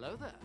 Hello there.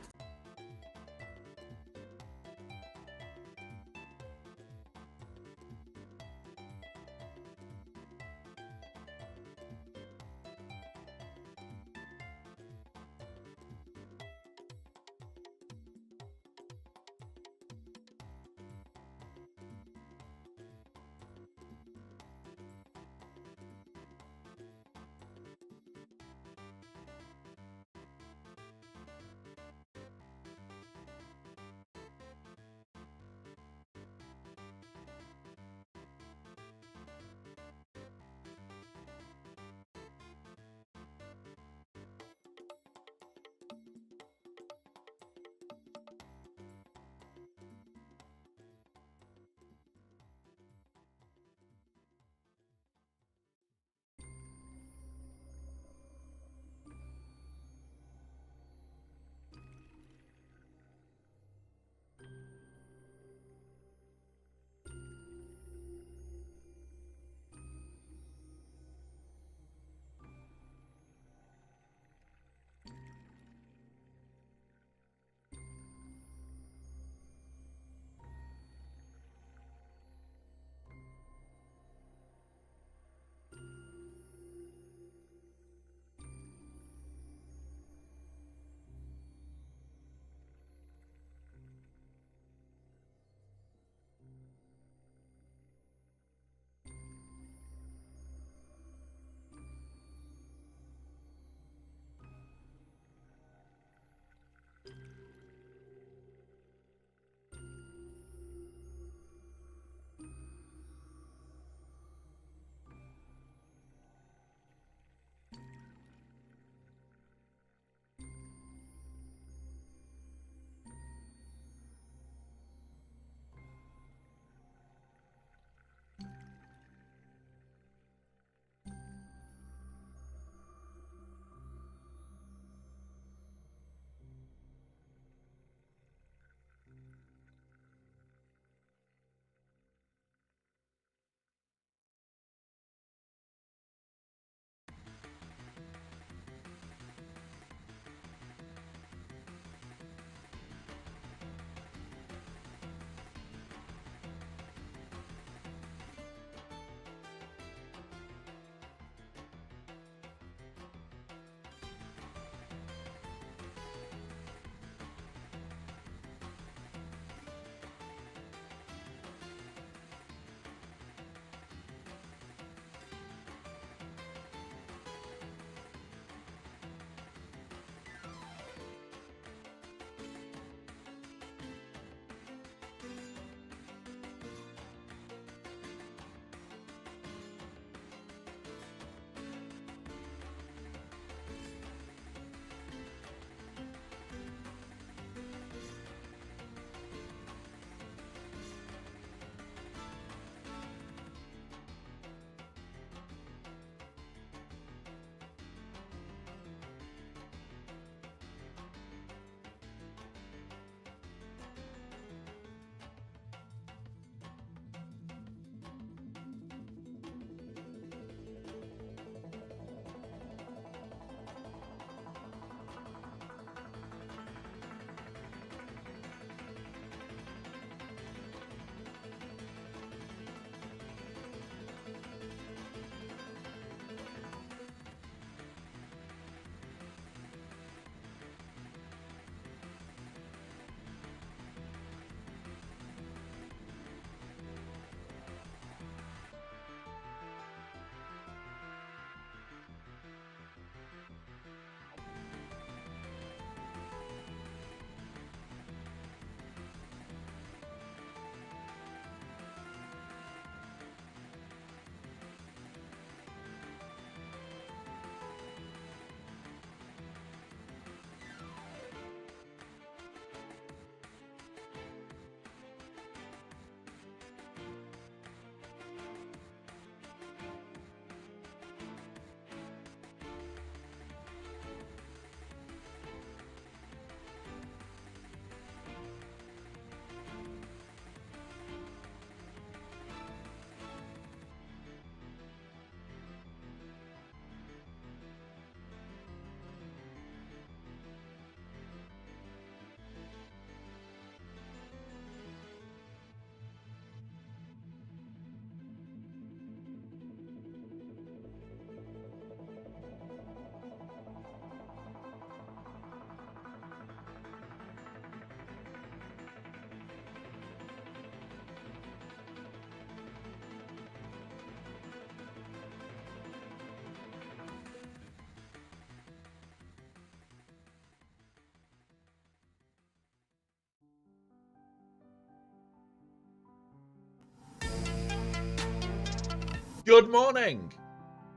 Good morning.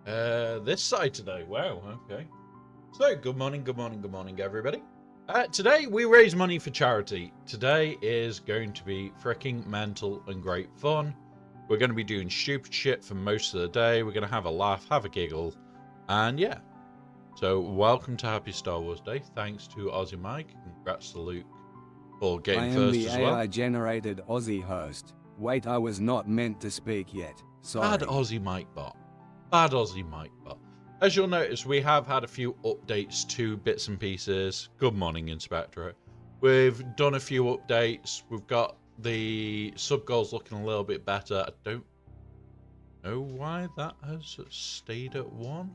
This side today. Wow. Okay. So, good morning, everybody. Today we raise money for charity. Today is going to be freaking mental and great fun. We're going to be doing stupid shit for most of the day. We're going to have a laugh, have a giggle, and yeah. So, welcome to Happy Star Wars Day. Thanks to Aussie Mike. Congrats to Luke for getting first as well. I am the AI-generated Aussie host. Wait, I was not meant to speak yet. Sorry. Bad Aussie Mike bot. Bad Aussie Mike bot. As you'll notice, we have had a few updates to bits and pieces. Good morning, Inspectorate. We've done a few updates. We've got the sub goals looking a little bit better. I don't know why that has stayed at 1.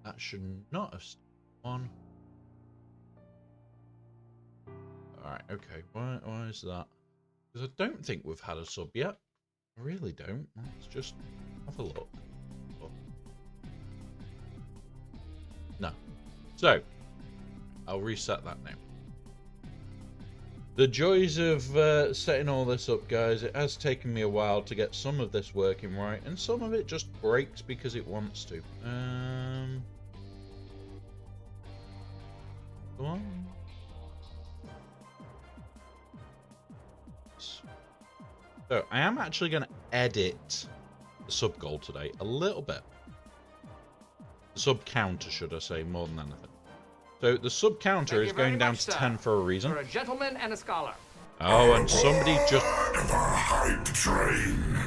That should not have stayed at 1. Alright, okay. Why is that? Because I don't think we've had a sub yet. I really don't. Let's just have a look. No. So, I'll reset that now. The joys of setting all this up, guys. It has taken me a while to get some of this working right, and some of it just breaks because it wants to. Come on. So, I am actually going to edit the sub goal today a little bit. The sub counter, should I say, more than anything. So, the sub counter is going down to 10 for a reason. You're a gentleman and a scholar. Oh, and somebody just... The hype train.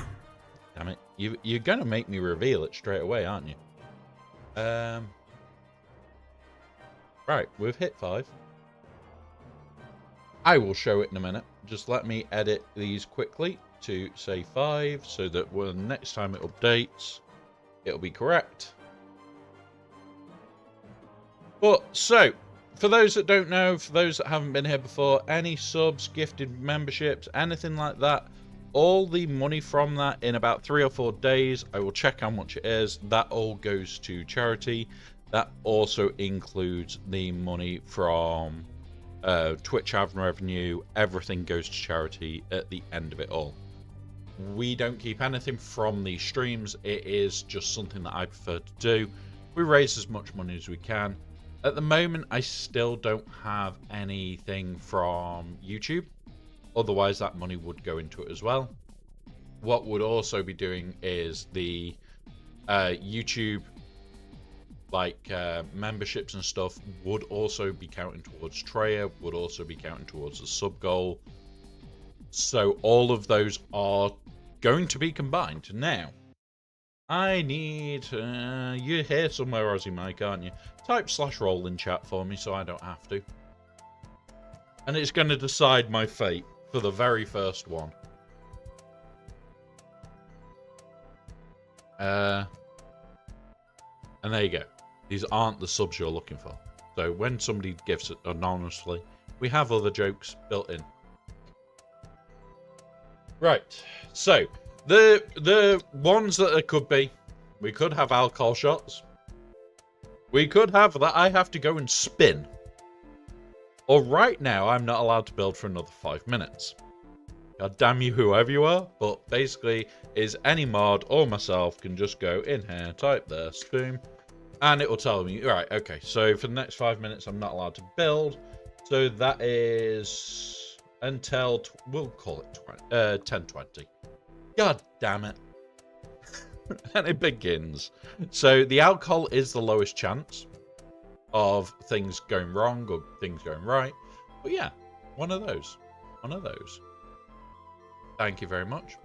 Damn it. You're going to make me reveal it straight away, aren't you? Right, we've hit 5. I will show it in a minute. Just let me edit these quickly to say 5 so that when next time it updates, it'll be correct. But, so, for those that don't know, for those that haven't been here before, any subs, gifted memberships, anything like that, all the money from that in about 3 or 4 days, I will check how much it is. That all goes to charity. That also includes the money from Twitch ad revenue. Everything goes to charity at the end of it all. We don't keep anything from these streams. It is just something that I prefer to do. We raise as much money as we can. At the moment, I still don't have anything from YouTube. Otherwise, that money would go into it as well. What would also be doing is the YouTube memberships and stuff would also be counting towards Treya, would also be counting towards the sub goal. So all of those are going to be combined. Now, I need... you're here somewhere, Aussie Mike, aren't you? Type /roll in chat for me so I don't have to. And it's going to decide my fate for the very first one. And there you go. These aren't the subs you're looking for. So when somebody gives it anonymously, we have other jokes built in. Right. So the ones that there could be, we could have alcohol shots. We could have that I have to go and spin. Or right now, I'm not allowed to build for another 5 minutes. God damn you, whoever you are. But basically, is any mod or myself can just go in here, type this, boom. And it will tell me, right, okay, so for the next 5 minutes, I'm not allowed to build. So that is until, we'll call it 10:20. God damn it. And it begins. So the alcohol is the lowest chance of things going wrong or things going right. But yeah, one of those. One of those. Thank you very much.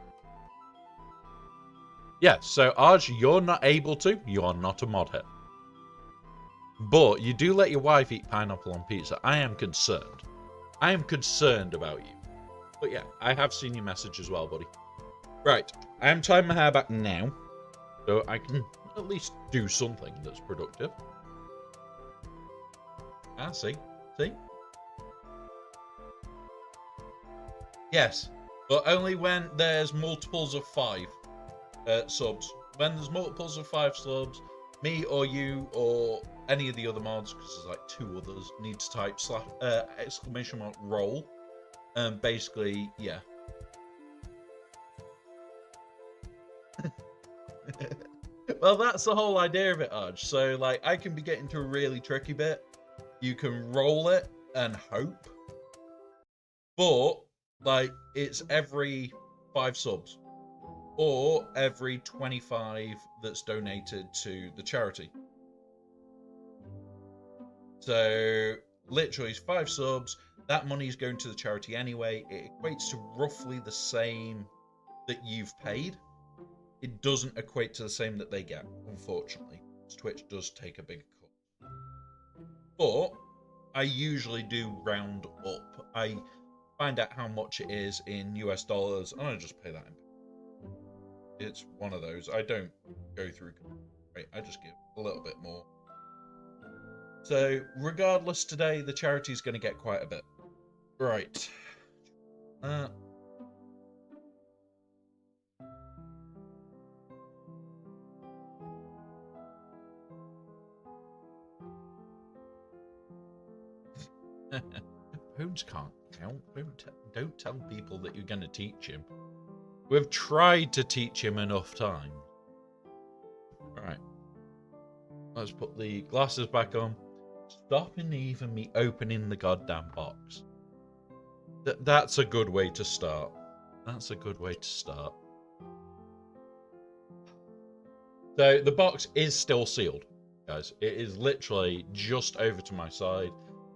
Yeah, so Arj, you're not able to. You are not a mod hit. But you do let your wife eat pineapple on pizza. I am concerned. I am concerned about you. But yeah, I have seen your message as well, buddy. Right, I am tying my hair back now. So I can at least do something that's productive. Ah, see? See? Yes, but only when there's multiples of 5 subs. When there's multiples of 5 subs, me or you or any of the other mods, because there's like 2 others, need to type !roll. And basically, yeah. Well, that's the whole idea of it, Arj. So, like, I can be getting to a really tricky bit. You can roll it and hope. But, like, it's every 5 subs. Or every 25 that's donated to the charity. So, literally, it's 5 subs. That money is going to the charity anyway. It equates to roughly the same that you've paid. It doesn't equate to the same that they get, unfortunately. Twitch does take a bigger cut. But I usually do round up. I find out how much it is in US dollars, and I just pay that in. It's one of those. I don't go through. I just give a little bit more. So, regardless, today the charity is going to get quite a bit. Right. Bones can't count. Don't tell people that you're going to teach him. We've tried to teach him enough time. Right. Let's put the glasses back on. Stopping even me opening the goddamn box. That's a good way to start. That's a good way to start. So the box is still sealed, guys. It is literally just over to my side.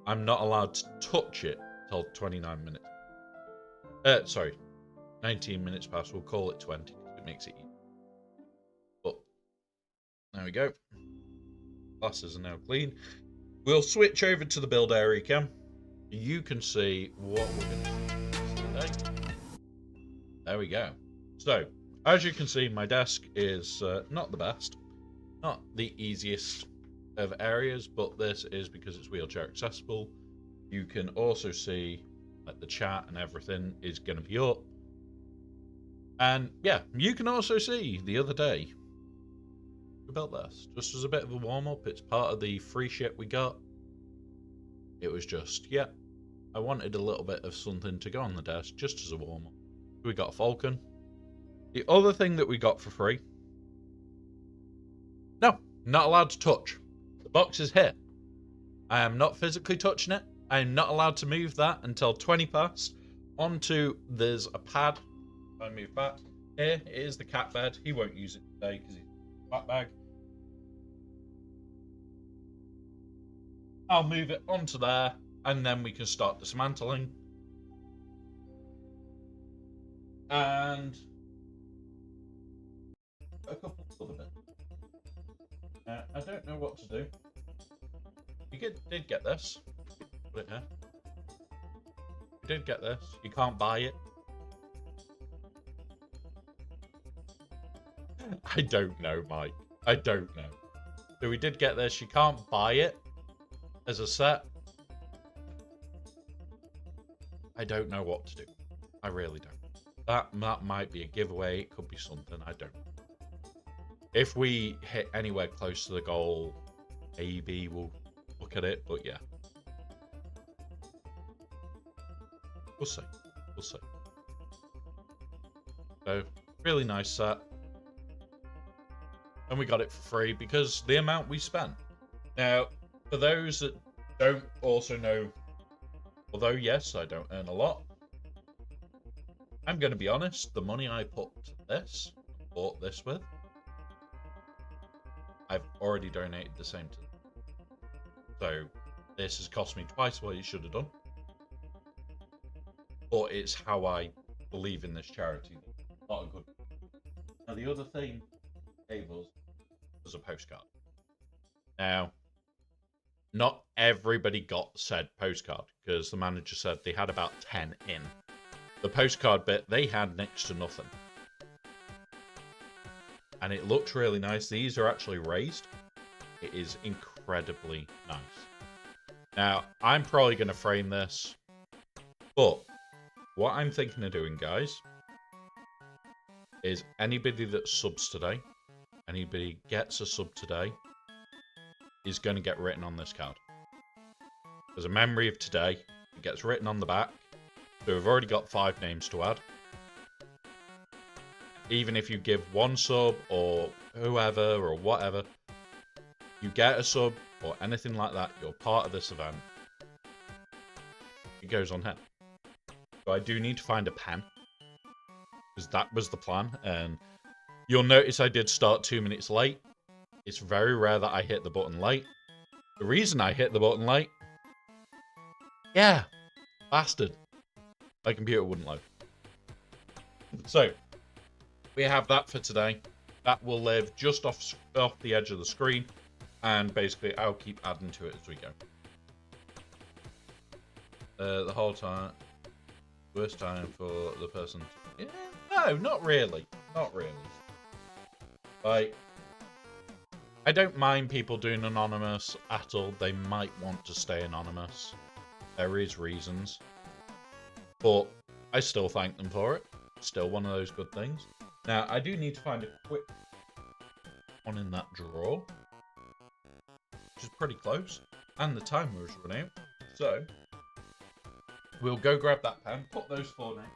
I'm not allowed to touch it till 29 minutes. Sorry, 19 minutes past. We'll call it 20 because it makes it easy. But there we go. Glasses are now clean. We'll switch over to the build area, Cam. You can see what we're going to do today. There we go. So, as you can see, my desk is not the best. Not the easiest of areas, but this is because it's wheelchair accessible. You can also see that the chat and everything is going to be up. And yeah, you can also see the other day we built this just as a bit of a warm-up. It's part of the free shit we got. It was just, yeah, I wanted a little bit of something to go on the desk just as a warm-up. We got a falcon. The other thing that we got for free, no, not allowed to touch. The box is here. I am not physically touching it. I am not allowed to move that until 20 past. Onto, there's a pad. I move back. Here is the cat bed. He won't use it today because he's in the back bag. I'll move it onto there, and then we can start dismantling. And a couple of other bits. I don't know what to do. You did get this. Put it here. You did get this. You can't buy it. I don't know, Mike. I don't know. So we did get this. You can't buy it as a set. I don't know what to do. I really don't. That might be a giveaway. It could be something. I don't know. If we hit anywhere close to the goal, maybe we'll look at it. But yeah. We'll see. We'll see. So, really nice set. And we got it for free because the amount we spent. Now, for those that don't also know, although yes, I don't earn a lot, I'm going to be honest, the money I put to this, bought this with, I've already donated the same to them. So, this has cost me twice what it should have done. But it's how I believe in this charity. Not a good. Now, the other thing gave us was a postcard. Now, not everybody got said postcard because the manager said they had about 10 in. The postcard bit, they had next to nothing. And it looked really nice. These are actually raised. It is incredibly nice. Now, I'm probably going to frame this. But what I'm thinking of doing, guys, is anybody that subs today, anybody gets a sub today, is going to get written on this card. As a memory of today, it gets written on the back. So we've already got 5 names to add. even if you give one sub or whoever or whatever, you get a sub or anything like that, you're part of this event. It goes on here. So I do need to find a pen, because that was the plan. And you'll notice I did start 2 minutes late. It's very rare that I hit the button late. The reason I hit the button late, yeah, bastard, my computer wouldn't load. So we have that for today. That will live just off the edge of the screen, and basically I'll keep adding to it as we go. The whole time, worst time for the person. Yeah, no, not really, not really. Like, I don't mind people doing anonymous at all. They might want to stay anonymous. There is reasons, but I still thank them for it. Still one of those good things. Now, I do need to find a quick one in that drawer, which is pretty close, and the timer is running out. So we'll go grab that pen, put those 4 names.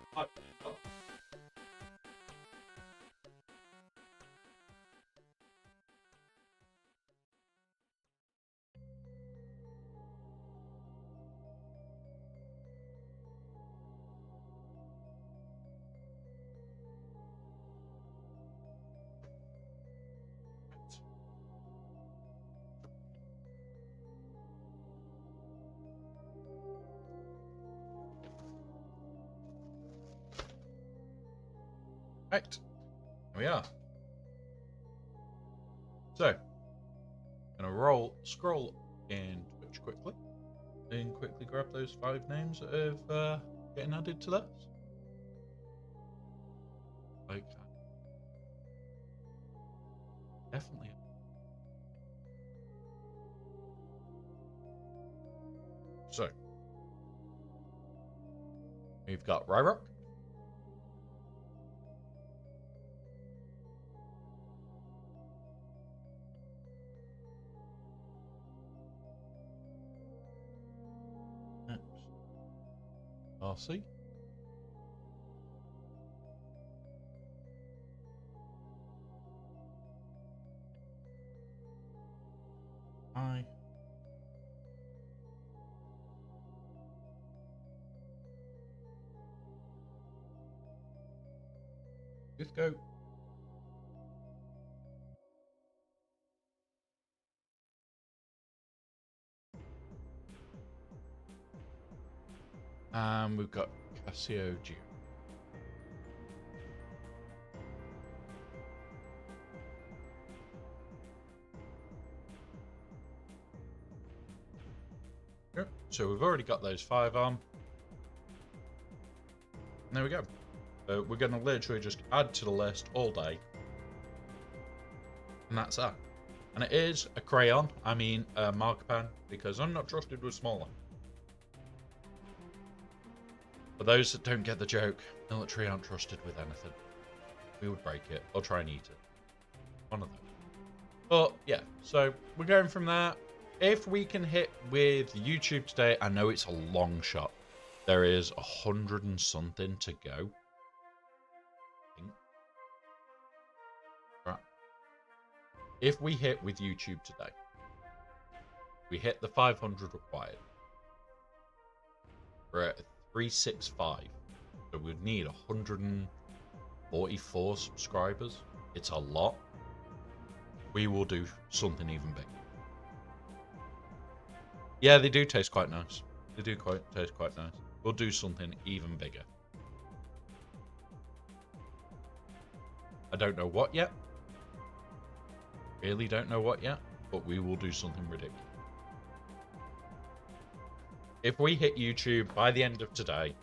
Right, here we are. So, I'm gonna scroll in Twitch quickly, and quickly grab those 5 names that have getting added to that. Like, definitely. So, we've got Ryrock. RC. I. Let's go. And we've got Casio G. Yep. So we've already got those 5 on. And there we go. We're going to literally just add to the list all day. And that's that. And it is a crayon, I mean a marker pen, because I'm not trusted with smaller. For those that don't get the joke, military aren't trusted with anything. We would break it or try and eat it. One of them. But yeah, so we're going from there. If we can hit with YouTube today, I know it's a long shot. There is 100 and something to go. I think. Right. If we hit with YouTube today, we hit the 500 required. We're at 365. So we'd need 144 subscribers. It's a lot. We will do something even bigger. Yeah, they do taste quite nice. They do taste quite nice. We'll do something even bigger. I don't know what yet. Really don't know what yet, but we will do something ridiculous. If we hit YouTube by the end of today,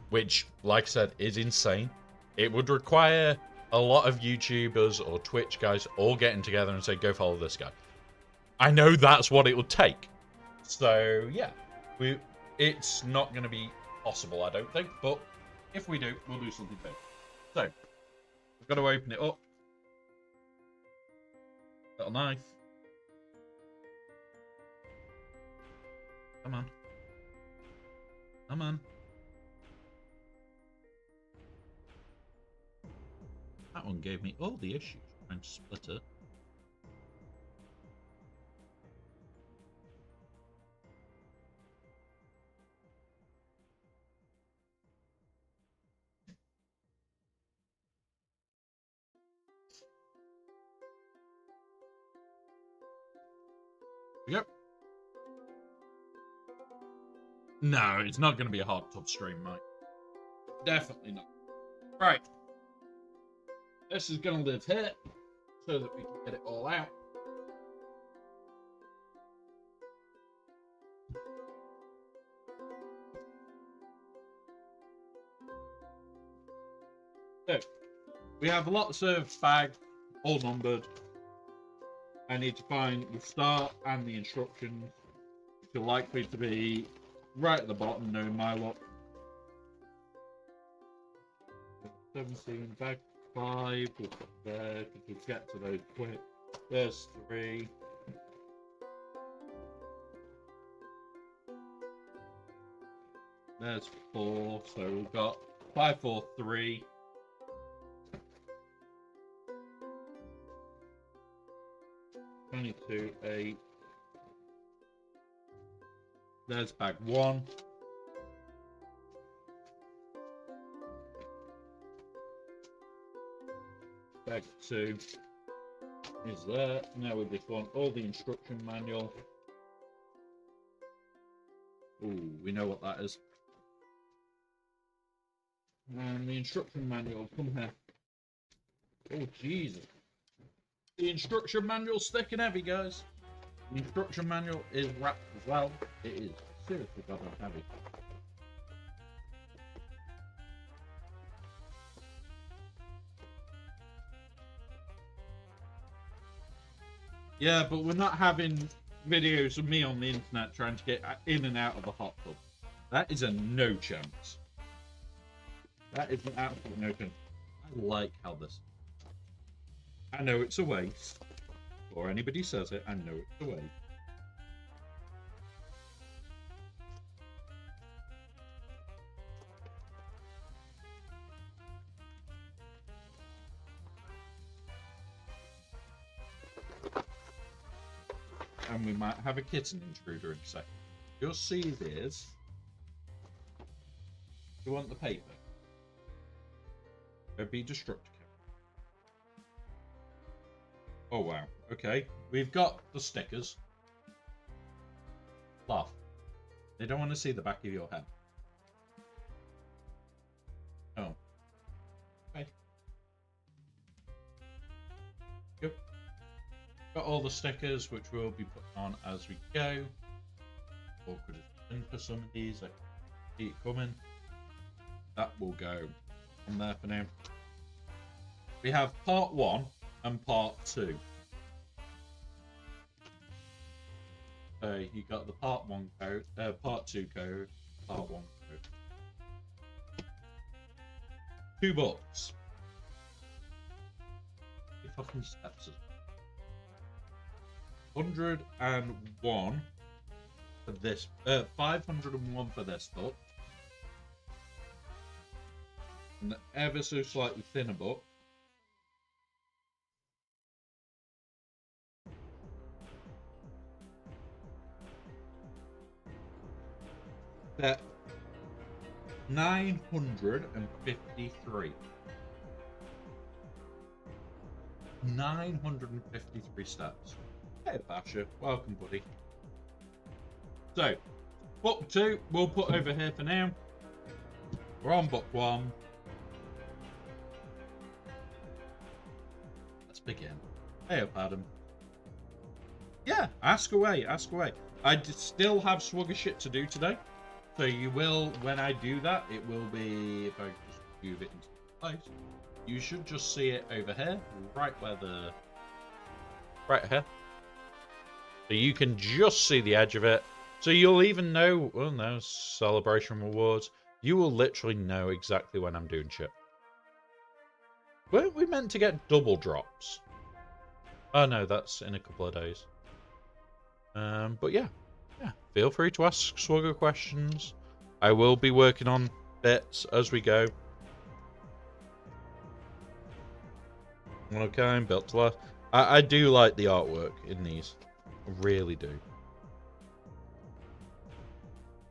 which, like I said, is insane, it would require a lot of YouTubers or Twitch guys all getting together and say, go follow this guy. I know that's what it would take. So, yeah. It's not going to be possible, I don't think. But if we do, we'll do something big. So, we've got to open it up. Little knife. Come on. Come on. that one gave me all the issues trying to split it. Yep. No, it's not going to be a hard top stream, Mike. Definitely not. Right. This is going to live here so that we can get it all out. So, we have lots of bags, all numbered. I need to find the start and the instructions, which are likely to be right at the bottom, knowing my luck. 17, bag 5, we'll put there, because we'll get to those quick. There's 3. There's 4, so we've got 5, 4, 3. 22, 8. There's bag 1. Bag 2 is there. Now we just want all the instruction manual. Ooh, we know what that is. And the instruction manual, come here. Oh, Jesus. The instruction manual's thick and heavy, guys. The instruction manual is wrapped as well. It is seriously goddamn heavy. Yeah, but we're not having videos of me on the internet trying to get in and out of the hot tub. That is a no chance. That is an absolute no chance. I like how this... I know it's a waste. Before anybody says it, I know it's a waste. And we might have a kitten intruder in a second. You'll see this. You want the paper? It'd be destructive. Oh wow. Okay. We've got the stickers. Laugh. They don't want to see the back of your head. Oh. Okay. Good. Got all the stickers, which we'll be putting on as we go. Awkward as for some of these. I can see it coming. That will go on there for now. We have part 1 and part 2. So you got the part 1 code, part 2 code, part 1 code. 2 books. It fucking steps. 101 for this, 501 for this book. And the ever so slightly thinner book. That 953. 953 steps. Hey, Basher. Welcome, buddy. So, book 2, we'll put over here for now. We're on book 1. Let's begin. Hey up, Adam. Yeah, ask away, ask away. I still have swagger shit to do today. So you will, when I do that, it will be, if I just move it into place, you should just see it over here, right where the... Right here. So you can just see the edge of it. So you'll even know, oh no, celebration rewards. You will literally know exactly when I'm doing shit. Weren't we meant to get double drops? Oh no, that's in a couple of days. But yeah. Yeah, feel free to ask Swagger questions. I will be working on bits as we go. Okay, built to last. I do like the artwork in these. I really do.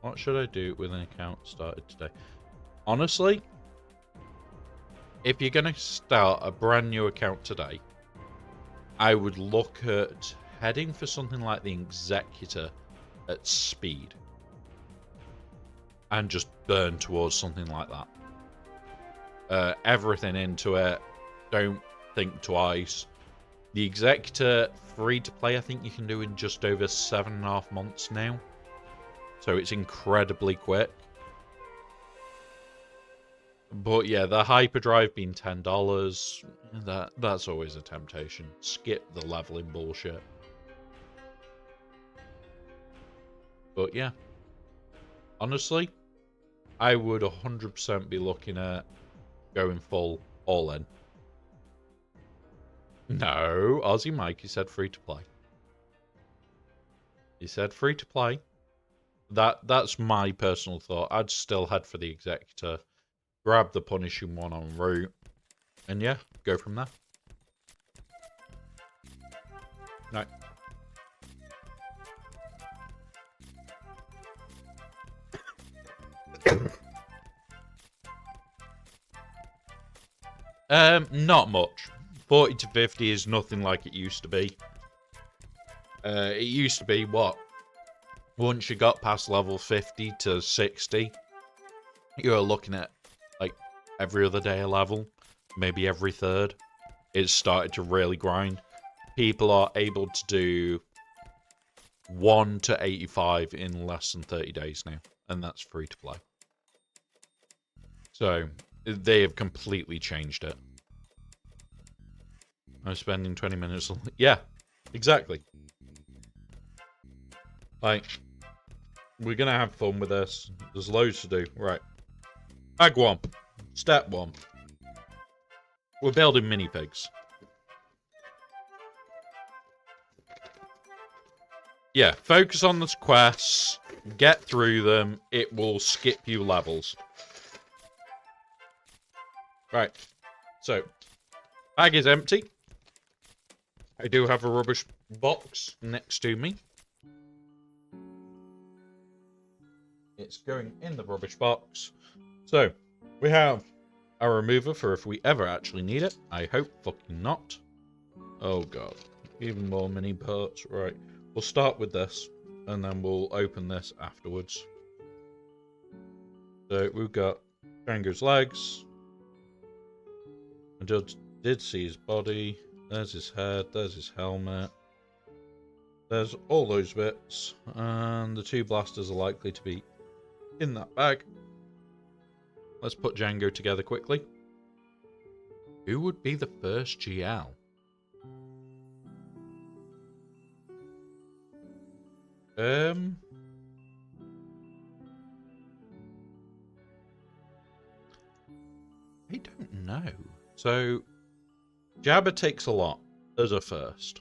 What should I do with an account started today? Honestly, if you're going to start a brand new account today, I would look at heading for something like the Executor at speed. And just burn towards something like that. Everything into it. Don't think twice. The Executor free to play, I think you can do in just over 7.5 months now. So it's incredibly quick. But yeah, the hyperdrive being $10, that's always a temptation. Skip the leveling bullshit. But yeah, honestly, I would 100% be looking at going full all in. No, Aussie Mikey said free to play. He said free to play. That's my personal thought. I'd still head for the Executor, grab the punishing one en route, and yeah, go from there. No. Not much. 40 to 50 is nothing like it used to be. It used to be, what? Once you got past level 50 to 60, you were looking at, like, every other day a level. Maybe every third. It started to really grind. People are able to do 1 to 85 in less than 30 days now. And that's free to play. So, they have completely changed it. I'm spending 20 minutes on... Yeah, exactly. Like, we're going to have fun with this. There's loads to do. Right. Bag 1. Step 1. We're building mini-pigs. Yeah, focus on the quests. Get through them. It will skip you levels. Right. So, bag is empty. I do have a rubbish box next to me. It's going in the rubbish box. So, we have a remover for if we ever actually need it. I hope fucking not. Oh god. Even more mini parts. Right. We'll start with this. And then we'll open this afterwards. So, we've got Jango's legs. I did see his body. There's his head. There's his helmet. There's all those bits. And the 2 blasters are likely to be in that bag. Let's put Jango together quickly. Who would be the first GL? I don't know. So, Jabba takes a lot as a first.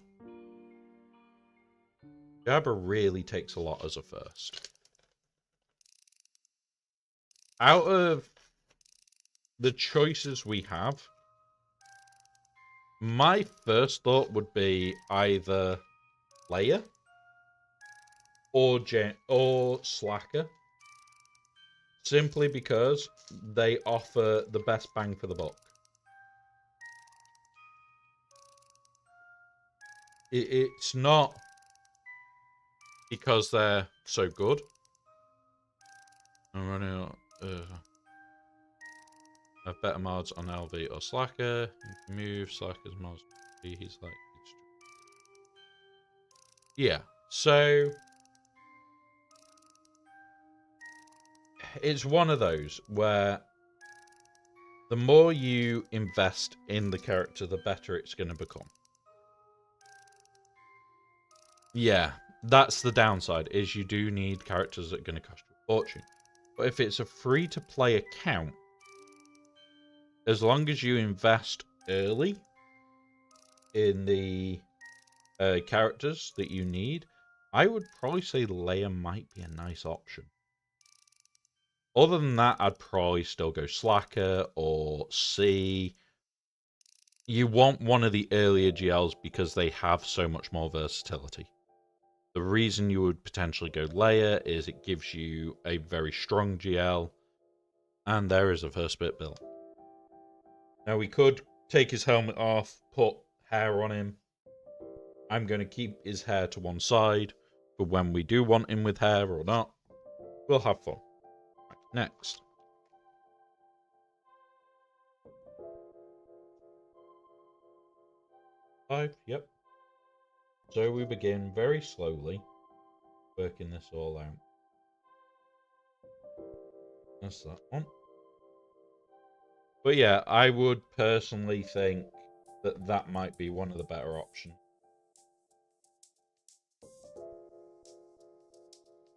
Jabba really takes a lot as a first. Out of the choices we have, my first thought would be either Leia or Slacker. Simply because they offer the best bang for the buck. It's not because they're so good. I'm running out. Have better mods on LV or Slacker. You can move Slacker's mods. He's like, yeah. So it's one of those where the more you invest in the character, the better it's going to become. Yeah, that's the downside, is you do need characters that are going to cost you a fortune. But if it's a free-to-play account, as long as you invest early in the characters that you need, I would probably say Leia might be a nice option. Other than that, I'd probably still go Slacker or C. you want one of the earlier GLs because they have so much more versatility. The reason you would potentially go layer is it gives you a very strong GL, and there is a first bit built. Now we could take his helmet off, put hair on him. I'm going to keep his hair to one side for when we do want him with hair or not. We'll have fun. Right, next. Five, yep. So we begin very slowly working this all out. That's that one. But yeah, I would personally think that that might be one of the better options.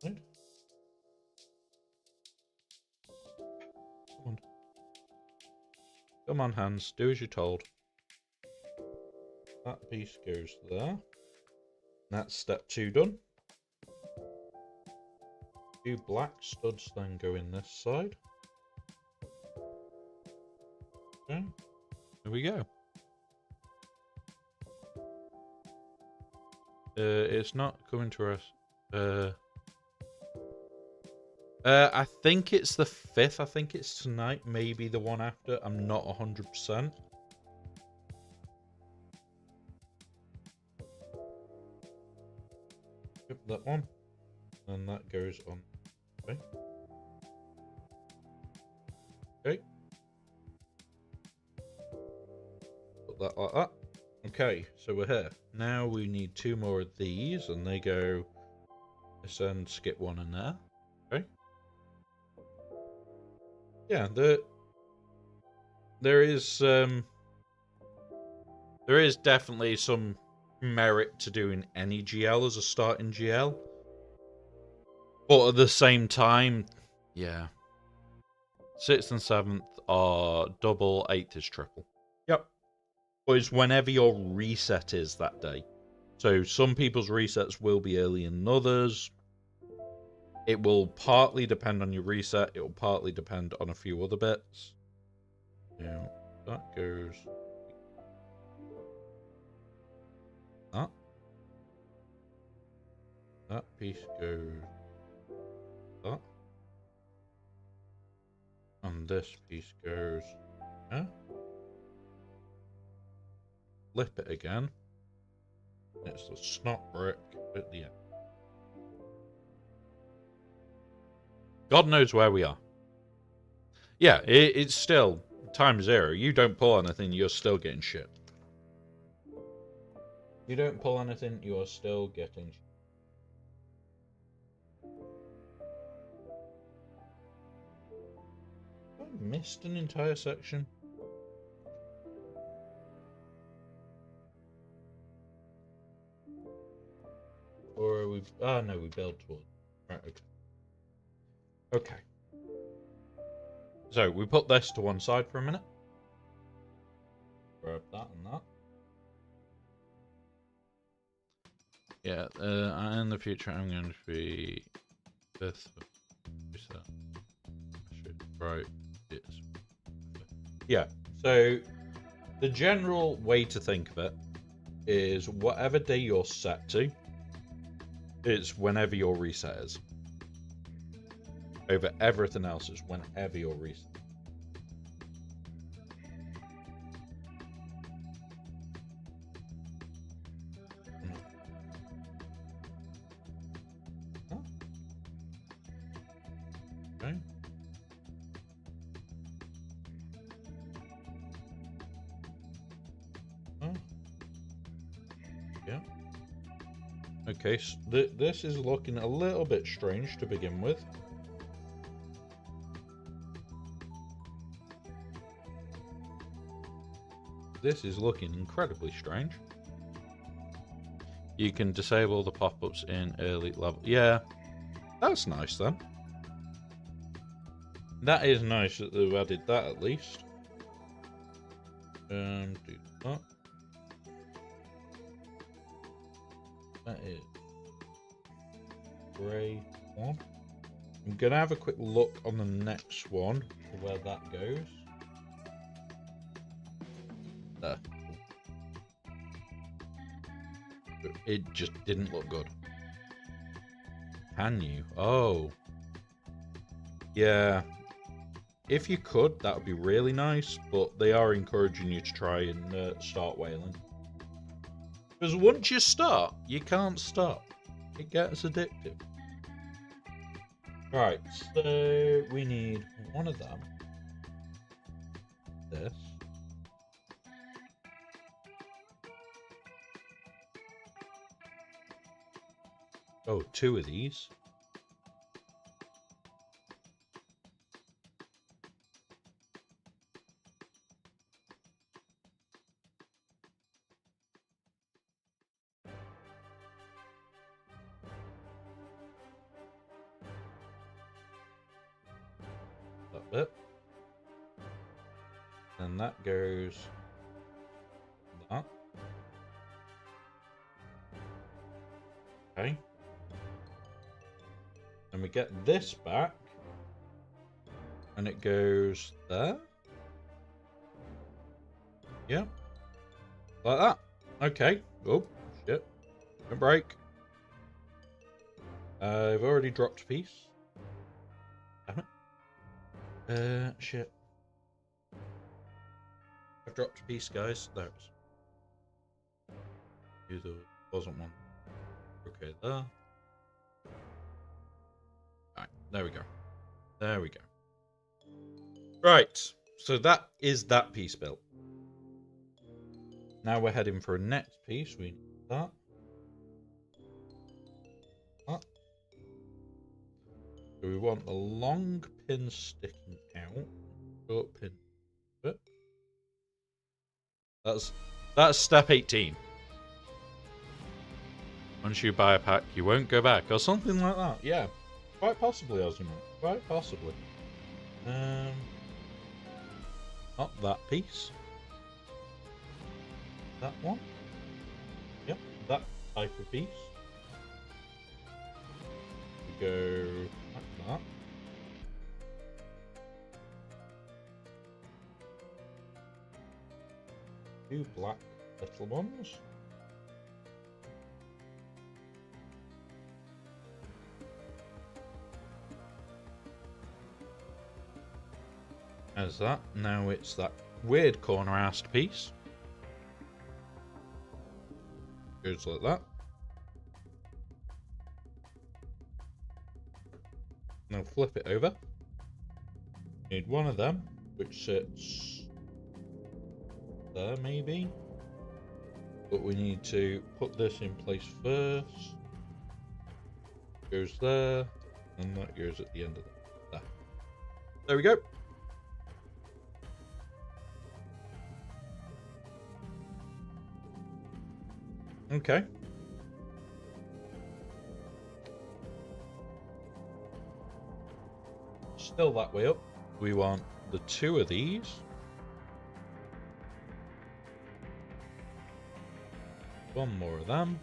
Right. Come on. Come on, hands. Do as you're told. That piece goes there. That's step 2 done. 2 black studs then go in this side. Okay, there we go. It's not coming to us. I think it's the 5th. I think it's tonight. Maybe the one after. I'm not 100%. Yep, that one. And that goes on. Okay. Okay. Put that like that. Okay, so we're here. Now we need 2 more of these, and they go ascend, skip 1 in there. Okay. Yeah, there is definitely some merit to doing any GL as a starting GL. But at the same time, yeah. 6th and 7th are double, 8th is triple. Yep. But it's whenever your reset is that day. So some people's resets will be earlier than others. It will partly depend on your reset. It will partly depend on a few other bits. Now, that goes... That. That piece goes... That. And this piece goes... Huh? Flip it again. It's the snot brick at the end. God knows where we are. Yeah, it's still time 0. You don't pull anything, you're still getting shit. You don't pull anything, you're still getting shit. I missed an entire section. Or are we... Ah, no, we build towards... Right, okay. Okay. So, we put this to one side for a minute. Grab that and that. Yeah, in the future I'm going to be... This... Right, yes. Yeah, so... The general way to think of it is whatever day you're set to, it's whenever your reset is. Over everything else is whenever your reset. Huh? Okay. Huh? Yeah. Okay, so this is looking a little bit strange to begin with. This is looking incredibly strange. You can disable the pop-ups in early level. Yeah, that's nice then. That is nice that they've added that at least. Do that. That is grey one. I'm gonna have a quick look on the next one for where that goes. There. it just didn't look good. Can you? Oh. Yeah. If you could, that would be really nice, but they are encouraging you to try and start whaling. Because once you start, you can't stop. It gets addictive. Right, so we need one of them. This. Oh, two of these. That bit. And that goes that. Okay. And we get this back. And it goes there. Yeah. Like that. Okay. Oh, shit. Don't break. I've already dropped a piece. Damn it. Shit. I've dropped a piece, guys. There it is. There wasn't one. Okay, there. Alright, there we go. There we go. Right, so that is that piece built. Now we're heading for a next piece. We need that. That. So we want the long pin sticking out. Short pin. Bit. That's step 18. Once you buy a pack, you won't go back, or something like that. Yeah, quite possibly, Ozyman. Quite possibly. Not that piece. That one. Yep, that type of piece. We go like that. Two black little ones. As that. Now it's that weird corner-assed piece. Goes like that. Now flip it over. Need one of them, which sits there maybe. But we need to put this in place first. Goes there, and that goes at the end of it. There. There we go. Okay. Still that way up. We want the two of these. One more of them.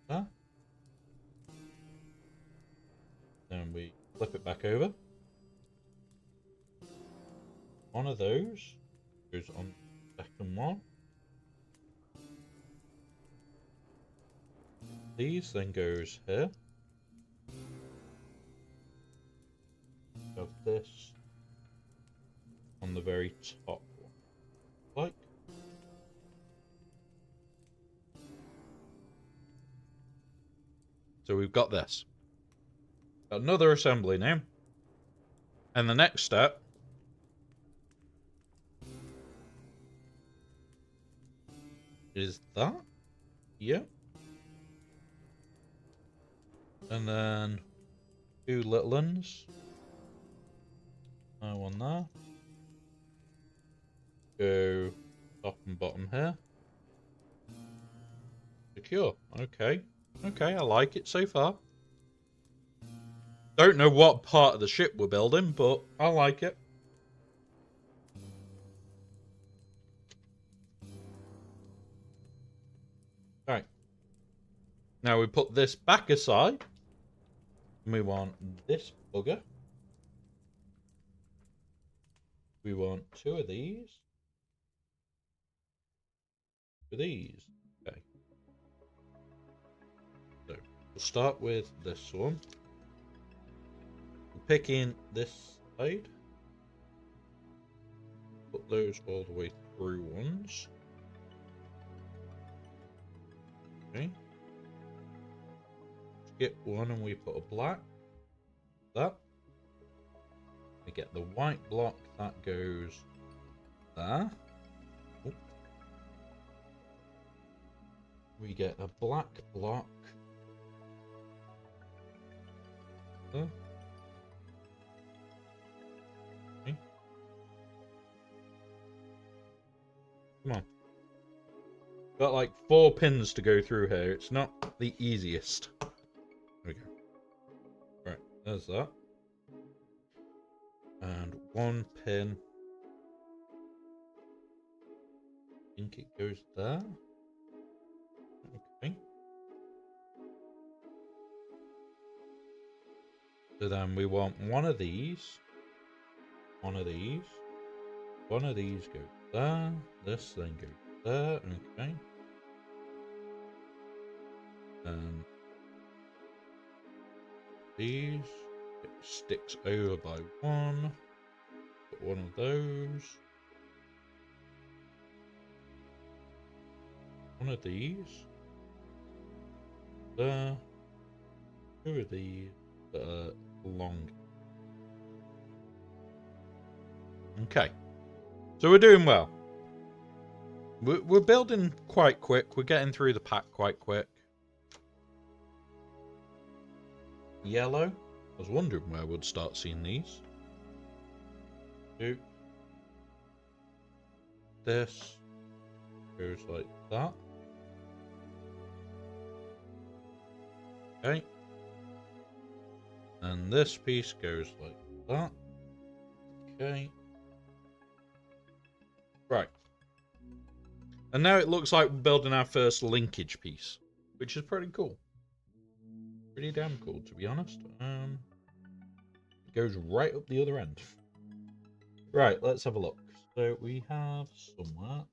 There. Then we flip it back over. One of those goes on the second one. These then goes here. Have this on the very top one. Like. So we've got this. Got another assembly now. And the next step is that. Yep. And then two little ones. One there. Go top and bottom here. Secure. Okay. Okay, I like it so far. Don't know what part of the ship we're building, but I like it. Right. Now we put this back aside. And we want this bugger. We want 2 of these. For these. Okay. So we'll start with this one. We'll pick in this side. Put those all the way through ones. Okay. Skip one and we put a black. That. We get the white block that goes there. Oh. We get a black block. There. Okay. Come on. Got like 4 pins to go through here. It's not the easiest. There we go. Right, there's that. And 1 pin. I think it goes there. Okay. So then we want one of these. One of these. One of these goes there. This then goes there. Okay. These. It sticks over by 1. Put one of those. One of these. There. 2 of these that are long. Okay. So we're doing well. We're building quite quick. We're getting through the pack quite quick. Yellow. I was wondering where we'd start seeing these. 2. This goes like that. Okay. And this piece goes like that. Okay. Right. And now it looks like we're building our first linkage piece, which is pretty cool. Pretty damn cool, to be honest. It goes right up the other end. Right, let's have a look. So we have somewhere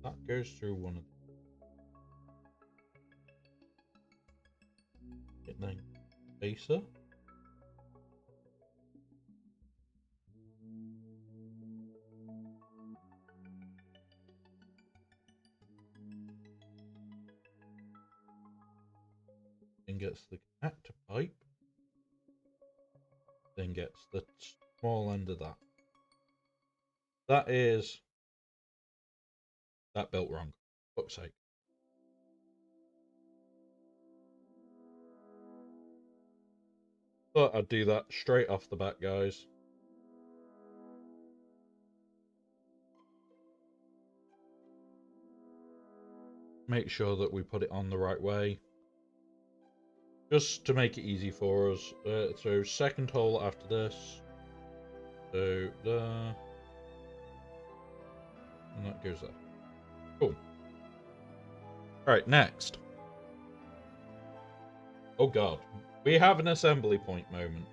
that goes through one of the then spacer. Then gets the connector pipe. Then gets the small end of that. That built wrong. Fuck's sake. Thought I'd do that straight off the bat, guys. Make sure that we put it on the right way. Just to make it easy for us. So second hole after this. So there. And that goes there. Cool. Alright, next. Oh god. We have an assembly point moment.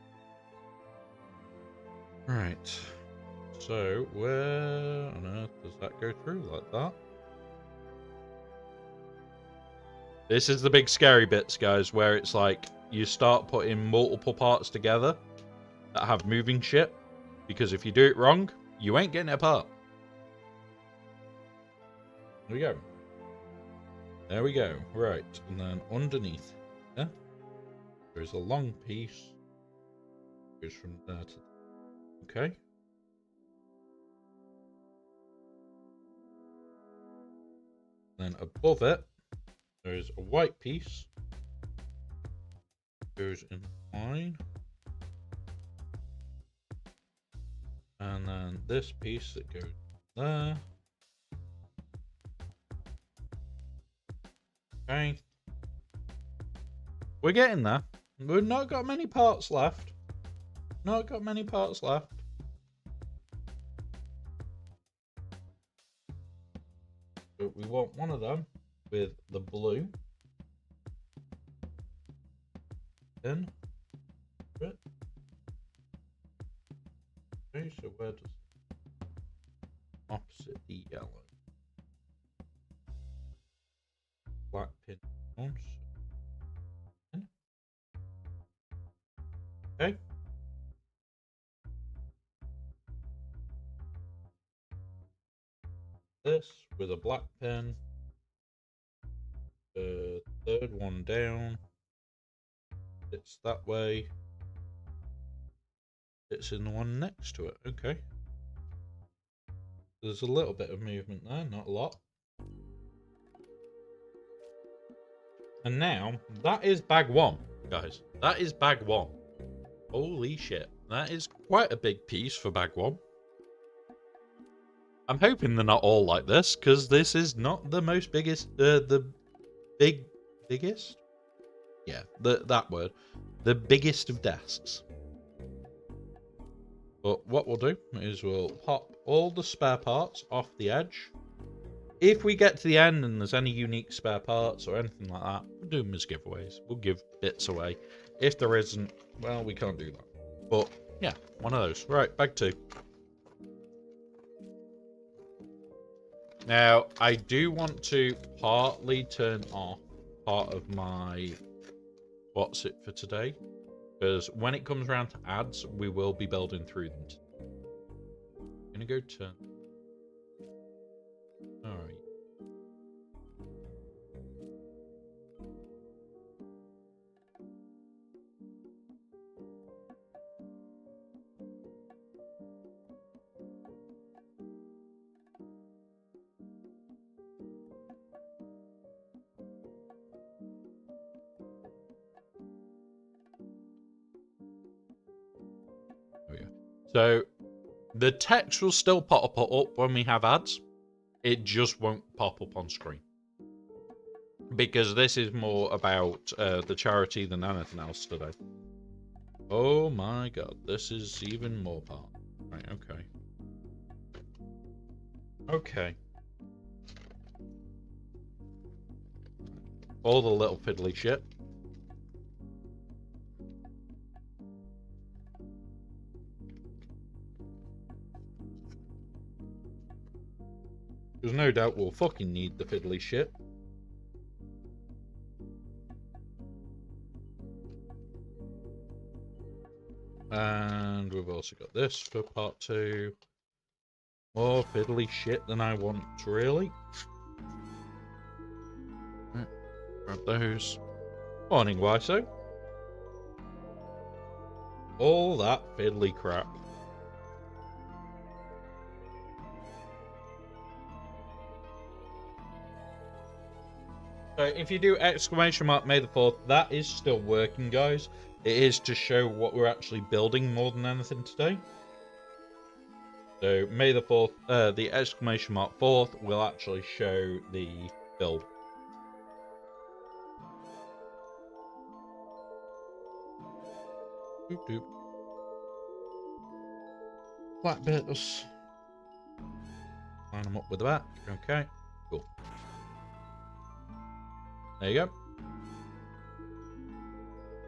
Right. So, where on earth does that go through like that? This is the big scary bits, guys, where it's like you start putting multiple parts together that have moving shit. Because if you do it wrong, you ain't getting it apart. There we go. There we go. Right. And then underneath, yeah, there's a long piece. Goes from there to there. Okay. Then above it, there's a white piece. Goes in line. And then this piece that goes there. Okay. We're getting there. We've not got many parts left. Not got many parts left. But we want one of them with the blue in it. Okay, Okay, so where does opposite the yellow black pin once? Okay. This with a black pin. The third one down. It's that way. It's in the one next to it. Okay. There's a little bit of movement there, not a lot. And now, that is bag one, guys. That is bag one. Holy shit. That is quite a big piece for bag one. I'm hoping they're not all like this, because this is not the most biggest, biggest? Yeah, that word. The biggest of desks. But what we'll do is we'll pop all the spare parts off the edge. If we get to the end and there's any unique spare parts or anything like that, we'll do them as giveaways. We'll give bits away. If there isn't, well, we can't do that. But, yeah, one of those. Right, bag two. Now, I do want to partly turn off part of my what's it for today. Because when it comes around to ads, we will be building through them. I'm going to go turn. Alright. So, the text will still pop up when we have ads. It just won't pop up on screen. Because this is more about the charity than anything else today. Oh my god, this is even more part. Right, okay. Okay. All the little fiddly shit. There's no doubt we'll fucking need the fiddly shit. And we've also got this for part two. More fiddly shit than I want, really. Right, grab those. Morning, Wyso. All that fiddly crap. So if you do exclamation mark May the 4th, that is still working, guys. It is to show what we're actually building more than anything today. So May the 4th, the exclamation mark 4th will actually show the build. Doop doop. Black bits. Line them up with the back. Okay, cool. There you go.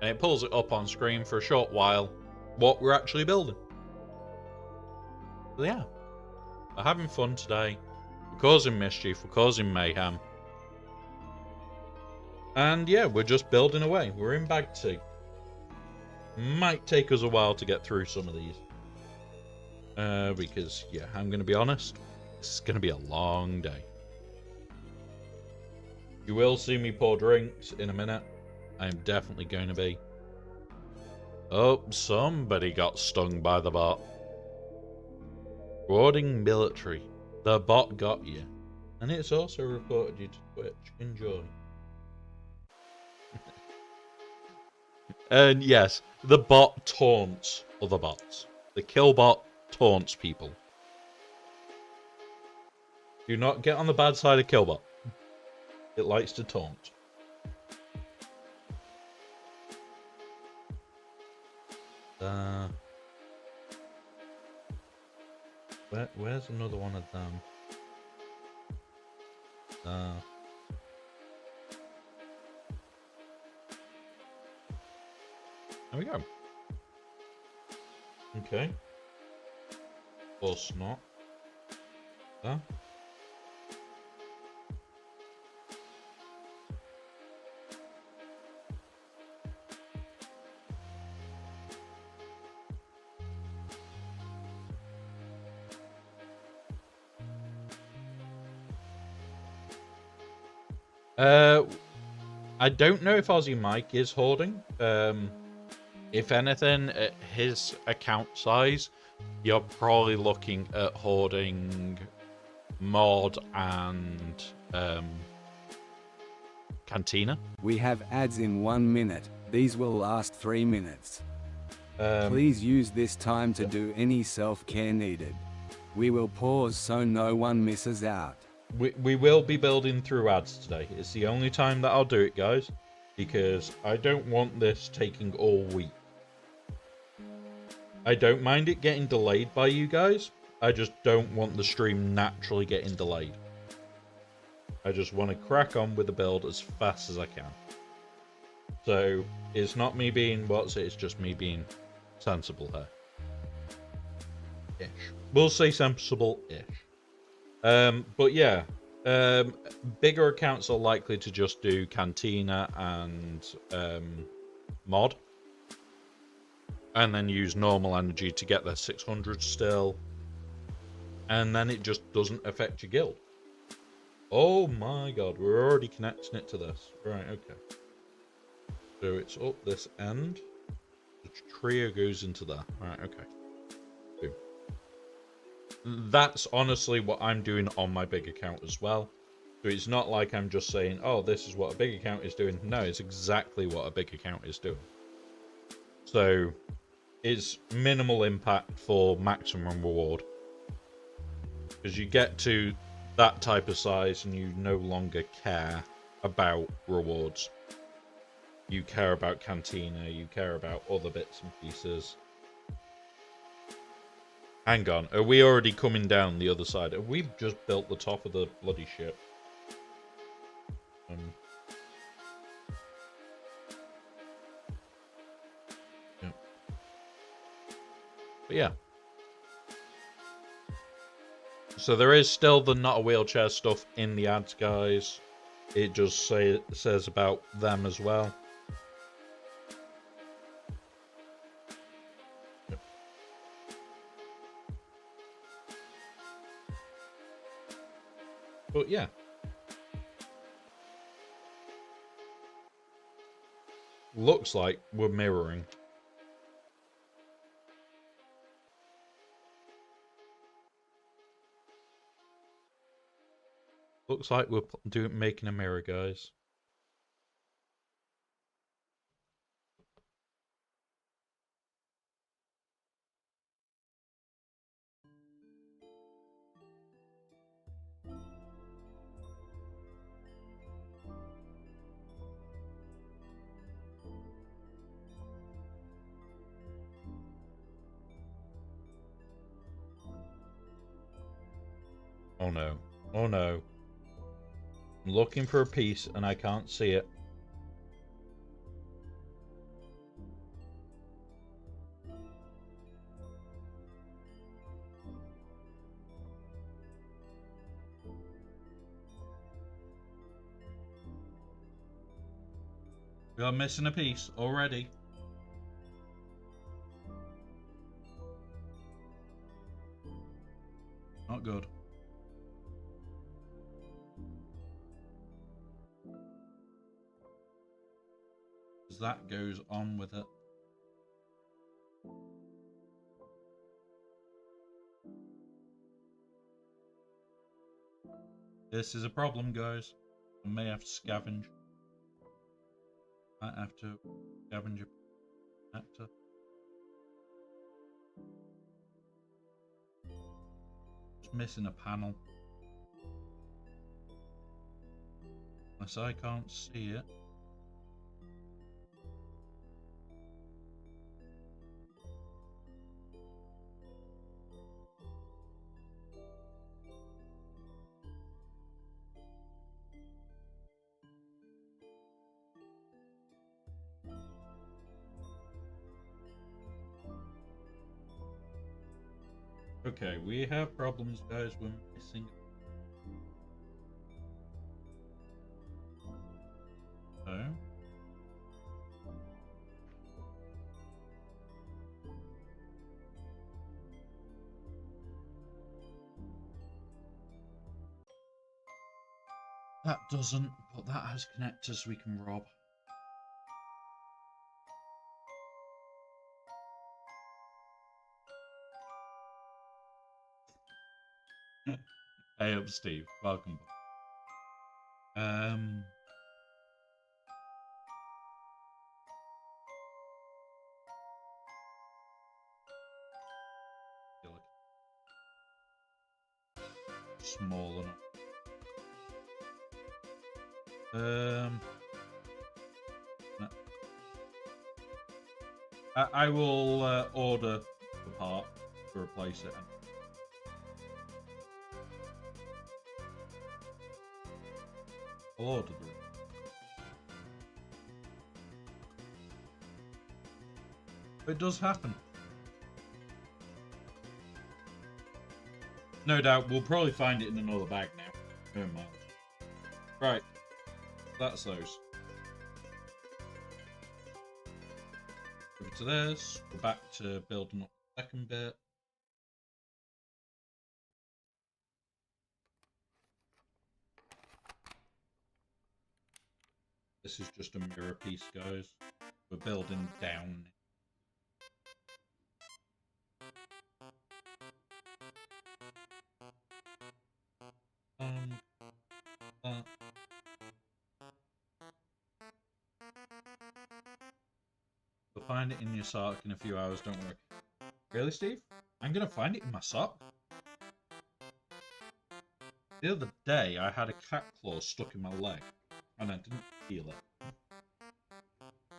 And it pulls it up on screen for a short while what we're actually building. So yeah, we're having fun today. We're causing mischief. We're causing mayhem. And yeah, we're just building away. We're in bag two. Might take us a while to get through some of these. Because, yeah, I'm going to be honest. This is going to be a long day. You will see me pour drinks in a minute. I'm definitely going to be. Oh, somebody got stung by the bot. Boarding military. The bot got you. And it's also reported you to Twitch. Enjoy. And yes, the bot taunts other bots. The kill bot taunts people. Do not get on the bad side of Killbot. It likes to taunt. Where's another one of them? There we go. Okay. course not. Huh? I don't know if Aussie Mike is hoarding. If anything, at his account size, you're probably looking at hoarding mod and Cantina. We have ads in 1 minute. These will last 3 minutes. Please use this time to do any self-care needed. We will pause so no one misses out. We will be building through ads today. It's the only time that I'll do it, guys, because I don't want this taking all week. I don't mind it getting delayed by you guys. I just don't want the stream naturally getting delayed. I just want to crack on with the build as fast as I can. So it's not me being it's just me being sensible here. Ish. We'll say sensible-ish. But yeah, bigger accounts are likely to just do Cantina and mod, and then use normal energy to get their 600 still, and then it just doesn't affect your guild. Oh my god, we're already connecting it to this. Right, okay. So it's up this end. The trio goes into there. Right, okay. Boom. That's honestly what I'm doing on my big account as well. So it's not like I'm just saying, oh, this is what a big account is doing. No, it's exactly what a big account is doing. So it's minimal impact for maximum reward. Because you get to that type of size and you no longer care about rewards. You care about Cantina, you care about other bits and pieces. Hang on, are we already coming down the other side? Have we just built the top of the bloody ship? Yeah. But yeah. So there is still the not a wheelchair stuff in the ads, guys. It just says about them as well. Yep. But yeah. Looks like we're mirroring. Looks like we're making a mirror, guys. Oh no. Oh no. I'm looking for a piece and I can't see it. We are missing a piece already. Not good. That goes on with it. This is a problem, guys. I may have to scavenge. Might have to scavenge a actor. Just missing a panel. Unless I can't see it. Okay, we have problems, guys. We're missing. Oh. That doesn't, but that has connectors we can rob. Hey up, Steve. Welcome back. Small enough. No. I will order the part to replace it. I'll order the. It does happen. No doubt, we'll probably find it in another bag now. Never mind. Right, that's those. Over to this. We're back to building up the second bit. This is just a mirror piece, guys. We're building down. That. You'll find it in your sock in a few hours, don't worry. Really, Steve? I'm gonna find it in my sock? The other day, I had a cat claw stuck in my leg, and I didn't feel it.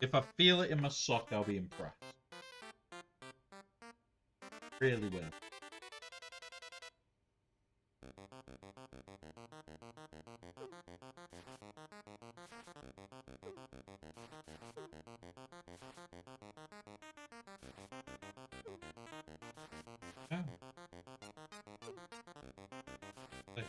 If I feel it in my sock, I'll be impressed. Really will. Oh. Hey.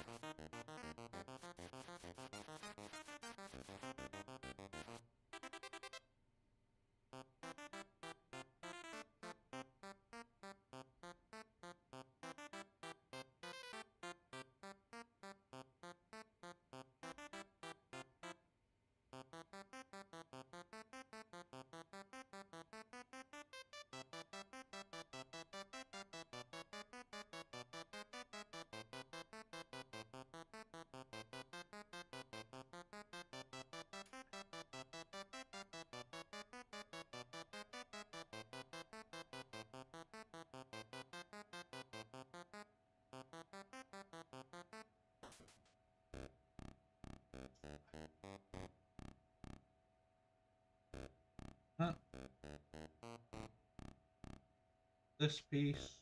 This piece.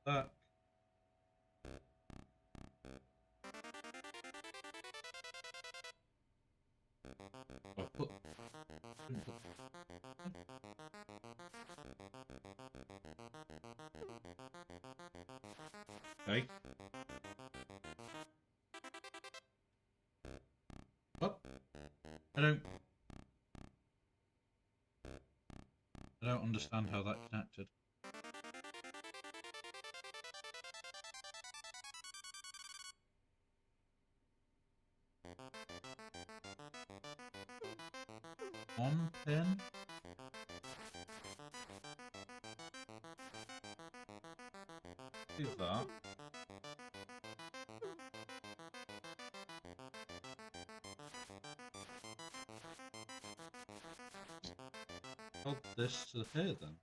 That. I'll put. Okay. What? I don't understand how that connected. One pin. Do that. Hold this to here then.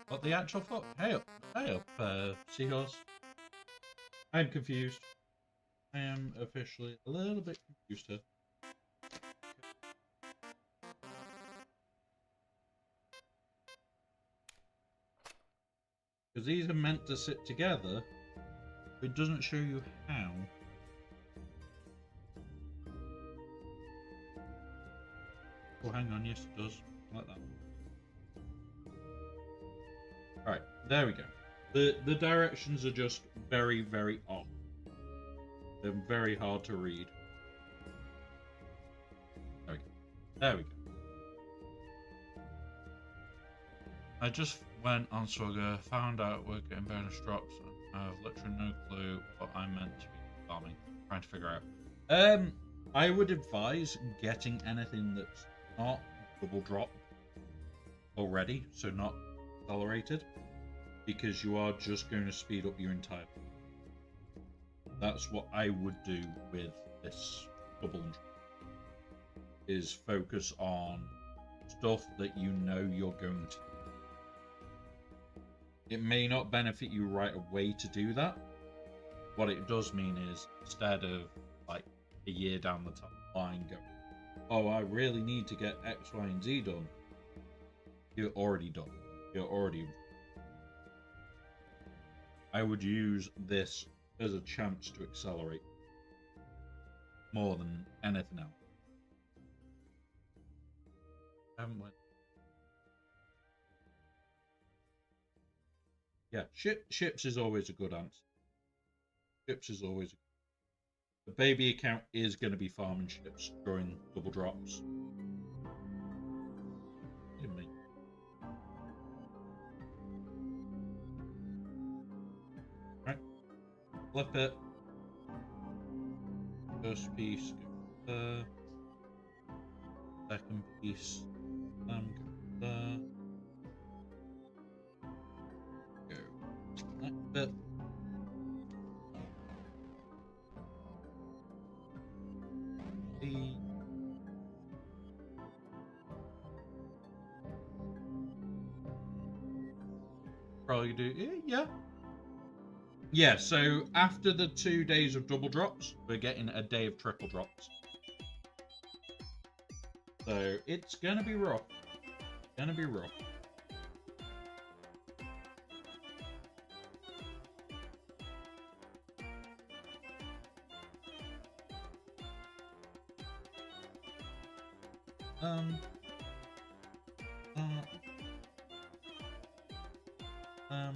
What the actual fuck? Hey up, seahorse. I'm confused. I am officially a little bit confused here. Because these are meant to sit together, but it doesn't show you how. Oh, hang on. Yes, it does. Like that. Alright, there we go. The directions are just very, very off. They're very hard to read. There we go. There we go. I just went on Swagger, found out we're getting bonus drops, and I have literally no clue what I'm meant to be farming. Trying to figure out. I would advise getting anything that's not double drop already, so not accelerated, because you are just going to speed up your entire. That's what I would do with this double drop. Is focus on stuff that you know you're going to. It may not benefit you right away to do that. What it does mean is, instead of like a year down the line going, oh, I really need to get X, Y, and Z done, you're already done. You're already. I would use this as a chance to accelerate more than anything else. Yeah, ships is always a good answer. Ships is always. The baby account is going to be farming ships during double drops. Right, flip it. First piece, go there. Second piece, go there. Go like that. Probably do, yeah. Yeah, so after the 2 days of double drops, we're getting a day of triple drops. So it's gonna be rough. Gonna be rough.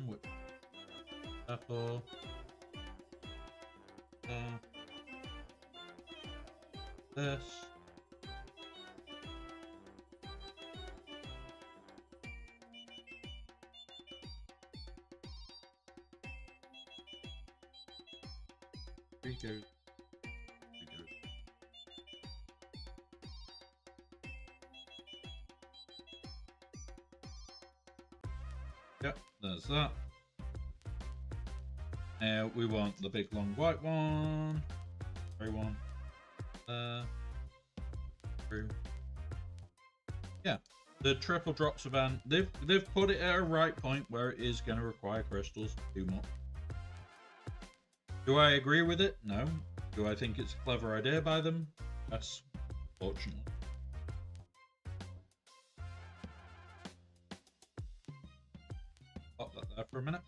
With apple. This. Three goes. Yep, there's that. Now we want the big long white one. Grey one. Through. Yeah, the triple drops event. They've put it at a right point where it is going to require crystals to do more. Do I agree with it? No. Do I think it's a clever idea by them? Yes, fortunately. Pop that there for a minute.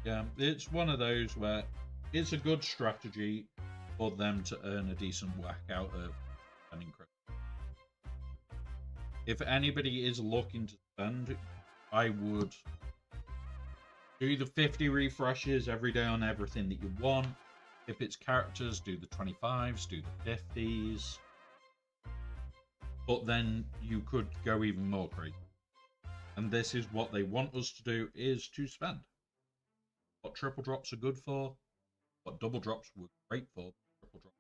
Yeah, it's one of those where it's a good strategy for them to earn a decent whack out of spending credit. If anybody is looking to spend, I would do the 50 refreshes every day on everything that you want. If it's characters, do the 25s, do the 50s. But then you could go even more crazy. And this is what they want us to do, is to spend. What triple drops are good for, what double drops were great for, triple drops.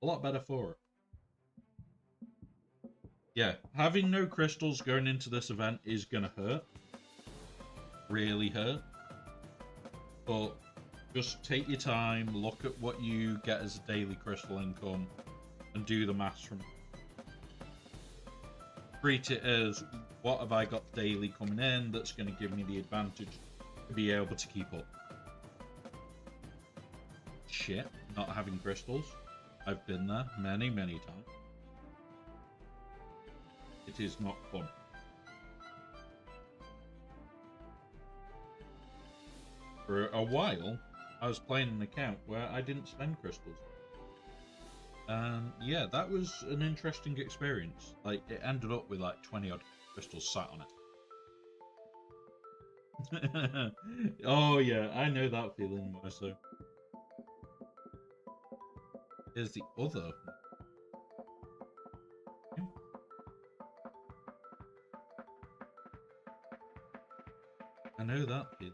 A lot better for it. Yeah, having no crystals going into this event is going to hurt. Really hurt. But just take your time, look at what you get as a daily crystal income, and do the maths from it. Treat it as, what have I got daily coming in that's going to give me the advantage to be able to keep up. Shit, not having crystals. I've been there many, many times. It is not fun. for a while, I was playing an account where I didn't spend crystals. Yeah, that was an interesting experience. Like, it ended up with like 20 odd crystals sat on it. Oh yeah, I know that feeling more so. Here's the other. I know that feeling.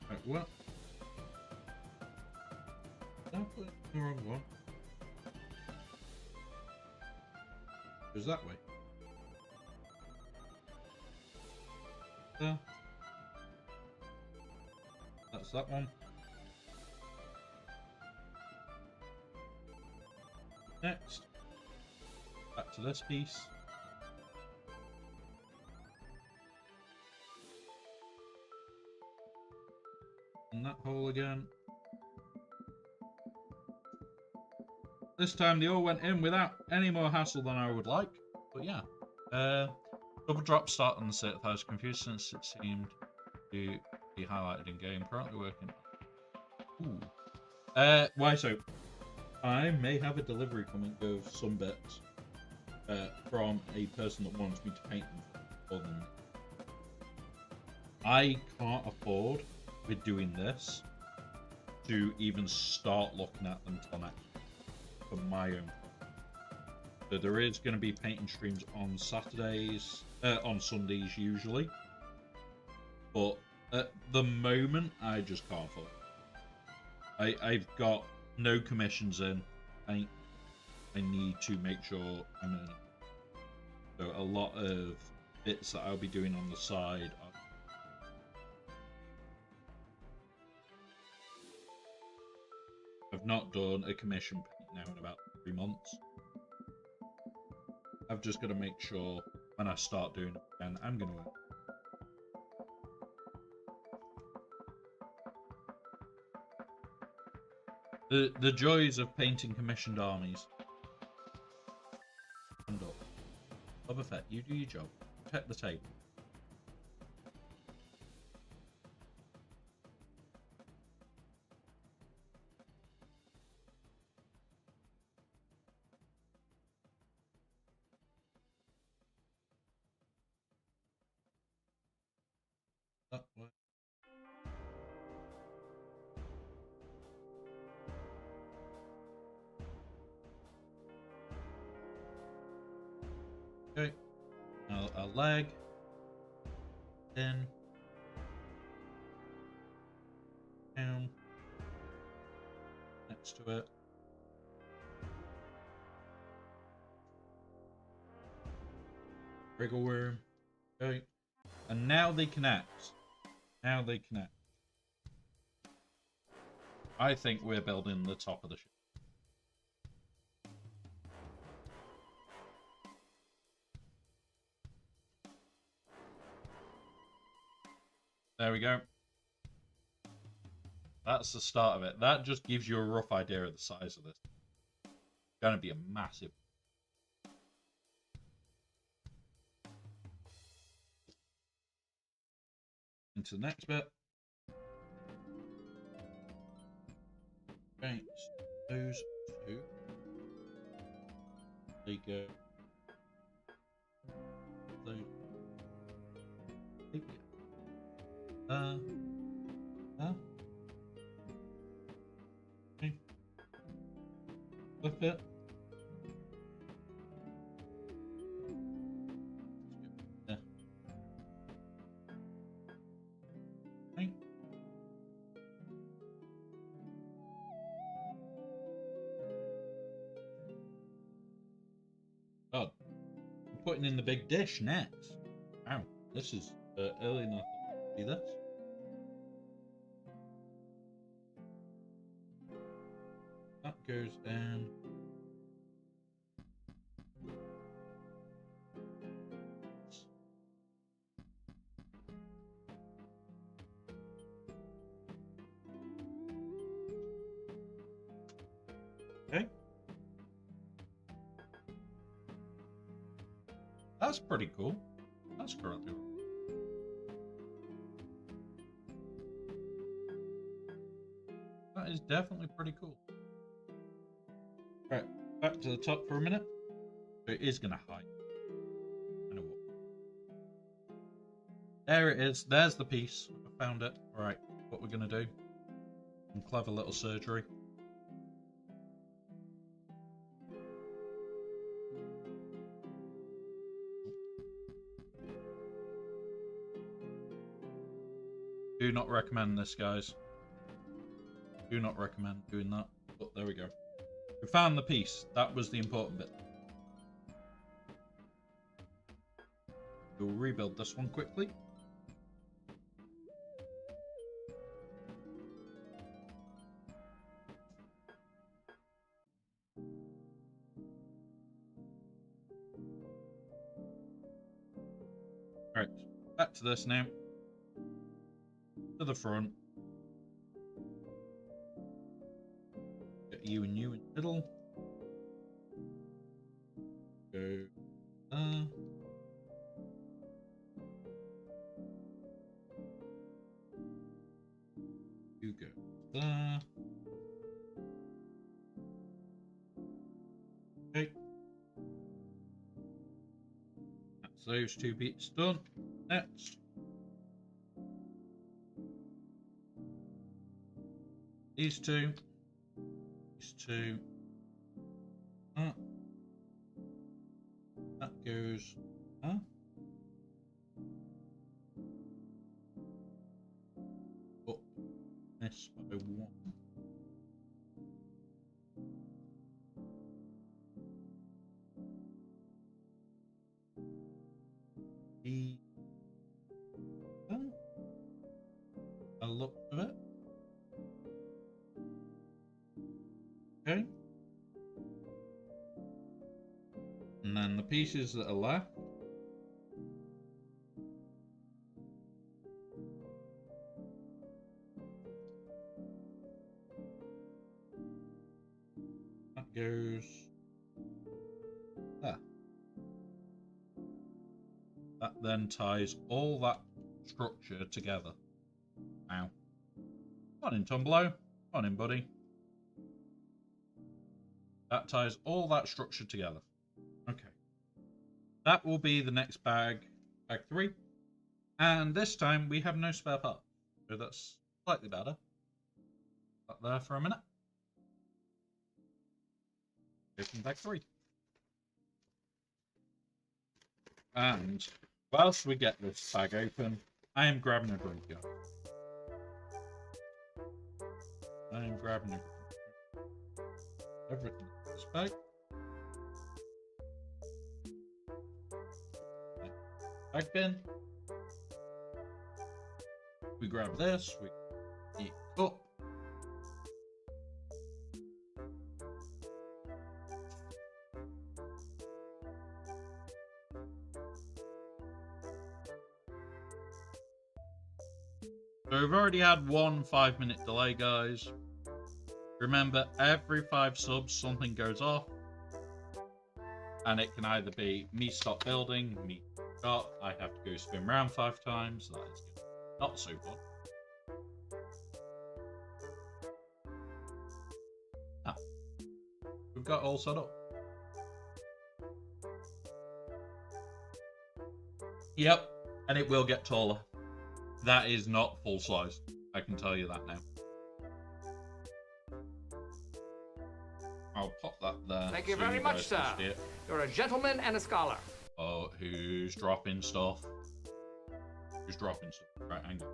Right, what? Did I put the wrong one? It was that way. That's that one. Next, back to this piece. And that hole again. This time they all went in without any more hassle than I would like. But yeah. Double drop start on the set. I was confused since it seemed to be highlighted in game. Currently working. Ooh. Why so? I may have a delivery coming of some bits from a person that wants me to paint them for them. I can't afford, with doing this, to even start looking at them tonight for my own. So there is going to be painting streams on Saturdays, on Sundays usually, but at the moment I just can't afford. I've got no commissions in. I need to make sure I'm earning. So a lot of bits that I'll be doing on the side are I've not done a commission paint now in about 3 months. I've just got to make sure when I start doing it again, I'm going to. The joys of painting commissioned armies. Stand up. Boba Fett, you do your job. Protect the table. That way. Okay. Now a leg. In. Down. Next to it. Wriggle worm. Okay. And now they connect. Now they connect. I think we're building the top of the ship. There we go. That's the start of it. That just gives you a rough idea of the size of this. It's going to be a massive. Into the next bit. Okay, those two. There you go. Those. Okay. Flip it. Yeah. Okay. Oh, I'm putting in the big dish next. Wow, this is early enough. See this? That goes in. That's pretty cool. That's correct. That is definitely pretty cool. Right, back to the top for a minute. So it is going to hide. I know what. There it is. There's the piece. I found it. Alright, what we're going to do. Some clever little surgery. Do not recommend this, guys. Do not recommend doing that. But there we go. We found the piece. That was the important bit. We'll rebuild this one quickly. Alright, back to this now. To the front. Get you and you in the middle. Go there. You go there. Okay. That's those two bits done. Next. These two. These two. That goes. Up this by one. A look of it. Okay. And then the pieces that are left. That goes there. That then ties all that structure together. Now, come on in, Tumblo. Come on in, buddy. That ties all that structure together. Okay. That will be the next bag 3. And this time we have no spare part. So that's slightly better. Up there for a minute. Open bag 3. And whilst we get this bag open, I am grabbing a drink, guys. I am grabbing a drink. Everything in this bag. Bag bin. We grab this, we eat up. So we've already had one 5-minute delay, guys. Remember, every 5 subs, something goes off. And it can either be me stop building, me stop, I have to go spin around 5 times. That is not so fun. Ah, we've got all set up. Yep, and it will get taller. That is not full size. I can tell you that now. I'll pop that there. Thank you very much, sir. You're a gentleman and a scholar. Oh, who's dropping stuff? Who's dropping stuff? Right, hang on.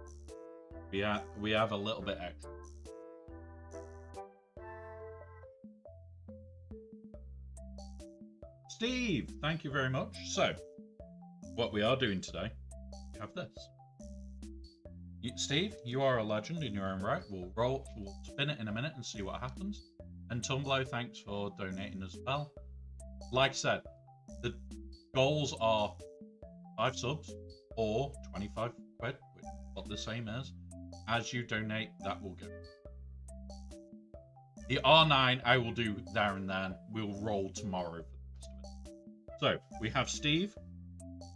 We have a little bit extra. Steve, thank you very much. So, what we are doing today, we have this. Steve, you are a legend in your own right. We'll spin it in a minute and see what happens. And Tumblo, thanks for donating as well. Like I said, the goals are 5 subs or 25 quid, which is what the same is. As you donate, that will go. The R9 I will do there and then. We'll roll tomorrow for the rest of it. So, we have Steve.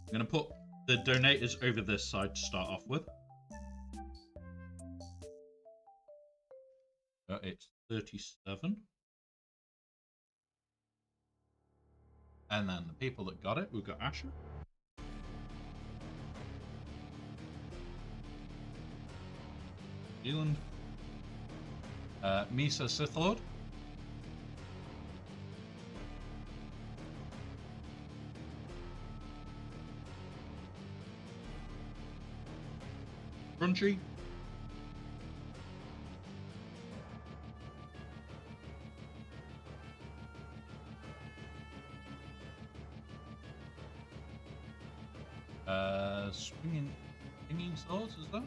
I'm going to put the donators over this side to start off with. It's 37. And then the people that got it, we've got Asher. Zealand. Misa Sith Lord. Crunchy. Swinging swords, is that?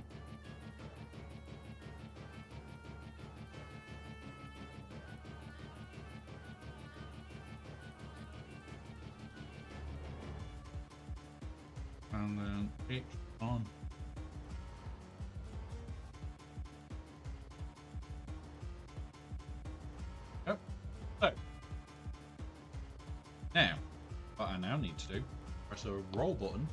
And then H on. Yep. So now, what I now need to do, press a roll button.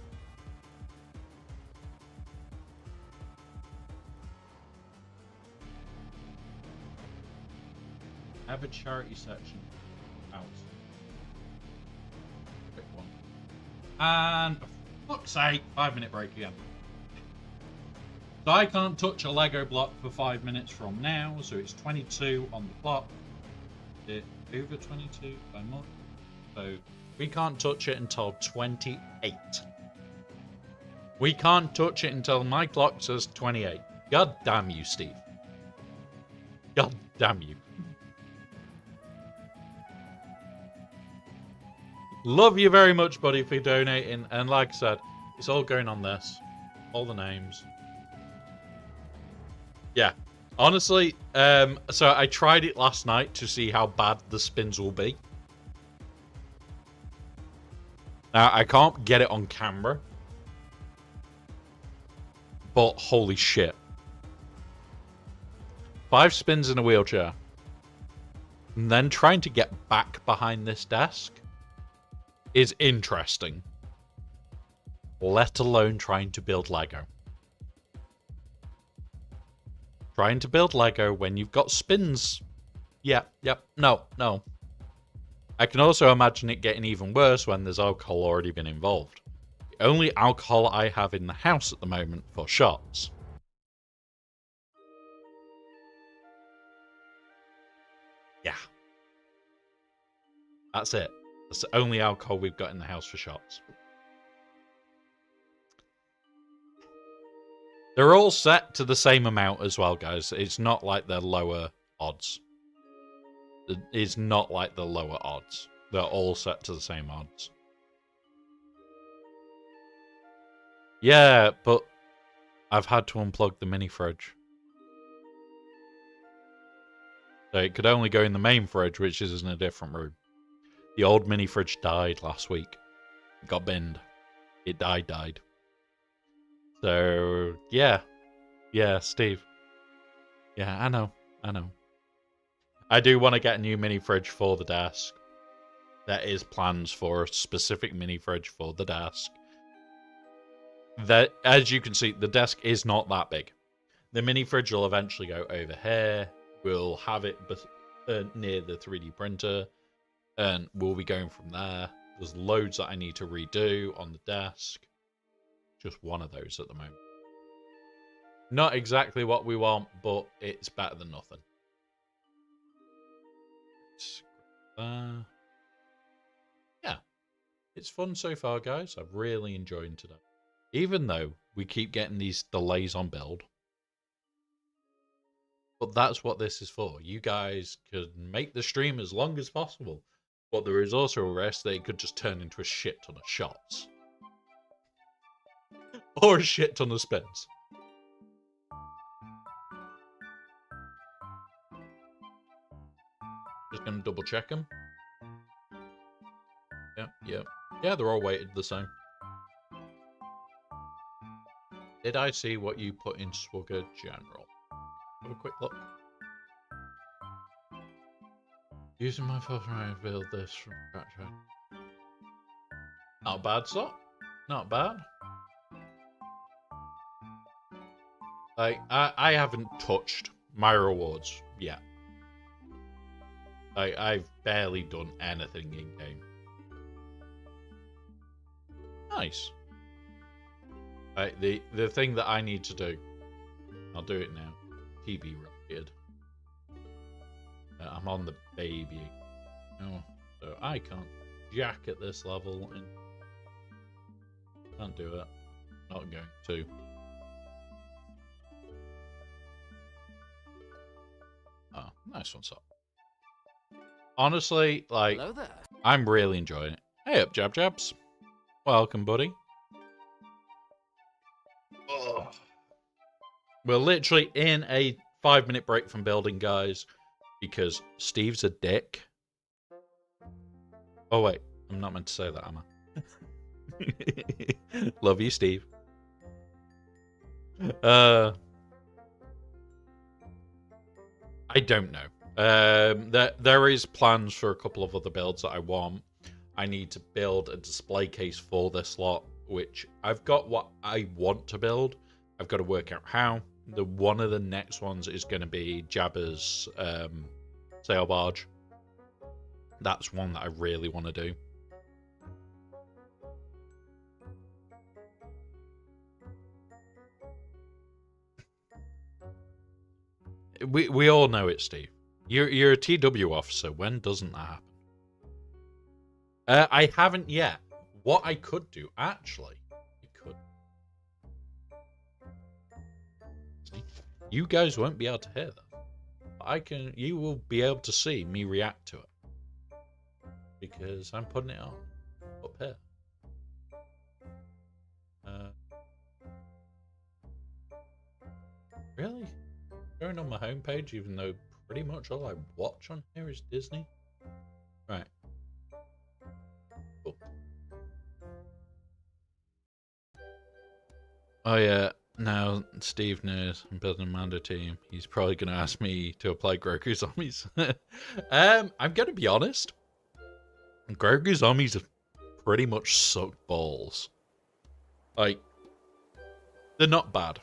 Have a charity section out. Quick one. And for fuck's sake, 5-minute break again. So I can't touch a Lego block for 5 minutes from now, so it's 22 on the clock. Over 22 by much. So we can't touch it until 28. We can't touch it until my clock says 28. God damn you, Steve. God damn you. Love you very much, buddy, for donating. And like I said, it's all going on this. All the names. Yeah. Honestly, so I tried it last night to see how bad the spins will be. Now, I can't get it on camera. But holy shit. 5 spins in a wheelchair. And then trying to get back behind this desk is interesting. Let alone trying to build Lego. Trying to build Lego when you've got spins. Yep, no. I can also imagine it getting even worse when there's alcohol already been involved. The only alcohol I have in the house at the moment for shots. Yeah. That's it. That's the only alcohol we've got in the house for shots. They're all set to the same amount as well, guys. It's not like they're lower odds. It's not like the lower odds. They're all set to the same odds. Yeah, but I've had to unplug the mini fridge. So it could only go in the main fridge, which is in a different room. The old mini fridge died last week. It got binned. It died. So, yeah. Yeah, Steve. Yeah, I know. I do want to get a new mini fridge for the desk. There is plans for a specific mini fridge for the desk. That, as you can see, the desk is not that big. The mini fridge will eventually go over here. We'll have it near the 3D printer. And we'll be going from there. There's loads that I need to redo on the desk. Just one of those at the moment. Not exactly what we want, but it's better than nothing. Yeah. It's fun so far, guys. I've really enjoyed today. Even though we keep getting these delays on build. But that's what this is for. You guys could make the stream as long as possible. But there is also a risk that it could just turn into a shit ton of shots. Or a shit ton of spins. Just gonna double check them. Yep. Yeah, they're all weighted the same. Did I see what you put in Swugger General? Have a quick look. Using my Firespray to build this from scratch. Not a bad slot. Not bad. Like, I haven't touched my rewards yet. Like, I've barely done anything in-game. Nice. Like, the thing that I need to do, I'll do it now. TV related. I'm on the baby. Oh, so I can't jack at this level. And can't do it. Not going to. Oh, nice one, so. Honestly, like, Hello there. I'm really enjoying it. Hey up, Jab Jabs. Welcome, buddy. Oh. We're literally in a 5-minute break from building, guys, because Steve's a dick. Oh, wait. I'm not meant to say that, am I? Love you, Steve. I don't know. There is plans for a couple of other builds that I want. I need to build a display case for this lot, which I've got what I want to build. I've got to work out how. One of the next ones is going to be Jabba's sail barge. That's one that I really want to do. We all know it, Steve. You're a TW officer. When doesn't that happen? I haven't yet. What I could do, actually, See? You guys won't be able to hear that. You will be able to see me react to it. Because I'm putting it on up here. Really? Going on my homepage, even though pretty much all I watch on here is Disney? Right. Cool. Oh yeah, now Steve knows I'm building a Mando team. He's probably going to ask me to apply Grogu zombies. I'm going to be honest. Grogu zombies have pretty much suck balls. Like, they're not bad.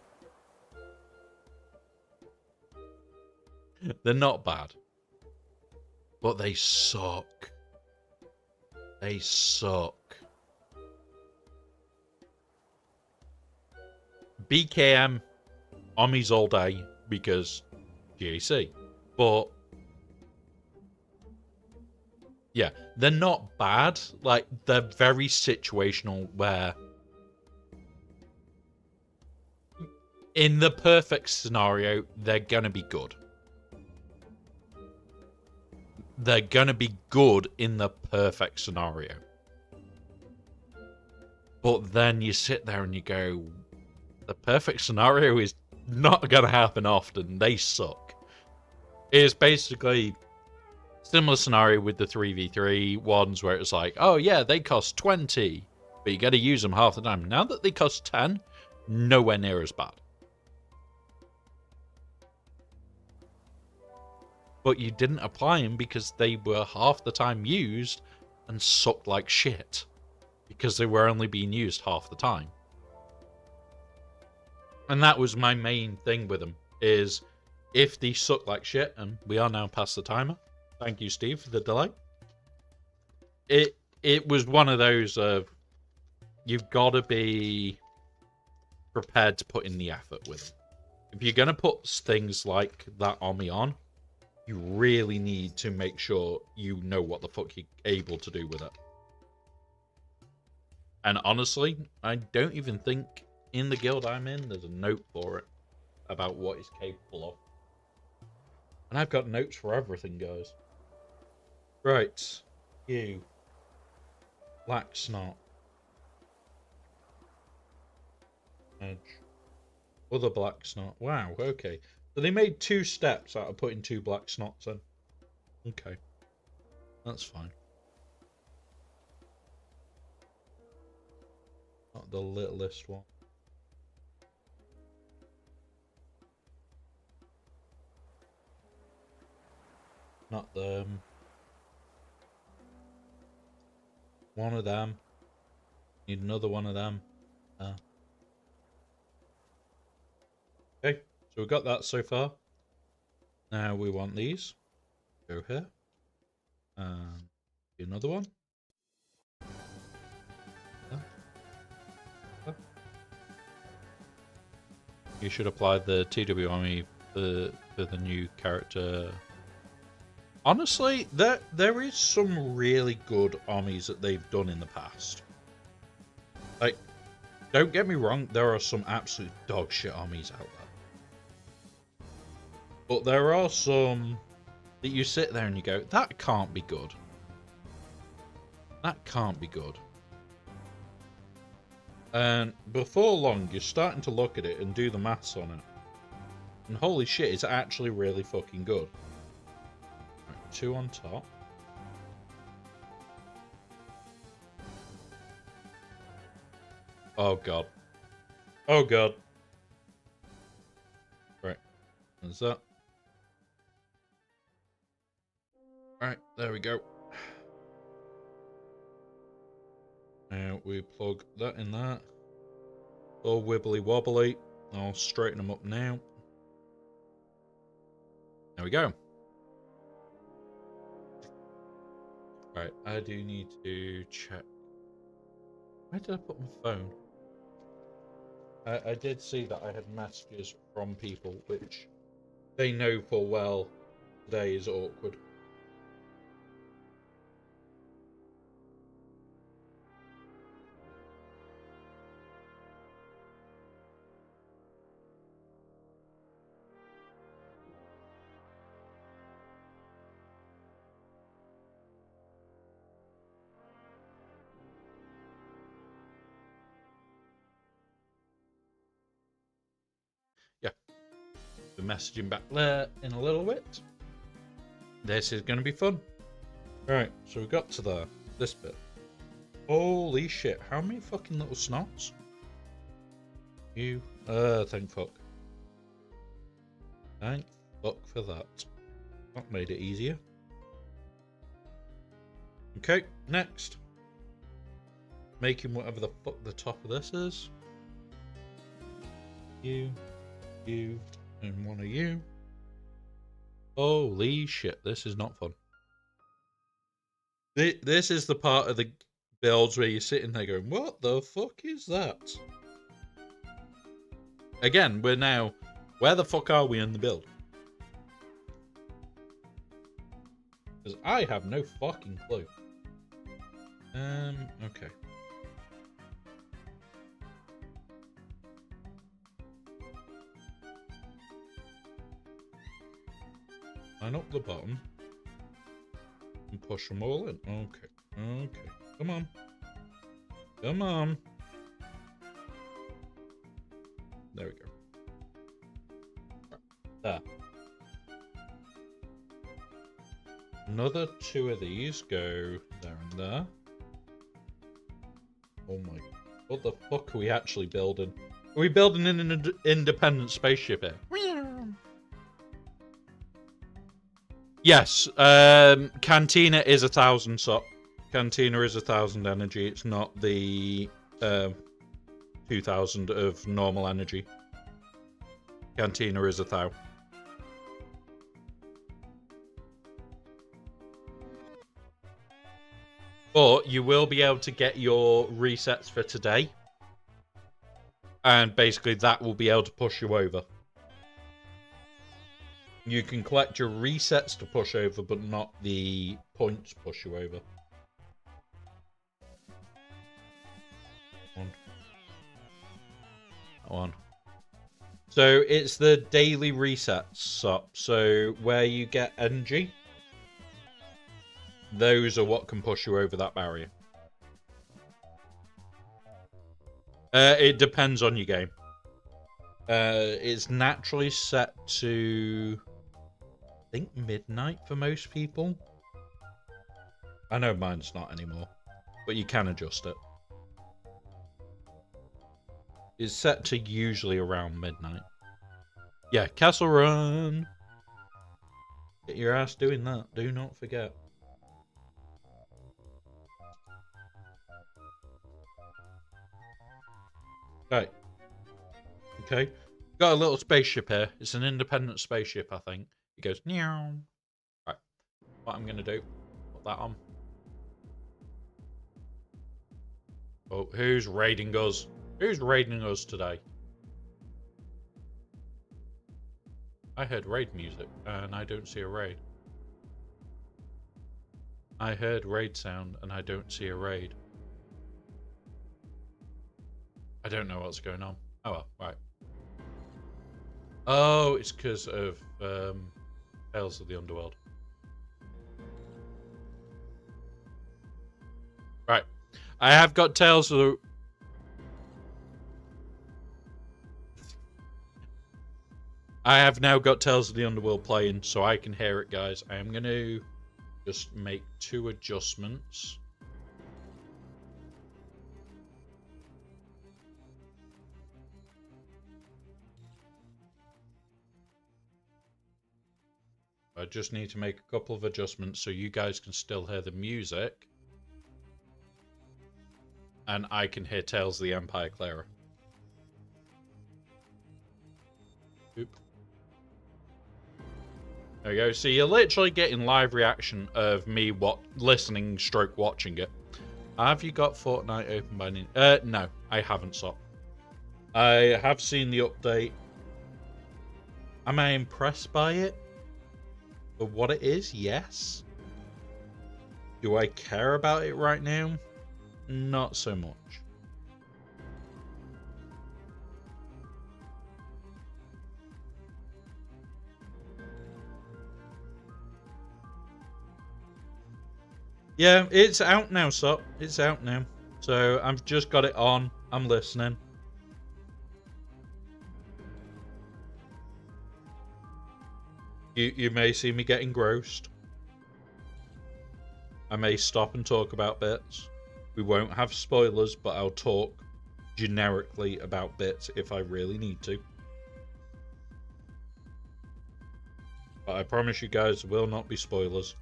They're not bad. But they suck. They suck. BKM, Ommies all day, because GAC. But, yeah, they're not bad. Like, they're very situational where, in the perfect scenario, they're going to be good. They're going to be good in the perfect scenario. But then you sit there and you go, the perfect scenario is not going to happen often. They suck. It's basically similar scenario with the 3v3 ones where it's like, oh yeah, they cost 20, but you got to use them half the time. Now that they cost 10, nowhere near as bad. But you didn't apply them because they were half the time used and sucked like shit. Because they were only being used half the time. And that was my main thing with them, is if they suck like shit, and we are now past the timer. Thank you, Steve, for the delay. It was one of those of, you've got to be prepared to put in the effort with them. If you're going to put things like that army on, you really need to make sure you know what the fuck you're able to do with it. And honestly, I don't even think in the guild I'm in, there's a note for it about what it's capable of. And I've got notes for everything, guys. Right. You. Black snot. Edge. Other black snot. Wow, okay. So they made 2 steps out of putting 2 black snots in. Okay. That's fine. Not the littlest one. Not them. One of them. Need another one of them. Okay, so we've got that so far. Now we want these. Go here. Another one. You should apply the TW army for the new character. Honestly, there is some really good armies that they've done in the past. Like, don't get me wrong, there are some absolute dog shit armies out there. But there are some that you sit there and you go, that can't be good. That can't be good. And before long, you're starting to look at it and do the maths on it. And holy shit, it's actually really fucking good. Right, 2 on top. Oh god. Oh god. Right. There's that. Right, there we go. Now we plug that in that. All wibbly wobbly. I'll straighten them up now. There we go. Right, I do need to check. Where did I put my phone? I did see that I had messages from people, which they know full well today is awkward. Yeah, be messaging back there in a little bit. This is going to be fun. Right, so we got to this bit. Holy shit, how many fucking little snots? You, thank fuck. Thank fuck for that. That made it easier. Okay, next. Making whatever the fuck the top of this is. You, and one of you. Holy shit, this is not fun. This is the part of the builds where you're sitting there going, what the fuck is that? Again, we're now, where the fuck are we in the build? Because I have no fucking clue. Okay. Line up the bottom and push them all in. Okay. Come on. Come on. There we go. Right. There. Another 2 of these go there and there. Oh my. What the fuck are we actually building? Are we building an independent spaceship here? Yes, Cantina is 1,000 SOP. Cantina is 1,000 energy. It's not the 2,000 of normal energy. Cantina is 1,000. But you will be able to get your resets for today. And basically that will be able to push you over. You can collect your resets to push over, but not the points push you over. One. So it's the daily resets up. So where you get energy, those are what can push you over that barrier. It depends on your game. It's naturally set to, I think, midnight for most people. I know mine's not anymore, but you can adjust it. It's set to usually around midnight. Yeah, Castle Run. Get your ass doing that. Do not forget. Okay. Okay. Got a little spaceship here. It's an independent spaceship, I think. It goes, meow. Right. What I'm going to do, put that on. Oh, who's raiding us? Who's raiding us today? I heard raid music, and I don't see a raid. I heard raid sound, and I don't see a raid. I don't know what's going on. Oh well, right. Oh, it's because of Tales of the Underworld. Right. I have got Tales of the... I have now got Tales of the Underworld playing, so I can hear it, guys. I am going to just make 2 adjustments. I just need to make a couple of adjustments so you guys can still hear the music. And I can hear Tales of the Empire clearer. Oop. There we go. So you're literally getting live reaction of me listening stroke watching it. Have you got Fortnite open by any... no, I haven't, so. I have seen the update. Am I impressed by it? For what it is? Yes. Do I care about it right now? Not so much. Yeah, it's out now, so it's out now. So I've just got it on. I'm listening. You may see me get engrossed. I may stop and talk about bits. We won't have spoilers, but I'll talk generically about bits if I really need to. But I promise you guys, there will not be spoilers.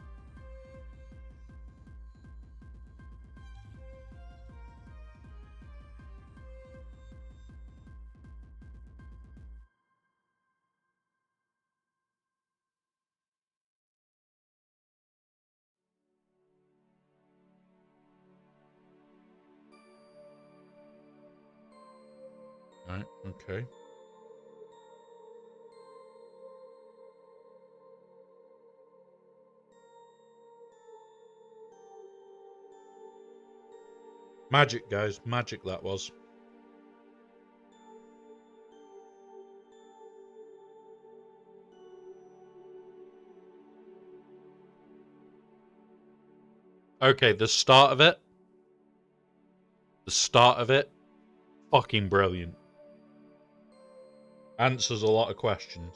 Right, okay. Magic, guys. Magic that was. Okay, the start of it. The start of it. Fucking brilliant. Answers a lot of questions.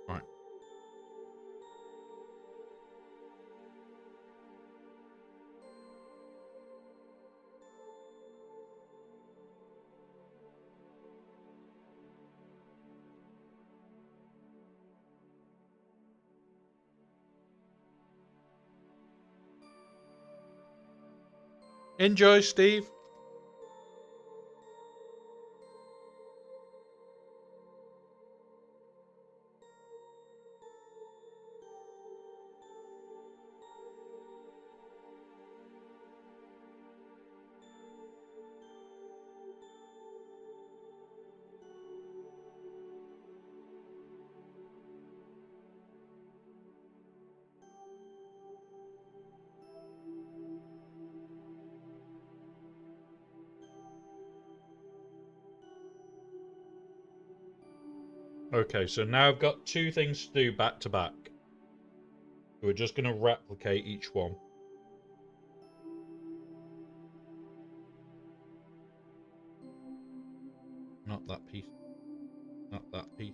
Right. Enjoy, Steve. Okay, so now I've got 2 things to do back to back. We're just going to replicate each one. Not that piece. Not that piece.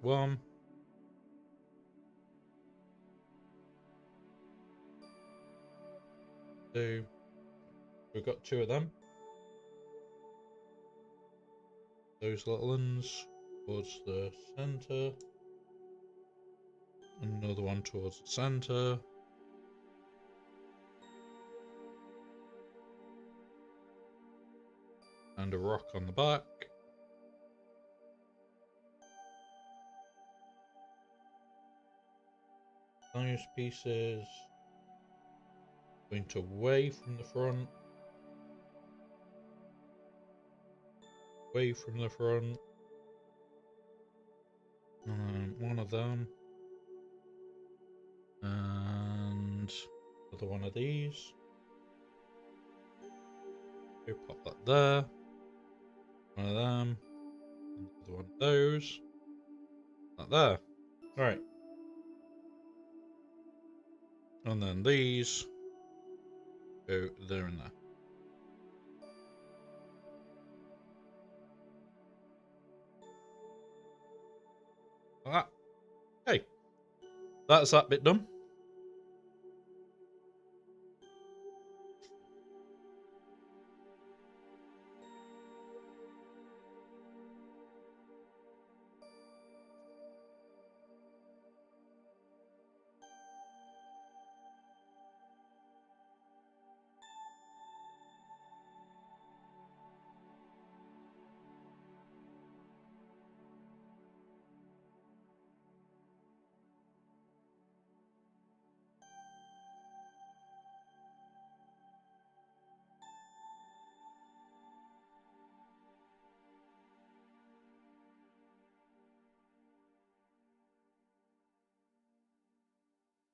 One. Two. We've got 2 of them. Those little ones. towards the center. Another one towards the center. And a rock on the back. Nice pieces. Point away from the front. Away from the front. One of them. And another one of these. Okay, pop that there. One of them. Another one of those. That there. Alright. And then these go there and there. Like that. Okay. That's that bit done.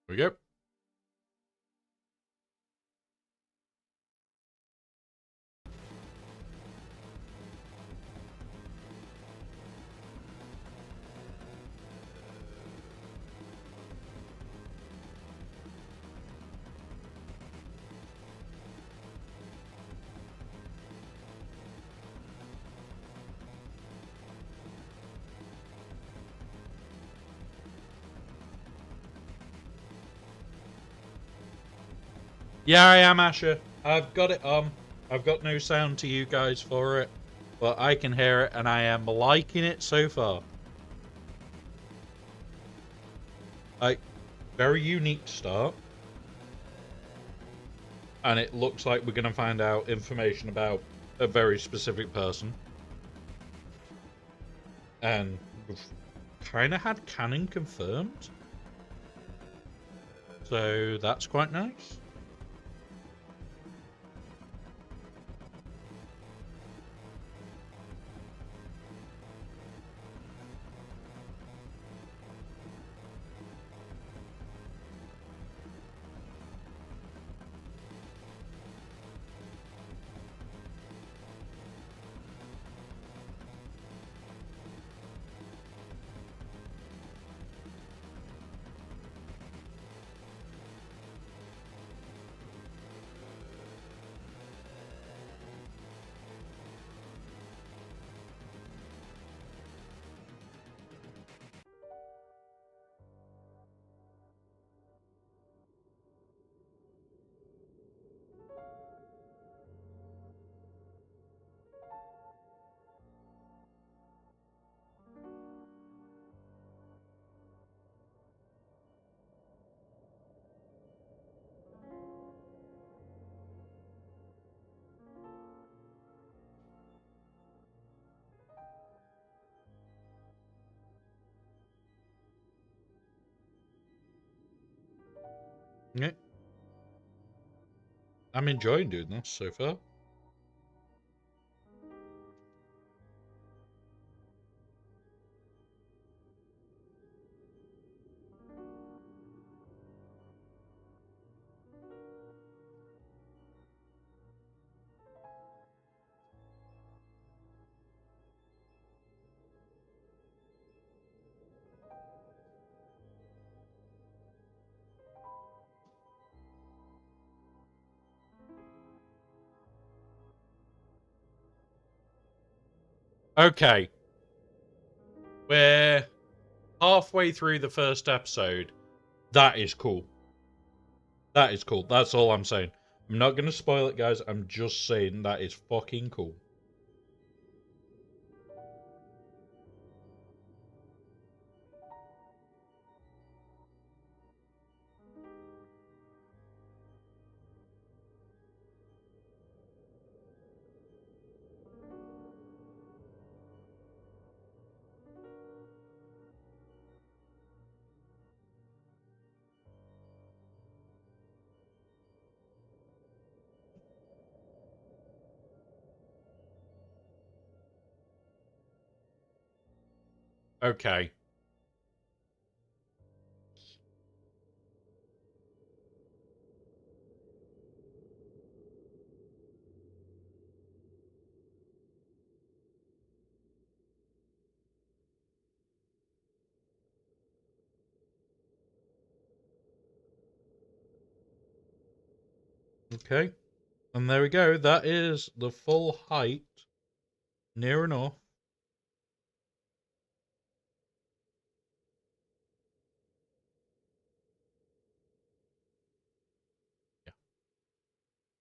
There we go. Yeah, I am, Asher. I've got it on. I've got no sound to you guys for it, but I can hear it, and I am liking it so far. Very unique start. And it looks like we're going to find out information about a very specific person. And we've kind of had canon confirmed. So that's quite nice. Yeah. I'm enjoying doing this so far. Okay. We're halfway through the first episode. That is cool. That is cool. That's all I'm saying. I'm not going to spoil it, guys. I'm just saying that is fucking cool. Okay. Okay. And there we go. That is the full height. Near enough. Yeah.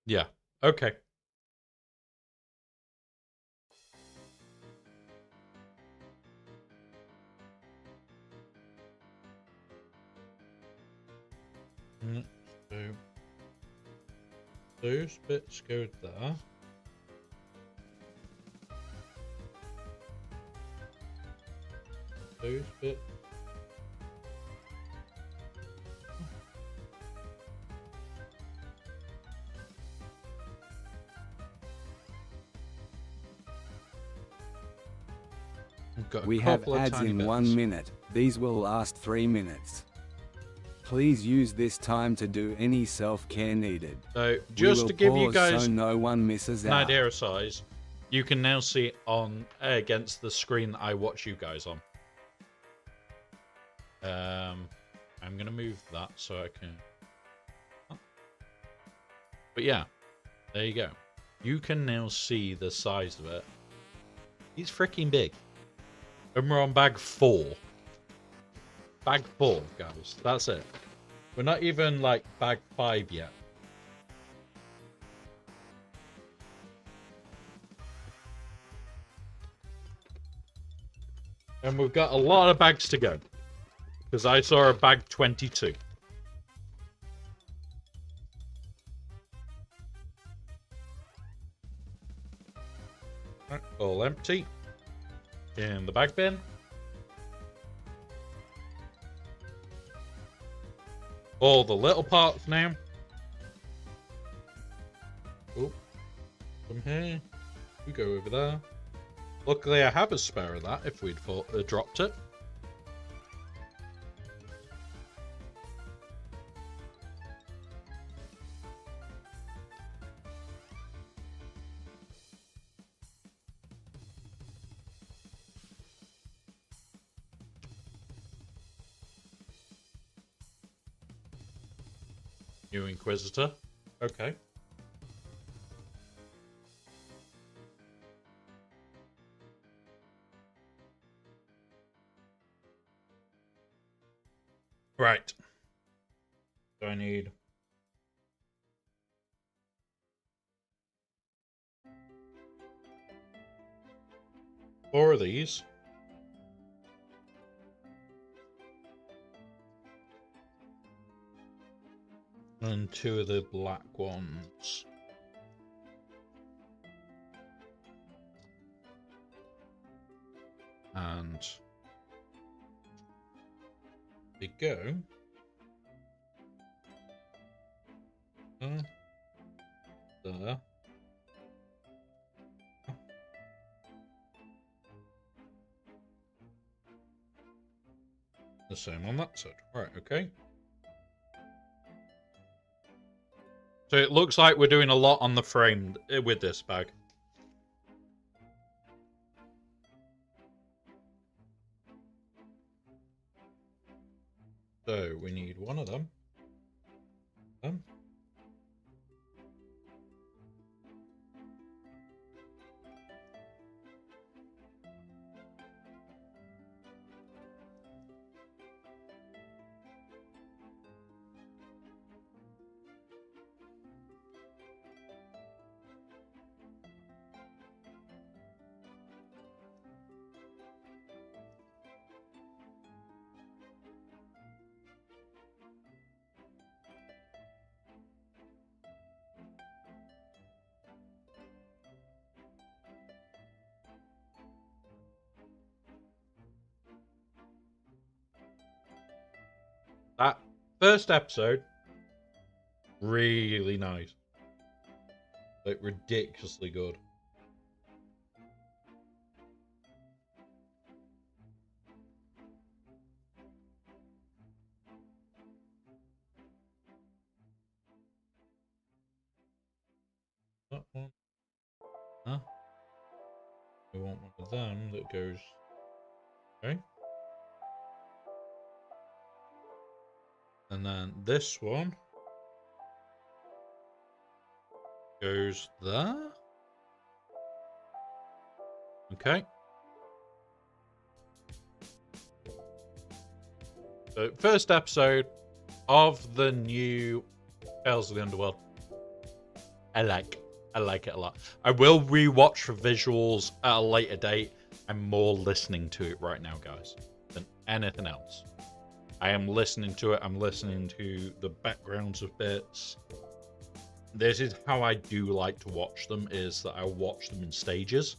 Yeah. Okay. So those bits go there. Those bits. We have ads in 1 minute. These will last 3 minutes. Please use this time to do any self-care needed. So just to give you guys so no one misses an out. idea of size, you can now see it on against the screen that I watch you guys on. I'm gonna move that so I can. But yeah, there you go. You can now see the size of it. He's freaking big. And we're on bag 4. Bag 4, guys. That's it. We're not even like bag 5 yet. And we've got a lot of bags to go. Because I saw a bag 22. All empty. In the bag bin. All the little parts now. Oh, from here. We go over there. Luckily, I have a spare of that if we'd dropped it. New Inquisitor. Okay. Right. So I need 4 of these. And 2 of the black ones. And they go. There. The same on that side. Right, okay. So it looks like we're doing a lot on the frame with this bag. So we need 1 of them. That first episode, really nice. Like, ridiculously good. of them that goes... Okay. And then this one goes there. Okay. So, first episode of the new Tales of the Underworld. I like it a lot. I will rewatch for visuals at a later date. I'm more listening to it right now, guys, than anything else. I am listening to it. I'm listening to the backgrounds of bits. This is how I do like to watch them, is that I watch them in stages.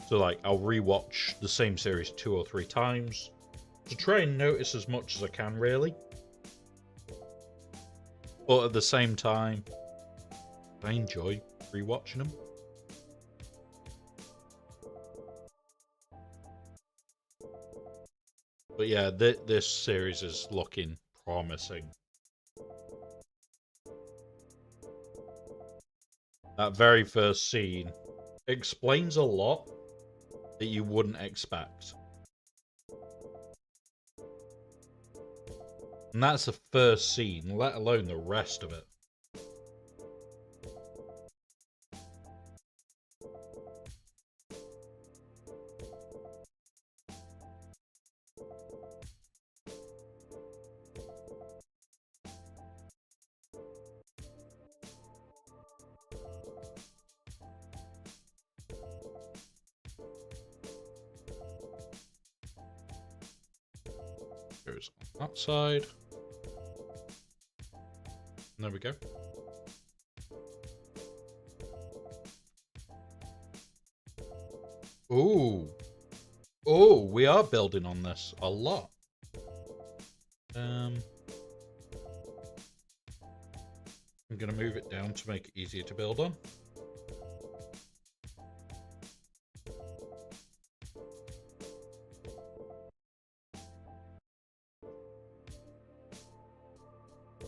So, like, I'll rewatch the same series 2 or 3 times to try and notice as much as I can, really. But at the same time, I enjoy rewatching them. But yeah, this series is looking promising. That very first scene explains a lot that you wouldn't expect. And that's the first scene, let alone the rest of it. Goes on that side. There we go. Ooh. Oh, we are building on this a lot. I'm going to move it down to make it easier to build on.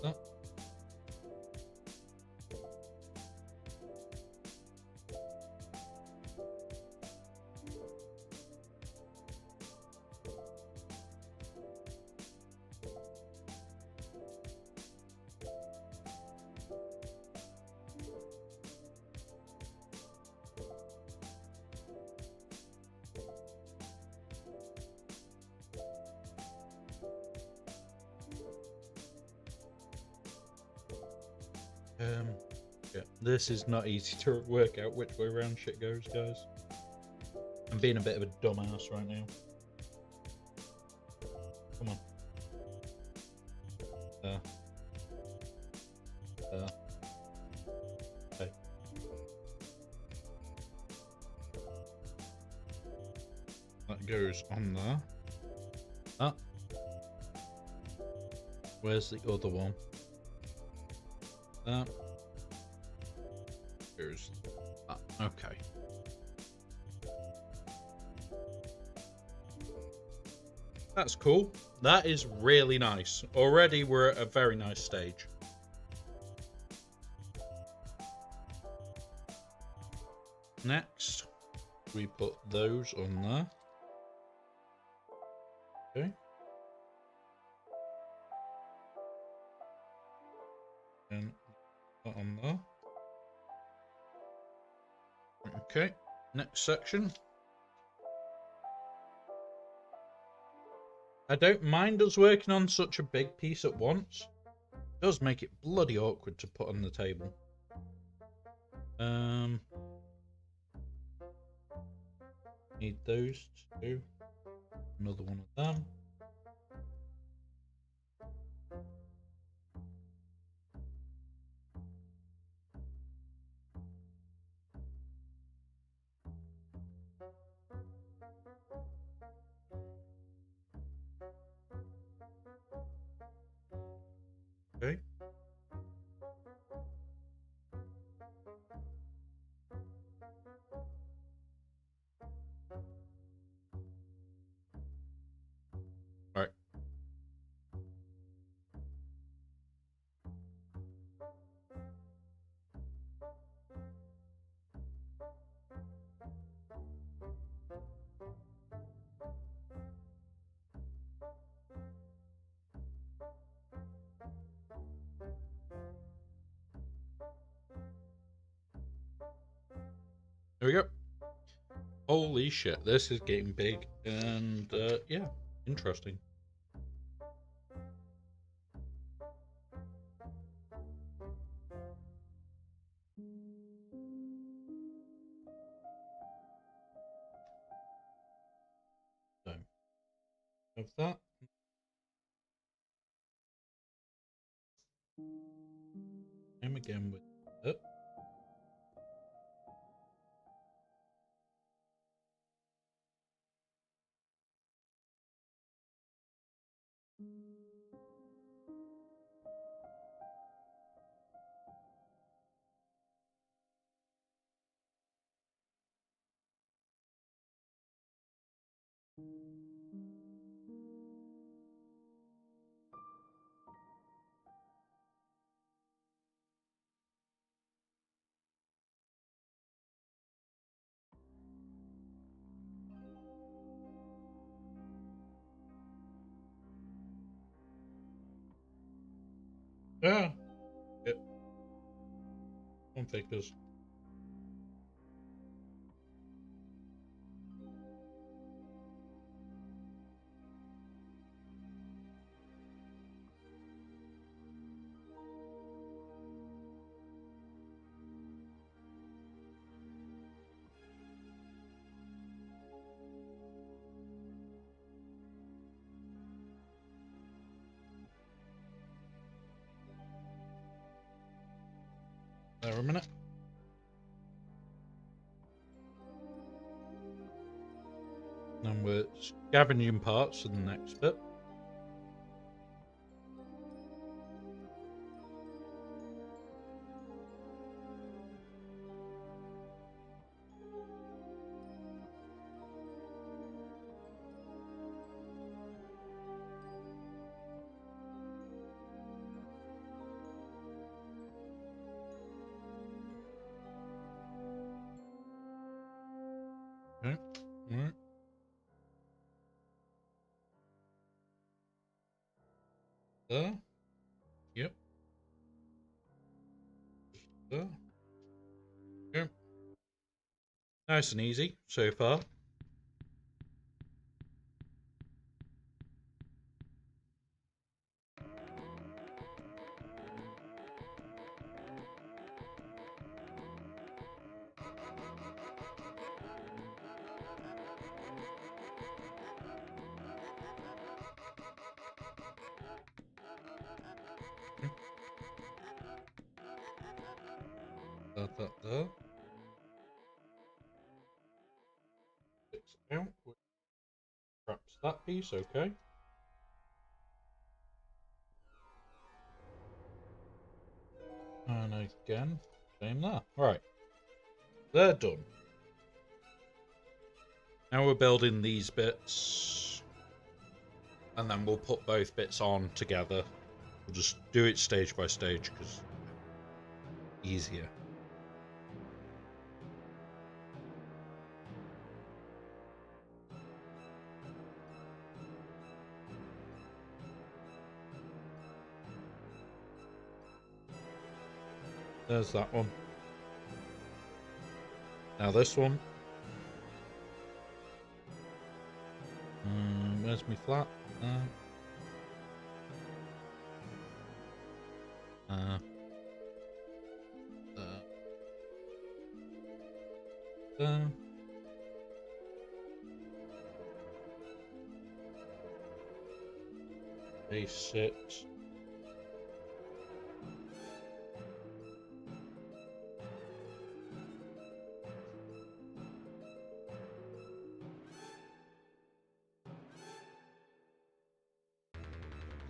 That. Yeah, this is not easy to work out which way around shit goes, guys. I'm being a bit of a dumbass right now. Come on. Okay. That goes on there. Ah. Where's the other one? That. There's okay. That's cool. That is really nice. Already we're at a very nice stage. Next, we put those on there. Okay. And that on there. Okay, next section. I don't mind us working on such a big piece at once. It does make it bloody awkward to put on the table. Need those two. Another one of them. Okay. All right. There we go. Holy shit, this is getting big and, yeah, interesting. So, have that. Same again with it. Yeah. Yep. One figures. There a minute. And we're scavenging parts in the next bit. Okay. All right. There. Yep. There. Okay. Nice and easy so far. There. It's out. Perhaps that piece, okay. And again, same there. Right. They're done. Now we're building these bits. And then we'll put both bits on together. We'll just do it stage by stage, because easier. There's that one. Now this one. Where's my flat? A6.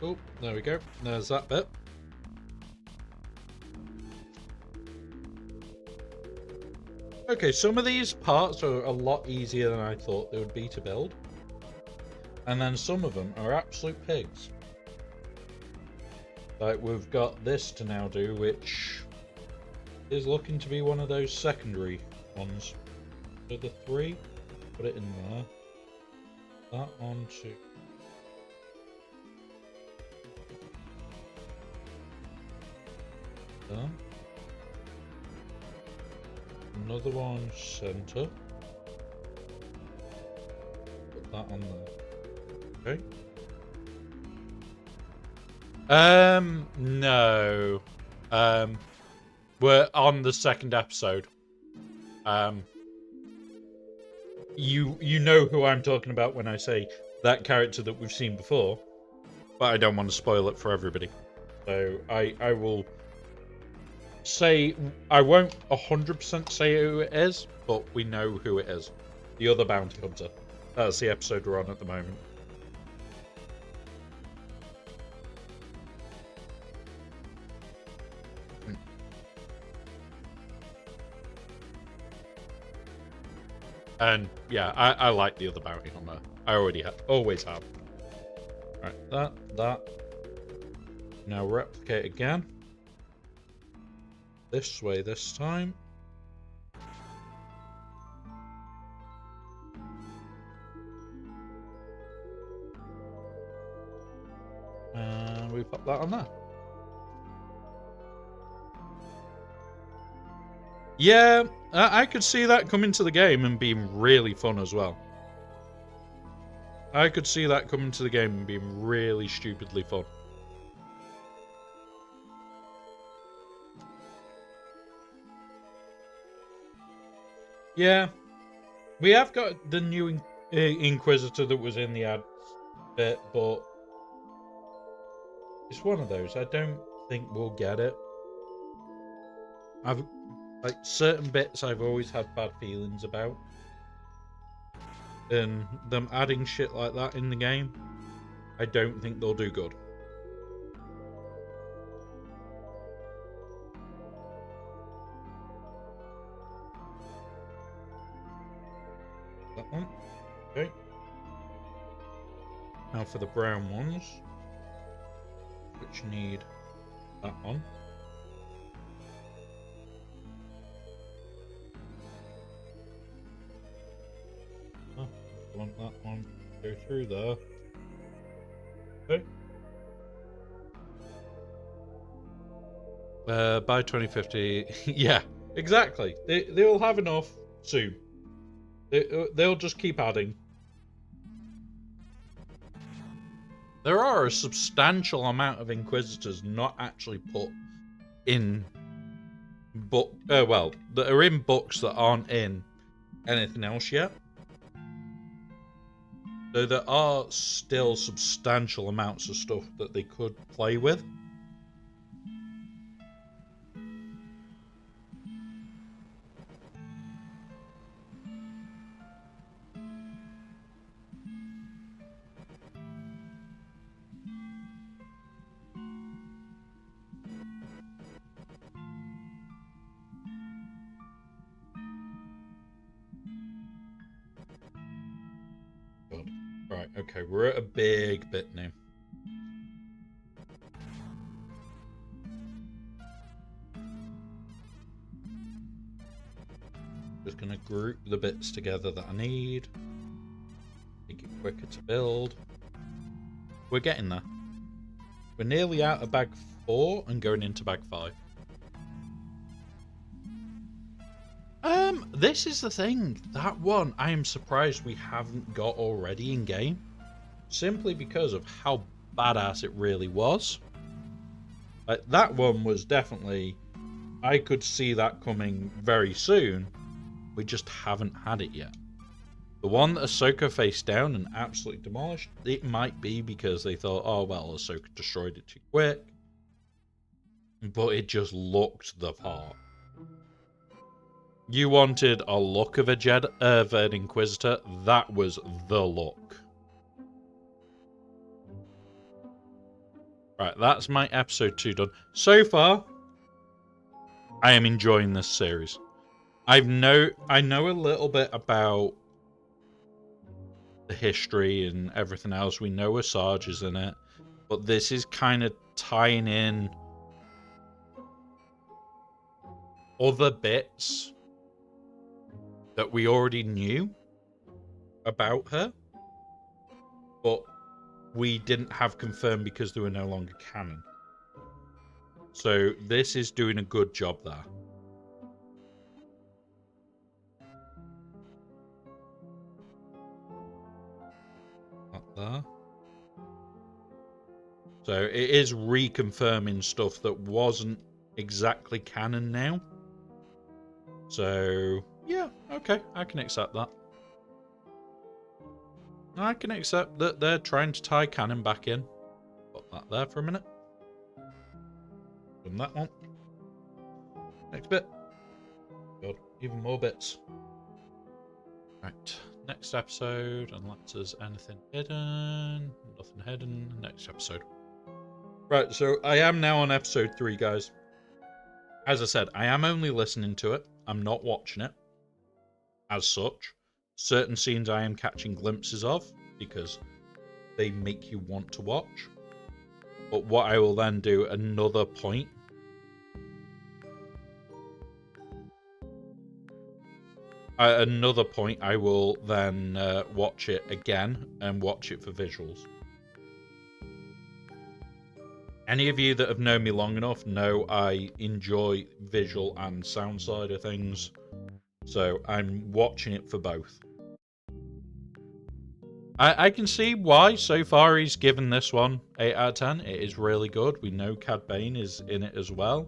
Oh, there we go. There's that bit. Okay, some of these parts are a lot easier than I thought they would be to build. And then some of them are absolute pigs. Like, we've got this to now do, which is looking to be one of those secondary ones. So the 3, put it in there. That on 2. There. another one center. Put that on there. Okay. No. We're on the second episode. You know who I'm talking about when I say that character that we've seen before, but I don't want to spoil it for everybody. So I will say, I won't 100% say who it is, but we know who it is. The other bounty hunter. That's the episode we're on at the moment. And yeah, I like the other bounty hunter. I always have. Alright, that. Now replicate again. This way this time. And we put that on there. Yeah, I could see that coming to the game and being really fun as well. I could see that coming to the game and being really stupidly fun. Yeah, we have got the new Inquisitor that was in the ad bit, but it's one of those. I don't think we'll get it. Like, certain bits I've always had bad feelings about. And them adding shit like that in the game, I don't think they'll do good. That one. Okay. Now for the brown ones, which need that one. Want that one to go through there. Okay. By 2050, yeah, exactly. They'll have enough soon. They'll just keep adding. There are a substantial amount of Inquisitors not actually put in book. Well, that are in books that aren't in anything else yet. So there are still substantial amounts of stuff that they could play with. Right, okay, we're at a big bit now. Just gonna group the bits together that I need. Make it quicker to build. We're getting there. We're nearly out of bag 4 and going into bag 5. This is the thing. That one, I am surprised we haven't got already in game. Simply because of how badass it really was. Like, that one was definitely... I could see that coming very soon. We just haven't had it yet. The one that Ahsoka faced down and absolutely demolished, it might be because they thought, oh, well, Ahsoka destroyed it too quick. But it just looked the part. You wanted a look of an Inquisitor, that was the look. Right, that's my episode 2 done. So far, I am enjoying this series. I know a little bit about the history and everything else. We know Asajj is in it, but this is kind of tying in other bits that we already knew about her, but we didn't have confirmed because they were no longer canon. So this is doing a good job there. there. So it is reconfirming stuff that wasn't exactly canon now. So, yeah, okay, I can accept that. I can accept that they're trying to tie canon back in. Put that there for a minute. Done that one. Next bit. Got even more bits. Right, next episode, unless there's anything hidden. Nothing hidden. Next episode. Right, so I am now on episode 3, guys. As I said, I am only listening to it. I'm not watching it. As such. Certain scenes I am catching glimpses of, because they make you want to watch. But what I will then do, another point. Another point, I will then watch it again and watch it for visuals. Any of you that have known me long enough know I enjoy visual and sound side of things. So I'm watching it for both. I can see why so far he's given this one 8 out of 10. It is really good. We know Cad Bane is in it as well.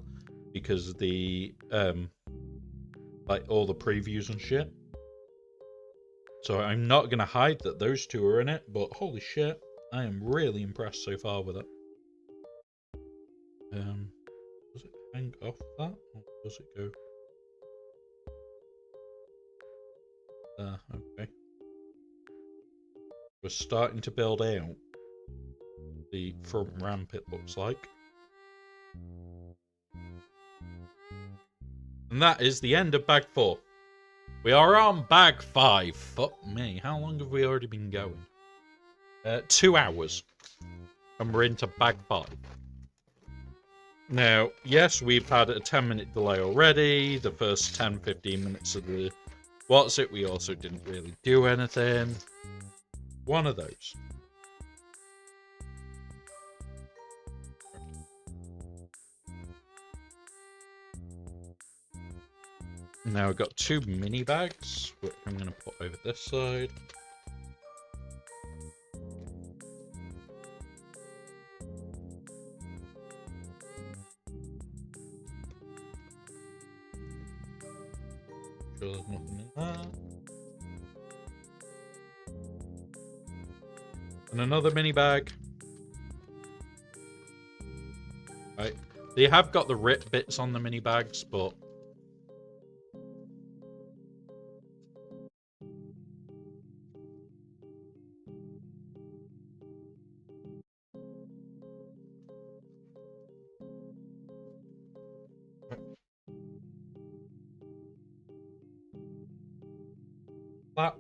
Because of the, like all the previews and shit. So I'm not going to hide that those two are in it. But holy shit, I am really impressed so far with it. Does it hang off that, or does it go? Okay. We're starting to build out the front ramp, it looks like. And that is the end of bag 4. We are on bag 5. Fuck me, how long have we already been going? 2 hours. And we're into bag 5. Now, yes, we've had a 10-minute delay already. The first 10-15 minutes of the what's it, we also didn't really do anything. One of those. Now we've got 2 mini bags, which I'm going to put over this side. Sure there's nothing in there. And another mini bag. Right. They have got the rip bits on the mini bags, but that.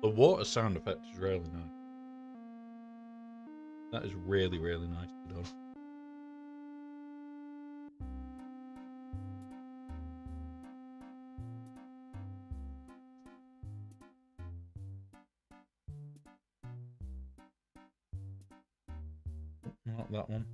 The water sound effect is really nice. That is really, really nice to do. Not that one.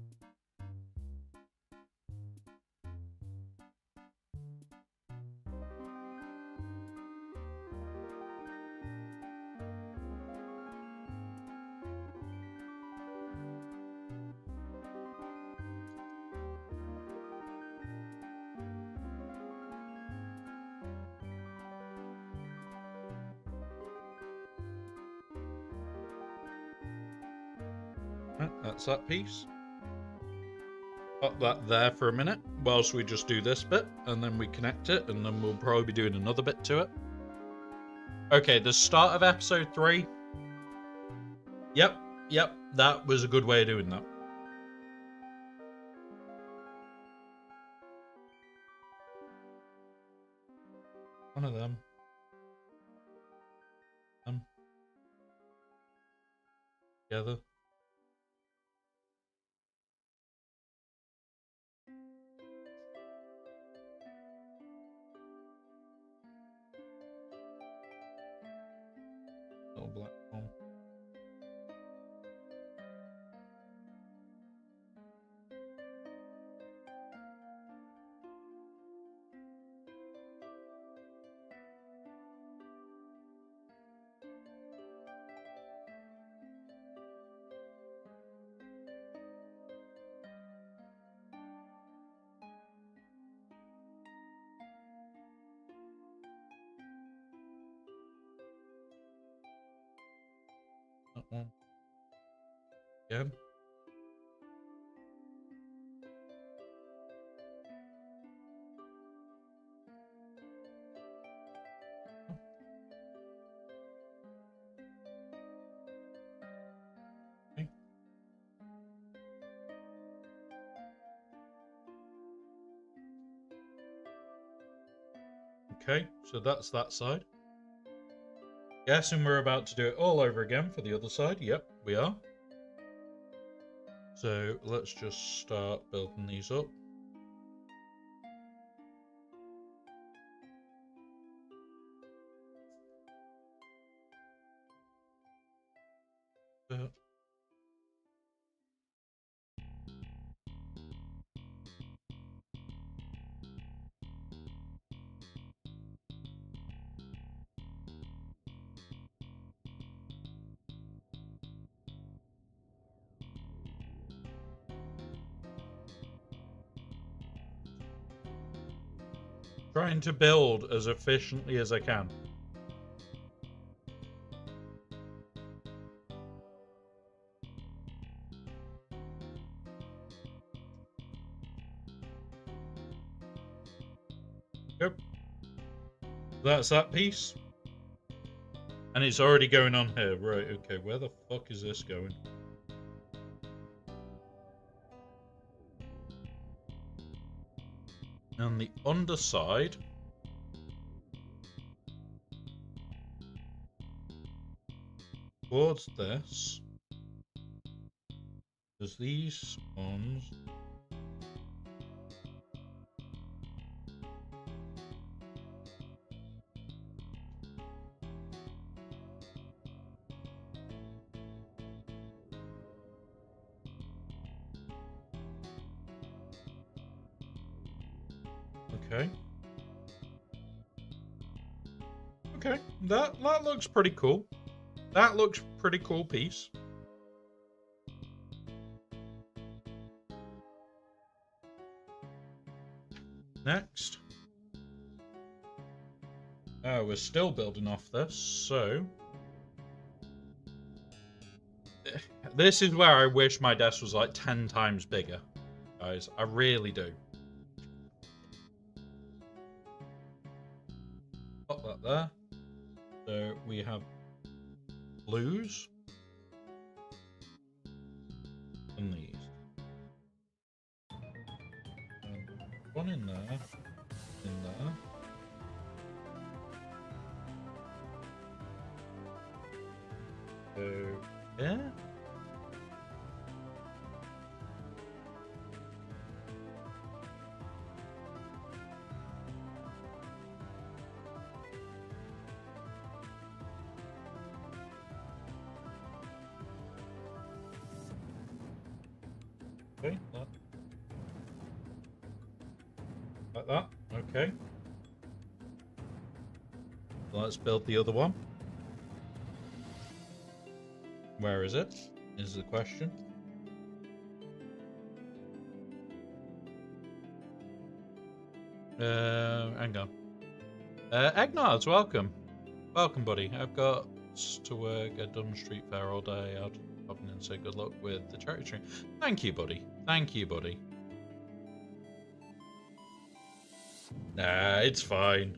That's that piece. Put that there for a minute whilst we just do this bit, and then we connect it, and then we'll probably be doing another bit to it. Okay, the start of episode 3. Yep, yep, that was a good way of doing that. One of them. Together. Little black one. That one. Again. Okay, so that's that side. Guessing we're about to do it all over again for the other side. Yep, we are. So let's just start building these up. Trying to build as efficiently as I can. Yep. That's that piece. And it's already going on here. Right, okay, where the fuck is this going? On the underside, towards this, there's these ones. Okay. Okay, that looks pretty cool. That looks pretty cool piece. Next. Oh, we're still building off this, so this is where I wish my desk was like 10 times bigger, guys. I really do. Pop that there. So we have blues and these. And one in there, in there. So yeah. Okay, like that. Okay. Let's build the other one. Where is it? Is the question. Hang on. Eggnods, welcome. Welcome, buddy. I've got to work at Dunn Street Fair all day. I'll pop in and say good luck with the cherry tree. Thank you, buddy. Thank you, buddy. Nah, it's fine.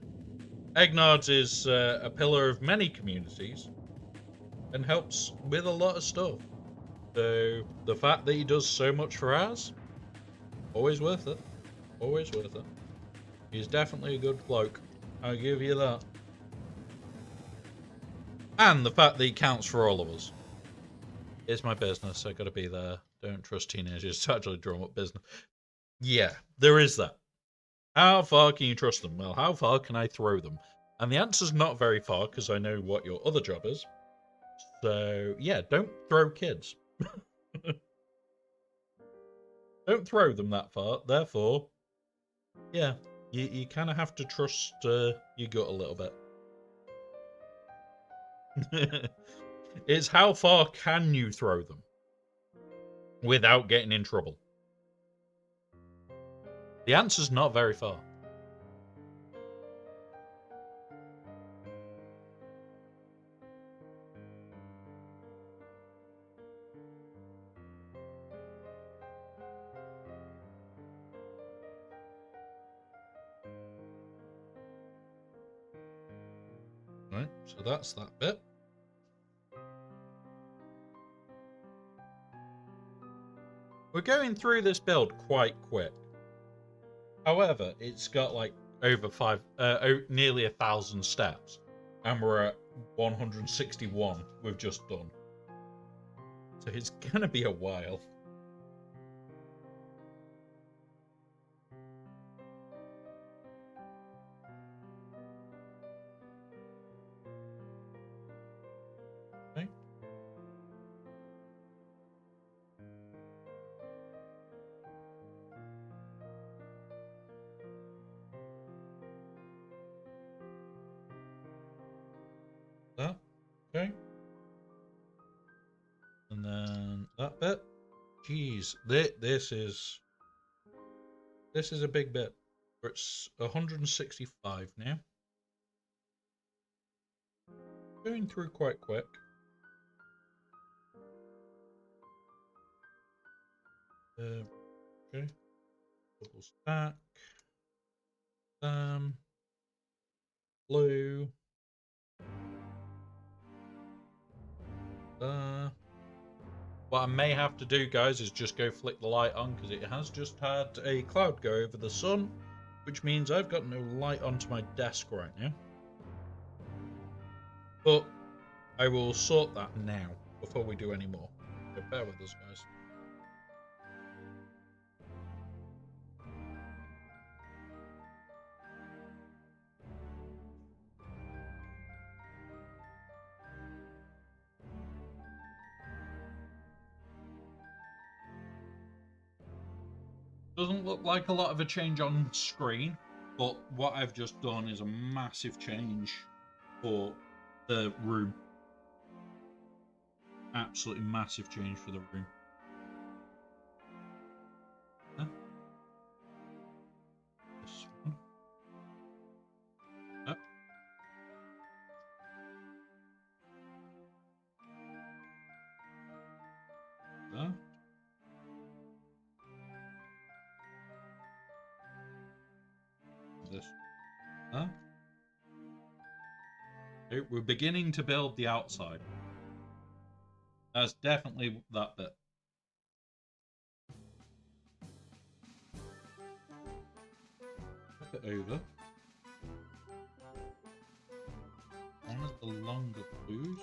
Eggnods is a pillar of many communities. and helps with a lot of stuff. So the fact that he does so much for us, always worth it. Always worth it. He's definitely a good bloke. I'll give you that. And the fact that he counts for all of us. It's my business. I gotta be there. Don't trust teenagers to actually drum up business. Yeah, there is that. How far can you trust them? Well, how far can I throw them? And the answer's not very far, because I know what your other job is. So, yeah, don't throw kids. Don't throw them that far. Therefore, yeah, you kind of have to trust your gut a little bit. It's how far can you throw them without getting in trouble? The answer's not very far. Right, so that's that bit. We're going through this build quite quick. However, it's got like over nearly 1,000 steps, and we're at 161 we've just done. So it's gonna be a while. Okay. That, okay. And then that bit. Jeez, this is a big bit. It's 165 now. Going through quite quick. Okay. Double stack. Blue. What I may have to do, guys, is just go flick the light on, because it has just had a cloud go over the sun, which means I've got no light onto my desk right now. But I will sort that now before we do any more. So bear with us, guys. Doesn't look like a lot of a change on screen, but what I've just done is a massive change for the room. Absolutely massive change for the room. Huh? This one. Up. There. This. There. Okay, we're beginning to build the outside. That's definitely that bit. Flip it over. One of the longer blues.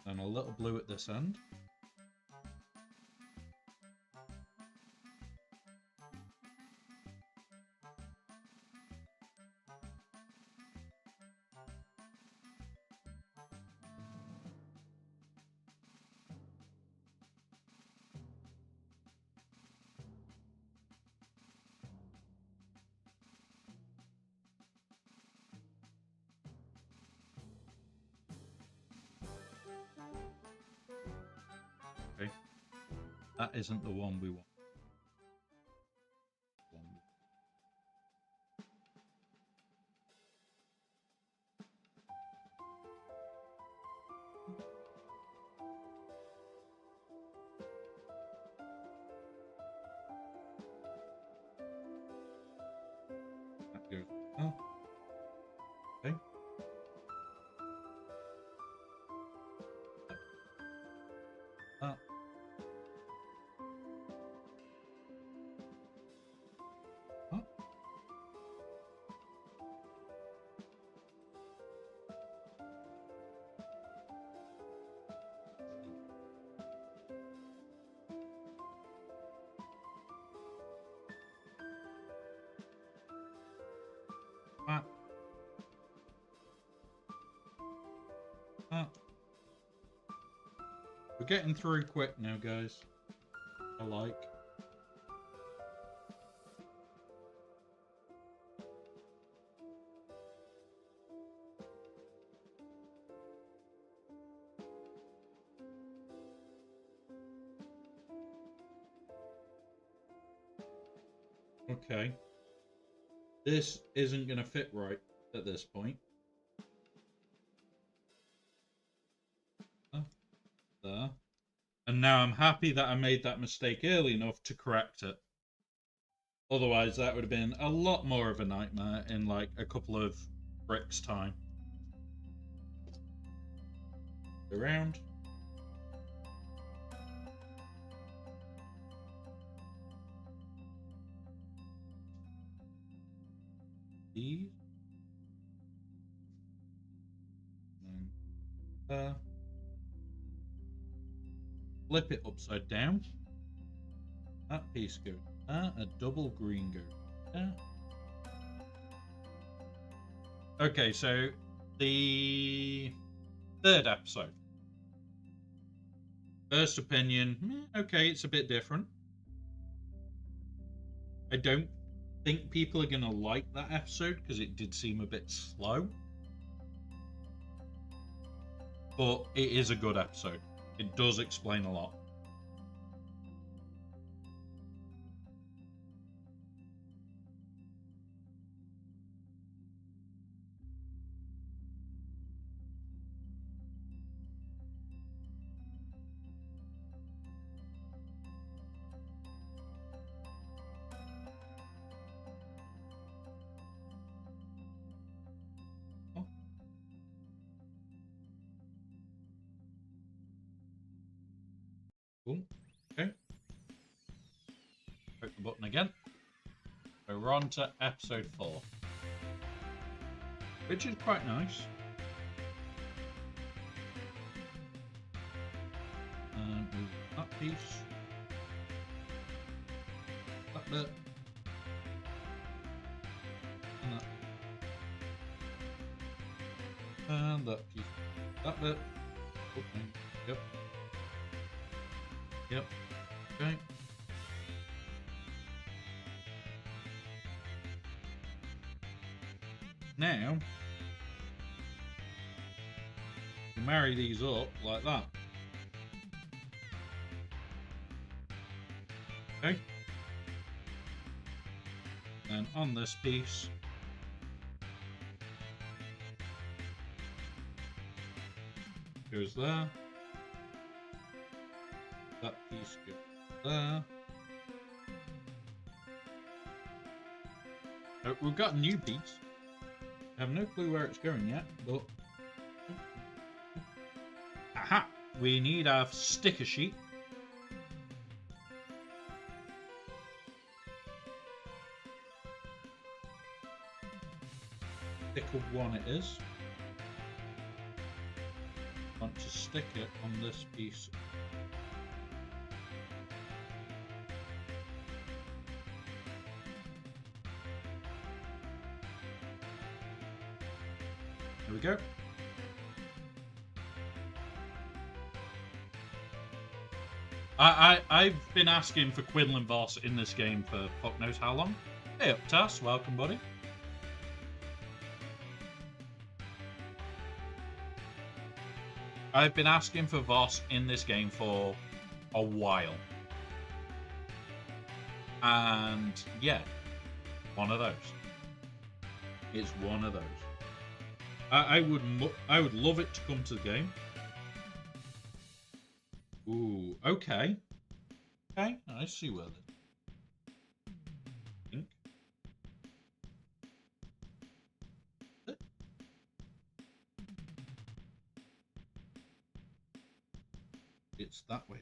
And a little blue at this end. Okay. That isn't the one we want. Goes, oh. Okay. Oh. Oh. Ah. Ah. We're getting through quick now, guys. I like. Okay. This isn't going to fit right at this point. Oh, there. And now I'm happy that I made that mistake early enough to correct it. Otherwise, that would have been a lot more of a nightmare in like a couple of bricks' time. Around. These. And flip it upside down. That piece goes there. A double green goes there. Okay, so the third episode. First opinion, okay, it's a bit different. I don't think people are going to like that episode because it did seem a bit slow. But it is a good episode. It does explain a lot. Cool. Okay. Click the button again. So we're on to episode 4. Which is quite nice. And move that piece. That bit. And that. And that piece. That bit. Okay. Yep. Yep. Okay. Now, you marry these up like that. Okay. And on this piece, goes there. That piece goes there. We've got a new piece. I have no clue where it's going yet, but... Aha! We need our sticker sheet. Sticker 1 it is. I want to stick it on this piece. There we go. I've been asking for Quinlan Voss in this game for fuck knows how long. Hey up, Tass, welcome, buddy. I've been asking for Voss in this game for a while. And yeah, one of those. It's one of those. I would love it to come to the game. Ooh, okay. Okay, I see where the pink. It's that way.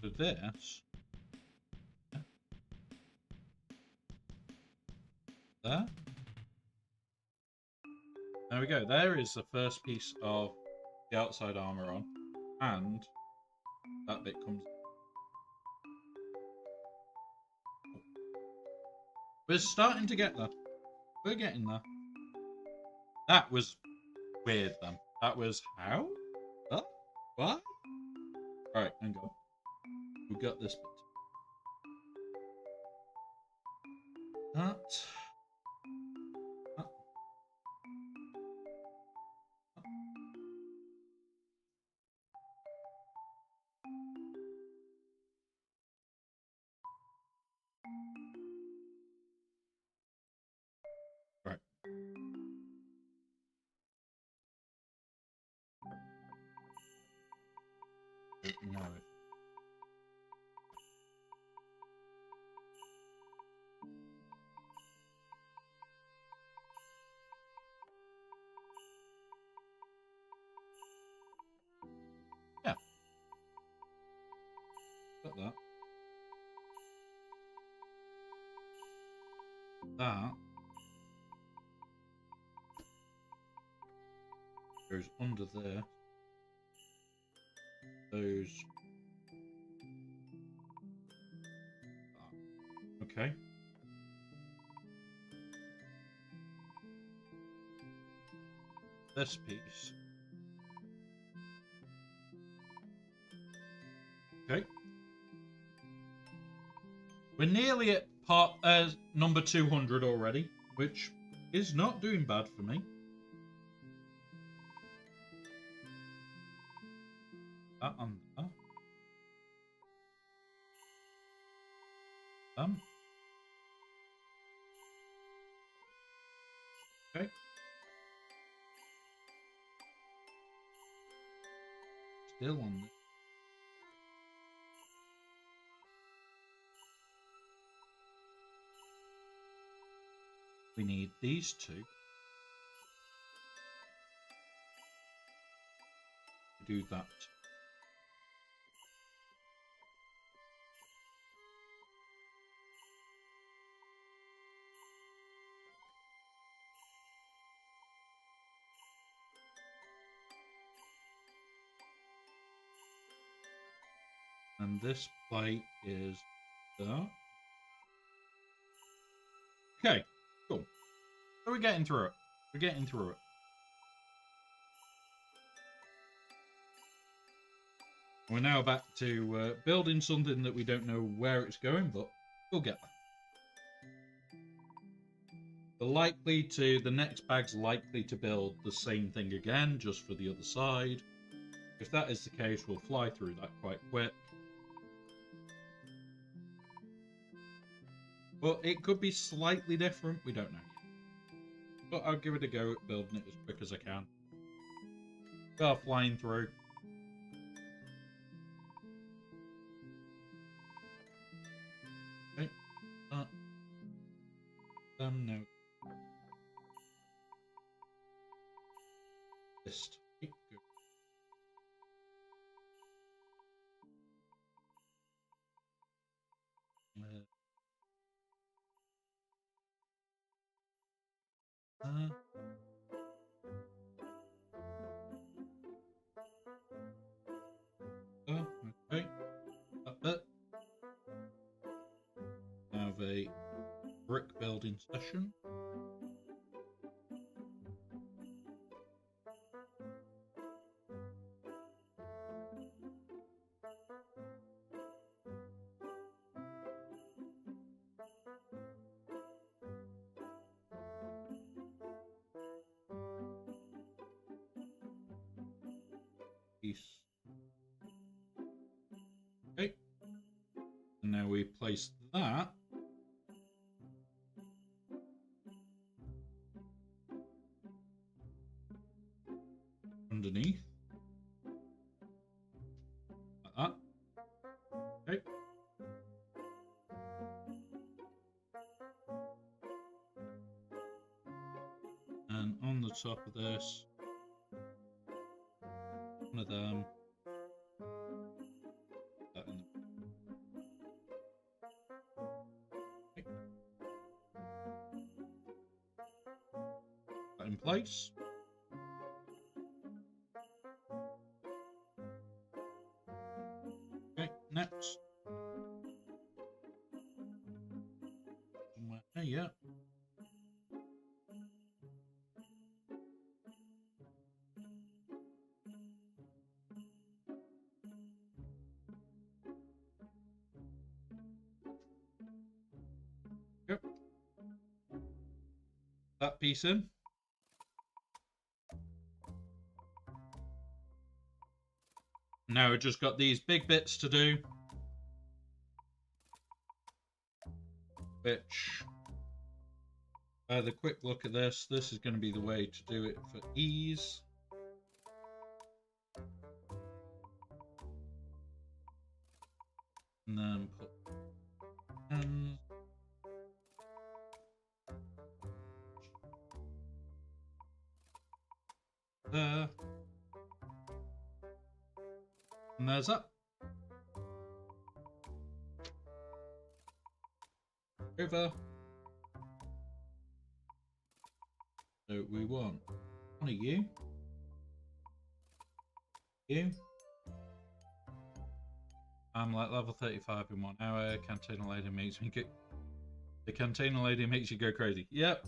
So this. There. There we go. There is the first piece of the outside armor on. And that bit comes. We're starting to get there. We're getting there. That was weird then. That was how? Huh? What? Alright, hang on. We got this bit. That. Right. No. Yeah. Got that. That goes under there. Those. Okay. This piece. Okay. We're nearly at number 200 already, which is not doing bad for me. That on there. Okay. Still on there. We need these two to do that. And this plate is there. Okay, cool. So we're getting through it. We're getting through it. We're now back to building something that we don't know where it's going, but we'll get there. The next bag's likely to build the same thing again, just for the other side. If that is the case, we'll fly through that quite quick. But it could be slightly different, we don't know. But I'll give it a go at building it as quick as I can. Start flying through. Okay. No. List. Good. Okay. Have a brick building session. Okay. And now we place that underneath. Like that. Okay. And on the top of this, one of them. place. Okay, next. Yeah. Yep. That piece in. Now we've just got these big bits to do. Which, by the quick look at this is going to be the way to do it for ease. And then put hands. There. And there's that. Over. So we want one of you. You. I'm like level 35 in 1 hour. Cantina lady makes me go. The cantina lady makes you go crazy. Yep.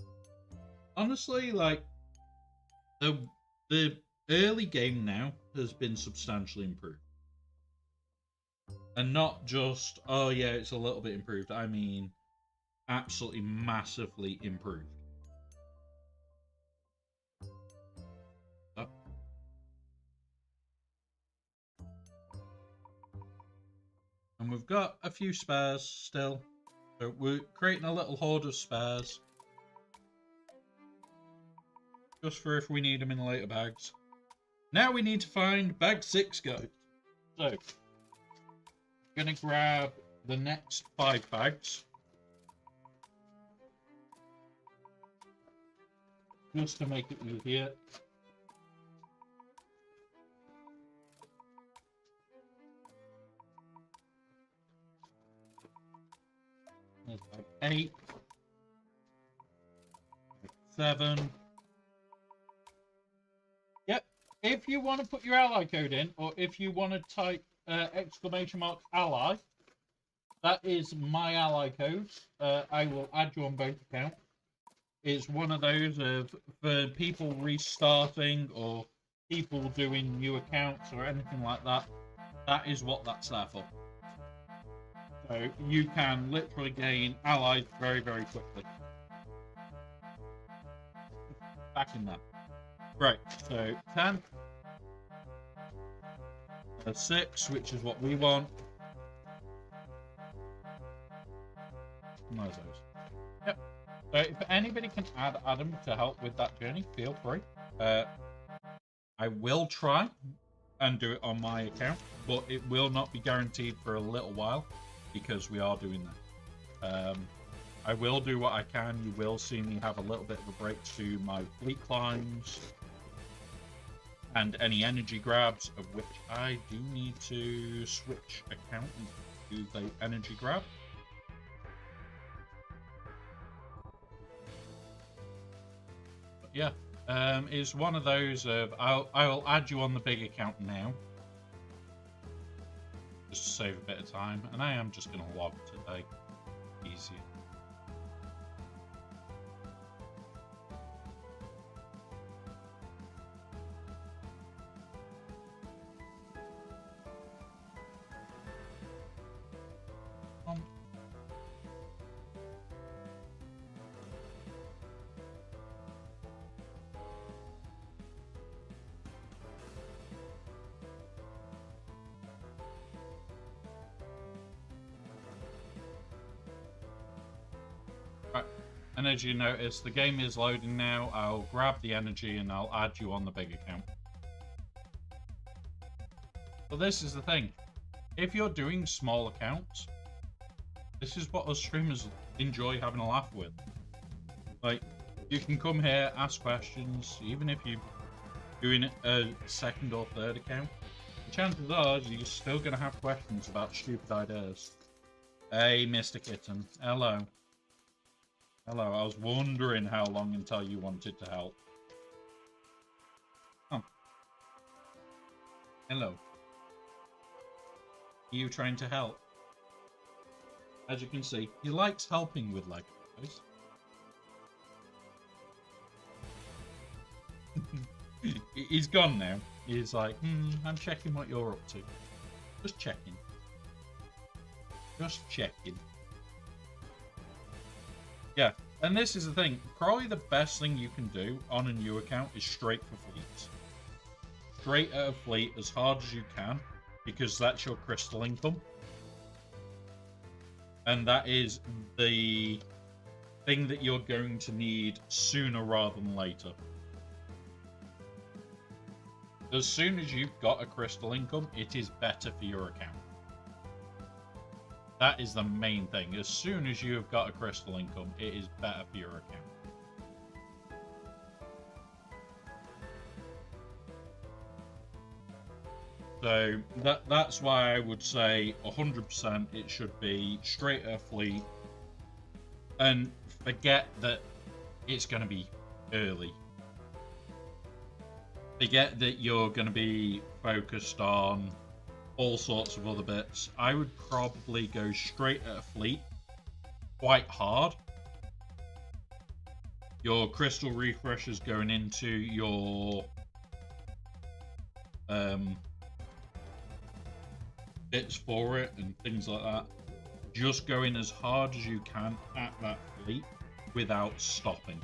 Honestly, like the early game now has been substantially improved. And not just, oh yeah, it's a little bit improved. I mean, absolutely massively improved. Oh. And we've got a few spares still. So we're creating a little hoard of spares. Just for if we need them in the later bags. Now we need to find bag 6, guys. So, I'm going to grab the next 5 bags. Just to make it easier. There's bag 8. Bag 7. Yep. If you want to put your ally code in, or if you want to type !ally, that is my ally code. I will add you on both accounts. It's one of those of for people restarting or people doing new accounts or anything like that. That is what that's there for. So you can literally gain allies very, very quickly. Back in there. Right, so 10. 6, which is what we want. No those. Yep. So if anybody can add Adam to help with that journey, feel free. I will try and do it on my account, but it will not be guaranteed for a little while because we are doing that. I will do what I can. You will see me have a little bit of a break to my fleet climbs and any energy grabs, of which I do need to switch account and do the energy grab. But yeah, it's one of those of I'll add you on the big account now, just to save a bit of time, and I am just going to log today, easier. And as you notice, the game is loading now. I'll grab the energy and I'll add you on the big account. But this is the thing. If you're doing small accounts, this is what us streamers enjoy having a laugh with. Like, you can come here, ask questions, even if you're doing a second or third account. The chances are you're still going to have questions about stupid ideas. Hey, Mr. Kitten. Hello. Hello, I was wondering how long until you wanted to help. Hello. Are you trying to help? As you can see, he likes helping with Lego. He's gone now. He's like, I'm checking what you're up to. Just checking. Just checking. Yeah, and this is the thing. Probably the best thing you can do on a new account is straight for fleets. Straight at a fleet as hard as you can, because that's your crystal income. And that is the thing that you're going to need sooner rather than later. As soon as you've got a crystal income, it is better for your account. That is the main thing. As soon as you have got a crystal income, it is better for your account. So that's why I would say 100% it should be straight at a fleet. And forget that it's going to be early. Forget that you're going to be focused on all sorts of other bits. I would probably go straight at a fleet, quite hard. Your crystal refreshers going into your bits for it and things like that. Just going as hard as you can at that fleet without stopping.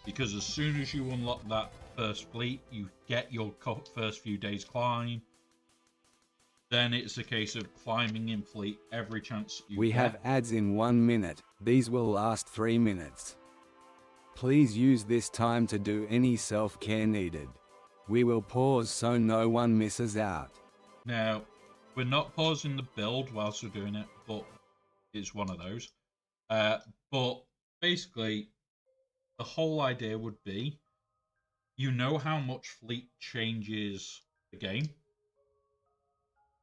Because as soon as you unlock that first fleet, you get your first few days climb. Then it's a case of climbing in fleet every chance you We get. have ads in 1 minute. These will last 3 minutes. Please use this time to do any self-care needed. We will pause so no one misses out. Now, we're not pausing the build whilst we're doing it, but it's one of those. But basically, the whole idea would be, you know how much fleet changes the game.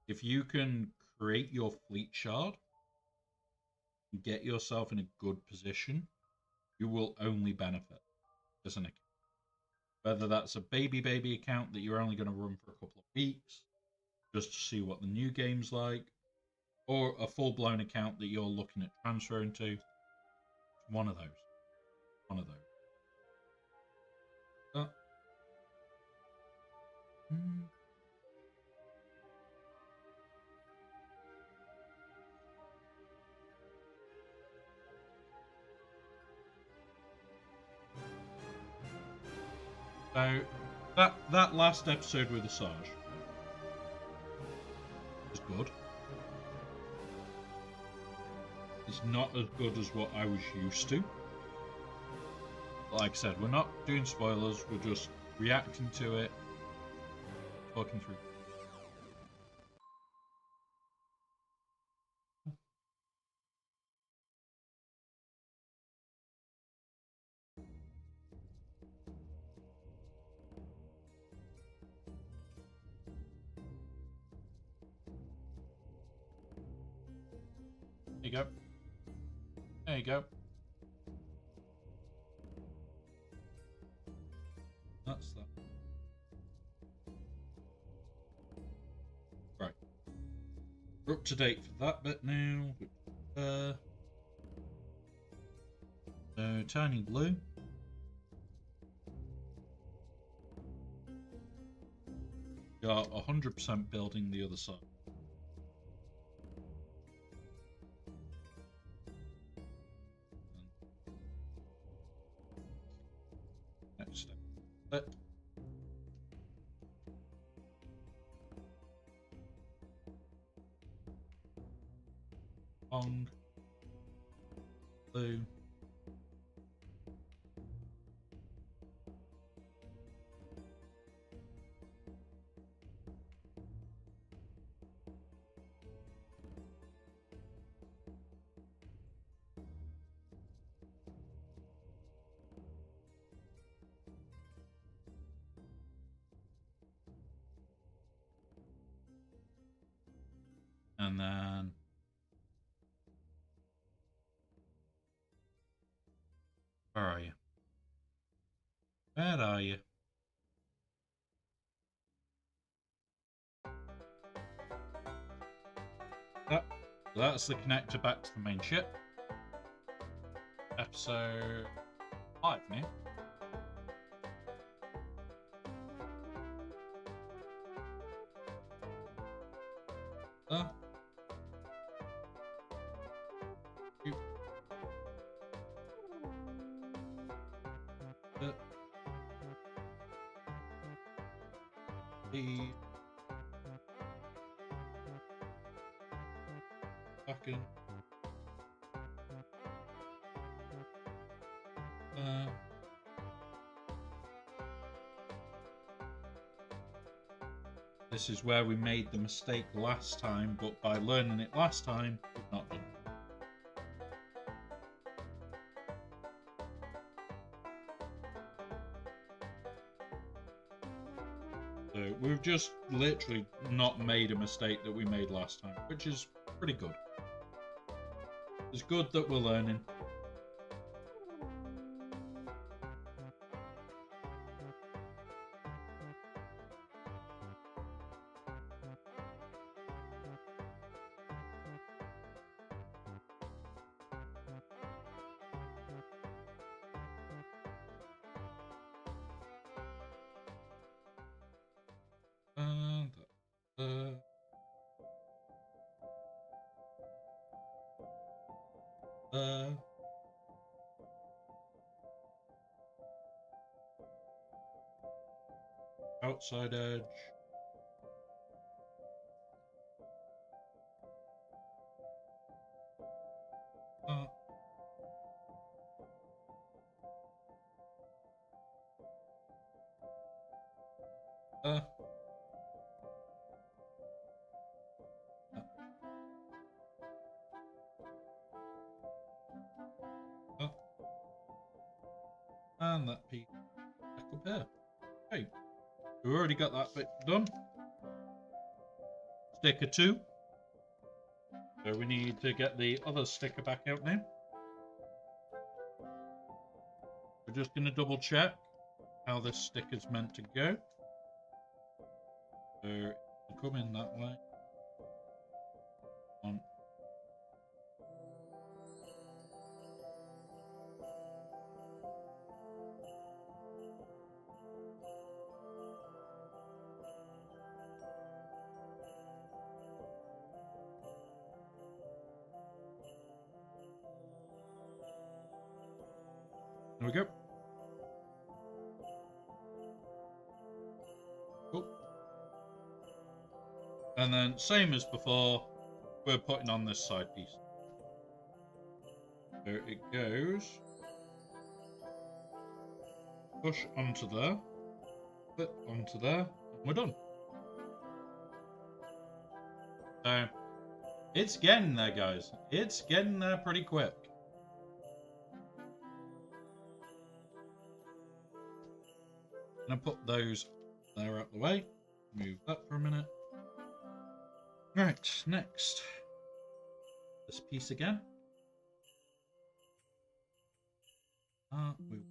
If you can create your fleet shard and get yourself in a good position, you will only benefit as an account. Whether that's a baby account that you're only going to run for a couple of weeks, just to see what the new game's like, or a full-blown account that you're looking at transferring to. One of those. One of those. So that last episode with Asajj was good. It's not as good as what I was used to. But like I said, we're not doing spoilers, we're just reacting to it, talking through. There you go. There you go. That's that. Right. We're up to date for that bit now. So, Tiny Blue. Got 100% building the other side. Next step. Set. On. Blue. And then where are you? Where are you? So that's the connector back to the main ship. Episode 5 now. Fucking. This is where we made the mistake last time, but by learning it last time, we've not done it. So we've just literally not made a mistake that we made last time, which is pretty good. It's good that we're learning. Outside edge. And that piece back up here. Okay, we've already got that bit done. Sticker 2. So we need to get the other sticker back out now. We're just going to double check how this sticker's meant to go. So it'll come in that way. On. There we go. Cool. And then, same as before, we're putting on this side piece. There it goes. Push onto there. Flip onto there. And we're done. So, it's getting there, guys. It's getting there pretty quick. I'm going to put those there out the way. Move that for a minute. Right, next. This piece again. Okay.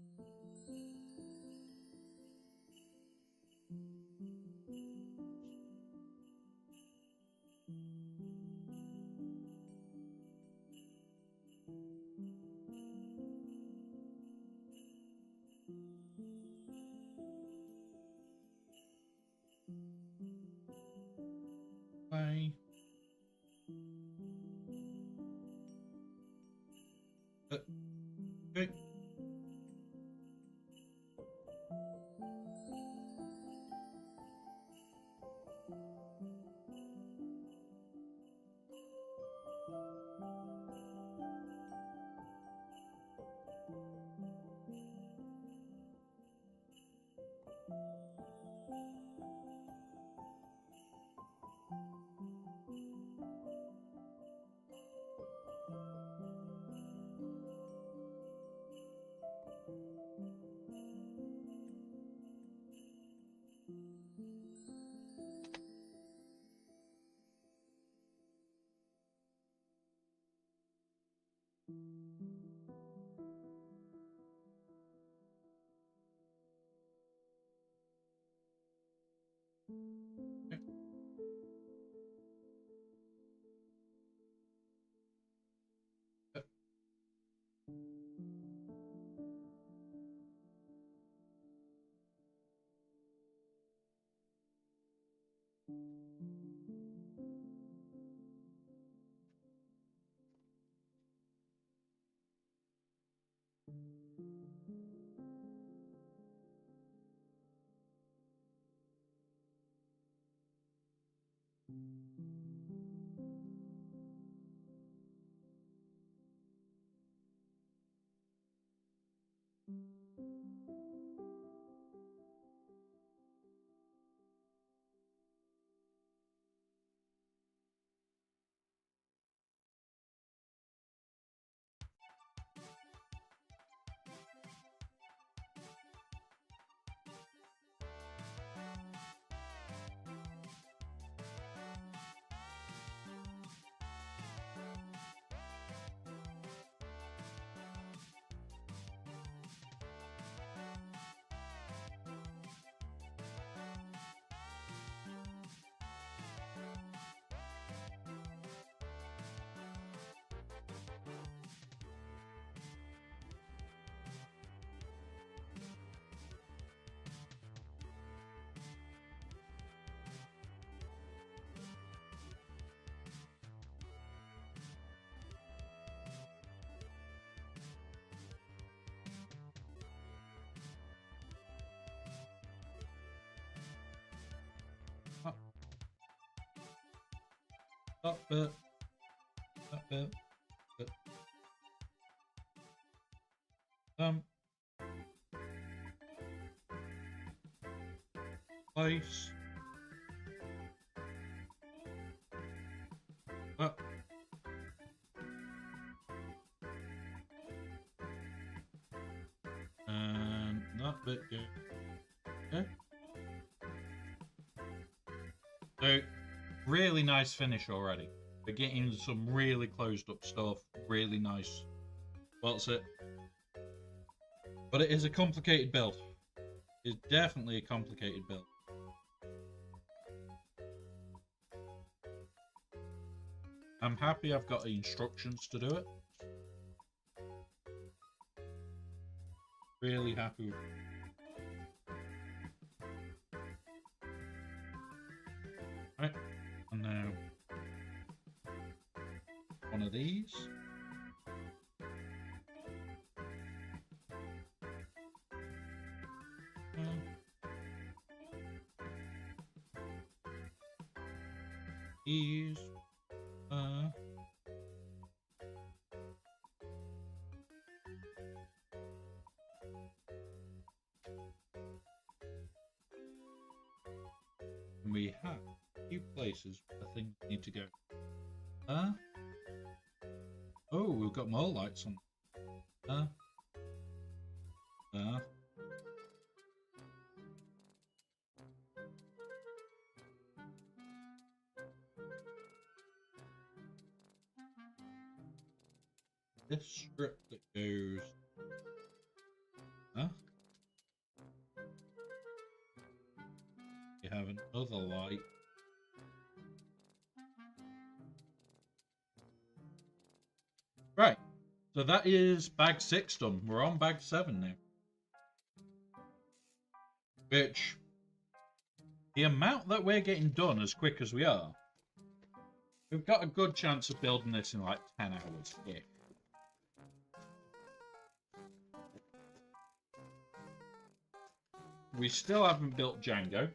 That bit. That bit. Bit. Place. Up. And that bit goes. Okay. So, really nice finish already. We're getting some really closed up stuff. Really nice. What's it? But it is a complicated build. It's definitely a complicated build. I'm happy I've got the instructions to do it. Really happy with it. Right, and now one of these. These. We have a few places I think we need to go. Oh, we've got more lights on. This strip that goes. You have another light. Right, so that is bag 6 done. We're on bag 7 now. Which, the amount that we're getting done as quick as we are, we've got a good chance of building this in like 10 hours. Yeah. We still haven't built Jango.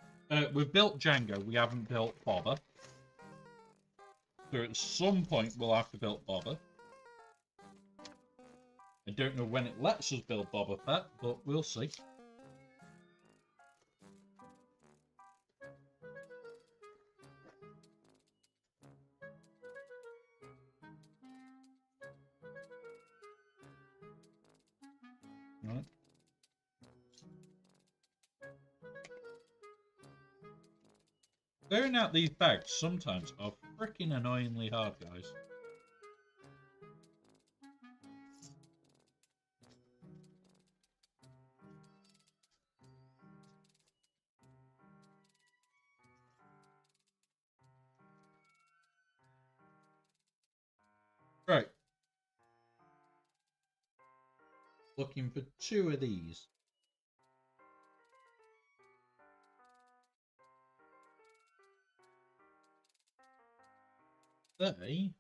We've built Jango, we haven't built Boba. So at some point we'll have to build Boba. I don't know when it lets us build Boba Fett, but we'll see. Right. Clearing out these bags sometimes are freaking annoyingly hard, guys. Right. Looking for 2 of these. They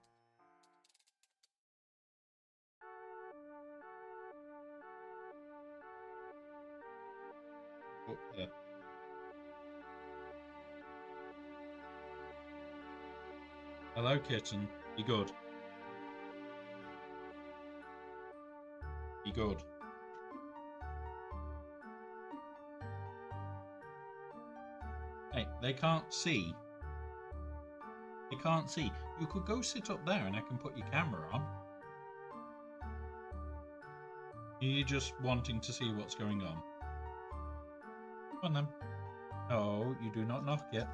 Hello, kitten. Be good. Be good. Hey, they can't see. They can't see. You could go sit up there and I can put your camera on. Are you just wanting to see what's going on? Come on then. No, you do not knock it.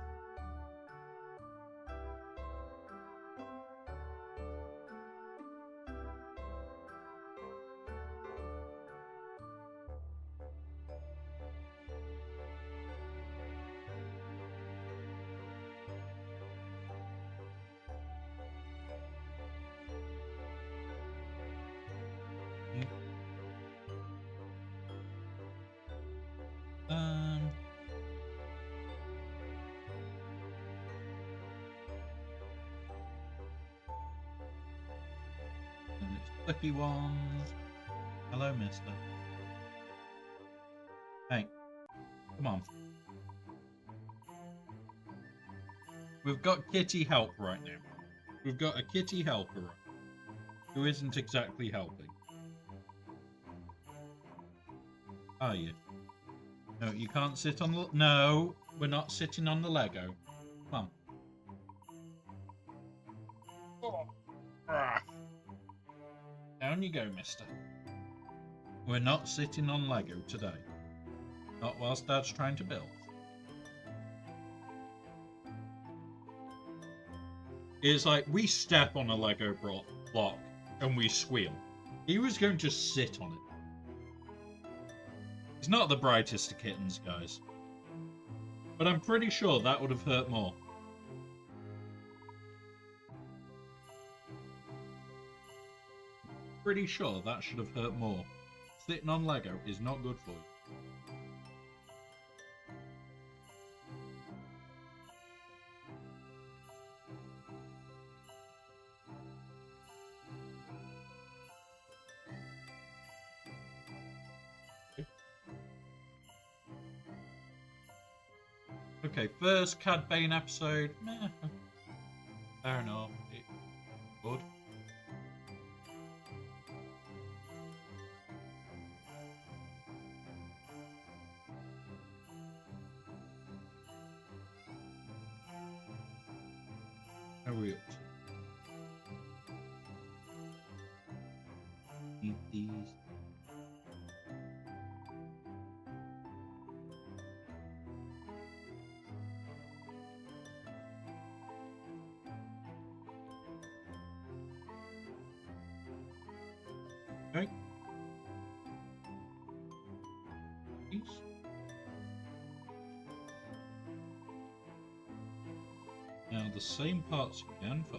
And it's flippy ones. Hello, mister. Hey, come on. We've got Kitty help right now. We've got a kitty helper who isn't exactly helping. Are you? No, you can't sit on the... No, we're not sitting on the Lego. Come on. Down you go, mister. We're not sitting on Lego today. Not whilst Dad's trying to build. It's like we step on a Lego block and we squeal. He was going to sit on it. He's not the brightest of kittens, guys. But I'm pretty sure that would have hurt more. Pretty sure that should have hurt more. Sitting on Lego is not good for you. Okay, first Cad Bane episode. Meh. Fair enough. Good. How are we up to? Eat these. Okay. These. Now the same parts again for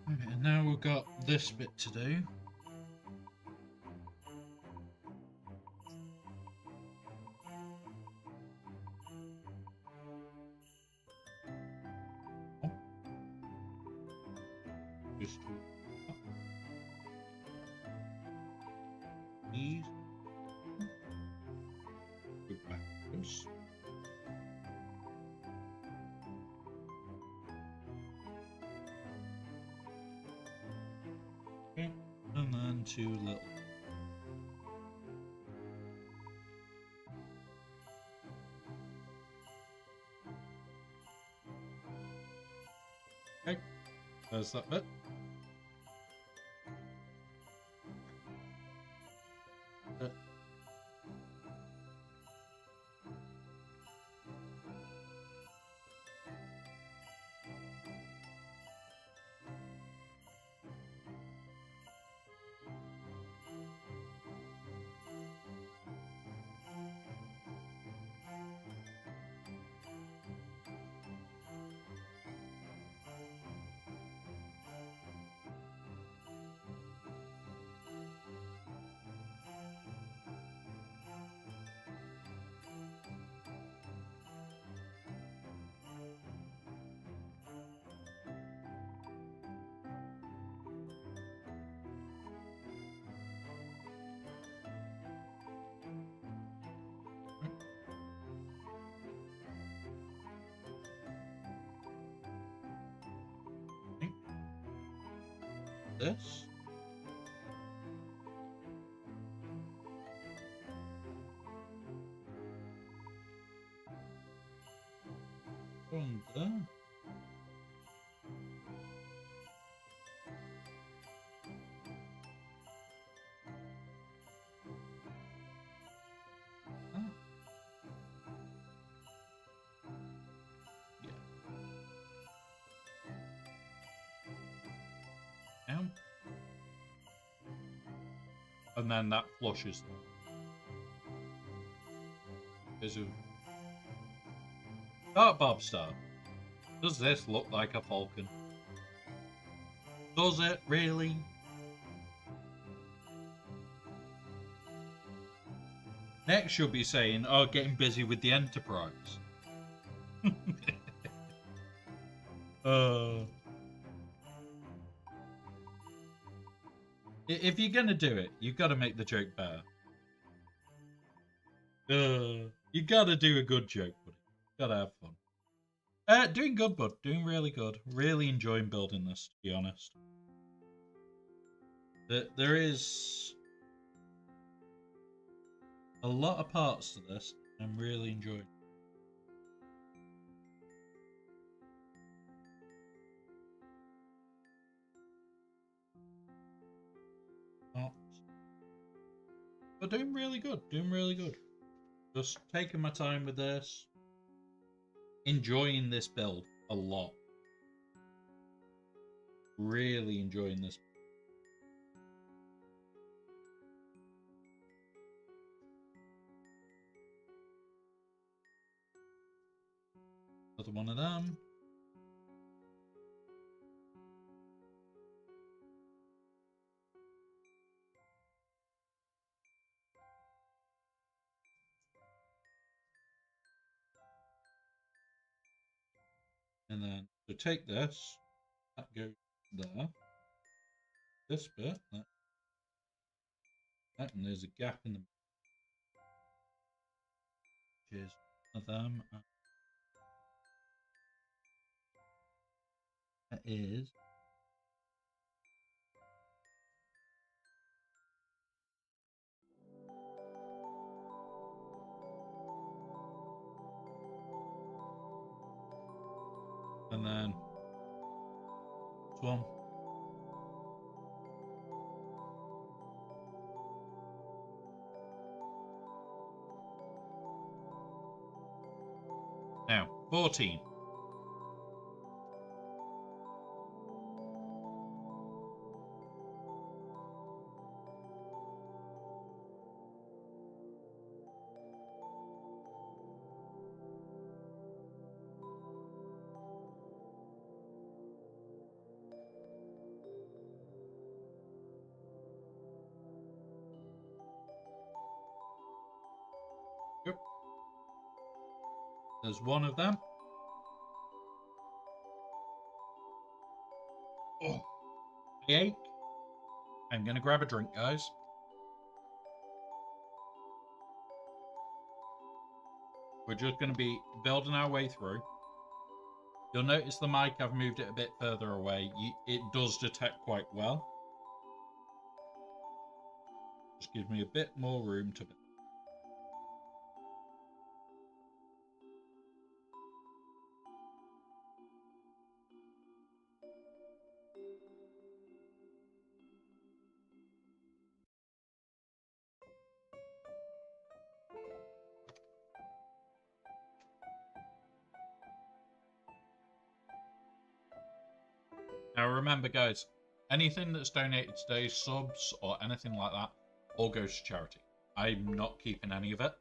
Okay, and now we've got this bit to do. Just these. Go backwards. Okay, and then two little. Okay, there's that bit. this. From there. And then that flushes them. There's a Dark Bobstar. Does this look like a falcon? Does it really? Next you'll be saying, oh, getting busy with the Enterprise. If you're gonna do it, you've got to make the joke better. You gotta do a good joke, buddy. Gotta have fun. Doing good, bud. Doing really good. Really enjoying building this, to be honest. There is a lot of parts to this. I'm really enjoying. But doing really good. Doing really good. Just taking my time with this. Enjoying this build a lot. Really enjoying this. Another one of them. And then to take this, that goes there. This bit, that, and there's a gap in the which is one of them. That is and then this one. Now, 14. Yep. There's one of them. Oh, I ache. I'm gonna grab a drink, guys. We're just gonna be building our way through. You'll notice the mic, I've moved it a bit further away. It does detect quite well. Just gives me a bit more room to... Now remember, guys, anything that's donated today, subs or anything like that, all goes to charity. I'm not keeping any of it.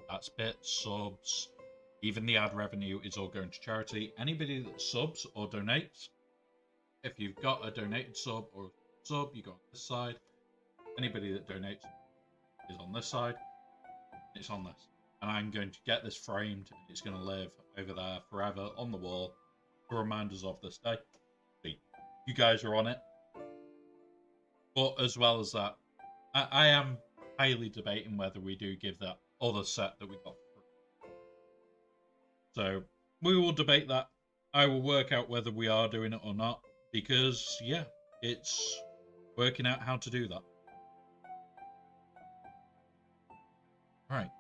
That's bits, subs, even the ad revenue is all going to charity. Anybody that subs or donates, if you've got a donated sub or sub, you go on this side. Anybody that donates is on this side. It's on this. And I'm going to get this framed. It's going to live over there forever on the wall to remind us of this day. You guys are on it. But as well as that, I am highly debating whether we do give that other set that we got for free. So we will debate that. I will work out whether we are doing it or not. Because, yeah, it's Working out how to do that. Right.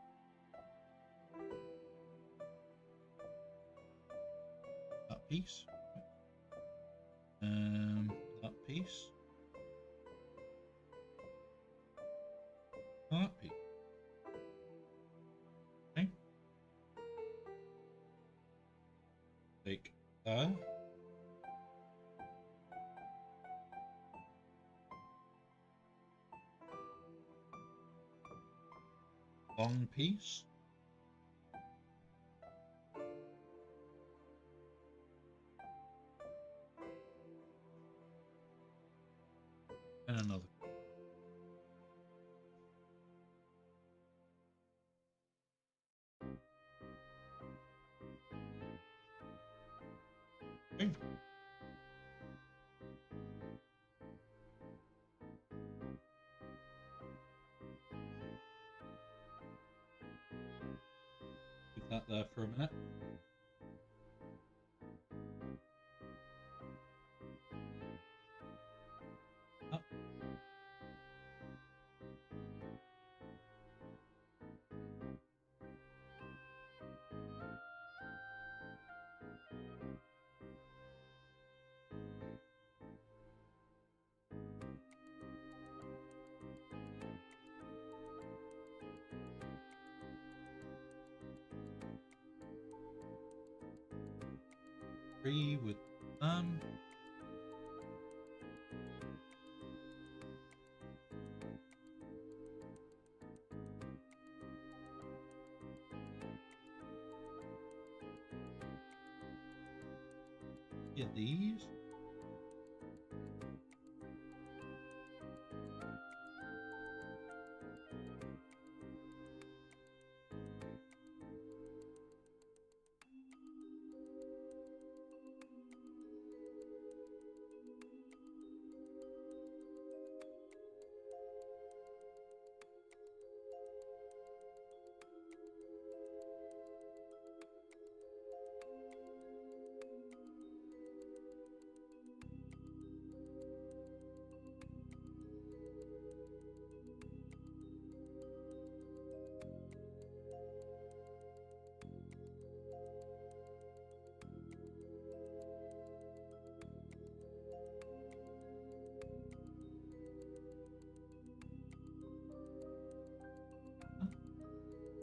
That piece. That piece. That piece. Okay. Take that. Long piece. And another. Okay. Leave that there for a minute. Up. Three with get these.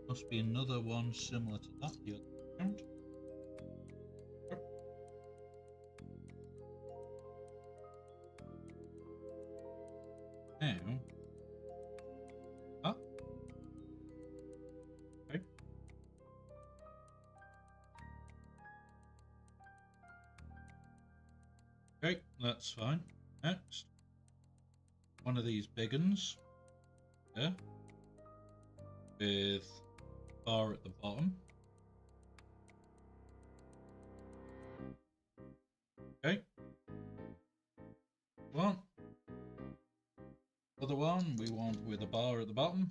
Must be another one similar to that the other round. Now, okay. Okay, that's fine. Next, one of these big uns, yeah, with bar at the bottom. Okay. One. Other one we want with a bar at the bottom.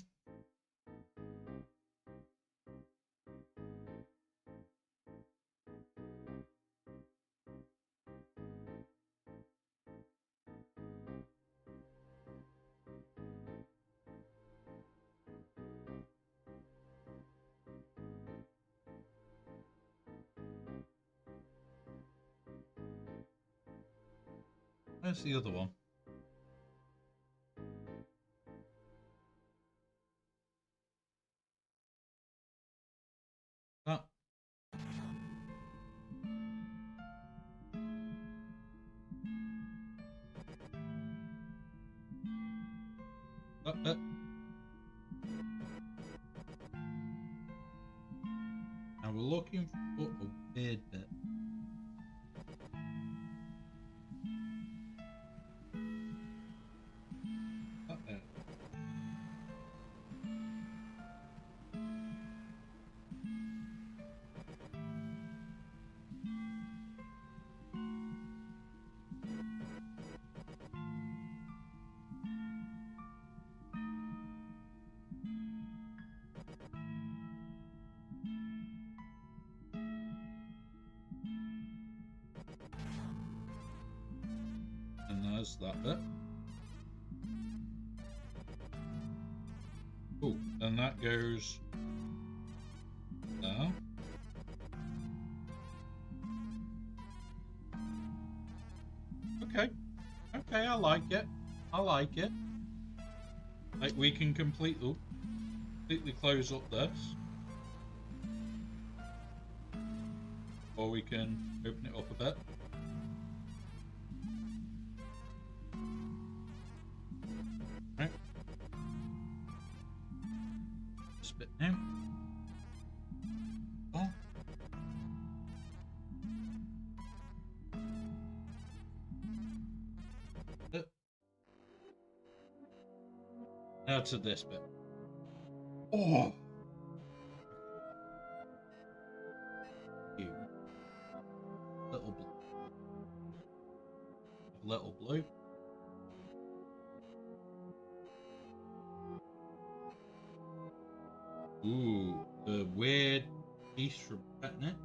Where's the other one? Ah. Now we're looking for a weird bit. And there's that bit. then that goes there. Okay. Okay, I like it. I like it. Like, we can completely close up this. Or we can open it up a bit. Right. This bit now. Oh. Now to this bit. Oh! You. Little blue. Little blue. Ooh, the weird piece from Fett. There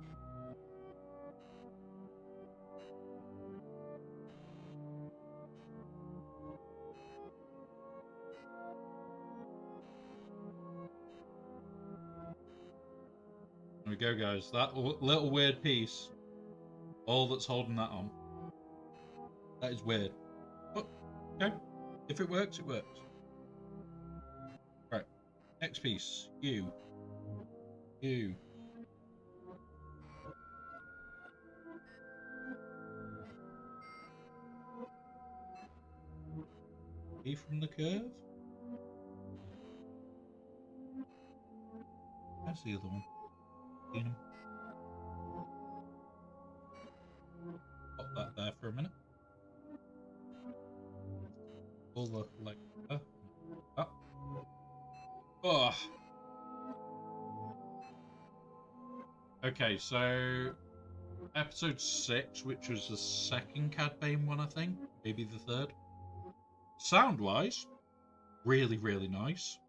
we go, guys. That little weird piece, all that's holding that on. That is weird. But, okay. If it works, it works. Right. Next piece. You. You. E from the curve? That's the other one. Seen him. Pop that there for a minute. Pull the leg up. Oh. Okay, so episode 6, which was the second Cad Bane one, I think, maybe the third. Sound-wise, really, really nice.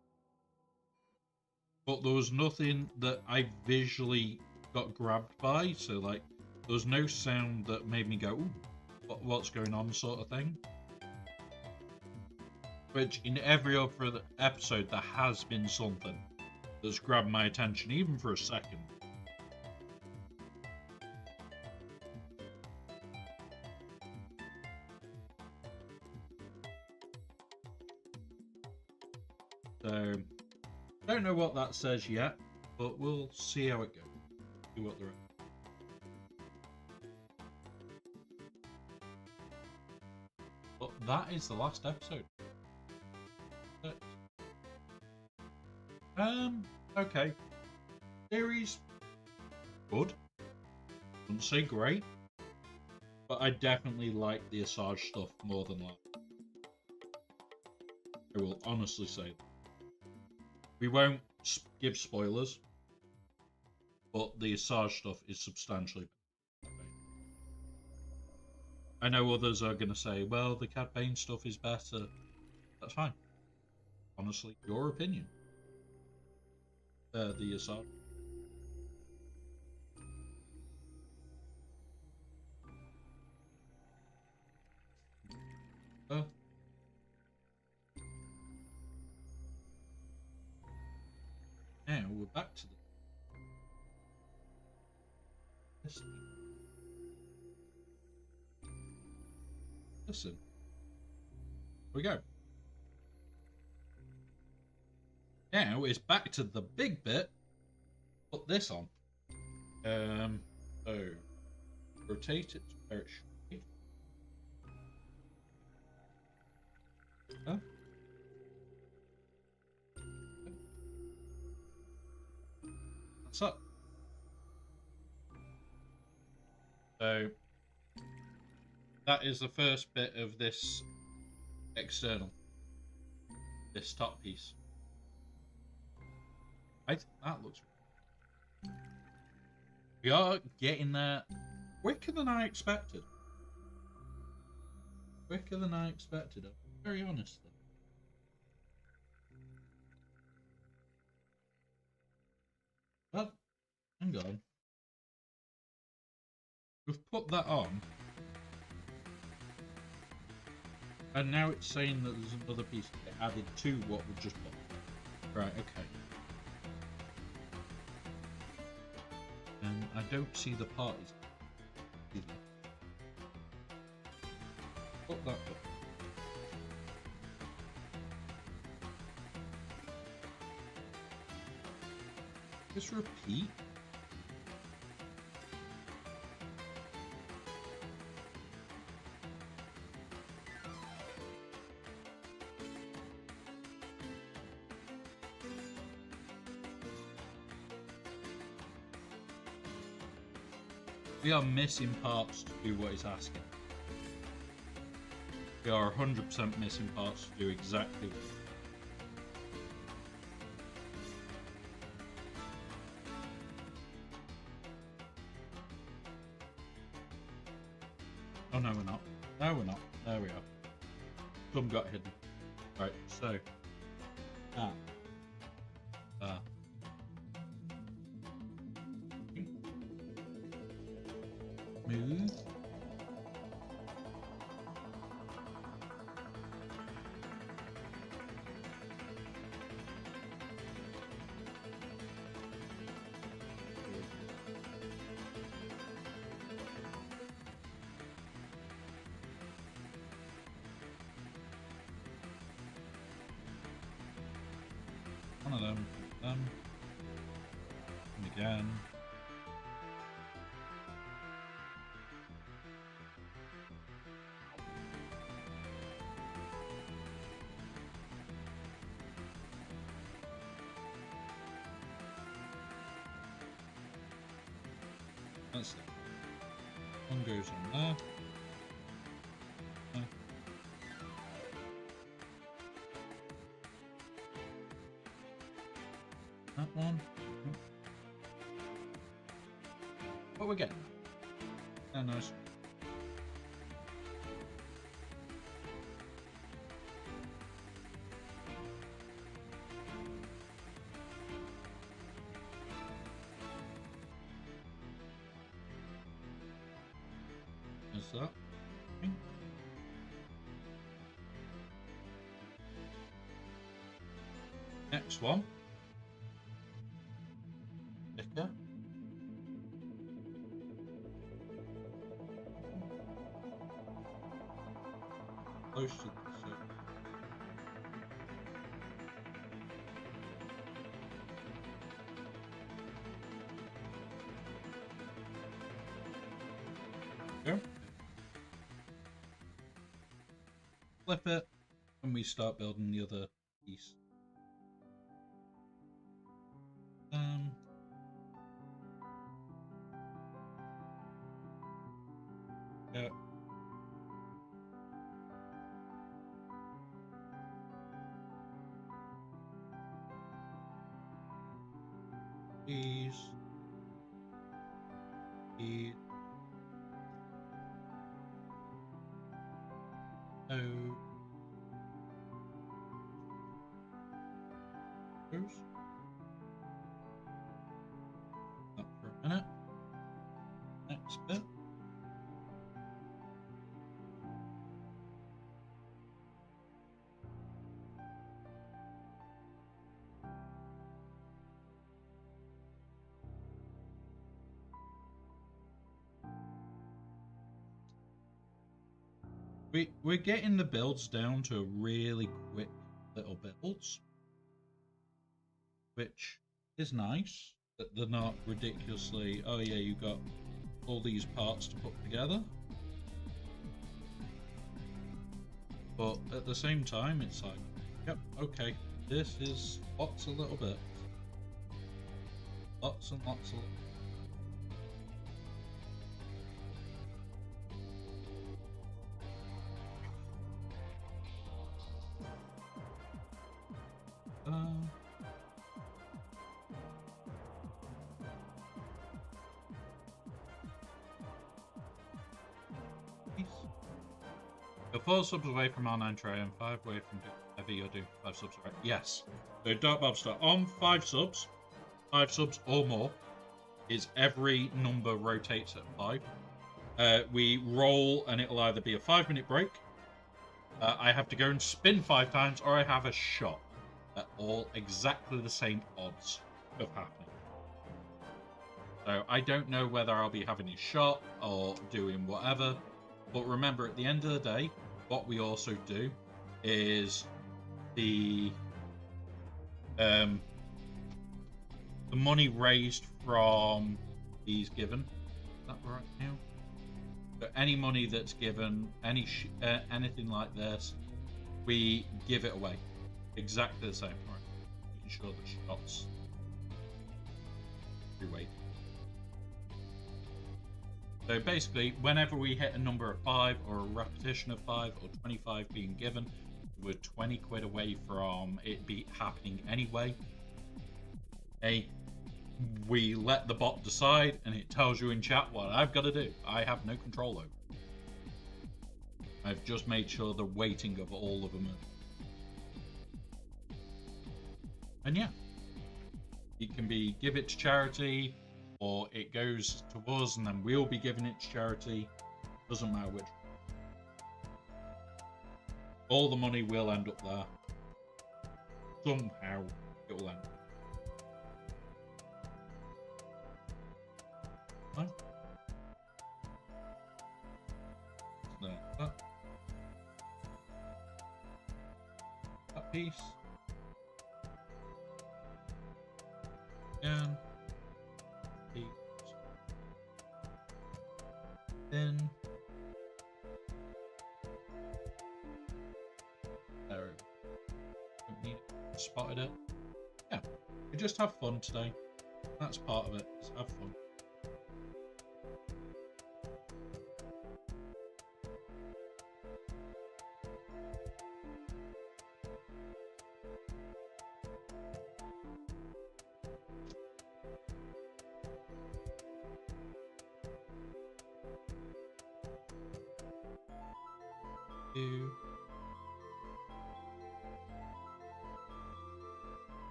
But there was nothing that I visually got grabbed by, so like, there was no sound that made me go, ooh, what's going on sort of thing. Which, in every other episode, there has been something that's grabbed my attention, even for a second. So, don't know what that says yet, but we'll see how it goes. See what they're at. But that is the last episode. Okay. Series, good. Wouldn't say great, but I definitely like the Asajj stuff more than that. I will honestly say that. We won't give spoilers, but the Asajj stuff is substantially better. I know others are going to say, well, the Cad Bane stuff is better. That's fine. Honestly, your opinion. The Asajj. Now we're back to the... Listen. Here we go. Now it's back to the big bit. Put this on. So rotate it where it should be. Huh? That's up. So that is the first bit of this external, this top piece. Right, that looks. We are getting there quicker than I expected. Quicker than I expected. I'm very honest. But hang on. We've put that on. And now it's saying that there's another piece to get added to what we've just put. Right, okay. And I don't see the parties either. Put that up. Just repeat. We are missing parts to do what he's asking. We are 100% missing parts to do exactly what. Oh no, we're not. No, we're not. There we are. Some got hidden. Right, so. Move. One of them. And again. That's it. One goes on there. That one. What we're getting? Oh, nice. Is that? Next one. Thicker. Close to the circle. There. Flip it, and we start building the other piece. Yeah. These. Oh. Those. Up for a minute. Next bit. We're getting the builds down to really quick little builds, which is nice, that they're not ridiculously, oh yeah, you got all these parts to put together. But at the same time, it's like, yep, okay, this is lots a little bit. Lots and lots of You're 4 subs away from R9 tray and 5 away from Heavy. You're doing 5 subs, right? Yes. So Dark Bobster on 5 subs or more is every number rotates at 5. We roll and it'll either be a 5-minute break. I have to go and spin 5 times, or I have a shot. They're all exactly the same odds of happening. So I don't know whether I'll be having a shot or doing whatever. But remember, at the end of the day, what we also do is the money raised from these given. Is that right now? So any money that's given, anything like this, we give it away. Exactly the same. Right. Making sure the shots wait. So basically, whenever we hit a number of 5 or a repetition of 5 or 25 being given, we're 20 quid away from it be happening anyway. We let the bot decide, and it tells you in chat what I've got to do. I have no control over it. I've just made sure the weighting of all of them are... And yeah, it can be give it to charity, or it goes to us and then we'll be giving it to charity. Doesn't matter which. All the money will end up there. Somehow it will end up. Right. There, that piece. Again. Piece. Then. There. Don't need it. Spotted it. Yeah. We just have fun today. That's part of it. Just have fun.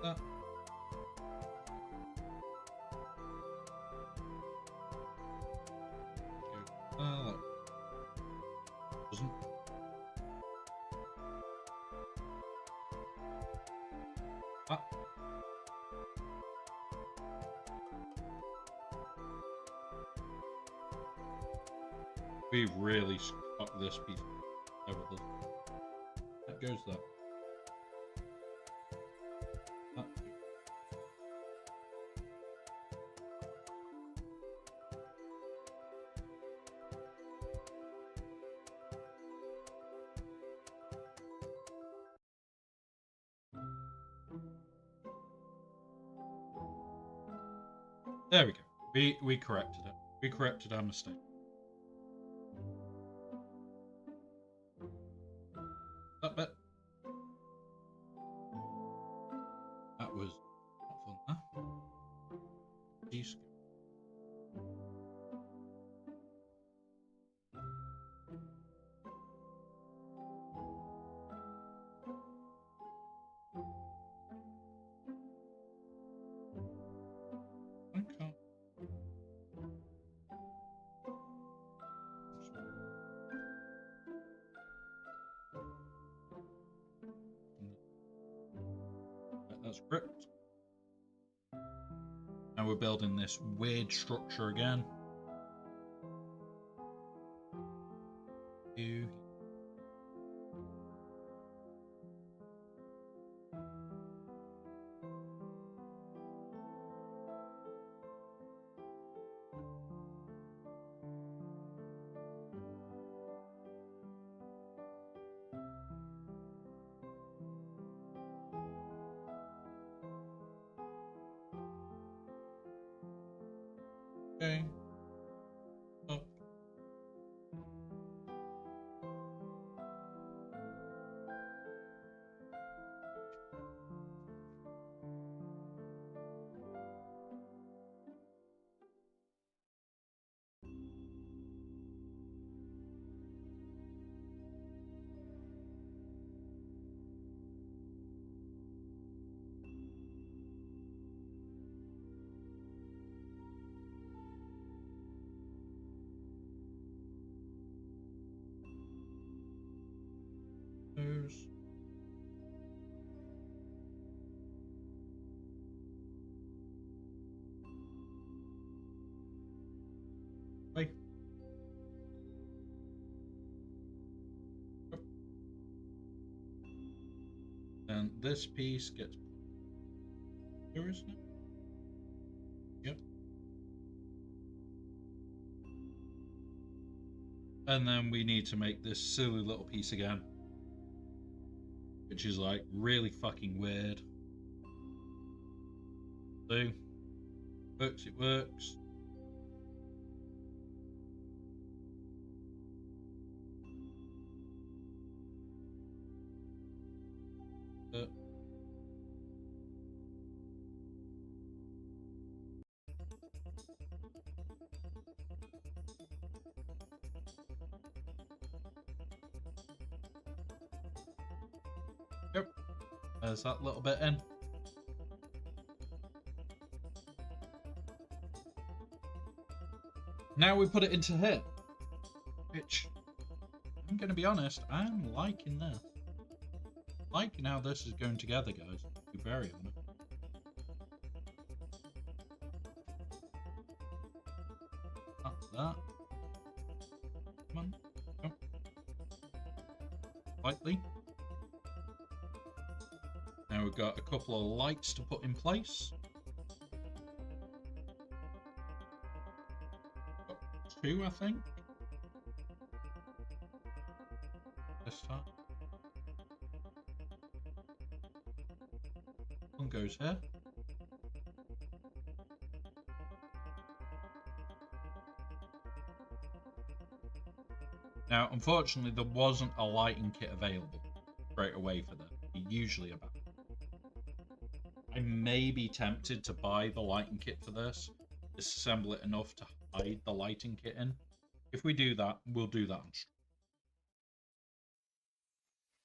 That. That doesn't. Ah. We really stuck this piece over the. That goes there. That. There we go. We corrected it. We corrected our mistake. That bit. That was not fun, huh? Jeez. Okay. That's correct. Now we're building this weird structure again. Okay. Oh. Wait. And this piece gets here, isn't it? Yep. And then we need to make this silly little piece again, which is like really fucking weird. So, works, it works. Yep, there's that little bit in. Now we put it into here, which I'm going to be honest, I'm liking this. Liking how this is going together, guys. To be very honest. That's that. Come on. Come. Slightly. Now we've got a couple of lights to put in place. Got two, I think. This time. One goes here. Now, unfortunately, there wasn't a lighting kit available straight away for that. Usually about. I may be tempted to buy the lighting kit for this, disassemble it enough to hide the lighting kit in. If we do that, we'll do that on stream.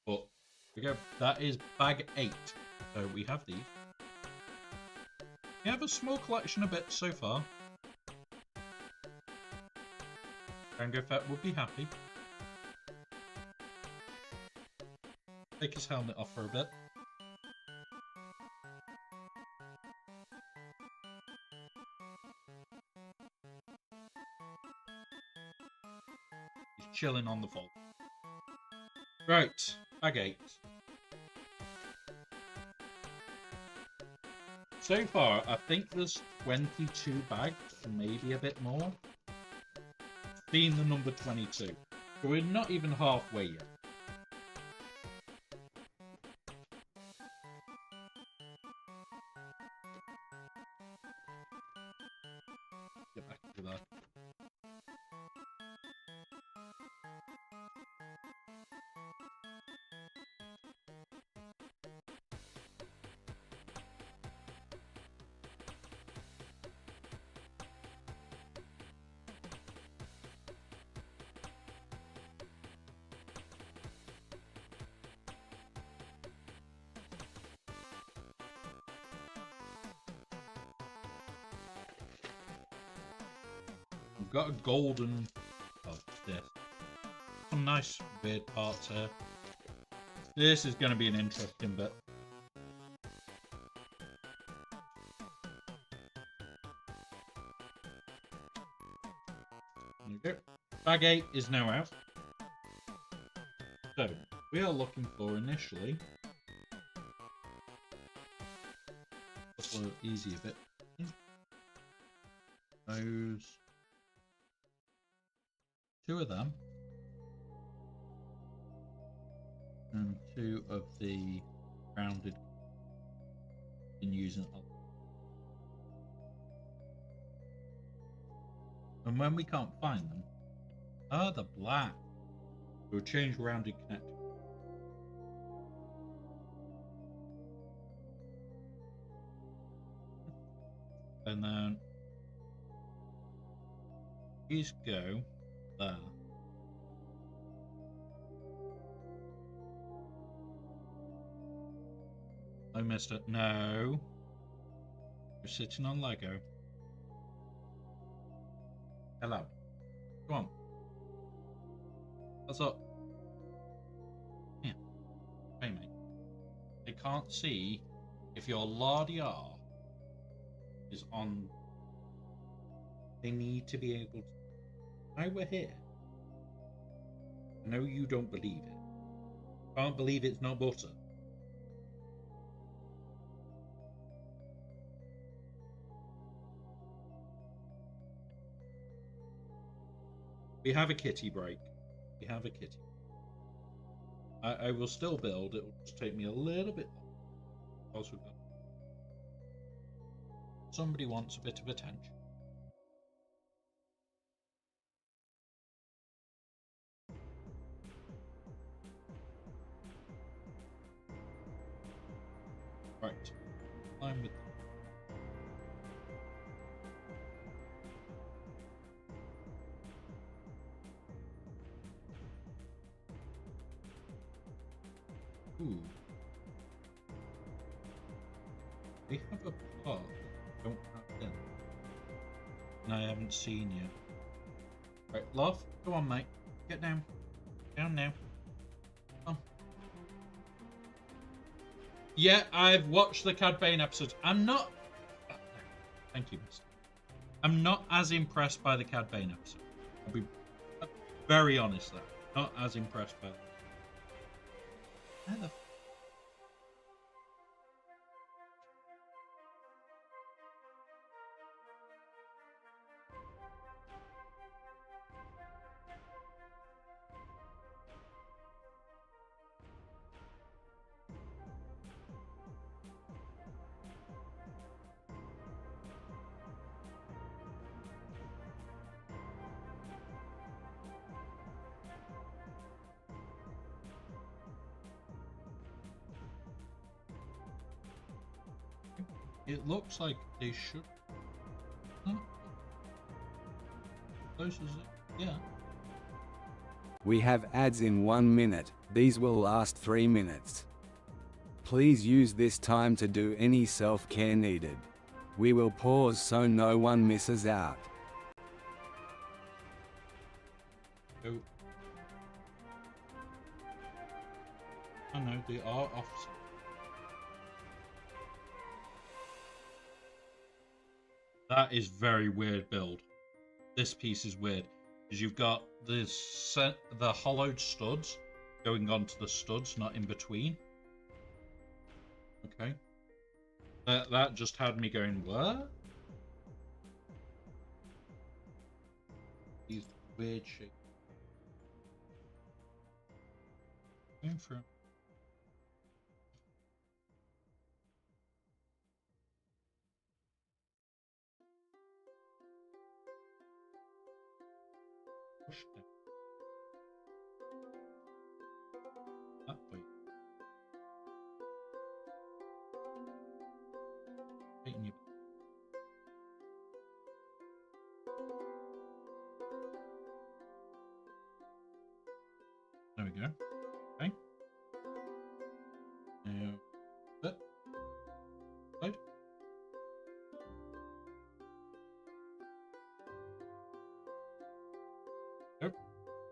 But we go. That is bag 8. So we have these. We have a small collection of bits so far. Jango Fett would be happy. Take his helmet off for a bit. He's chilling on the vault. Right, bag 8. So far, I think there's 22 bags, maybe a bit more. Being the number 22. But we're not even halfway yet. Get back to that. We've got a golden... Oh, this. Some nice weird parts here. This is going to be an interesting bit. There we go. Bag 8 is now out. So, we are looking for initially... a couple of easier bits. Those... 2 of them. And 2 of the rounded been using. And when we can't find them, the black. We'll change rounded connector. And then these go there. I missed it. No. We're sitting on Lego. Hello. Come on. What's up? Yeah. Hey, mate. They can't see if your LADR is on. They need to be able to. I were here. I know you don't believe it. Can't believe it's not butter. We have a kitty break. We have a kitty. I will still build. It will just take me a little bit longer. Also, somebody wants a bit of attention. Right. I'm with them. Ooh. They have a path I don't have in. And I haven't seen yet. Right, love, go on, mate. Get down. Down now. Come. Yeah, I've watched the Cad Bane episodes. I'm not... Thank you, mister. I'm not as impressed by the Cad Bane episode. I'll be very honest there. Not as impressed by that. Where the It looks like they should. Huh? Close as it? Yeah. We have ads in 1 minute, these will last 3 minutes. Please use this time to do any self-care needed. We will pause so no one misses out. Oh. I know, they are officers. That is very weird build. This piece is weird because you've got the hollowed studs going onto the studs, not in between. Okay, that just had me going, what? These weird shapes. Going for push down. That way. Straighten you. There we go. Okay. Now, that. Right. Nope.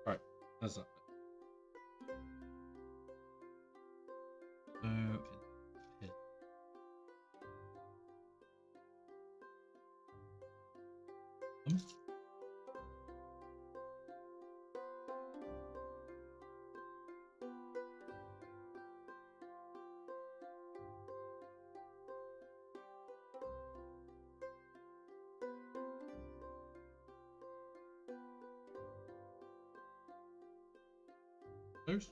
Right. That's that. Okay. Those.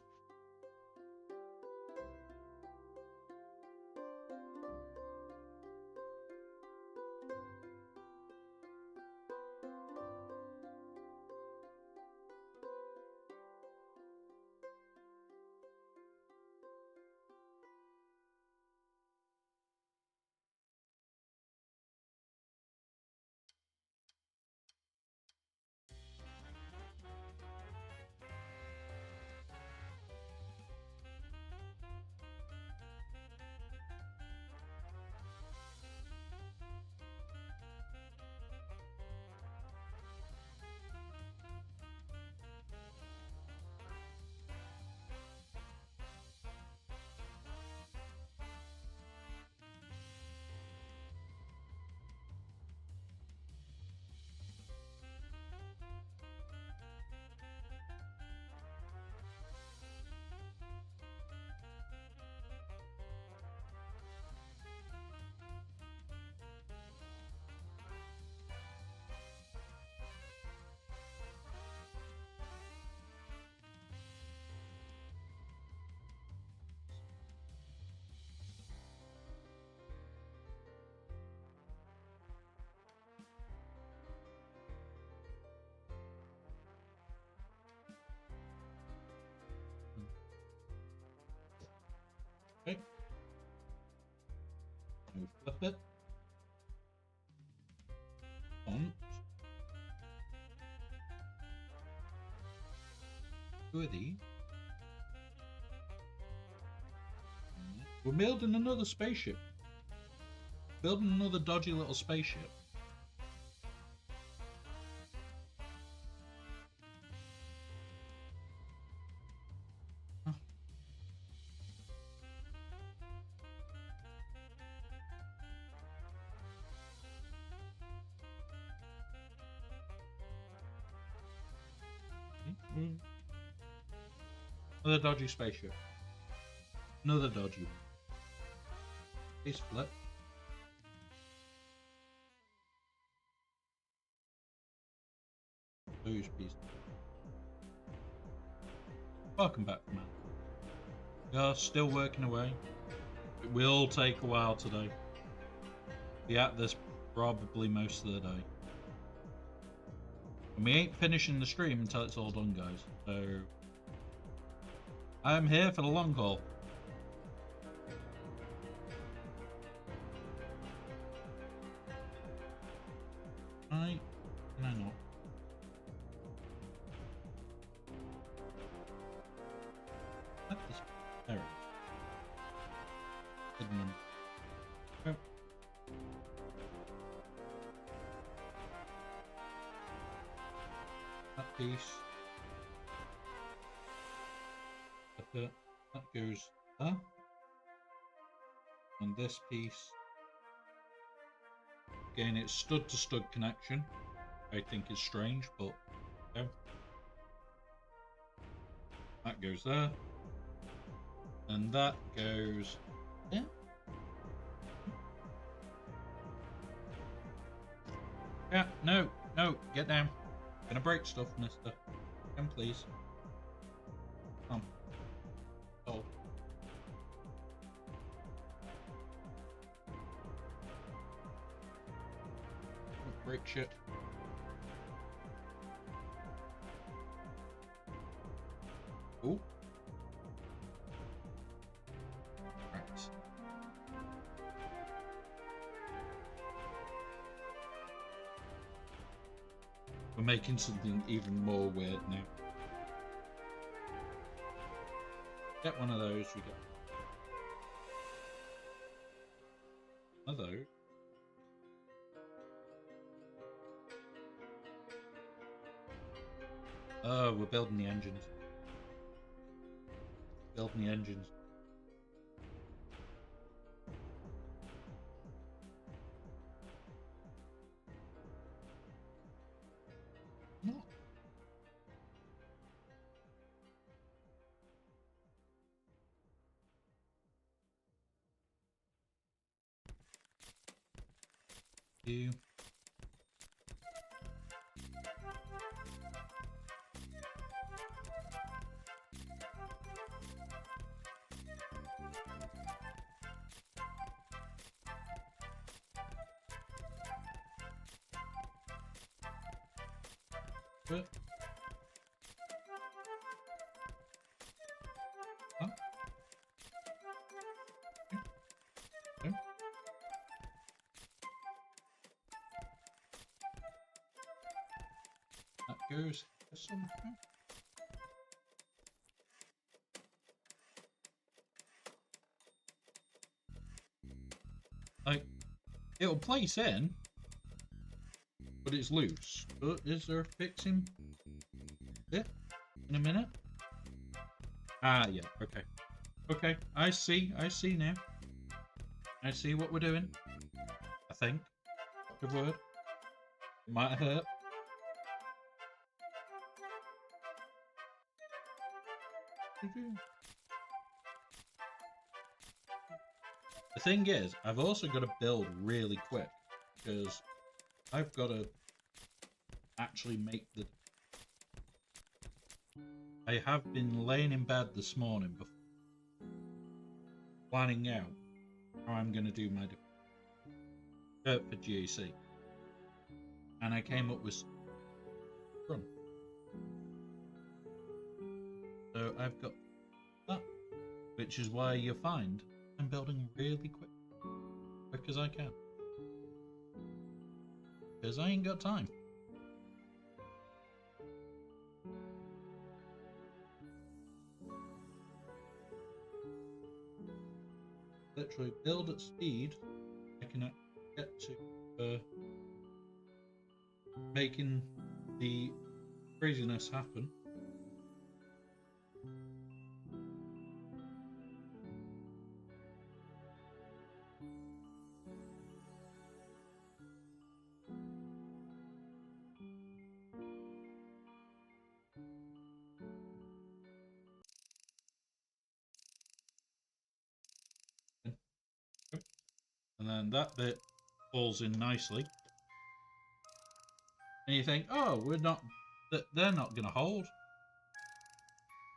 Move flip it. On. Two of these. We're building another spaceship. Building another dodgy little spaceship. Huh. Another dodgy spaceship. Another dodgy one. Face flip. Those pieces. Welcome back, man. We are still working away. It will take a while today. Be at this probably most of the day. And we ain't finishing the stream until it's all done, guys. So I'm here for the long haul. Can I not? What is there? Hidden one. Oh. That piece. That goes there. And this piece. Again, it's stud to stud connection. I think is strange, but yeah. That goes there. And that goes there. Yeah, no, get down. Gonna break stuff, mister. Come, please. Come. Oh. Don't break shit. Ooh. Right. We're making something even more weird now. Get one of those, we get one of those. Oh, we're building the engines. Building the engines. No. You. Good. Huh? Okay. That goes somewhere. Like, it'll place in, but it's loose. But is there a fixing it in a minute? Ah, yeah, okay. Okay, I see now. I see what we're doing. I think. Good word. It might hurt. The thing is, I've also got to build really quick because I've got to actually make the... I have been laying in bed this morning before planning out how I'm going to do my for GAC, and I came up with run. So I've got that, which is why you find I'm building really quicker as I can. Because I ain't got time. Literally build at speed. I can get to making the craziness happen. And then that bit falls in nicely. And you think, oh, they're not going to hold.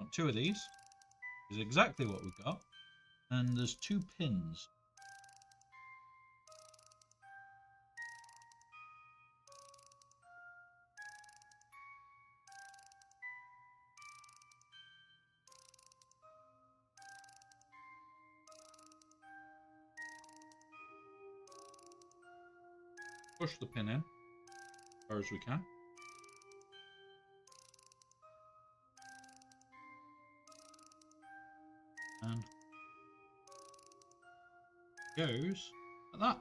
Want 2 of these. Is exactly what we've got. And there's 2 pins. Push the pin in as far as we can. And goes like that.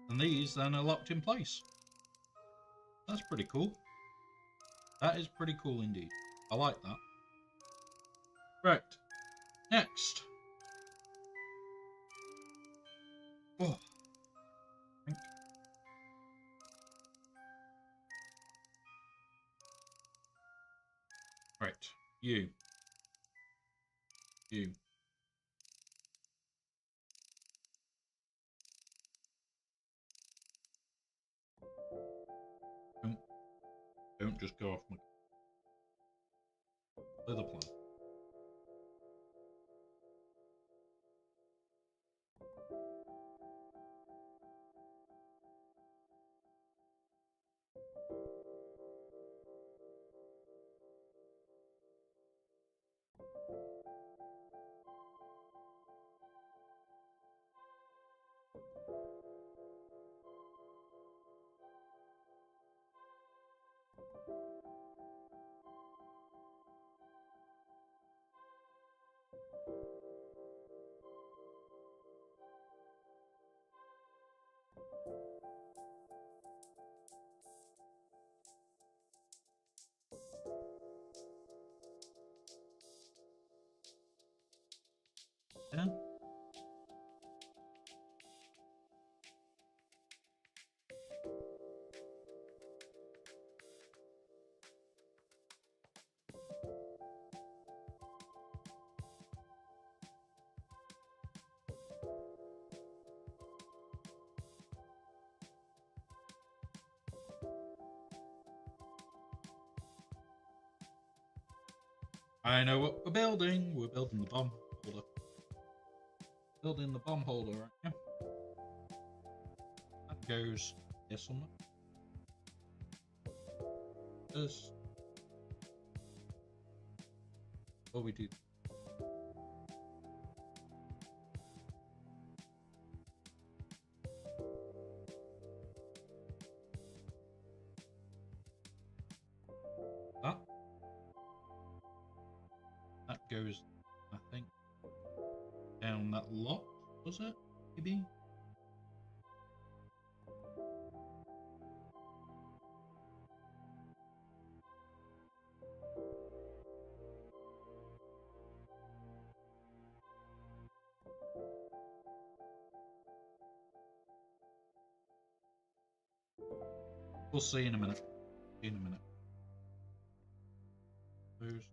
And these then are locked in place. That's pretty cool. That is pretty cool indeed. I like that. Right. Next. Oh. Right. You. Don't just go off my other plan. Yeah. I know what we're building. We're building the bomb holder. Building the bomb holder right now. That goes here somewhere. This. What we do. That goes, I think, down that lot, was it? Maybe? We'll see in a minute. Those.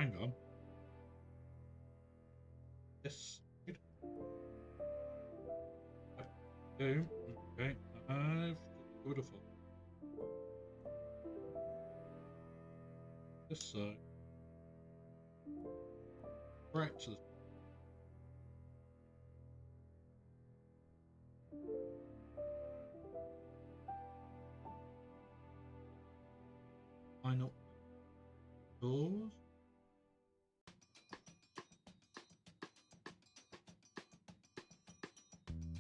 hang on. Yes. Okay. Okay. I've beautiful. This side. Right to the line up doors.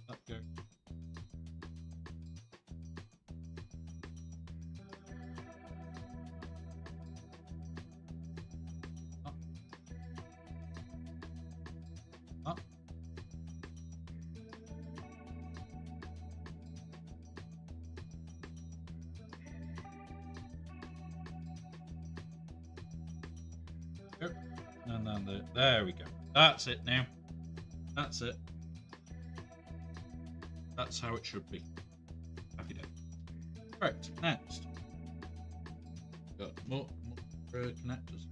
Let go. Up. Up. Go. And then there we go. That's it now. That's it. That's how it should be. Happy day. Right, next. Got more connectors.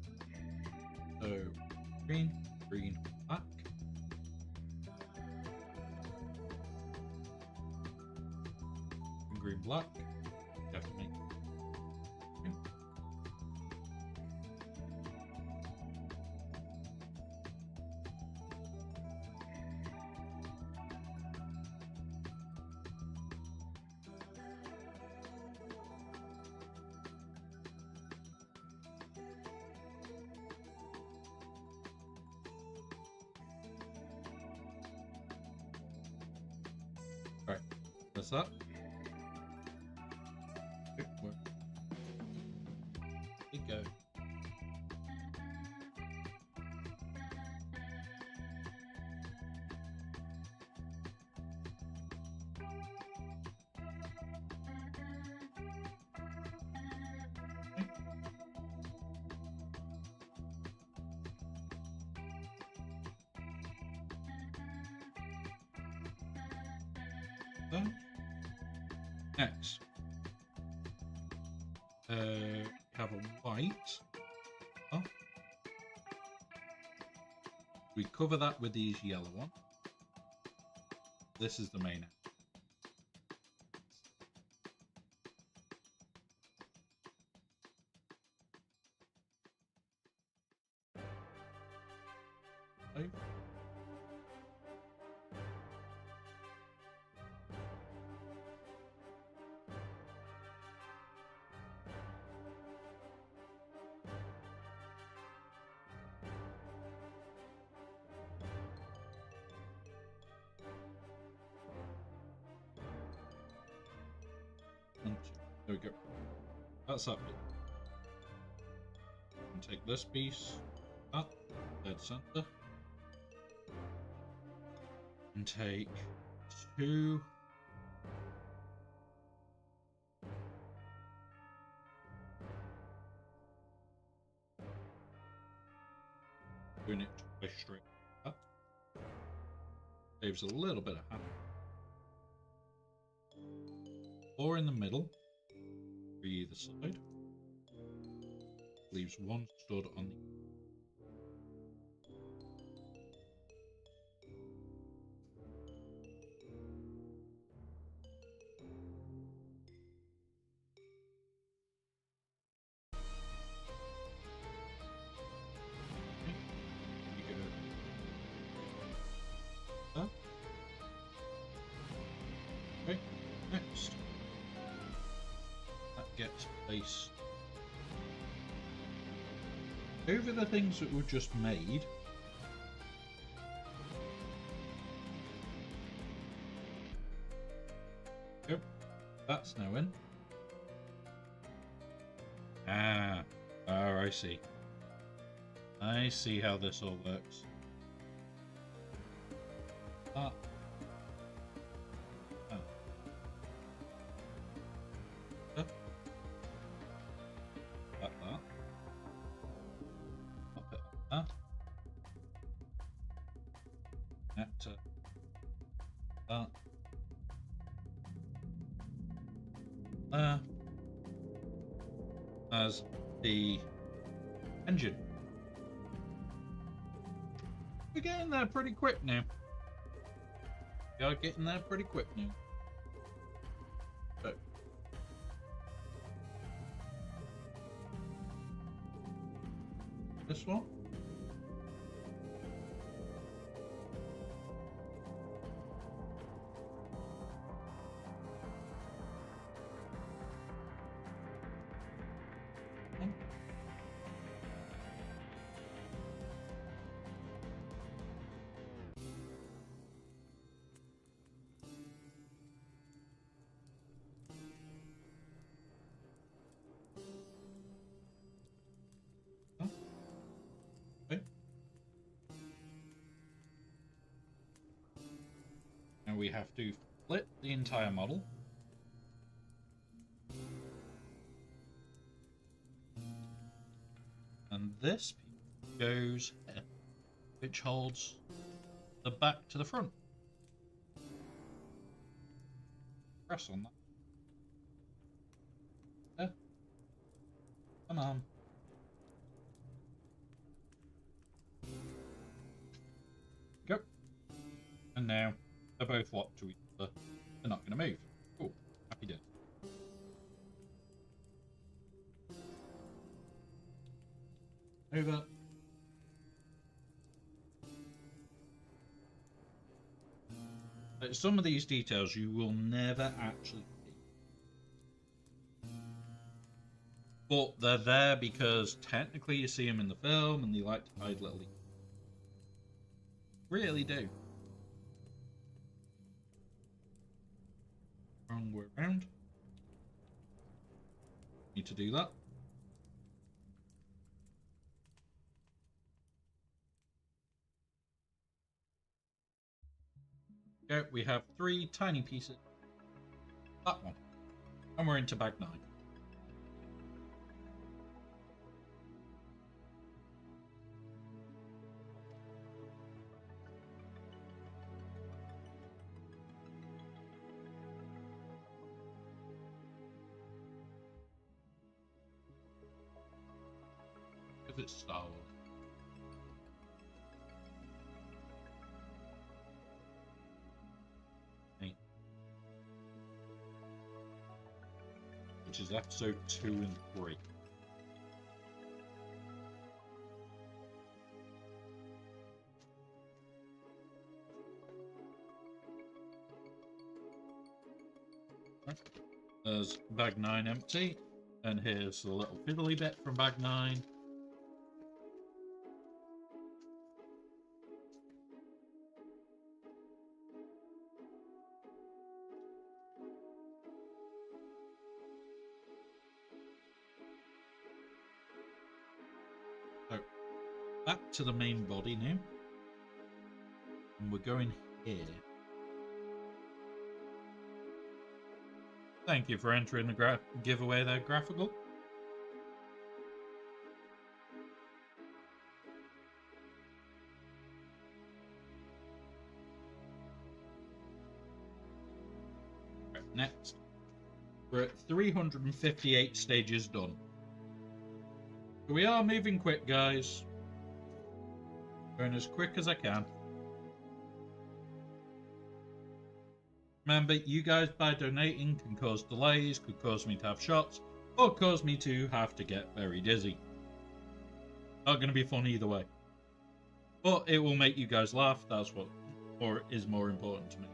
So, green, black. Green, black. Definitely. Right, that's that. Okay, where we go. Next, have a white. Oh. We cover that with these yellow ones. This is the main. Okay. There we go. That's that bit. And take this piece up, dead center, and take two. Doing it twice straight up. Saves a little bit of hand. 4 in the middle, 3 either side. Leaves 1 stud on the. Okay, next. That gets placed over the things that were just made. Yep, that's now in. Oh, I see. I see how this all works. Ah. As the engine. We're getting there pretty quick now. We are getting there pretty quick now. So. This one. And we have to flip the entire model. And this goes here, which holds the back to the front. Press on that. There. Come on. Go. And now they're both locked to each other. They're not going to move. Cool. Happy day. Over. Some of these details you will never actually see. But they're there because technically you see them in the film and they like to hide little. Really do. Wrong way around. Need to do that. Okay, we have 3 tiny pieces. That one. And we're into bag 9. Because it's Star Wars. Which is episode 2 and 3. There's bag 9 empty, and here's the little fiddly bit from bag 9. So, back to the main body now. And we're going here. Thank you for entering the giveaway there, Graphical. Right, next. We're at 358 stages done. So we are moving quick, guys. Going as quick as I can. Remember, you guys by donating can cause delays, could cause me to have shots, or cause me to have to get very dizzy. Not going to be fun either way. But it will make you guys laugh, that's what is more important to me.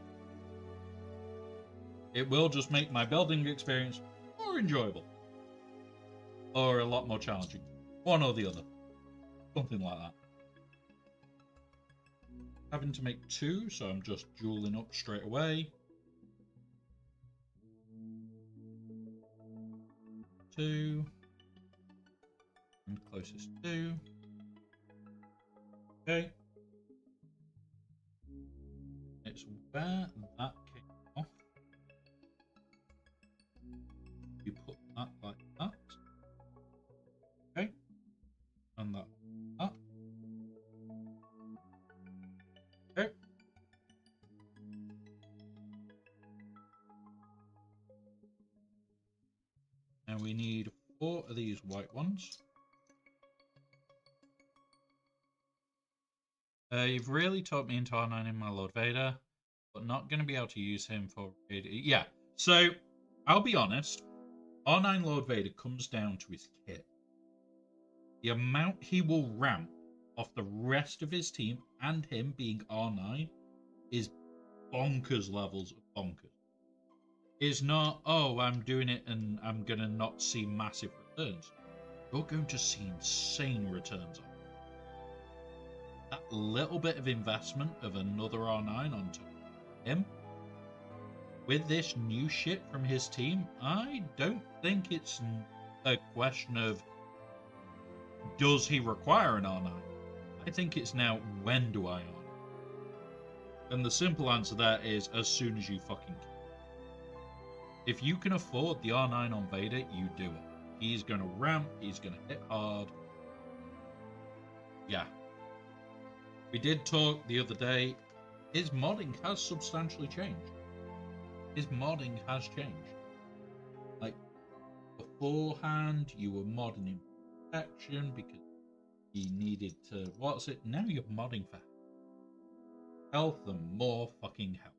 It will just make my building experience more enjoyable. Or a lot more challenging. One or the other. Something like that. Having to make 2, so I'm just dueling up straight away. 2. And closest 2. Okay. It's where that came off. You put that like that. Okay. And that. Okay. And we need 4 of these white ones. You've really taught me into R9 in my Lord Vader, but not going to be able to use him for... Yeah, so I'll be honest. R9 Lord Vader comes down to his kit. The amount he will ramp off the rest of his team and him being R9 is bonkers levels of bonkers. It's not, oh, I'm doing it and I'm going to not see massive returns. You're going to see insane returns on it. That little bit of investment of another R9 onto him, with this new shit from his team, I don't think it's a question of does he require an R9? I think it's now, when do I R9? And the simple answer there is as soon as you fucking can. If you can afford the R9 on Vader, you do it. He's going to ramp, he's going to hit hard. Yeah. We did talk the other day, his modding has substantially changed. His modding has changed. Like, beforehand, you were modding in protection because he needed to... What's it? Now you're modding for health and more fucking health.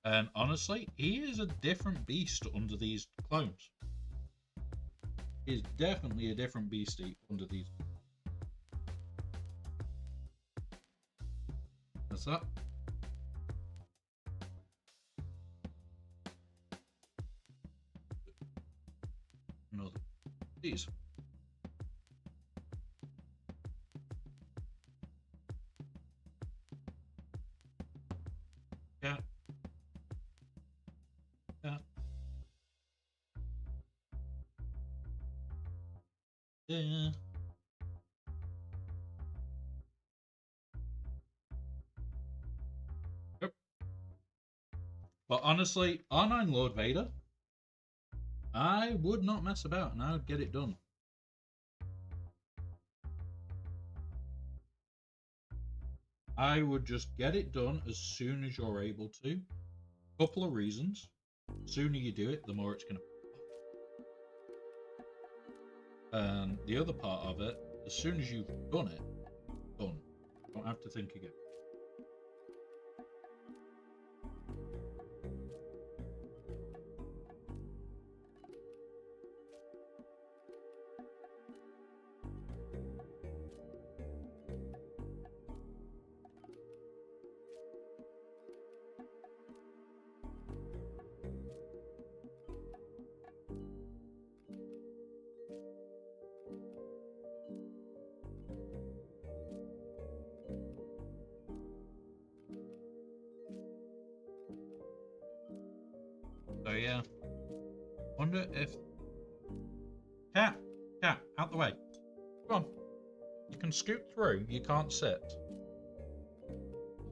And honestly, he is a different beast under these clones. He is definitely a different beastie under these. What's that? Another. These. Yeah. Yeah. Yeah. Yep. But honestly, R9 Lord Vader, I would not mess about and I would get it done. I would just get it done as soon as you're able to. Couple of reasons. The sooner you do it, the more it's going to... And the other part of it, as soon as you've done it, done. Don't have to think again. So yeah, wonder if... Cat, out the way. Come on. You can scoot through, you can't sit.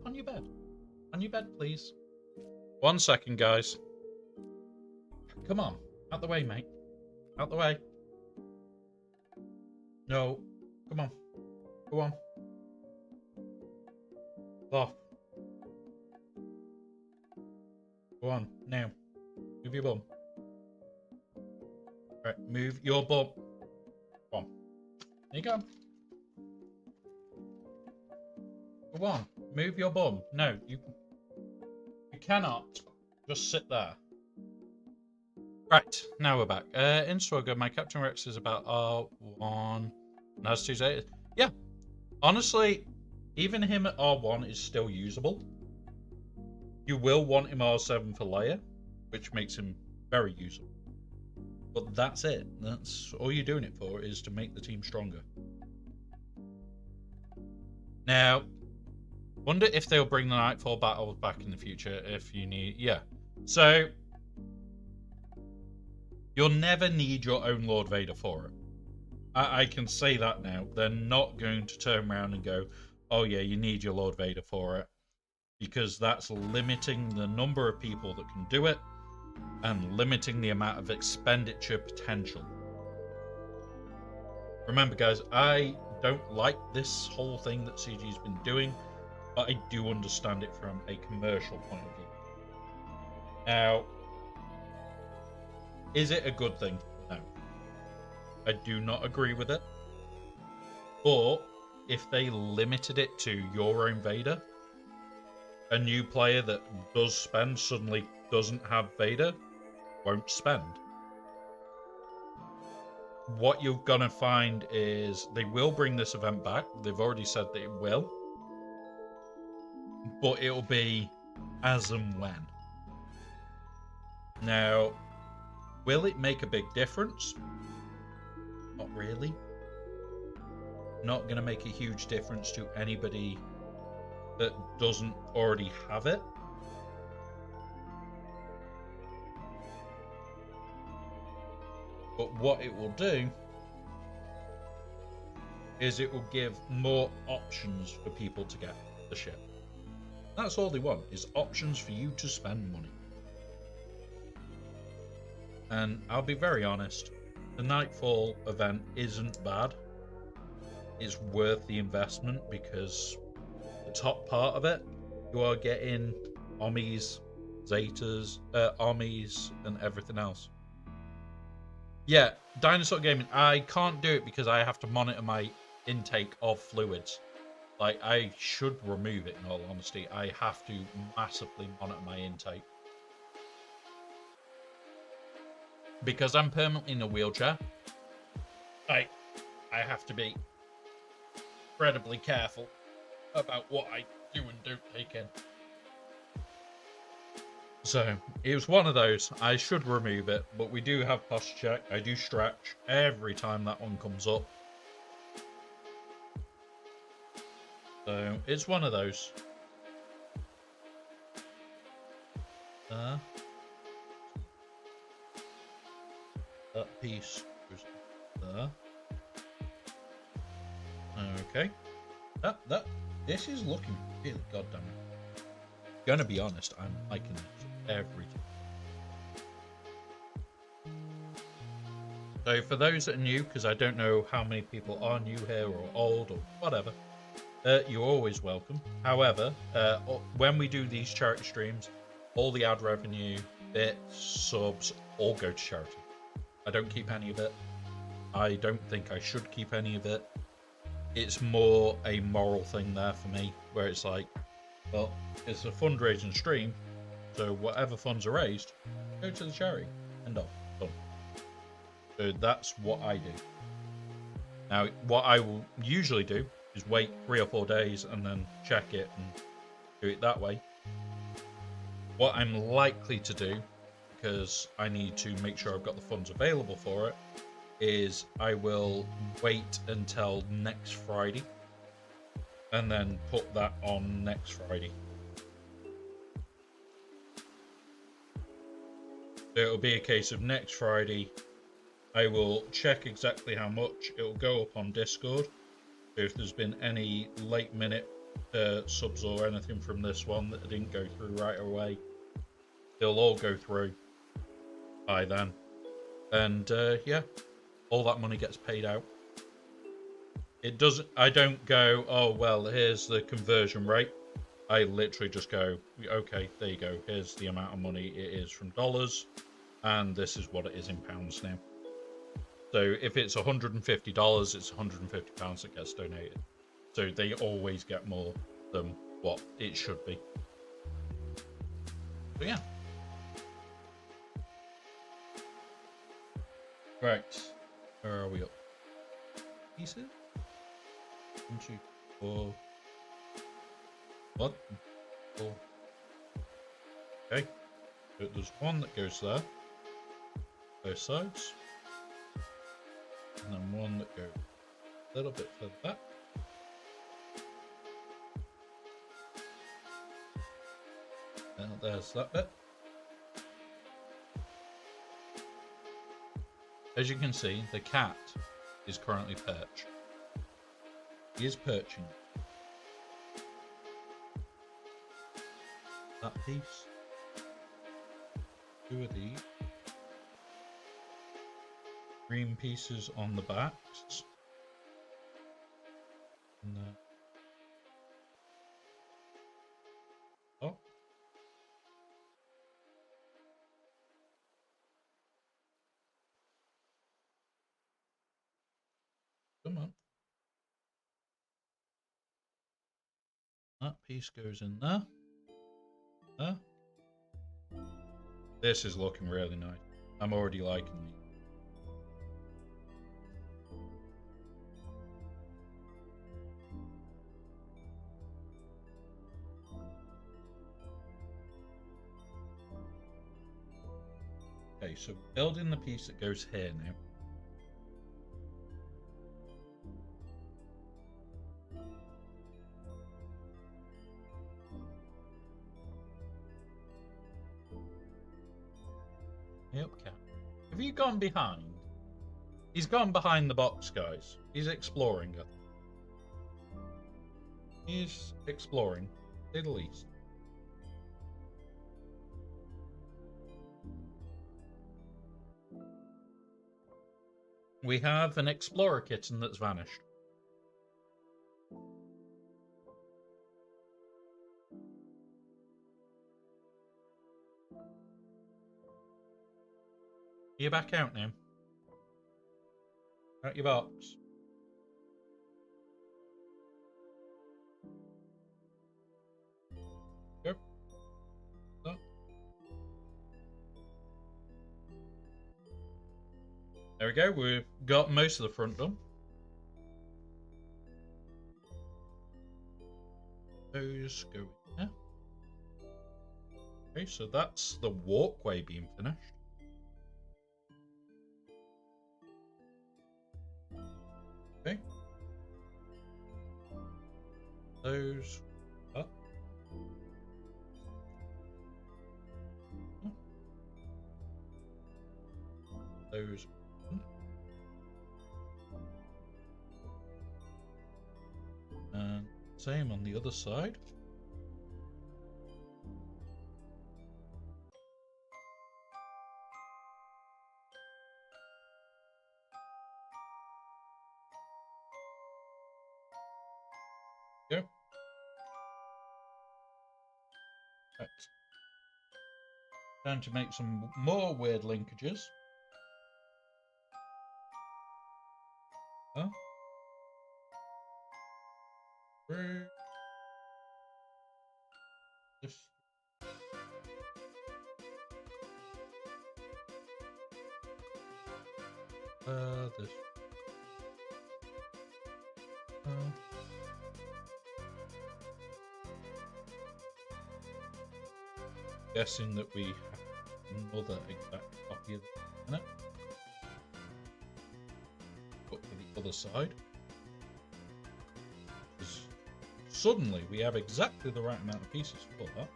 On your bed. On your bed, please. 1 second, guys. Come on. Out the way, mate. Out the way. No. Come on. Go on. Off. Go on, now. Move your bum. Right, move your bum. Come on. There you go. Go on, move your bum. No, you cannot just sit there. Right, now we're back. In Swagger, my Captain Rex is about R1. Nas 2's. Yeah, honestly, even him at R1 is still usable. You will want him R7 for Leia, which makes him very usable. But that's it. That's all you're doing it for, is to make the team stronger. Now, wonder if they'll bring the Nightfall battles back in the future if you need... Yeah. So, you'll never need your own Lord Vader for it. I can say that now. They're not going to turn around and go, oh yeah, you need your Lord Vader for it. Because that's limiting the number of people that can do it and limiting the amount of expenditure potential. Remember, guys, I don't like this whole thing that CG's been doing, but I do understand it from a commercial point of view. Now, is it a good thing? No. I do not agree with it. But if they limited it to your own Vader, a new player that does spend suddenly doesn't have Vader, won't spend. What you're gonna find is they will bring this event back. They've already said that it will. But it'll be as and when. Now, will it make a big difference? Not really. Not going to make a huge difference to anybody that doesn't already have it. But what it will do is it will give more options for people to get the ship. That's all they want, is options for you to spend money. And I'll be very honest, the Nightfall event isn't bad. It's worth the investment because the top part of it, you are getting Ommies, Zetas, Ommies, and everything else. Yeah, Dinosaur Gaming, I can't do it because I have to monitor my intake of fluids. Like, I should remove it, in all honesty. I have to massively monitor my intake. Because I'm permanently in a wheelchair, I have to be incredibly careful about what I do and don't take in. So, it was one of those. I should remove it, but we do have posture check. I do stretch every time that one comes up. So, it's one of those. That piece goes there. Okay. This is looking really goddamn. Gonna be honest, I'm liking this every time. So for those that are new, because I don't know how many people are new here or old or whatever, you're always welcome. However, when we do these charity streams, all the ad revenue, bits, subs, all go to charity. I don't keep any of it. I don't think I should keep any of it. It's more a moral thing there for me, where it's like, well, it's a fundraising stream, so whatever funds are raised, go to the charity. End of. Done. So that's what I do. Now, what I will usually do is wait 3 or 4 days and then check it and do it that way. What I'm likely to do, because I need to make sure I've got the funds available for it, is I will wait until next Friday and then put that on next Friday. So it'll be a case of next Friday, I will check exactly how much. It'll go up on Discord. So if there's been any late minute subs or anything from this one that didn't go through right away, they'll all go through by then. And yeah, all that money gets paid out. It doesn't, I don't go, oh, well, here's the conversion rate. I literally just go, okay, there you go. Here's the amount of money it is from dollars. And this is what it is in pounds now. So if it's $150, it's £150 that gets donated. So they always get more than what it should be. So yeah. Right. Where are we up? Pieces? 1, 2, 4. What? 4. Okay. So there's one that goes there. Both sides. And then one that goes a little bit further back. Now there's that bit. As you can see, the cat is currently perched. He is perching. That piece. 2 of these. Green pieces on the backs. And oh. Come on. That piece goes in there. There. This is looking really nice. I'm already liking these. Okay, so building the piece that goes here now. Yep, Cap. Have you gone behind? He's gone behind the box, guys. He's exploring. He's exploring, to say the least. We have an explorer kitten that's vanished. You're back out now. Out your box. Go. So. There we go. We've got most of the front done. Those go in there. Okay, so that's the walkway being finished. Okay. Those up. Those. And same on the other side. Go. Right. Time to make some more weird linkages. Huh? Through this. This. Guessing that we have another exact copy of the planet. But for the other side. Suddenly we have exactly the right amount of pieces for that.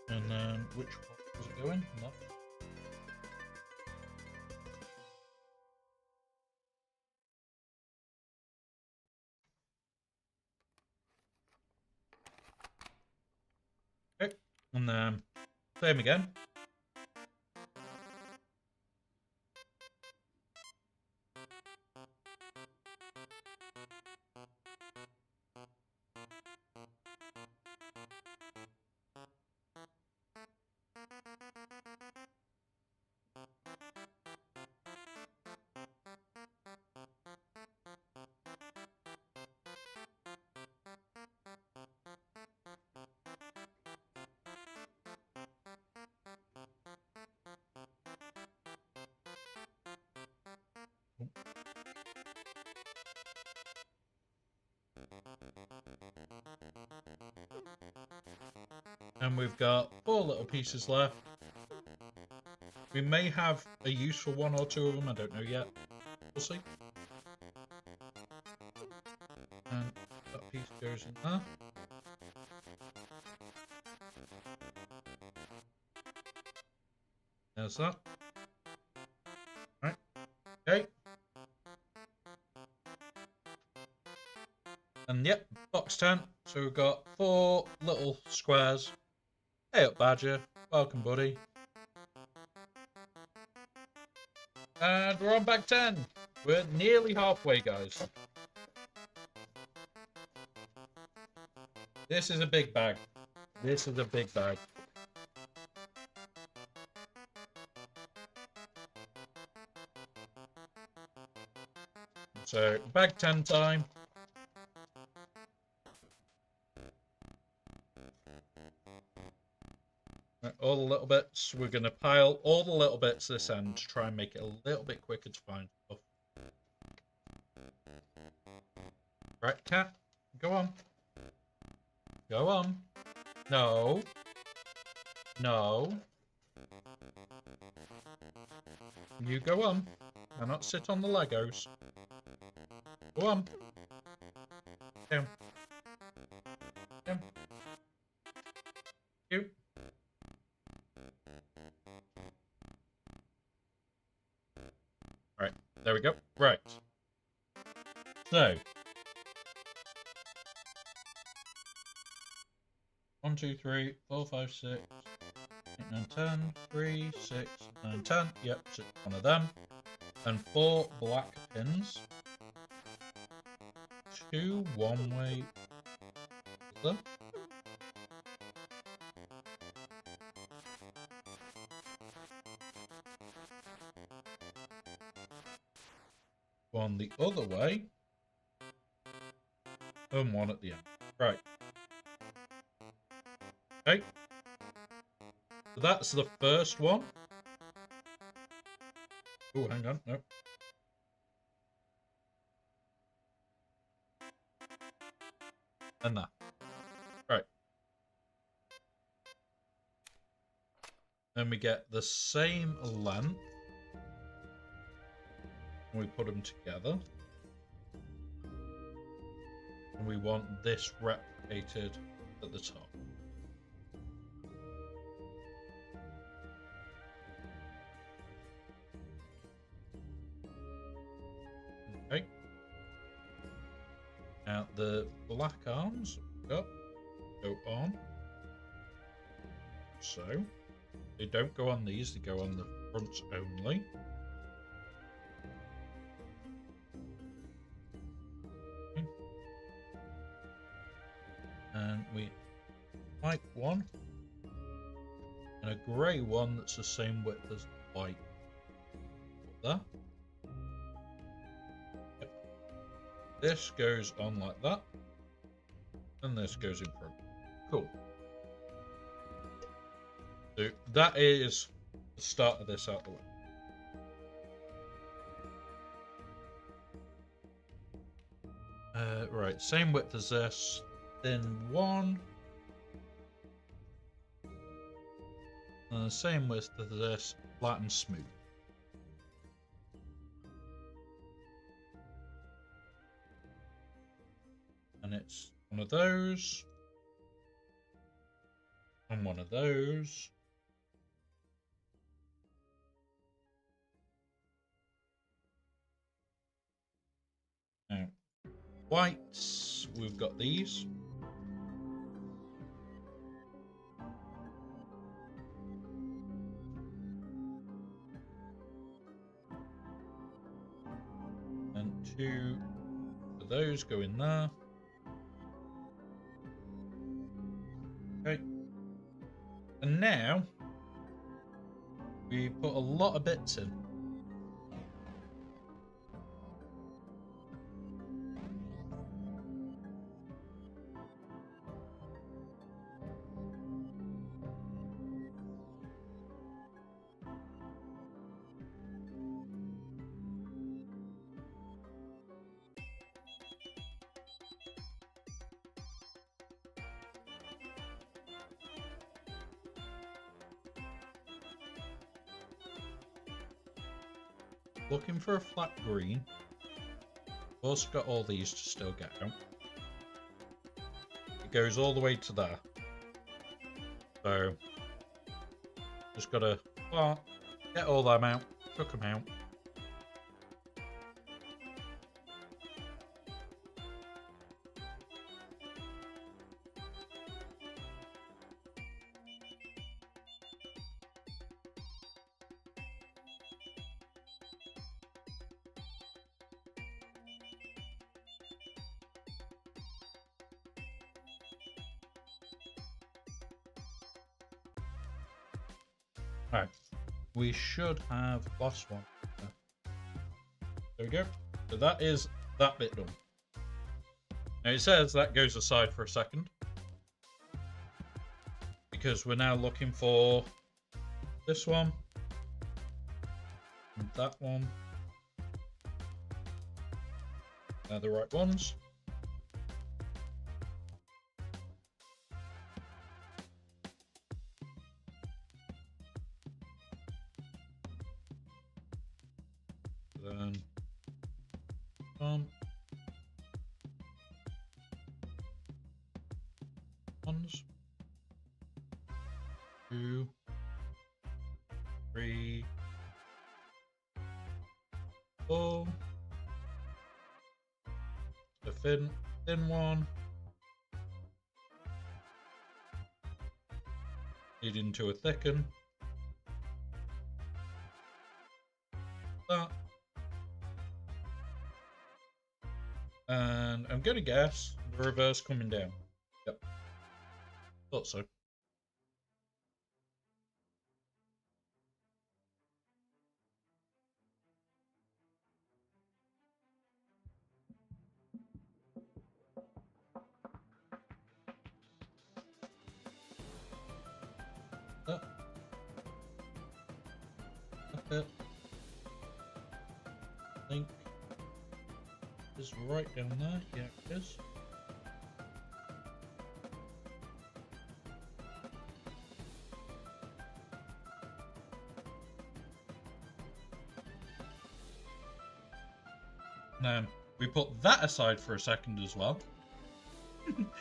And then which one does it go in? No. Okay, and then same again. And we've got 4 little pieces left. We may have a use for 1 or 2 of them, I don't know yet. We'll see. And that piece goes in there. There's that. Right. Okay. And yep, box tent. So we've got 4 little squares. Hey up, Badger. Welcome, buddy. And we're on bag 10. We're nearly halfway, guys. This is a big bag. This is a big bag. So, bag 10 time. Right, all the little bits. We're going to pile all the little bits this end to try and make it a little bit quicker to find stuff. Right, cat. Go on. Go on. No. No. You go on. Do not sit on the Legos. Go on. Down. Down. You. Right. There we go. Right. So. 1, 2, 3, 4, 5, 6, 8, 9, 10, 3, 6, 9, 10. Yep, so one of them. And 4 black pins. 2 one-way. One the other way. And one at the end. Right. Okay. So that's the first one. Oh, hang on. Nope. And that. Right. Then we get the same length. And we put them together. And we want this replicated at the top. Okay. Now the black arms go on. So they don't go on these, they go on the fronts only. Okay. And we white one and a grey one that's the same width as the white. Put there. This goes on like that, and this goes in front. Cool. So that is the start of this out the way. Right, same width as this, thin one. And the same width as this, flat and smooth. And it's one of those, and one of those. Now, whites, we've got these. And 2 of those go in there. Okay, and now we put a lot of bits in. Looking for a flat green. We've also got all these to still get out. It goes all the way to there. So, just gotta get all them out, cook them out. Alright, we should have last one. There we go. So that is that bit done. Now it says that goes aside for a second, because we're now looking for this one and that one. They're the right ones. Then ones. 2, 3, 4. The thin one. Leading to a thicken. That. And I'm gonna guess the reverse coming down. Yep. Thought so. Okay. Link is right down there. Yeah, it is. Now, we put that aside for a second as well.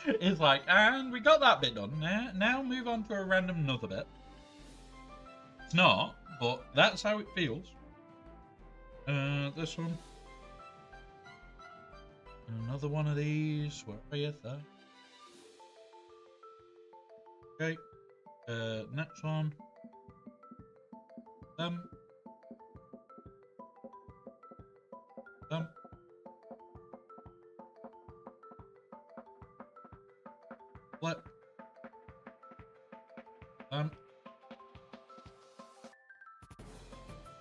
It's like, and we got that bit done. Now move on to a random another bit. It's not, but that's how it feels. This one. And another one of these. Where are you there? Okay. Next one. Them. Flip.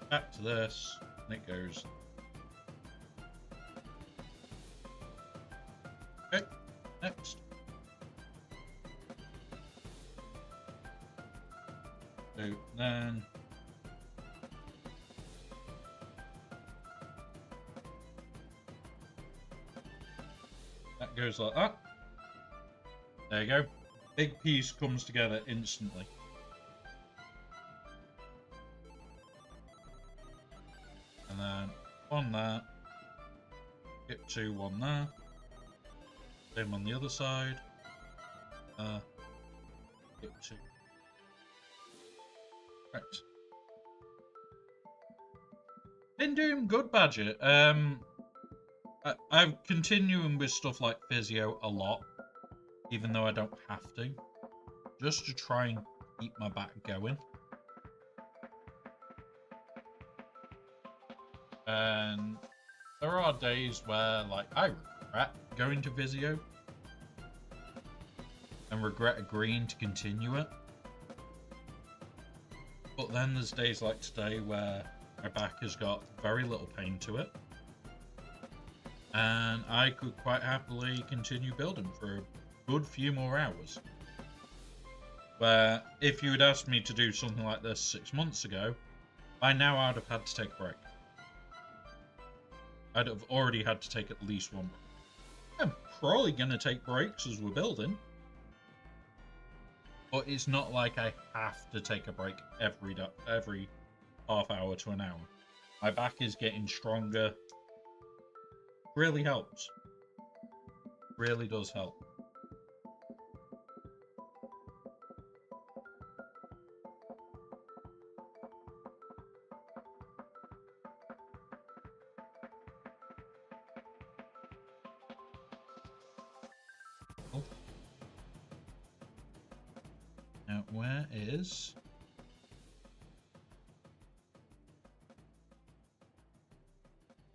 Back to this, and it goes. Okay, next. So then that goes like that. There you go. Big piece comes together instantly. And then one there. Get 2, 1 there. Same on the other side. Get 2. Right. Been doing good, Badger. I'm continuing with stuff like physio a lot, even though I don't have to, just to try and keep my back going. And there are days where, like, I regret going to physio and regret agreeing to continue it. But then there's days like today where my back has got very little pain to it, and I could quite happily continue building for a good few more hours. Where if you had asked me to do something like this 6 months ago, by now I'd have had to take a break. I'd have already had to take at least one break. I'm probably going to take breaks as we're building, but it's not like I have to take a break every half hour to an hour. My back is getting stronger. Really helps. Really does help. Now, where is...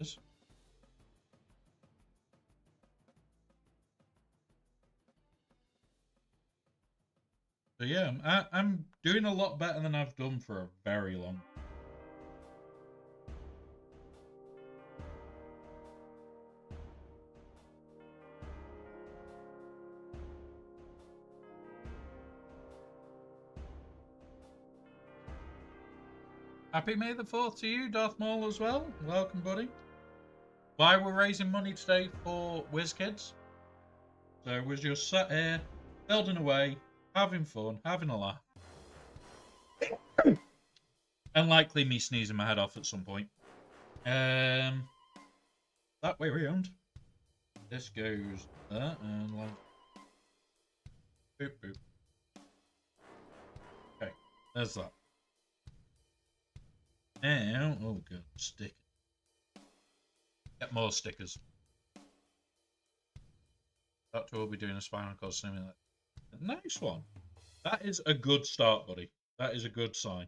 this? So yeah, I'm doing a lot better than I've done for a very long time. Happy May the 4th to you, Darth Maul, as well. Welcome, buddy. Why we're raising money today for WizKids. So we're just sat here, building away, having fun, having a laugh. And likely me sneezing my head off at some point. That way around. This goes there and like boop boop. Okay, there's that. Now, oh god, stick. Get more stickers. Doctor will be doing a spinal cord simulator. Nice one. That is a good start, buddy. That is a good sign.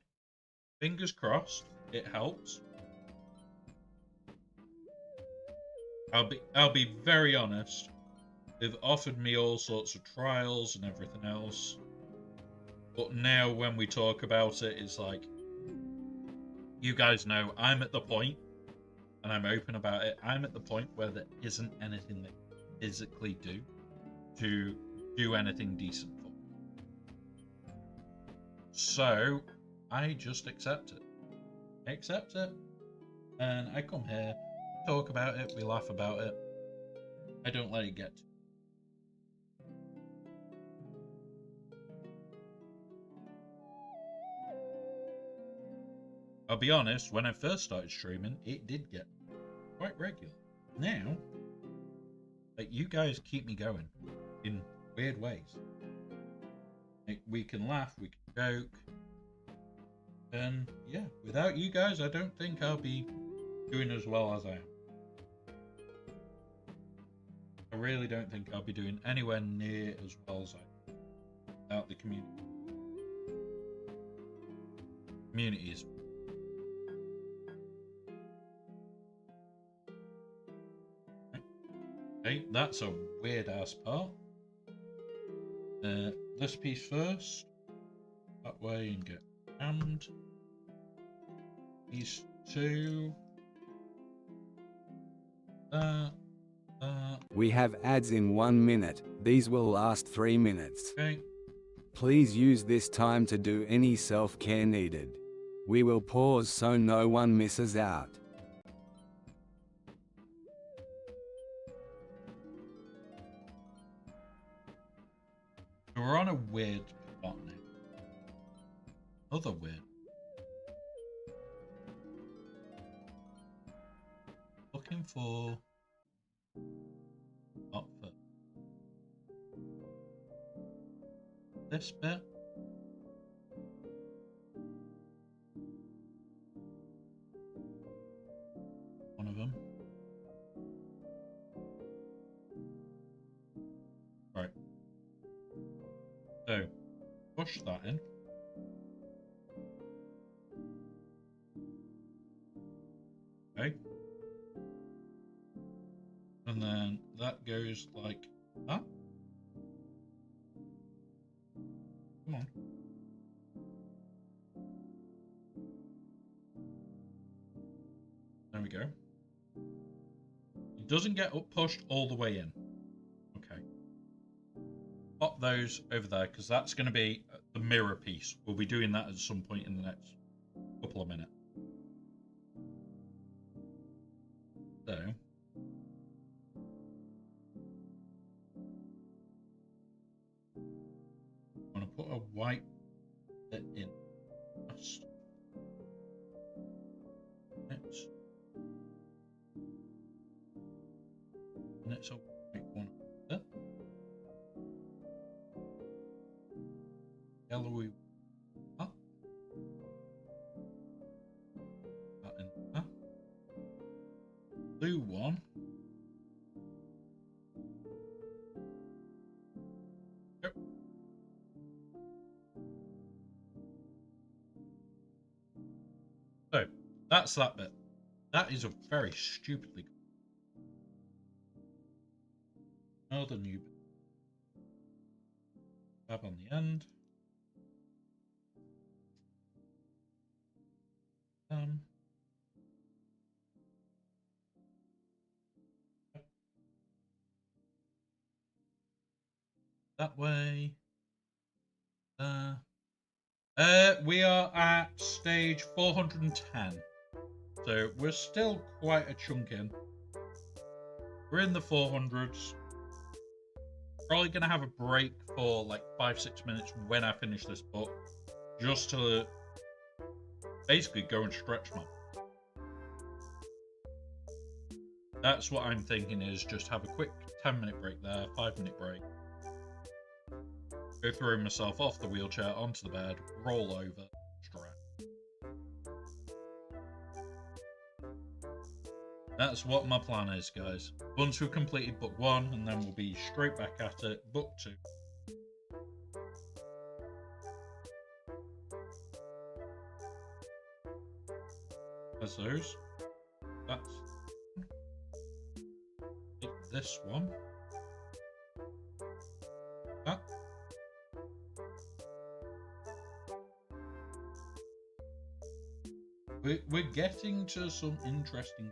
Fingers crossed, it helps. I'll be very honest. They've offered me all sorts of trials and everything else. But now when we talk about it, it's like, you guys know I'm at the point, and I'm open about it, I'm at the point where there isn't anything that physically to do anything decent for. So I just accept it. I accept it. And I come here, talk about it, we laugh about it. I don't let it get to. I'll be honest, when I first started streaming, it did get quite regular. Now, like, you guys keep me going in weird ways. Like, we can laugh, we can joke. And yeah, without you guys, I don't think I'll be doing as well as I am. I really don't think I'll be doing anywhere near as well as I am without the community. Community is okay, that's a weird ass part. This piece first. That way and get jammed. These two. We have ads in 1 minute. These will last 3 minutes. Okay. Please use this time to do any self-care needed. We will pause so no one misses out. We're on a weird spot now. Other weird. Looking for outfit. This bit. One of them. Right. So, push that in. Okay. And then that goes like that. Come on. There we go. It doesn't get pushed all the way in. Okay. Pop those over there because that's going to be the mirror piece. We'll be doing that at some point in the next couple of minutes. So. I'm going to put a white bit in first. Next. Next I'll make one there. Yellowy up. That in there. Blue one. Yep. So that's that bit. That is a very stupidly good. Another new bit. Tab on the end. That way. We are at stage 410. So we're still quite a chunk in. We're in the 400s. Probably going to have a break for like 5-6 minutes when I finish this book. Just to basically go and stretch my... That's what I'm thinking, is just have a quick 10-minute break there, 5-minute break. Go throw myself off the wheelchair onto the bed, roll over, stretch. That's what my plan is, guys. Once we've completed book 1, and then we'll be straight back at it, book 2. As those. That's... Take this one. That. We're getting to some interesting...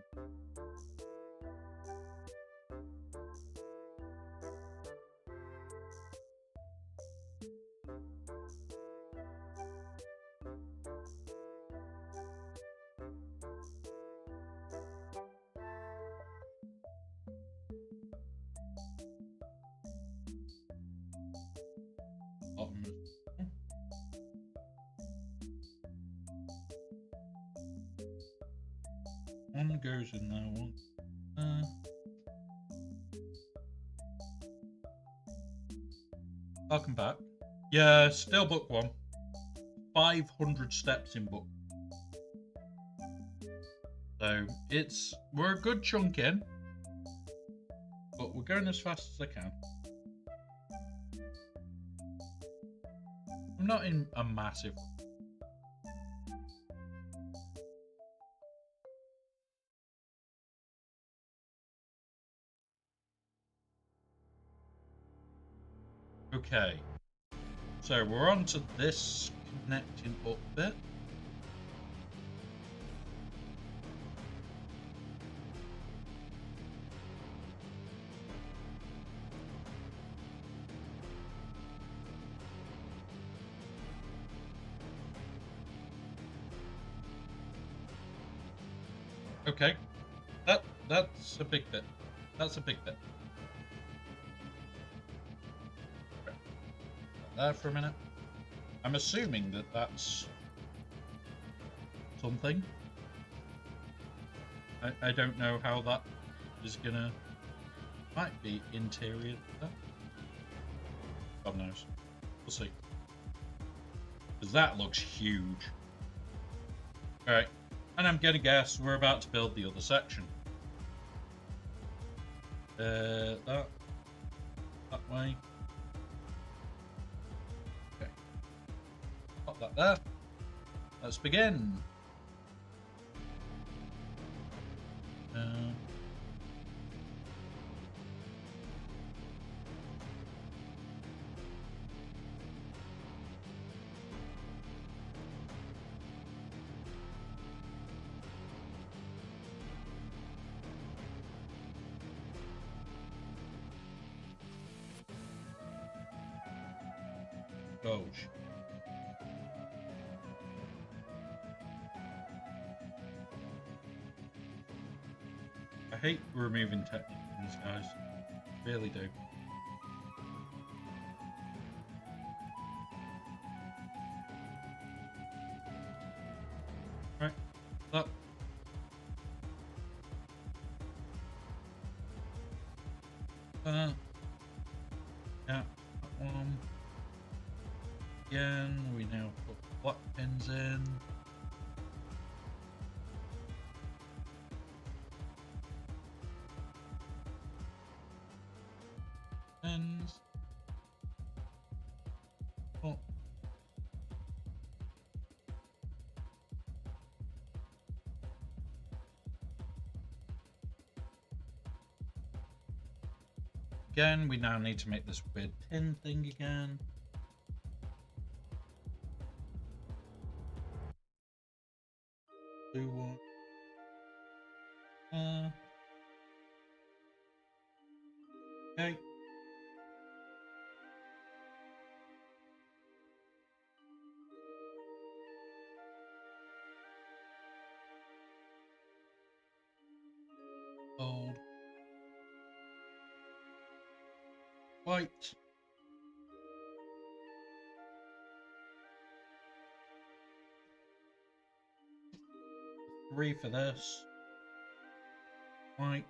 One goes in there, one. Welcome back. Yeah, still book 1. 500 steps in book. So we're a good chunk in, but we're going as fast as I can. I'm not in a massive... Okay, so we're on to this connecting up bit. Okay, that's a big bit. That's a big bit. There for a minute. I'm assuming that that's something. I don't know how that is gonna... Might be interior stuff. God knows. We'll see. Because that looks huge. Alright. And I'm gonna guess we're about to build the other section. That way. Okay. Pop that there. Let's begin. Gosh. I hate removing techniques from these guys. Really do. Right. That. Yeah. That one. Again, we now put black pins in. Pins. Oh. Again, we now need to make this weird pin thing again. Do one. Okay. White. Three for this. White.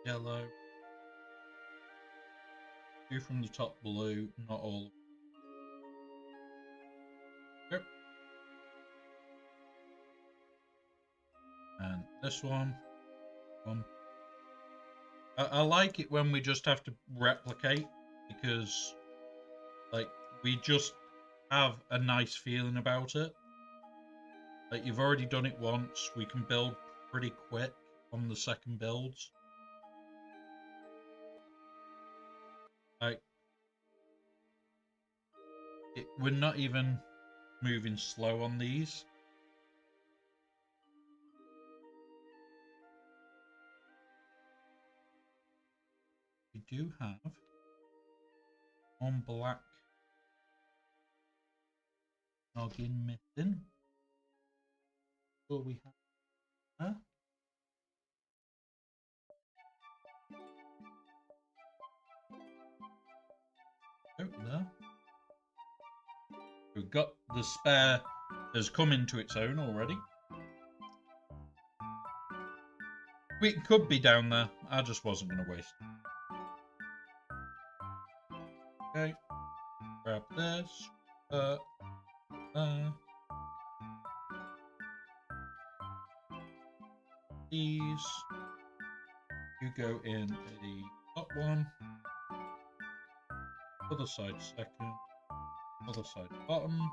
Yellow. Two from the top blue, not all. Yep. And this one. I like it when we just have to replicate, because like we just have a nice feeling about it. Like, you've already done it once, we can build pretty quick on the second builds. Like, we're not even moving slow on these. We do have one black noggin missing. What we have there. Oh, there. We've got the spare has come into its own already. We could be down there. I just wasn't going to waste. Okay. Grab this. These. You go in the top one. Other side second. Other side bottom.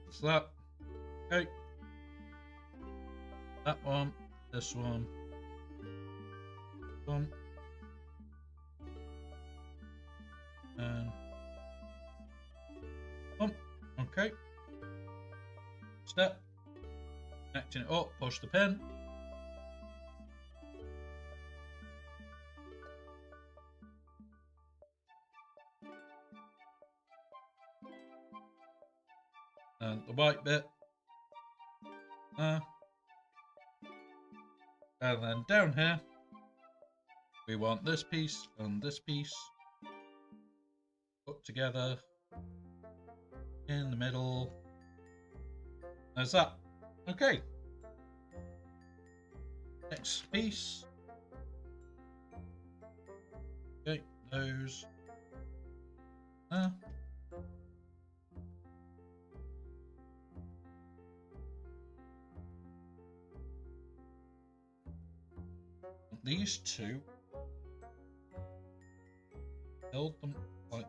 That's that. Okay. That one. This one. One. And one. Okay. Step. Connecting it up. Push the pin. And the white bit. And then down here, we want this piece and this piece put together in the middle. There's that. Okay. Next piece. Okay, those. These two, build them like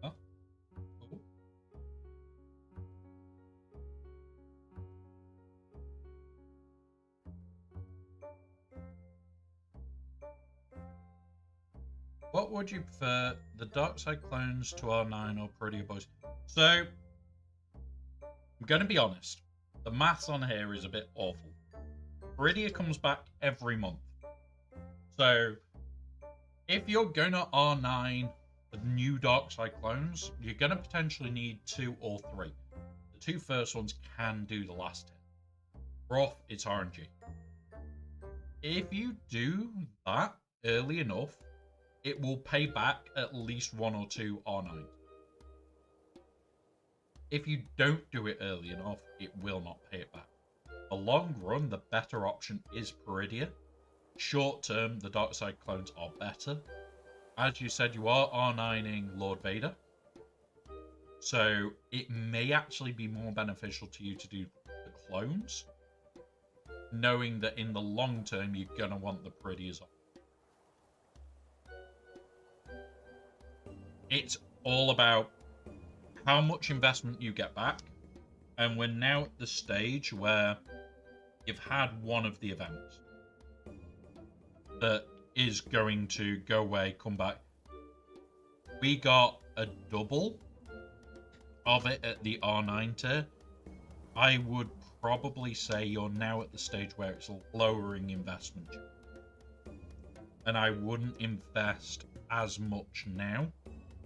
oh, cool. What would you prefer, the Dark Side clones to R9 or Prettier Boys? So, I'm going to be honest. The maths on here is a bit awful. Prettier comes back every month. So, if you're going to R9 with new Dark Side clones, you're going to potentially need 2 or 3. The 2 first ones can do the last 10. Rough, it's RNG. If you do that early enough, it will pay back at least 1 or 2 R9s. If you don't do it early enough, it will not pay it back. The long run, the better option is Peridia. Short term, the Dark Side clones are better. As you said, you are R9ing Lord Vader. So it may actually be more beneficial to you to do the clones, knowing that in the long term, you're going to want the Peridias on. It's all about how much investment you get back. And we're now at the stage where you've had one of the events that is going to go away, come back. We got a double of it at the R9 tier. I would probably say you're now at the stage where it's lowering investment. And I wouldn't invest as much now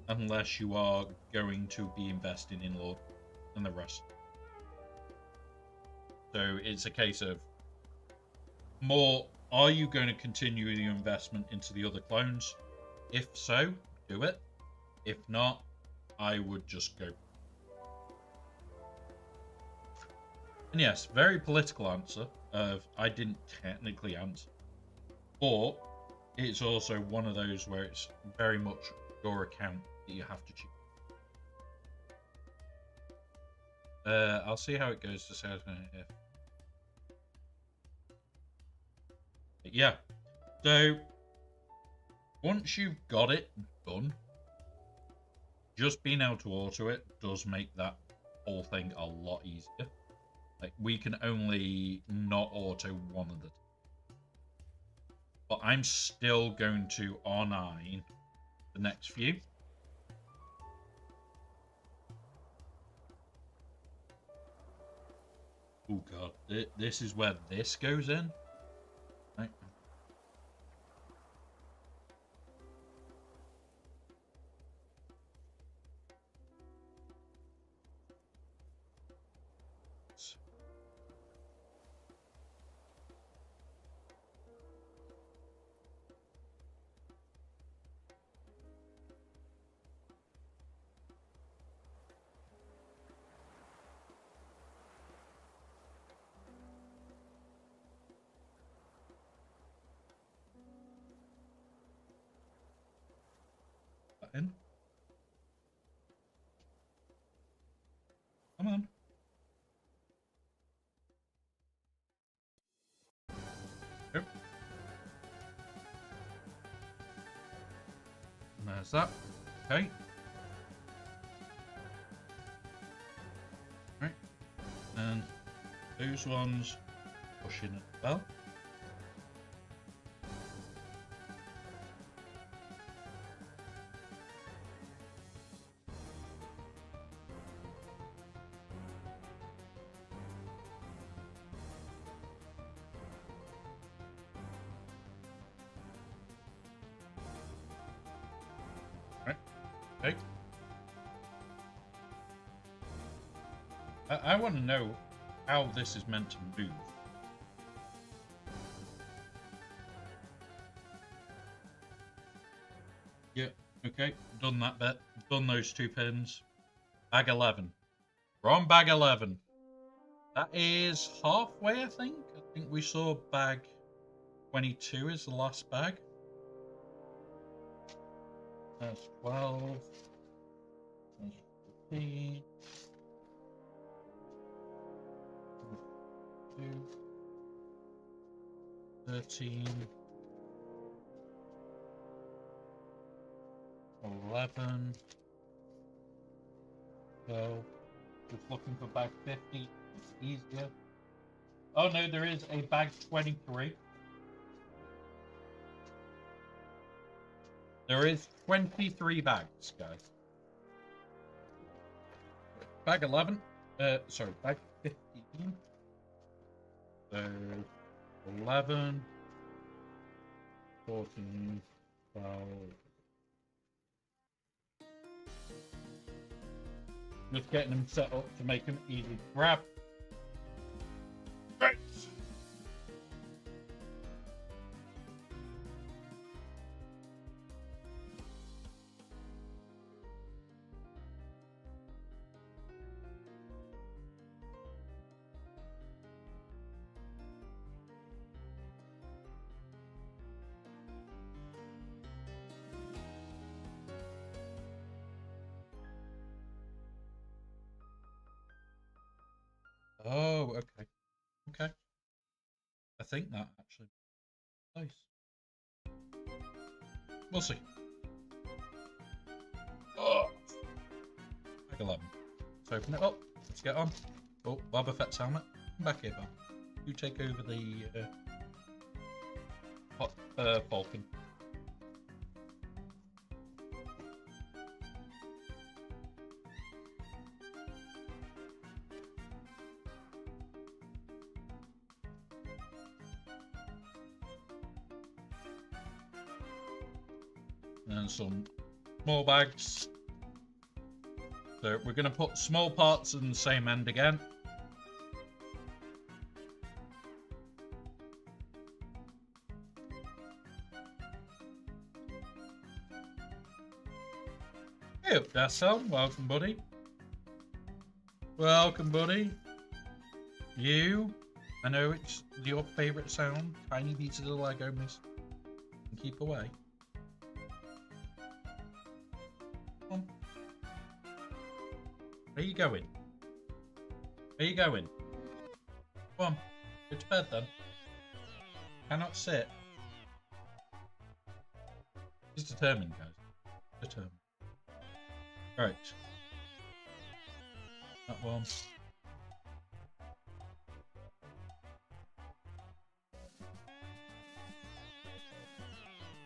unless you are going to be investing in Lord and the rest. So it's a case of more, are you going to continue your investment into the other clones? If so, do it. If not, I would just go. And yes, very political answer of I didn't technically answer. But it's also one of those where it's very much your account that you have to choose. I'll see how it goes to say I was going to. Yeah. So once you've got it done, just being able to auto it does make that whole thing a lot easier. Like, we can only not auto one of the time. But I'm still going to R9 the next few. Oh god, this is where this goes in. Right. In. Come on. Go. And there's that. Okay. Right. And those ones push in as well. Okay. I want to know how this is meant to move. Yeah, okay. Done that bit. Done those 2 pins. Bag 11. We're on bag 11. That is halfway, I think. I think we saw bag 22 is the last bag. That's 12. That's 15. 13. 11. 12. Just looking for bag 50. It's easier. Oh no, there is a bag 23. There is 23 bags, guys. Bag 11. Sorry, bag 15. So 11, 14, 12. Just getting them set up to make them easy to grab. Right. Oh, okay. Okay. I think that actually nice. We'll see. Oh. Bag 11. Let's open it up. Let's get on. Oh, Boba Fett's helmet. Come back here, Bob. You take over the Falcon. and some small bags. So we're going to put small parts in the same end again. Hey up, Dasel. Welcome, buddy. Welcome, buddy. You. I know it's your favourite sound. Tiny pieces of Lego, miss. And keep away. Come on. Where are you going? Where are you going? Come on. Go to bed then. Cannot sit. He's determined, guys. Determined. Right. That one.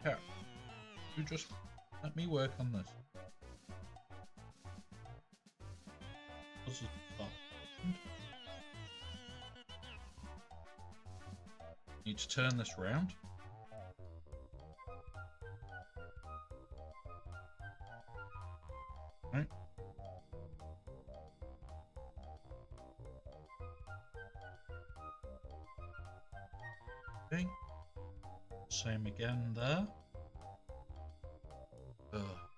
Yeah. You just let me work on this. Need to turn this round. Right. Okay. Same again there.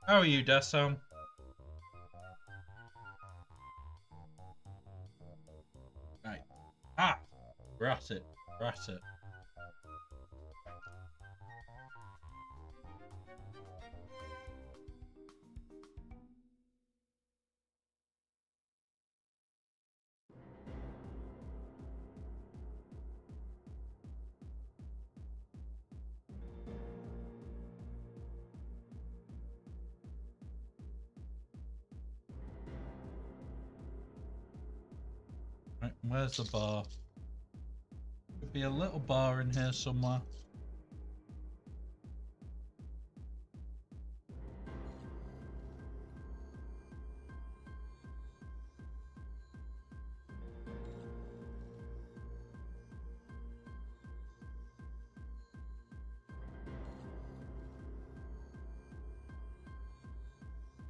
How are you, Dasam? Right. Ah! Rat it. Rat it. Right, where's the bar? Could be a little bar in here somewhere.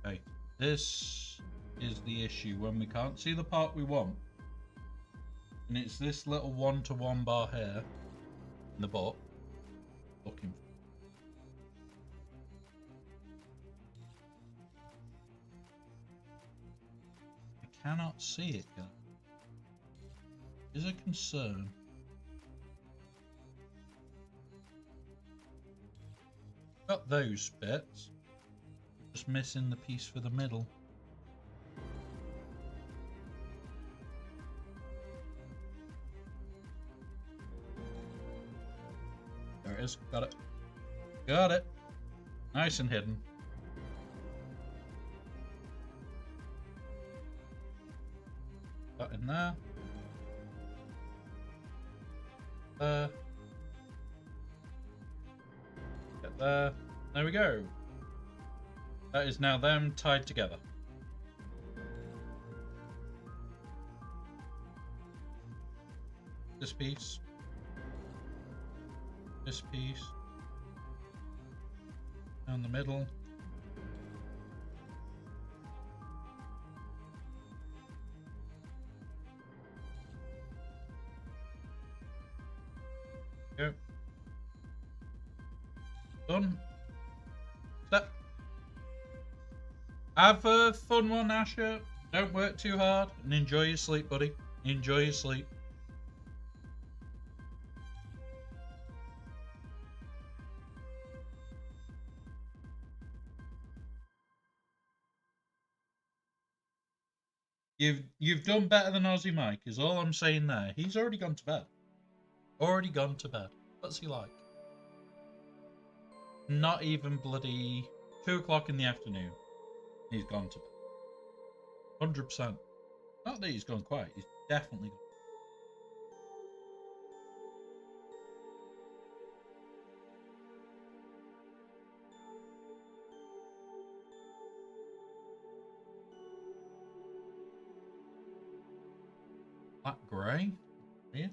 Okay, this is the issue when we can't see the part we want. And it's this little one-to-one bar here in the butt. Looking for. I cannot see it yet. Is a concern. Got those bits. Just missing the piece for the middle. There it is. Got it. Got it. Nice and hidden. That in there. There. Get there. There we go. That is now them tied together. This piece. This piece. Down the middle. Go. Done. Step. Have a fun one, Asher. Don't work too hard and enjoy your sleep, buddy. Enjoy your sleep. You've done better than Aussie Mike, is all I'm saying there. He's already gone to bed. Already gone to bed. What's he like? Not even bloody 2 o'clock in the afternoon. He's gone to bed. 100%. Not that he's gone quiet. He's definitely gone. Black grey? Yeah.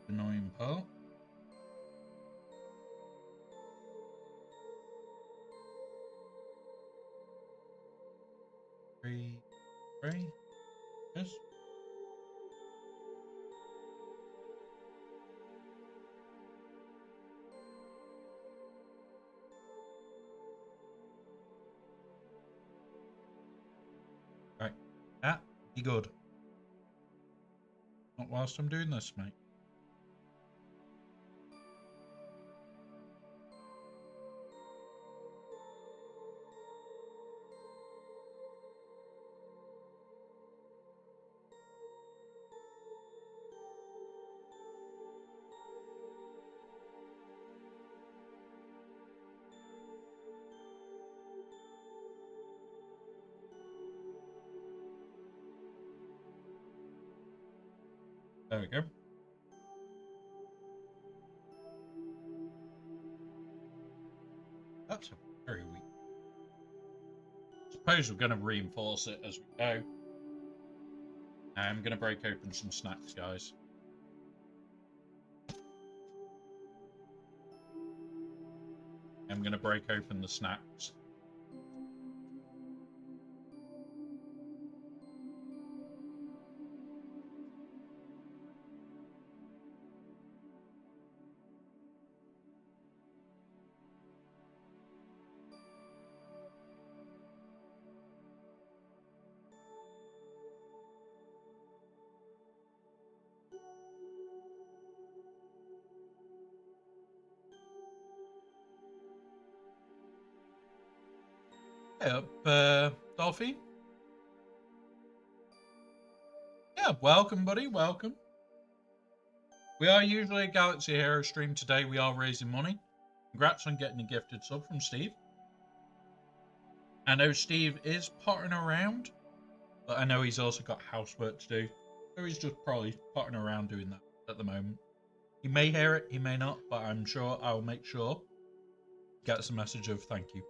Annoying part. Be good. Not whilst I'm doing this, mate. There we go. That's very weak. Suppose we're going to reinforce it as we go. I'm going to break open some snacks, guys. I'm going to break open the snacks. Hey up, Dolphy. Yeah, welcome, buddy. Welcome. We are usually a Galaxy Hero stream. Today we are raising money. Congrats on getting a gifted sub from Steve. I know Steve is pottering around, but I know he's also got housework to do. So he's just probably pottering around doing that at the moment. He may hear it, he may not, but I'm sure I'll make sure he gets a message of thank you.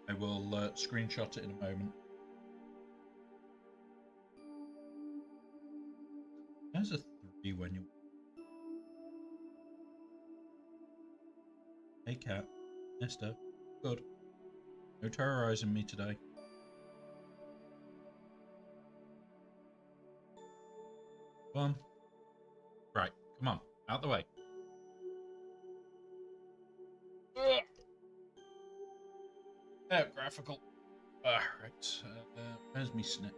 I will screenshot it in a moment. There's a 3 when you... Hey cat, mister, good. No terrorizing me today. Come on. Right, come on, out the way. Ugh. Oh, graphical. Right, where's me snip?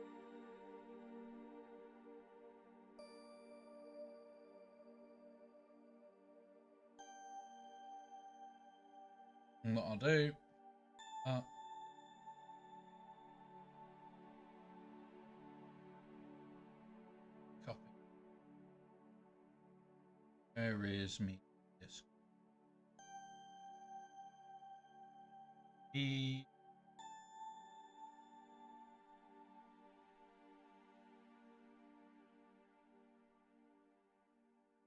And what I'll do... copy. Where is me? This.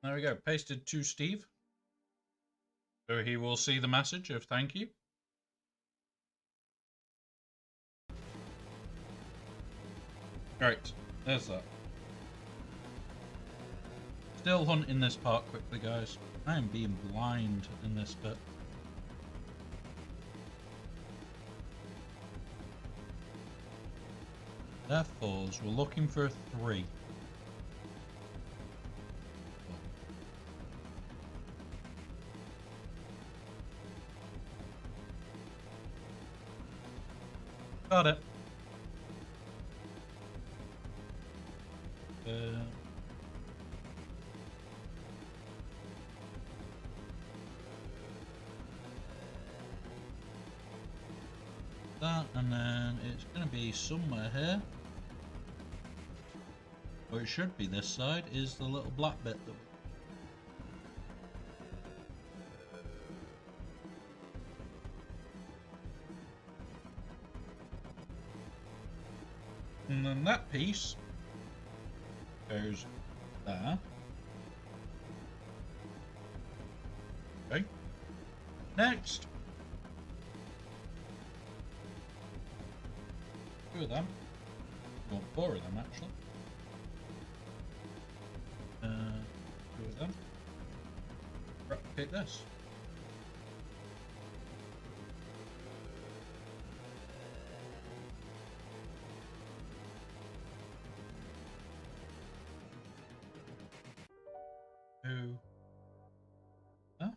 There we go, pasted to Steve. So he will see the message of thank you. Right, there's that. Still hunting this part quickly, guys. I am being blind in this bit. Therefore, we're looking for a 3. Got it. That, and then it's going to be somewhere here. Or it should be this side, is the little black bit that and then that piece goes there. Okay. Next. 2 of them. Well, 4 of them actually. 2 of them. Replicate this. Huh?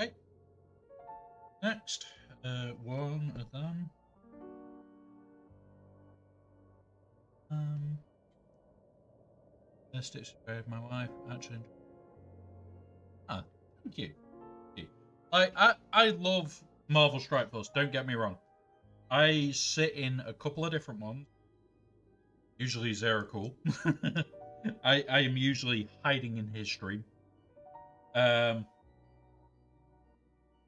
Okay. Next, one of them. Best it's of my wife, actually. Ah, thank you. I love Marvel Strike Force, don't get me wrong. I sit in a couple of different ones. Usually Zero Cool. I am usually hiding in his stream.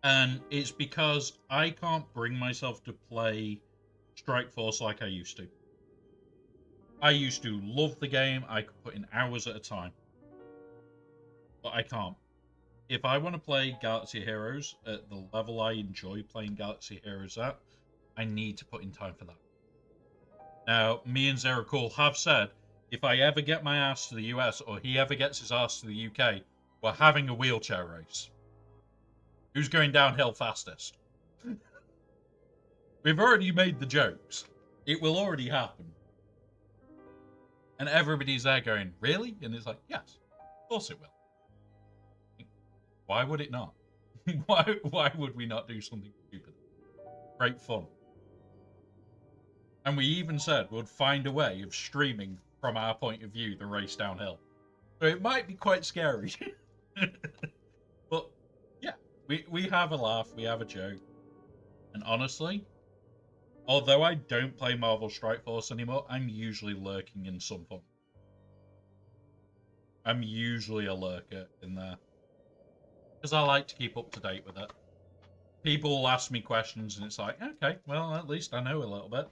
And it's because I can't bring myself to play Strike Force like I used to. I used to love the game. I could put in hours at a time. But I can't. If I want to play Galaxy Heroes at the level I enjoy playing Galaxy Heroes at, I need to put in time for that. Now, me and Zero Cool have said, if I ever get my ass to the US or he ever gets his ass to the UK, we're having a wheelchair race. Who's going downhill fastest? We've already made the jokes. It will already happen. And everybody's there going, really? And it's like, yes, of course it will. Why would it not? Why would we not do something stupid? Great fun. And we even said we'd find a way of streaming from our point of view the race downhill. So it might be quite scary. But yeah, we have a laugh, we have a joke. And honestly, although I don't play Marvel Strike Force anymore, I'm usually lurking in some form. I'm usually a lurker in there. Because I like to keep up to date with it. People will ask me questions and it's like, okay, well, at least I know a little bit.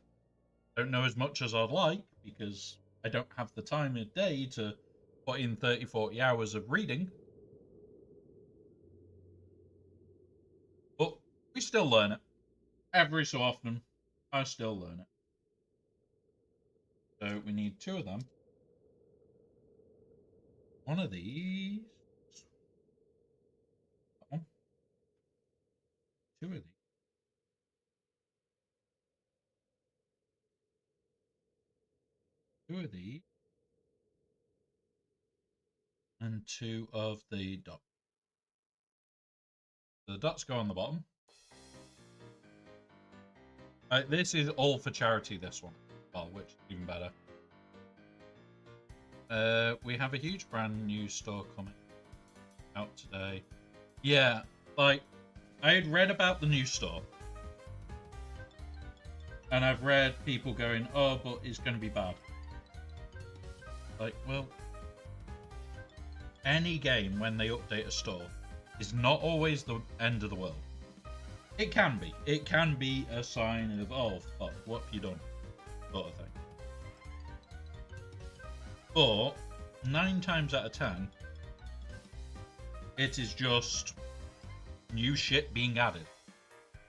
Don't know as much as I'd like because I don't have the time of day to put in 30, 40 hours of reading. But we still learn it. Every so often, I still learn it. So we need 2 of them. One of these. That one. 2 of these. 2 of these. And 2 of the dots. The dots go on the bottom. This is all for charity, this one. Well, which is even better. We have a huge brand new store coming out today. Yeah, like, I had read about the new store. And I've read people going, oh, but it's going to be bad. Like, well, any game, when they update a store, is not always the end of the world. It can be. It can be a sign of, oh, fuck, what have you done? Sort of thing. But 9 times out of 10, it is just new shit being added.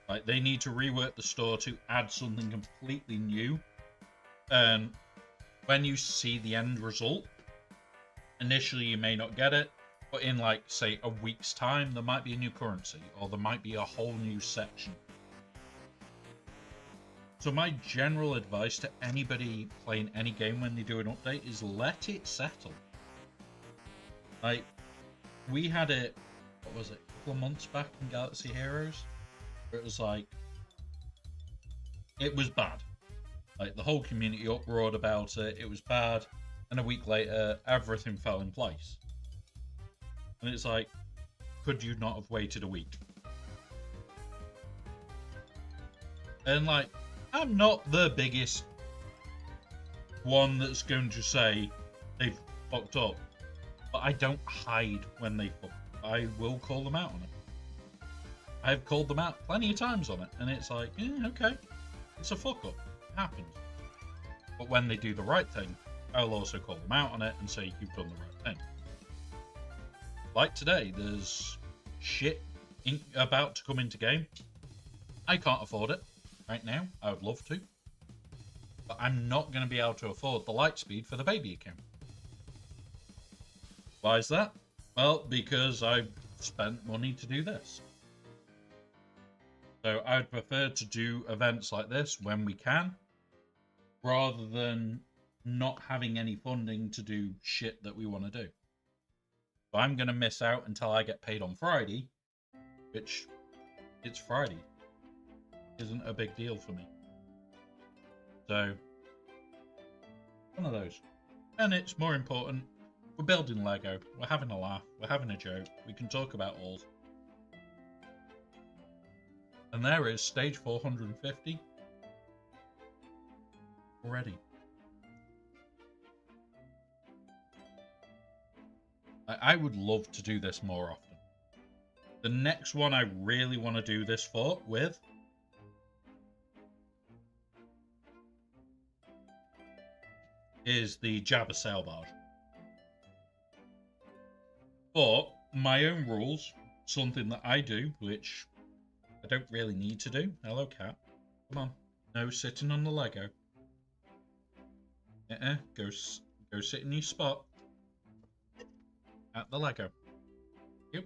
Like, they need to rework the store to add something completely new. And when you see the end result, initially you may not get it, but in, like, say, a week's time, there might be a new currency, or there might be a whole new section. So my general advice to anybody playing any game when they do an update is let it settle. Like, we had it, what was it, a couple of months back in Galaxy Heroes, where it was like, it was bad. Like, the whole community uproared about it, it was bad, and a week later, everything fell in place. And it's like, could you not have waited a week? And like, I'm not the biggest one that's going to say they've fucked up, but I don't hide when they fuck up. I will call them out on it. I've called them out plenty of times on it, and it's like, okay, it's a fuck up. It happens. But when they do the right thing, I'll also call them out on it and say you've done the right thing. Like today, there's shit about to come into game. I can't afford it right now. I would love to. But I'm not going to be able to afford the light speed for the baby account. Why is that? Well, because I've spent money to do this. So I'd prefer to do events like this when we can, rather than not having any funding to do shit that we want to do. So I'm going to miss out until I get paid on Friday, which it's Friday. Isn't a big deal for me. So, one of those. And it's more important, we're building Lego, we're having a laugh, we're having a joke, we can talk about all. And there is stage 450 already. I would love to do this more often. The next one I really want to do this with is the Jabba sail barge. But my own rules, something that I do, which I don't really need to do. Hello, cat. Come on. No sitting on the Lego. Go sit in your spot at the Lego. Yep.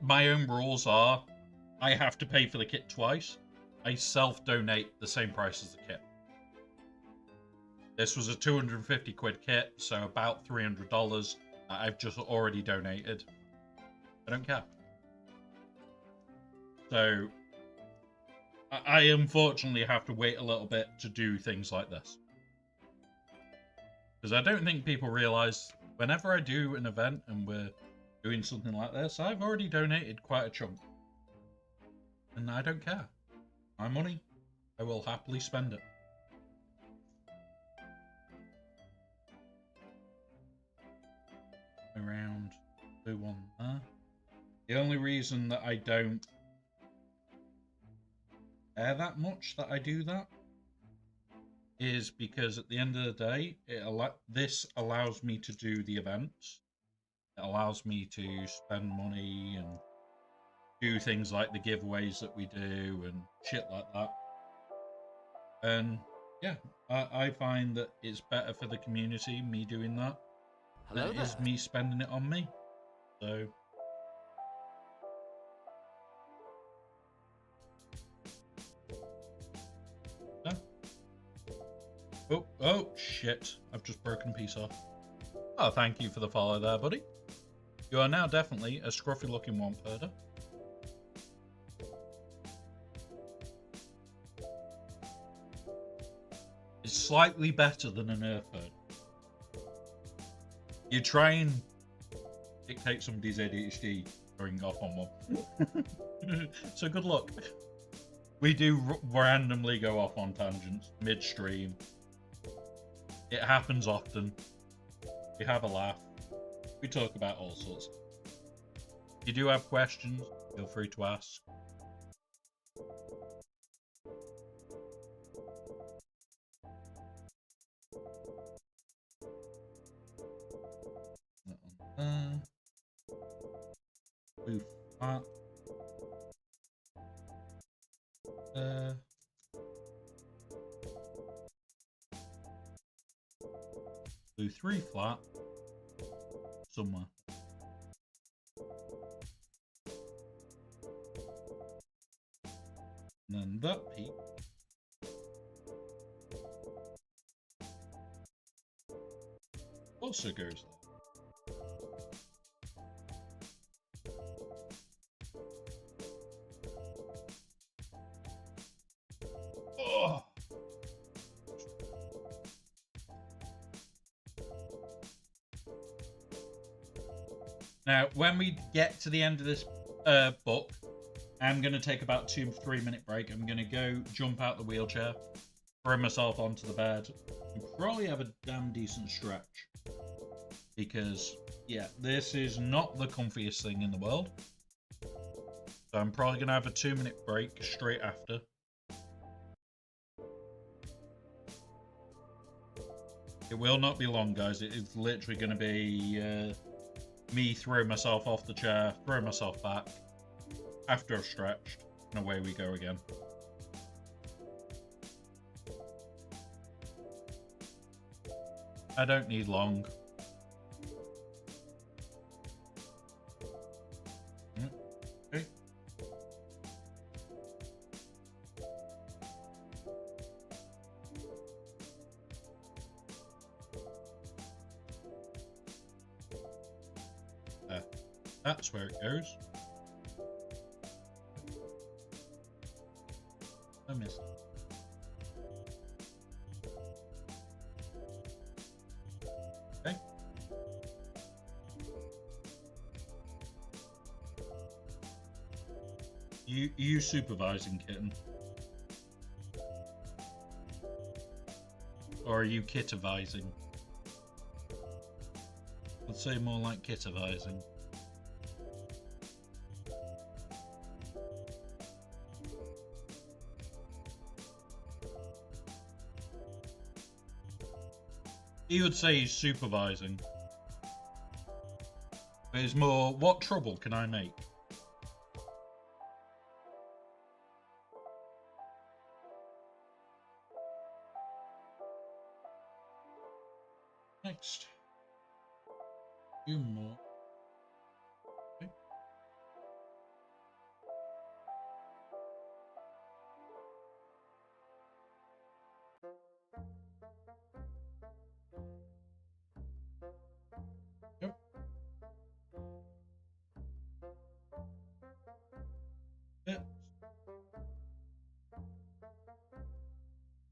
My own rules are I have to pay for the kit twice. I self-donate the same price as the kit. This was a 250 quid kit, so about $300 that I've just already donated. I don't care. So, I unfortunately have to wait a little bit to do things like this. Because I don't think people realise, whenever I do an event and we're doing something like this, I've already donated quite a chunk. And I don't care. My money, I will happily spend it. Around blue one there. The only reason that I don't care that much that I do that is because at the end of the day, this allows me to do the events. It allows me to spend money and do things like the giveaways that we do and shit like that. And yeah, I find that it's better for the community, me doing that, than it is me spending it on me. So yeah. Oh shit, I've just broken a piece off. Oh, thank you for the follow there, buddy. You are now definitely a scruffy looking one-perder. It's slightly better than an earthbird. You try and dictate somebody's ADHD going off on one. So good luck. We do randomly go off on tangents midstream. It happens often. We have a laugh. We talk about all sorts. If you do have questions, feel free to ask. Blue flat. Blue 3 flat. Somewhere. And then that peak. Also goes there. Oh. Now, when we get to the end of this book, I'm going to take about 2-3 minute break. I'm going to go jump out the wheelchair, throw myself onto the bed, and probably have a damn decent stretch. Because, yeah, this is not the comfiest thing in the world. So I'm probably going to have a 2-minute break straight after. It will not be long, guys. It is literally going to be me throw myself off the chair, throw myself back after I've stretched, and away we go again. I don't need long. Okay. That's where it goes. I miss it. Okay. You supervising, kitten? Or are you kitavising? I'd say more like kitavising. He would say he's supervising. But it's more, what trouble can I make? Next. Few more. Okay. Yep. Yep.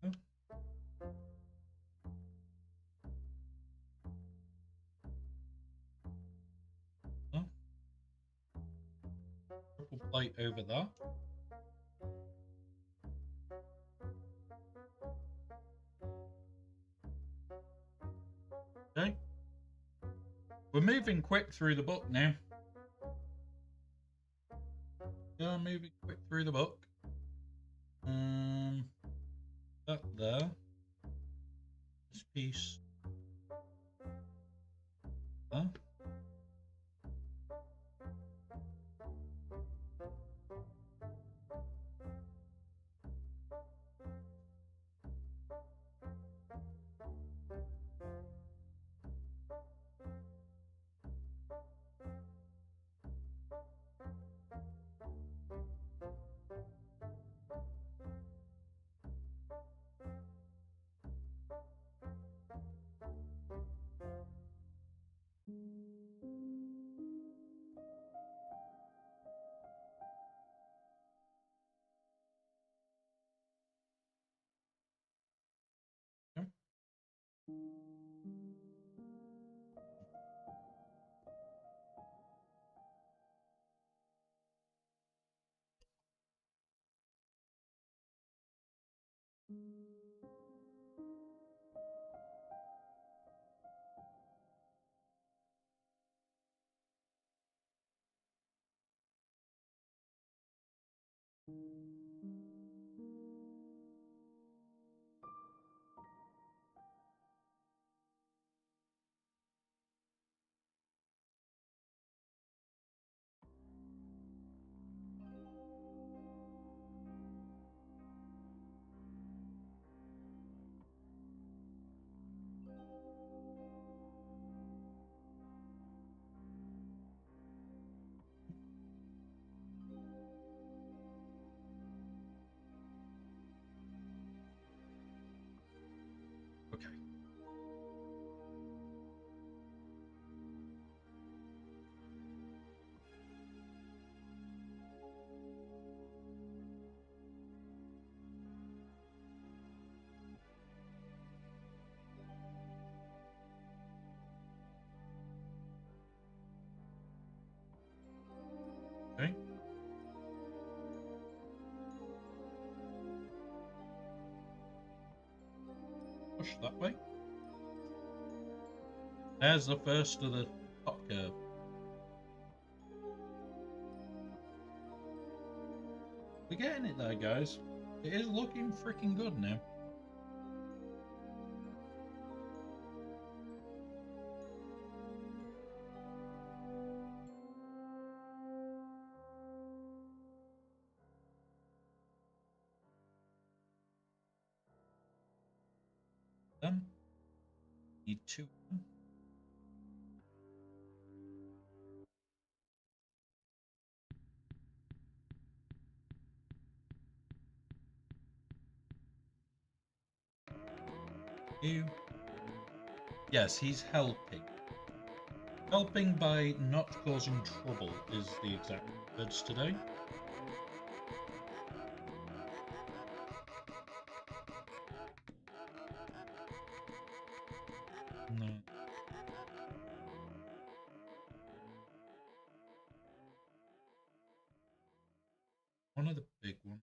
Yep. Oh. Triple plate over there. Okay. We're moving quick through the book now. Yeah, moving quick through the book. That there. This piece. There. Okay. Okay. Okay. Push that way. There's the first of the top curve. We're getting it there, guys. It is looking freaking good now. Them. Need two. You. Yes, he's helping. Helping by not causing trouble is the exact words today. No. One of the big ones.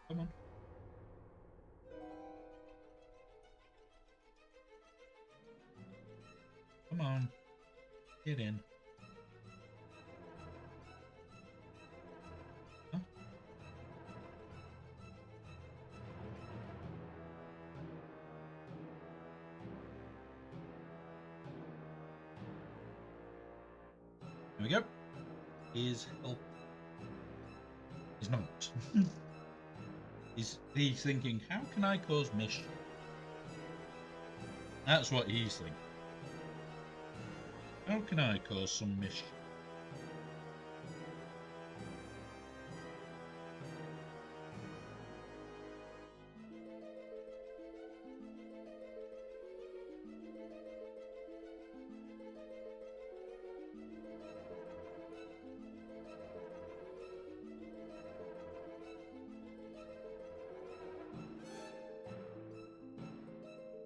Come on. Come on. Get in. Huh? There we go. He's help. He's not. he's thinking, how can I cause mischief? That's what he's thinking. How can I cause some mischief?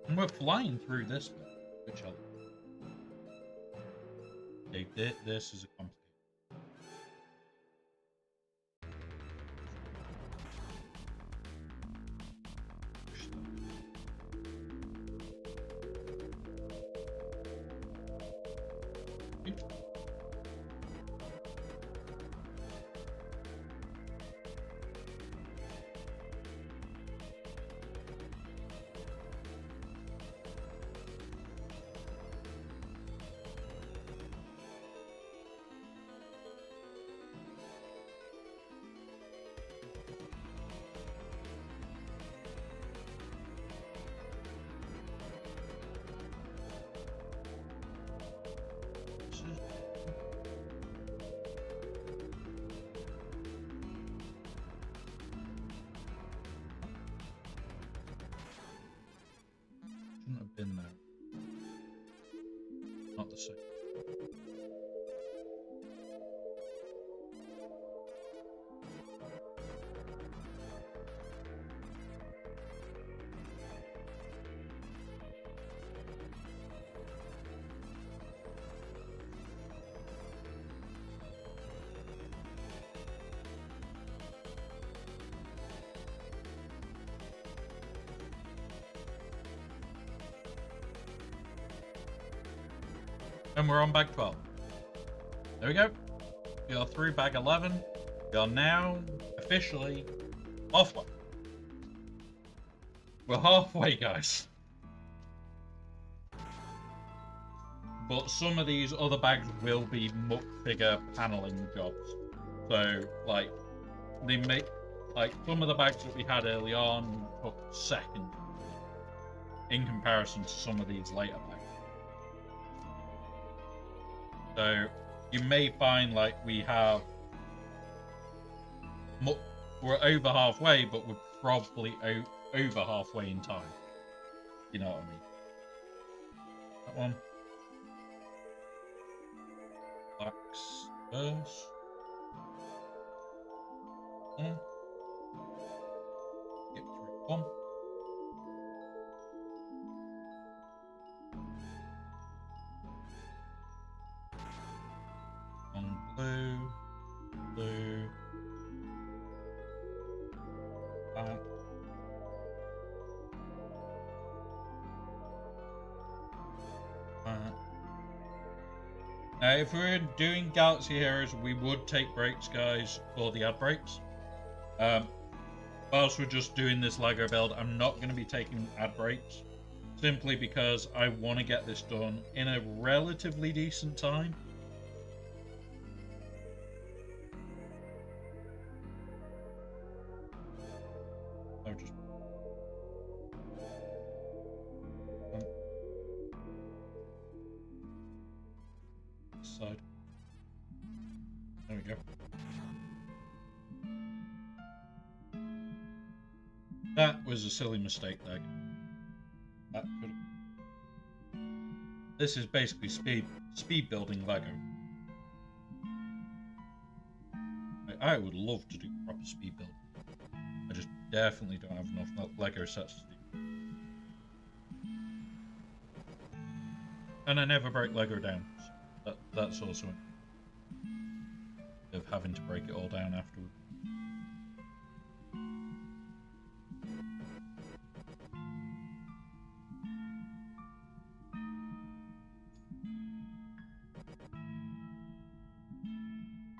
And we're flying through this bit, which I okay, this is a complicated. Shouldn't have been there. Not the same. And we're on bag 12. There we go. We are through bag 11. We are now officially halfway. We're halfway, guys. But some of these other bags will be much bigger paneling jobs. So, like, they make, like, some of the bags that we had early on took seconds in comparison to some of these later bags. So you may find like we have we're over halfway, but we're probably over halfway in time. You know what I mean? That one. Blacks first. Get through one. Blue, blue, black, black. Now, if we're doing Galaxy Heroes, we would take breaks, guys, for the ad breaks. Whilst we're just doing this Lego build, I'm not going to be taking ad breaks, simply because I want to get this done in a relatively decent time. Side. There we go. That was a silly mistake there. That could have... This is basically speed building Lego. I would love to do proper speed building. I just definitely don't have enough Lego sets to do. And I never break Lego down. So that's also of having to break it all down afterwards.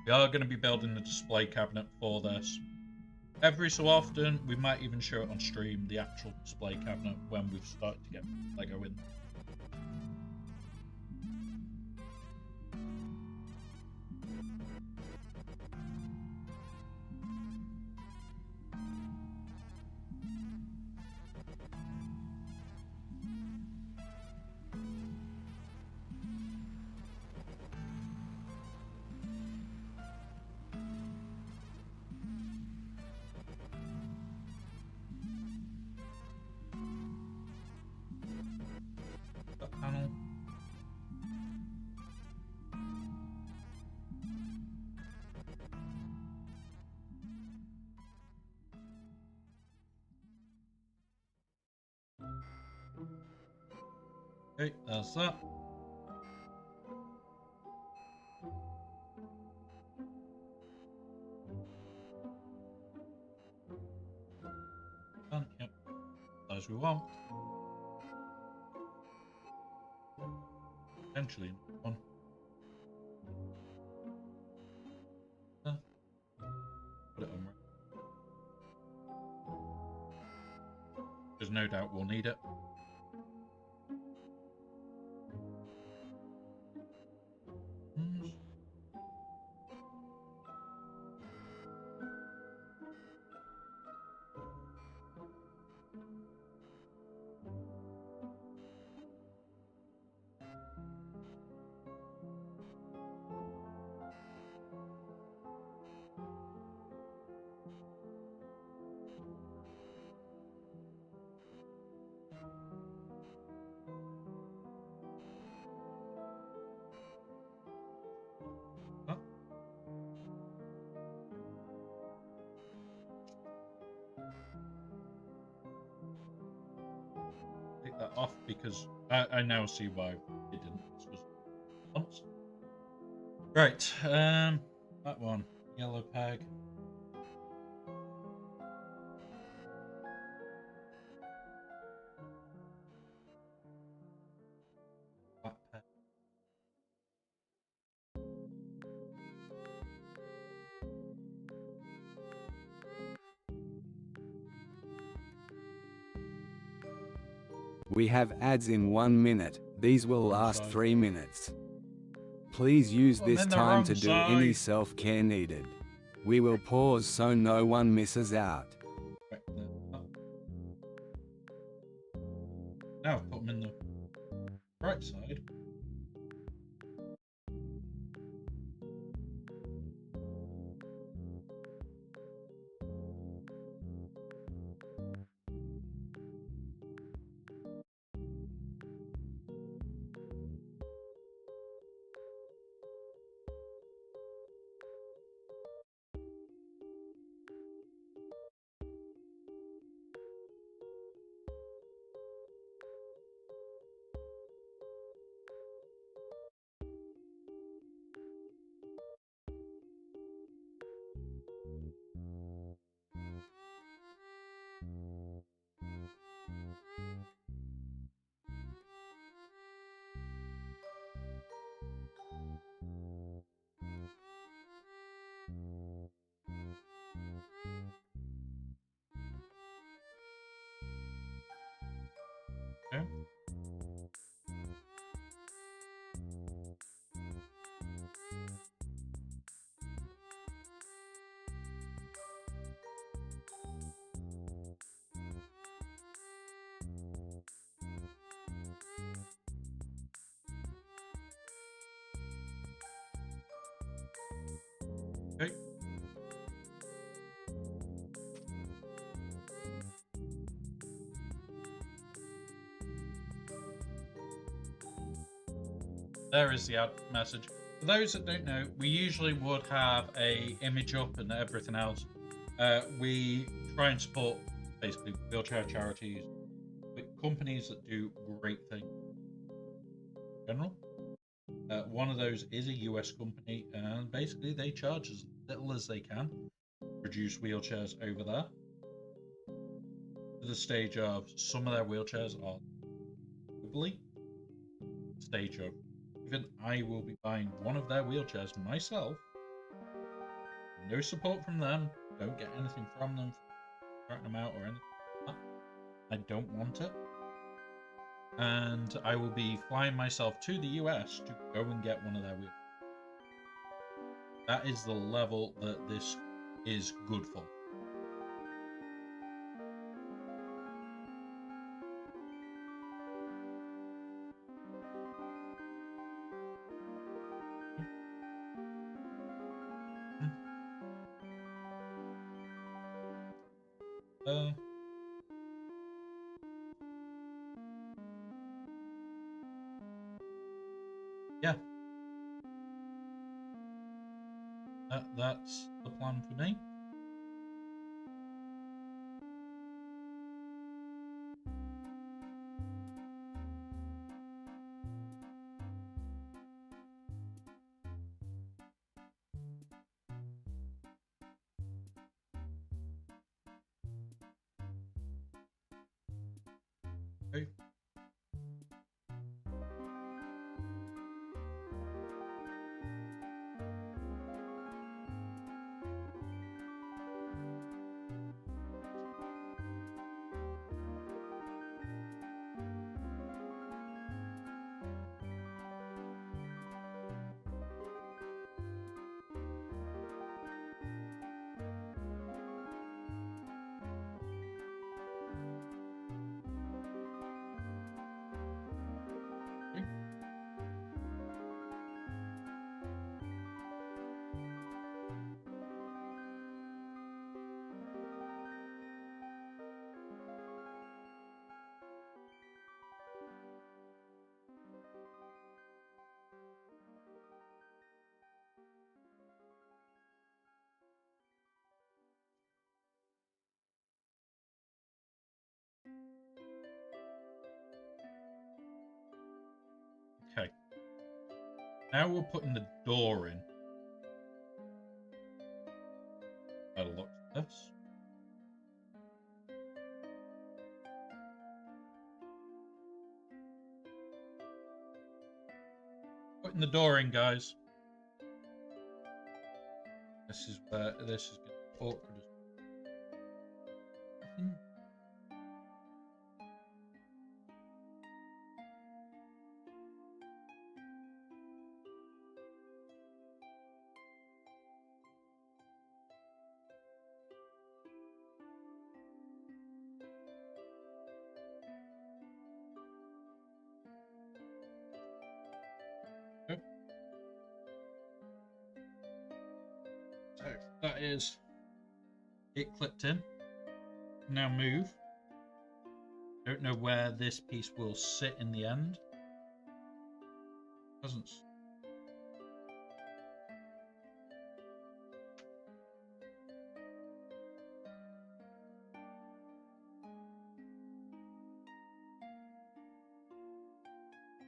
We are going to be building a display cabinet for this. Every so often, we might even show it on stream, the actual display cabinet, when we've started to get Lego in. Panel. Okay, that's that. Done, yep. As we want. Potentially one. Put it on right. There's no doubt we'll need it. Take that off because I now see why it didn't. This was once. Right, that one, yellow peg. Black peg. We have ads in 1 minute. These will last 3 minutes. Please use this time to do any self-care needed. We will pause so no one misses out. Now I've put them in the right side. Okay. Okay. There is the ad message. For those that don't know, we usually would have a image up and everything else. We try and support basically wheelchair charities, companies that do great things in general. One of those is a US company, and basically they charge as little as they can to produce wheelchairs over there. To the stage of some of their wheelchairs are globally. Stage of even I will be buying one of their wheelchairs myself. No support from them. Don't get anything from them, trying them out or anything like that. I don't want it. And I will be flying myself to the US to go and get one of their wheels. That is the level that this is good for. Yeah. That's the plan for me. Okay. Okay. Now we're putting the door in. I'll lock this. Putting the door in, guys. This is where this is getting awkward. So that is it clipped in. Now move. Don't know where this piece will sit in the end. Doesn't.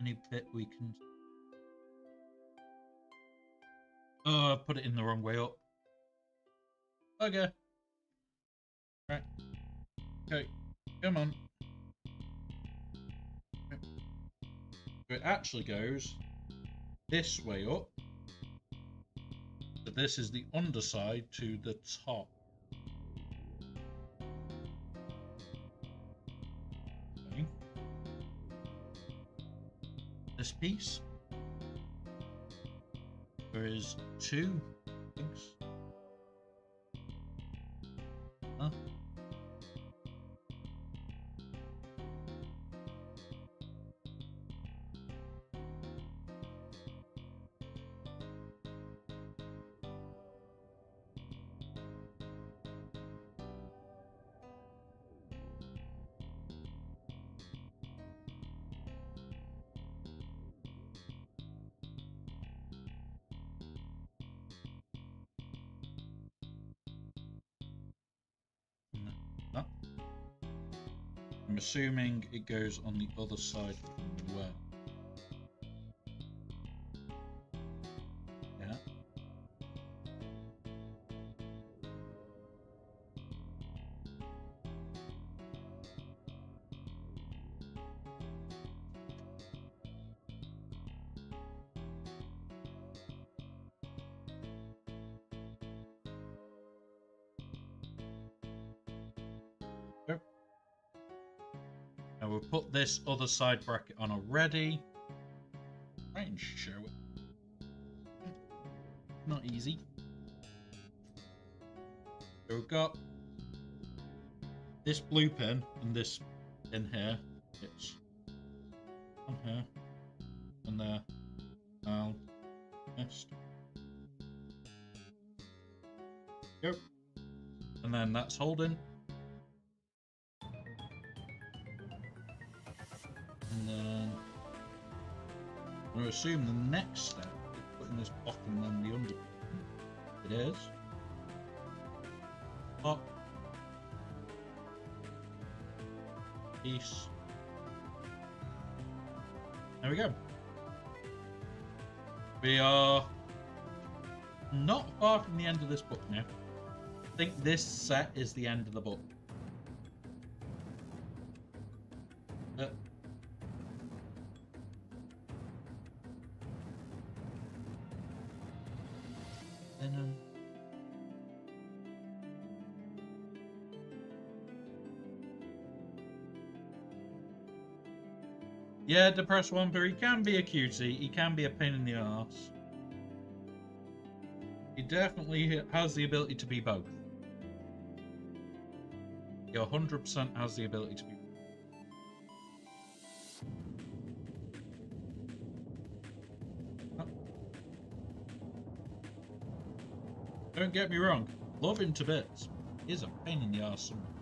Any bit we can. Oh, I put it in the wrong way up. Okay. Right. Okay. Come on. Okay. So it actually goes this way up. So this is the underside to the top. Okay. This piece. There is two things. Huh? I'm assuming it goes on the other side as well. Yeah. Now we've put this other side bracket on already. Try and show it. Not easy. So we've got this blue pin and this in here. It's on here and there. Now, missed. Go. And then that's holding. And then I'm going to assume the next step is putting this bottom on the under. It is. Up. Piece. There we go. We are not far from the end of this book now. I think this set is the end of the book. Yeah, Depressed Womper, he can be a cutie, he can be a pain in the arse. He definitely has the ability to be both. He 100% has the ability to be both. Don't get me wrong, love him to bits. He is a pain in the arse somewhere.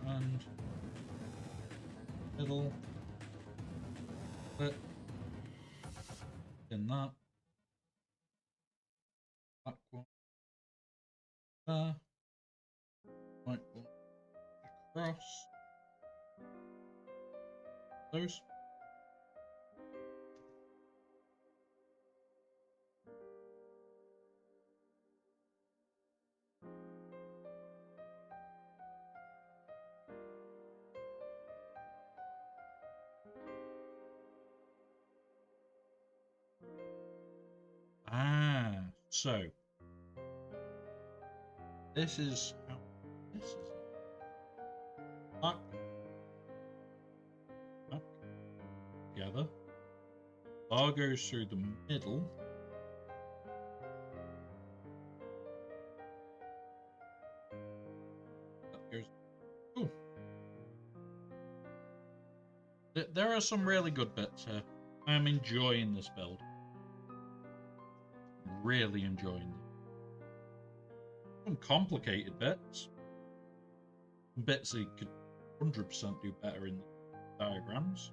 And middle, flip, in that, back one, there, right one, across, those. So this is how this is back together. Bar goes through the middle. That goes. Ooh. There are some really good bits here. I'm enjoying this build. Really enjoying them. Some complicated bits. Bits that you could 100% do better in the diagrams.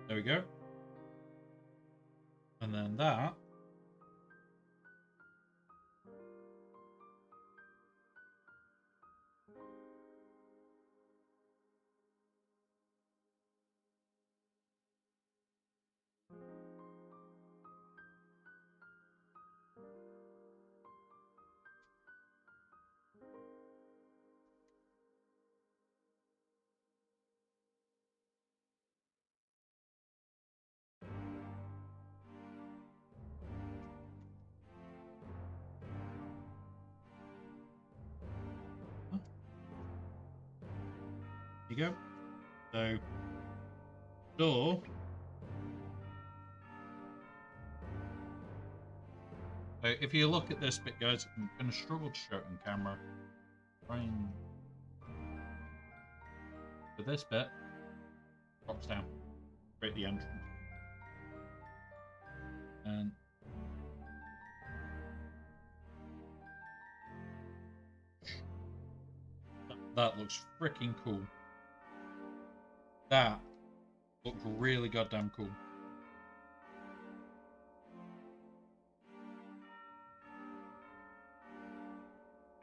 There we go. And then that. You go. So, door. So if you look at this bit, guys, I'm going to struggle to show it on camera. Try and for this bit, drops down right at the entrance. And that looks freaking cool. That looked really goddamn cool.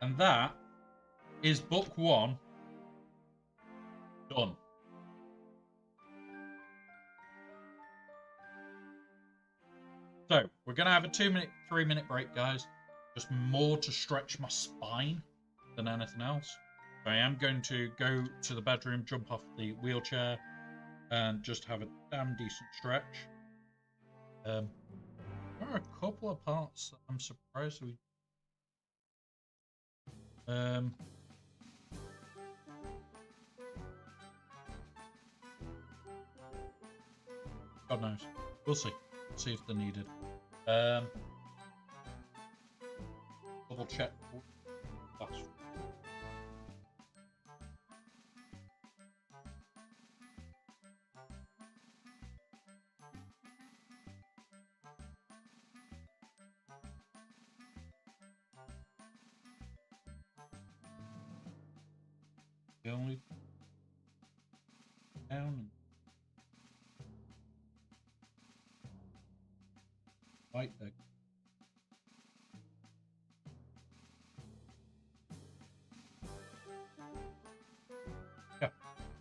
And that is book 1 done. So, we're going to have a 3-minute break, guys. Just more to stretch my spine than anything else. I am going to go to the bedroom, jump off the wheelchair, and just have a damn decent stretch. There are a couple of parts that I'm surprised we... God knows. We'll see. We'll see if they're needed. Double check. That's... The only down right there. Yeah.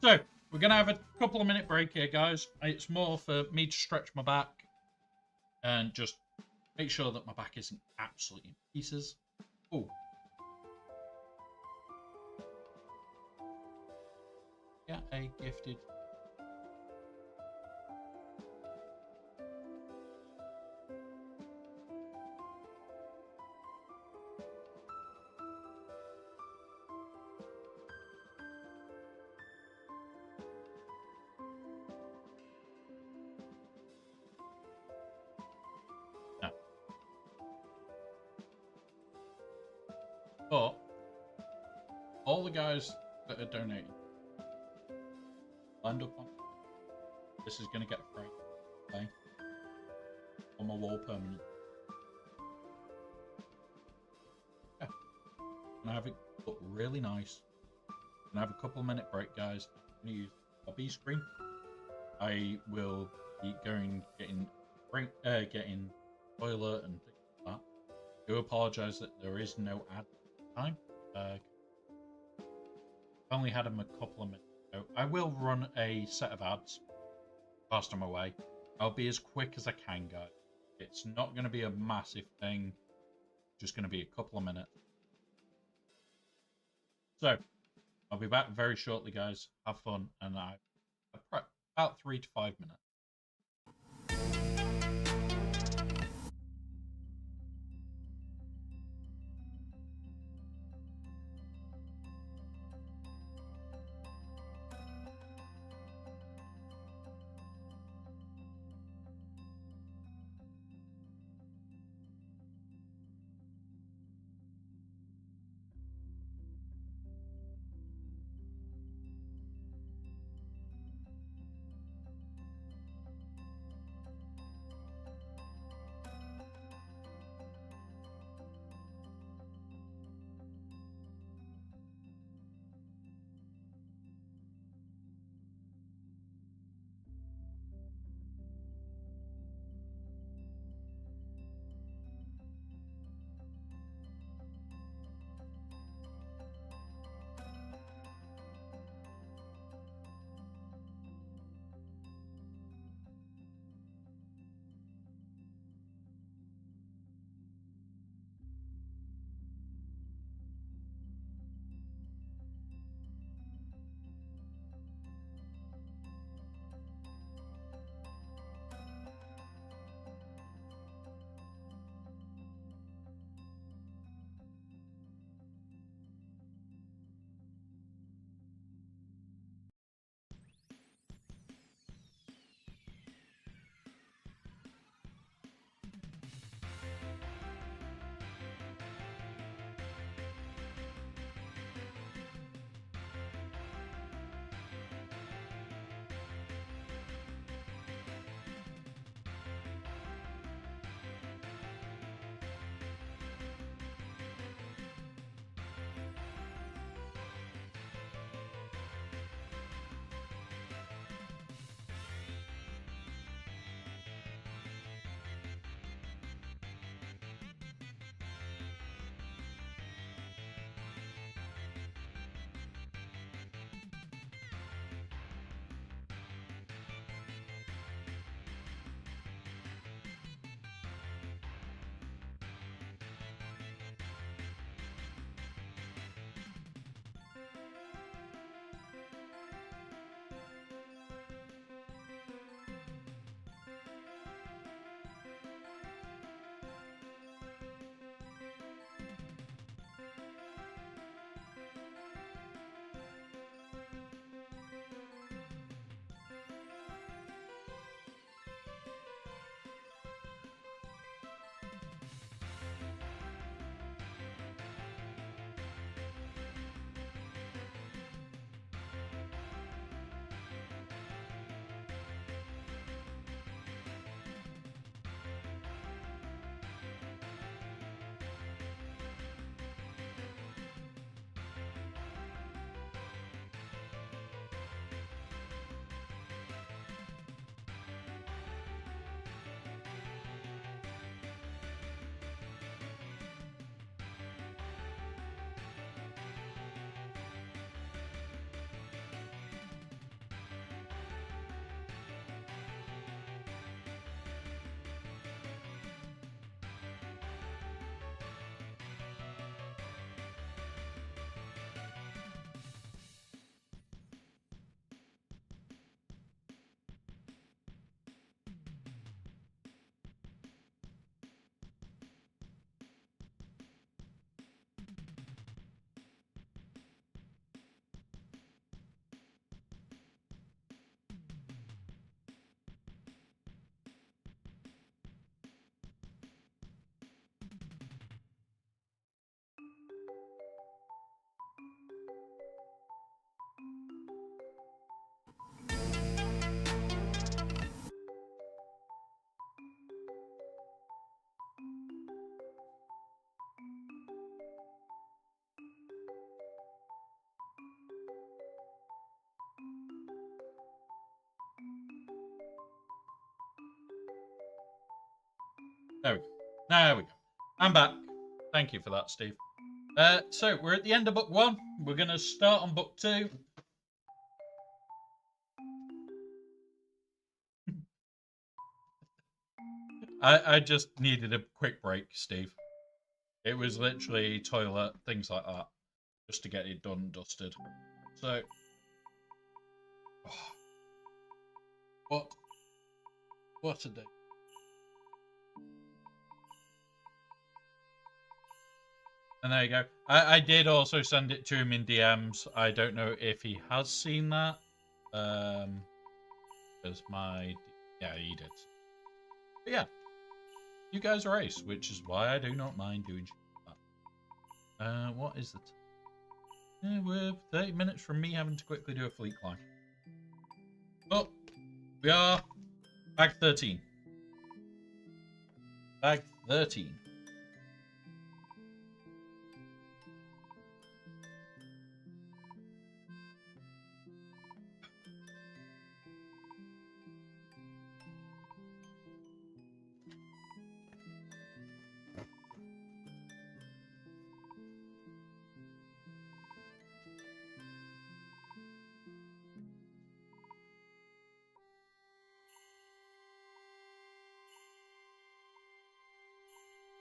So we're gonna have a couple of minute break here, guys. It's more for me to stretch my back and just make sure that my back isn't absolutely in pieces. Oh. Yeah, a gifted. No. But all the guys that are donating land up on. This is going to get a frame, okay? On my wall permanent. Yeah. And have it look really nice. And have a couple of minute break, guys. I'm going to use a B screen. I will be getting toilet and things like that. I do apologise that there is no ad time. I've only had them a couple of minutes. So I will run a set of ads whilst I'm away. I'll be as quick as I can, guys. It's not going to be a massive thing. Just going to be a couple of minutes. So, I'll be back very shortly, guys. Have fun. And about 3 to 5 minutes. There we go. There we go. I'm back. Thank you for that, Steve. So we're at the end of book 1. We're going to start on book 2. I just needed a quick break, Steve. It was literally toilet, things like that, just to get it done and dusted. So, what a day. And there you go. I did also send it to him in DMs. I don't know if he has seen that. Because yeah, he did. But yeah, you guys are ace, which is why I do not mind doing shit like that. What is the yeah, we're 30 minutes from me having to quickly do a fleet climb. But we are bag 13. Bag 13.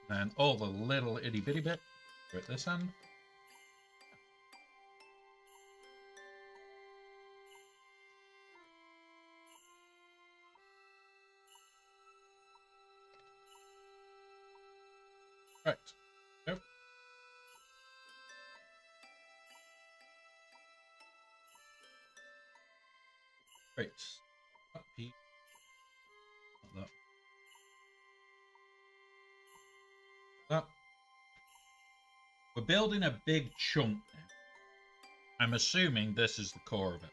And all the little itty bitty bit are at this end. Right. Go. Great. That. We're building a big chunk now. I'm assuming this is the core of it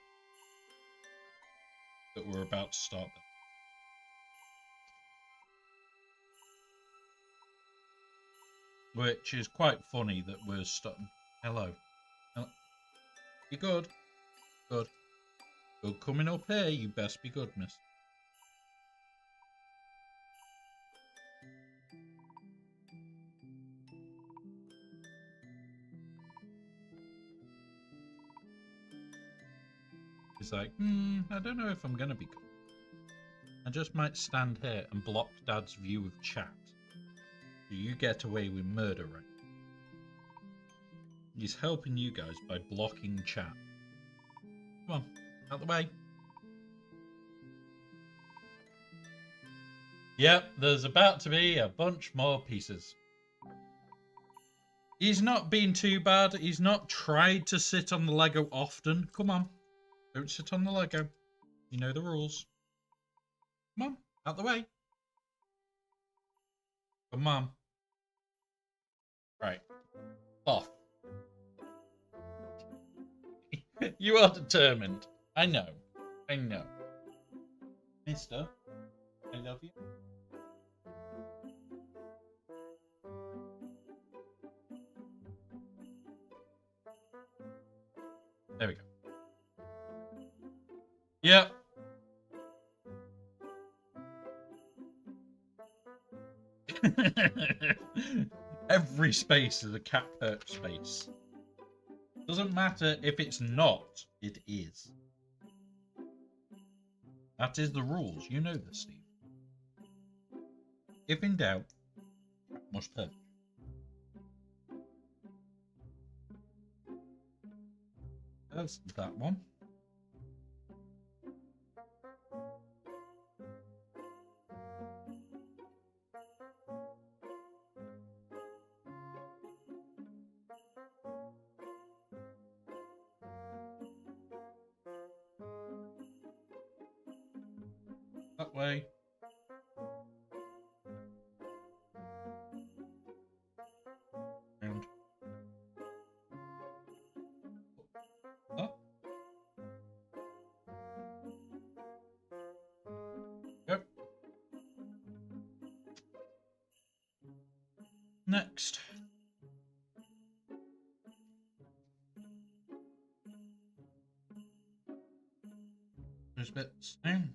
that we're about to start with. Which is quite funny that we're starting. Hello. You good? Good. Good coming up here. You best be good, miss. He's like, I don't know if I'm going to be good. I just might stand here and block Dad's view of chat. So you get away with murder, right? He's helping you guys by blocking chat. Come on, out the way. Yep, there's about to be a bunch more pieces. He's not been too bad. He's not tried to sit on the Lego often. Come on. Don't sit on the Lego. You know the rules. Come on, out the way. Come on. Right. Off. You are determined. I know. I know. Mister, I love you. There we go. Yep. Every space is a cat perch space. Doesn't matter if it's not, it is. That is the rules. You know this, Steve. If in doubt, must perch. That's that one. That way. And up. Yep. Next. Those bits down.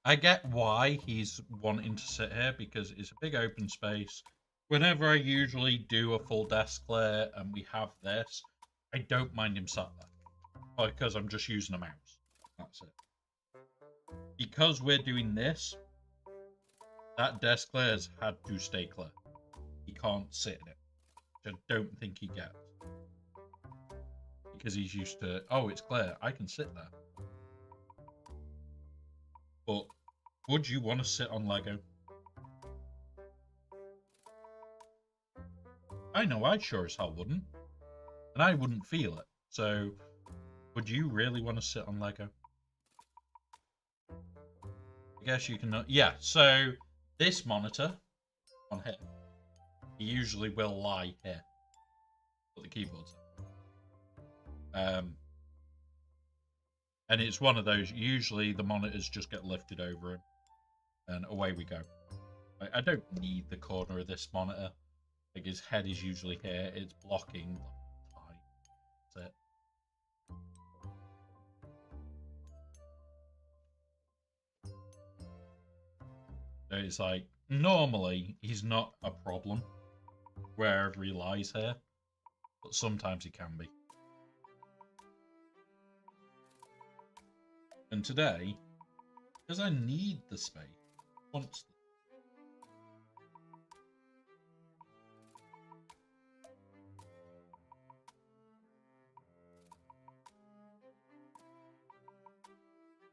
I get why he's wanting to sit here, because it's a big open space. Whenever I usually do a full desk clear and we have this, I don't mind him sat there, because I'm just using a mouse. That's it. Because we're doing this, that desk clear has had to stay clear. He can't sit in it, which I don't think he gets. Because he's used to, oh, it's clear, I can sit there. But would you want to sit on Lego? I know I sure as hell wouldn't. And I wouldn't feel it. So, would you really want to sit on Lego? I guess you can... Yeah, so this monitor on here, he usually will lie here. Put the keyboard's and it's one of those, usually the monitors just get lifted over him. And away we go. I don't need the corner of this monitor. Like, his head is usually here. It's blocking. That's it. So it's like, normally, he's not a problem wherever he lies here. But sometimes he can be. And today, because I need the space, constantly.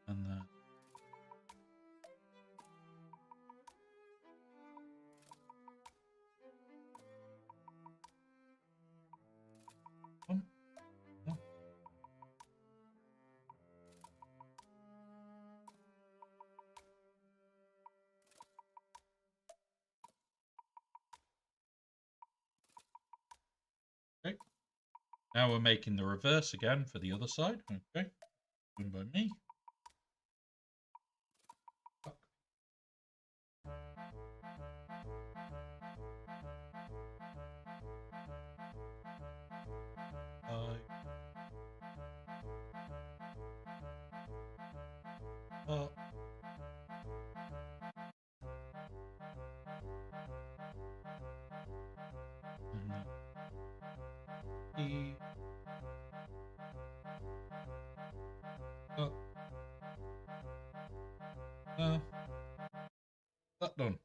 And no. Okay. Now we're making the reverse again for the other side. Okay. Done by me. That done.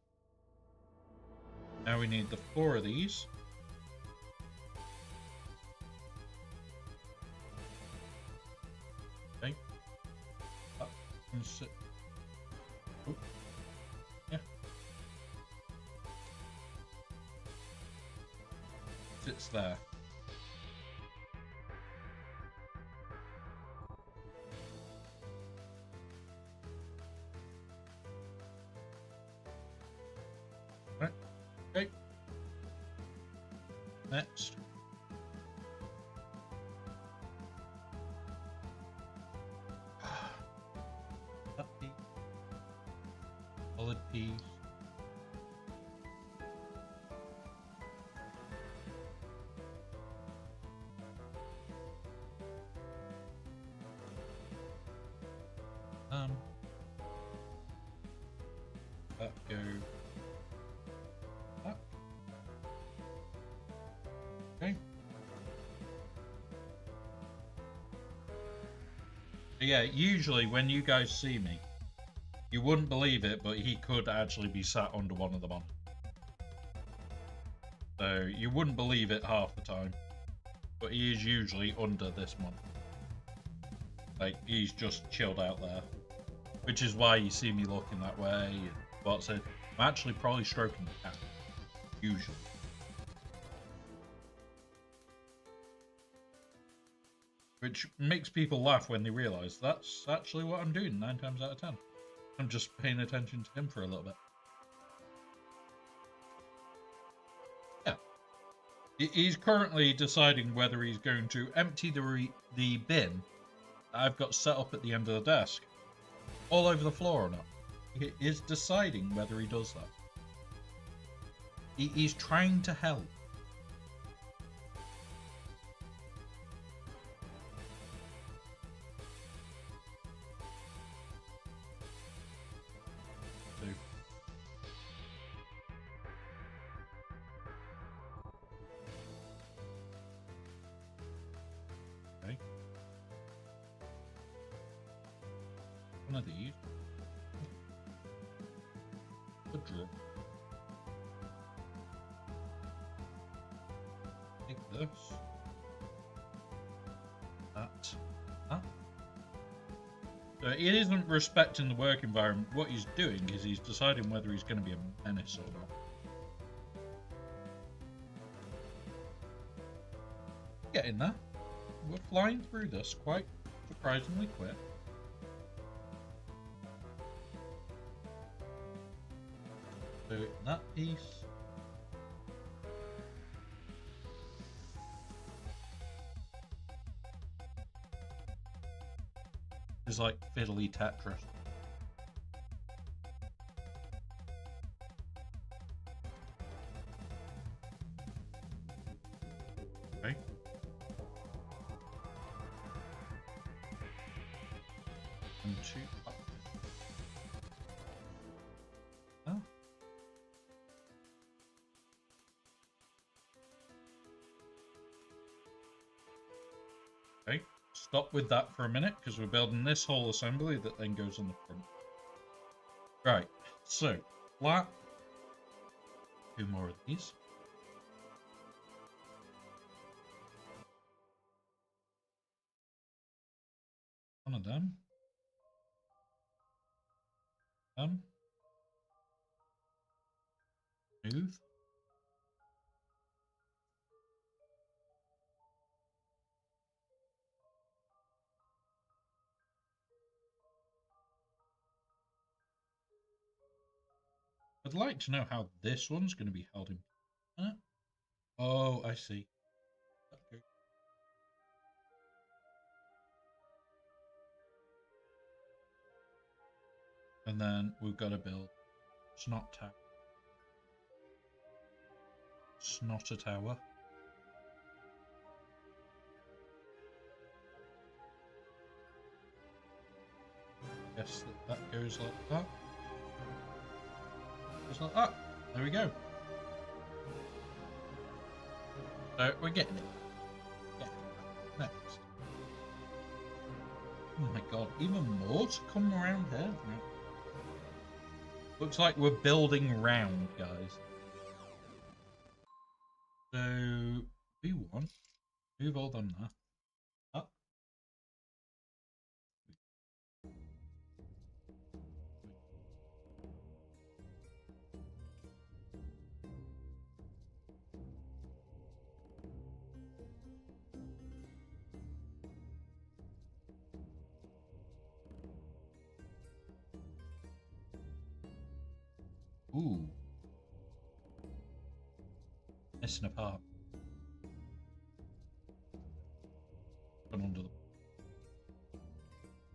Now we need the 4 of these. Okay. That can sit. Oh. Yeah. Sits there. Right. Okay. Next. That piece. Solid piece. That go. That. Okay. Yeah, usually when you guys see me, you wouldn't believe it, but he could actually be sat under one of them on. So you wouldn't believe it half the time, but he is usually under this one. Like, he's just chilled out there, which is why you see me looking that way. But I'm actually probably stroking the cat, usually. Which makes people laugh when they realise that's actually what I'm doing 9 times out of 10. I'm just paying attention to him for a little bit. Yeah. He's currently deciding whether he's going to empty the bin that I've got set up at the end of the desk all over the floor or not. He is deciding whether he does that. He's trying to help. One of these. A drop. Take this. That. So he isn't respecting the work environment. What he's doing is he's deciding whether he's going to be a menace or not. Getting there. We're flying through this quite surprisingly quick. So that piece. Is like fiddly Tetris. Okay. And two. Oh. Okay. Stop with that for a minute because we're building this whole assembly that then goes on the front. Right, so flat. Two more of these. One of them. Move. I'd like to know how this one's going to be held in. Oh, I see. Okay. And then we've got to build Snot Tower. Snot a tower. Guess that goes like that. Just like that. There we go. So we're getting it. Yeah. Next. Oh my god, even more to come around here. Looks like we're building round, guys. So we want move all them there. Up. Ooh. Missing a part. Gone under the...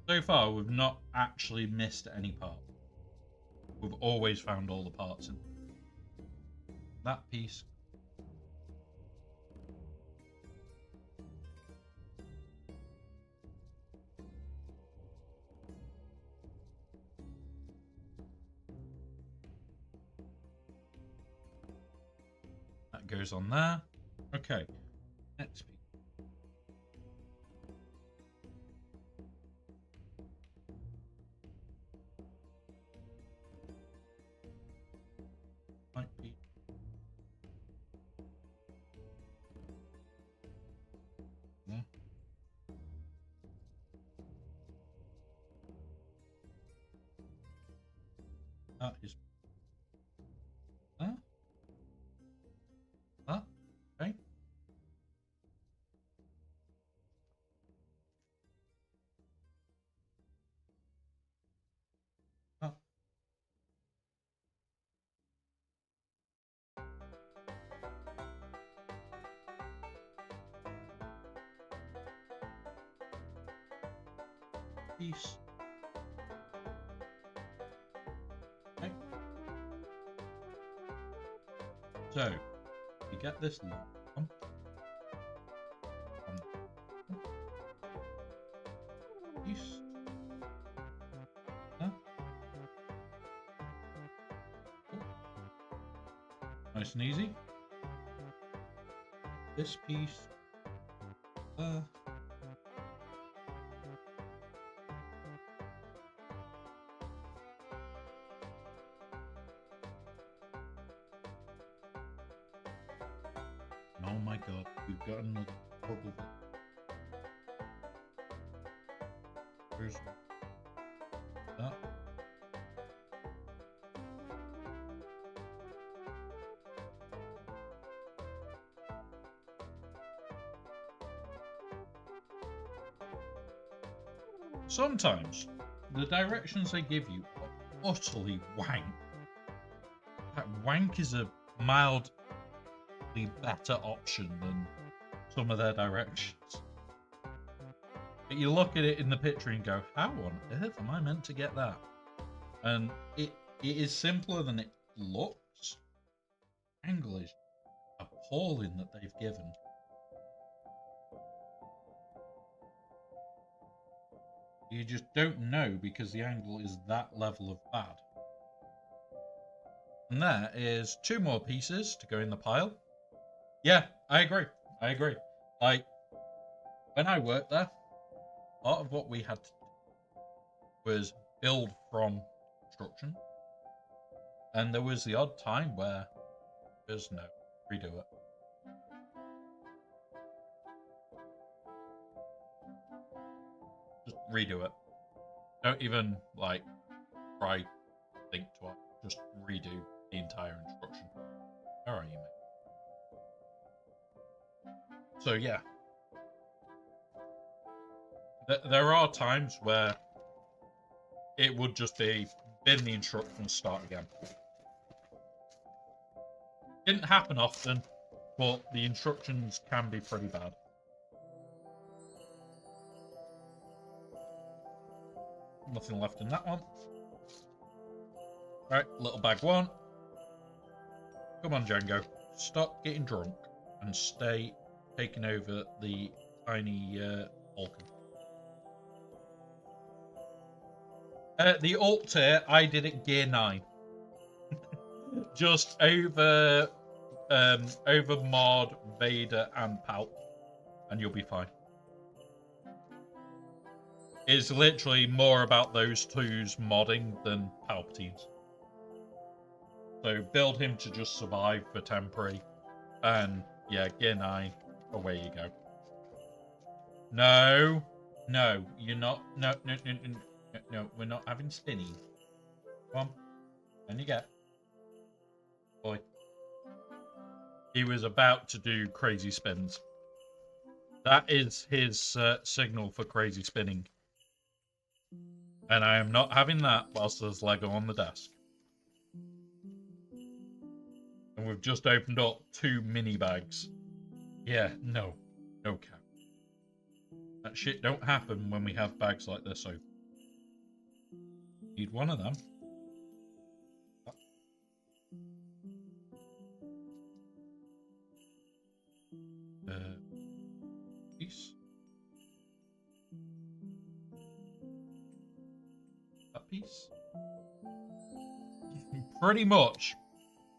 So far, we've not actually missed any part. We've always found all the parts in that piece. That goes on there. Okay. Next piece. Might be. There. That is. There. That. Okay. That. Piece. Okay. So, you get this long. Piece. Huh? Nice and easy. This piece. Oh my god, we've got another horrible bit. Where's that? Sometimes the directions they give you are utterly wank. That wank is a mildly better option than some of their directions. But you look at it in the picture and go, how on earth am I meant to get that? And it is simpler than it looks. Angle is appalling that they've given. You just don't know because the angle is that level of bad. And there is 2 more pieces to go in the pile. Yeah, I agree. Like, when I worked there, part of what we had to do was build from construction. And there was the odd time where there's no, redo it. Just redo it. Don't even, like, try think twice. Just redo the entire instruction. Where are you, mate? So, yeah. There are times where it would just be bin the instructions, start again. Didn't happen often, but the instructions can be pretty bad. Nothing left in that one. Right, little bag 1. Come on, Jango. Stop getting drunk and stay taking over the tiny Vulcan. The altar, I did it gear 9. Just over Maud, Vader, and Palp, and you'll be fine. It's literally more about those two's modding than Palpatine's. So build him to just survive for temporary, and yeah, gear 9, away you go. No, you're not. No, we're not having spinning. Come on, and you get. Boy, he was about to do crazy spins. That is his signal for crazy spinning. And I am not having that whilst there's Lego on the desk. And we've just opened up 2 mini bags. Yeah, no cap. That shit don't happen when we have bags like this open. Need one of them. Piece. That piece. Pretty much.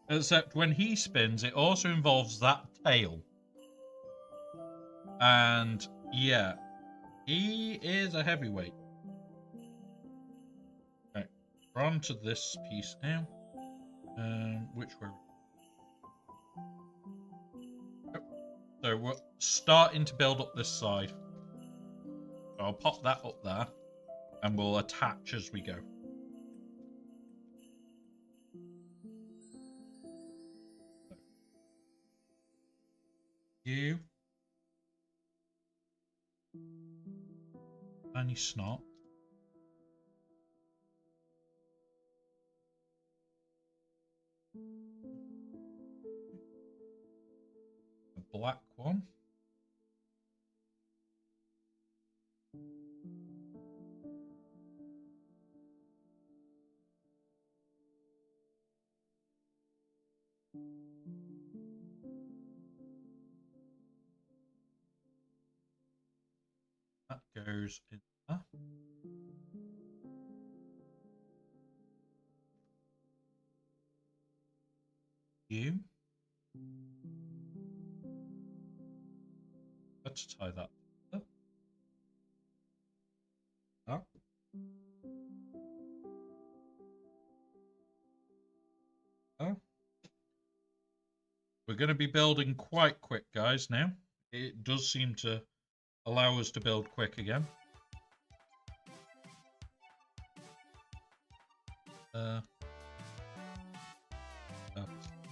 Except when he spins, it also involves that tail. And yeah, he is a heavyweight. Okay, we're on to this piece now. Which way? So we're starting to build up this side. So I'll pop that up there, and we'll attach as we go. You. Tiny snot. A black one. That goes in there. You. Let's tie that up. That. We're going to be building quite quick, guys, now. It does seem to allow us to build quick again.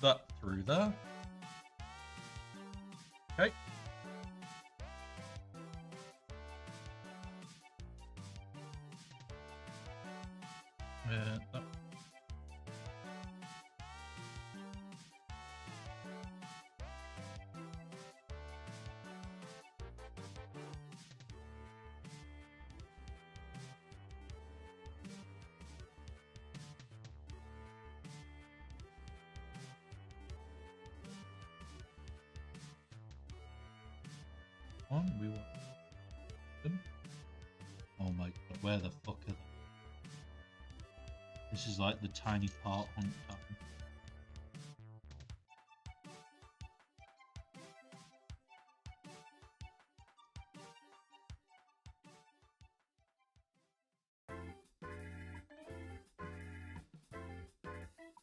That through there. Okay. That. We want them. Oh my god, where the fuck are they? This is like the tiny part hunt time.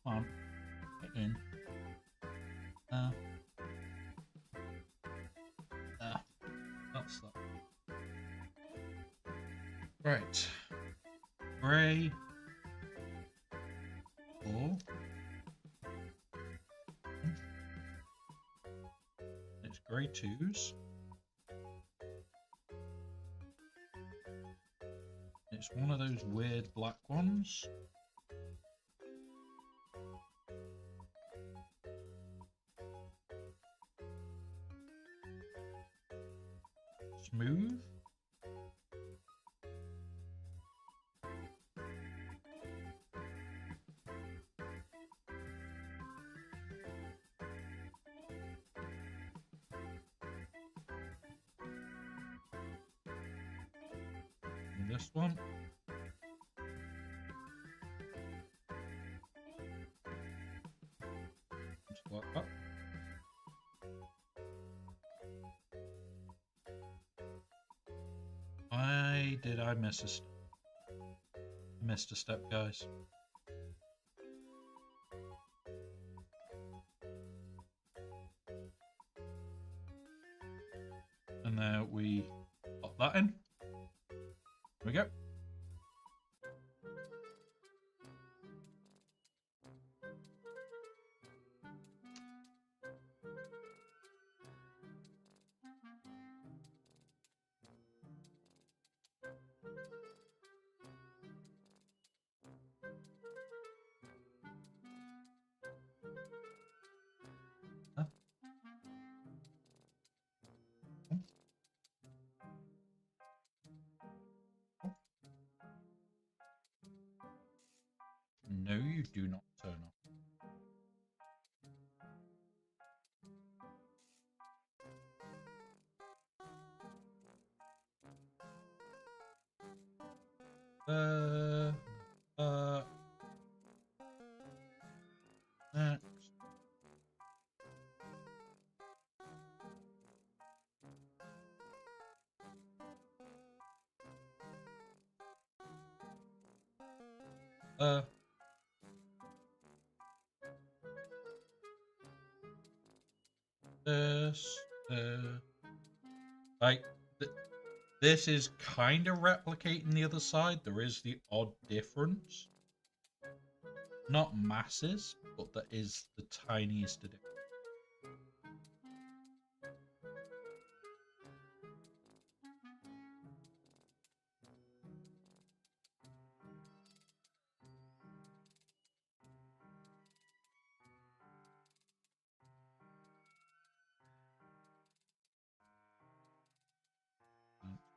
Come on, get in. That's that. Right. Grey. 4. It's grey 2s. It's one of those weird black ones. Smooth. And this one. Just like that. Why did I miss a step? Missed a step, guys. And there we pop that in. Here we go. No, you do not turn off. Next. This, like, this is kind of replicating the other side. There is the odd difference. Not masses, but that is the tiniest difference.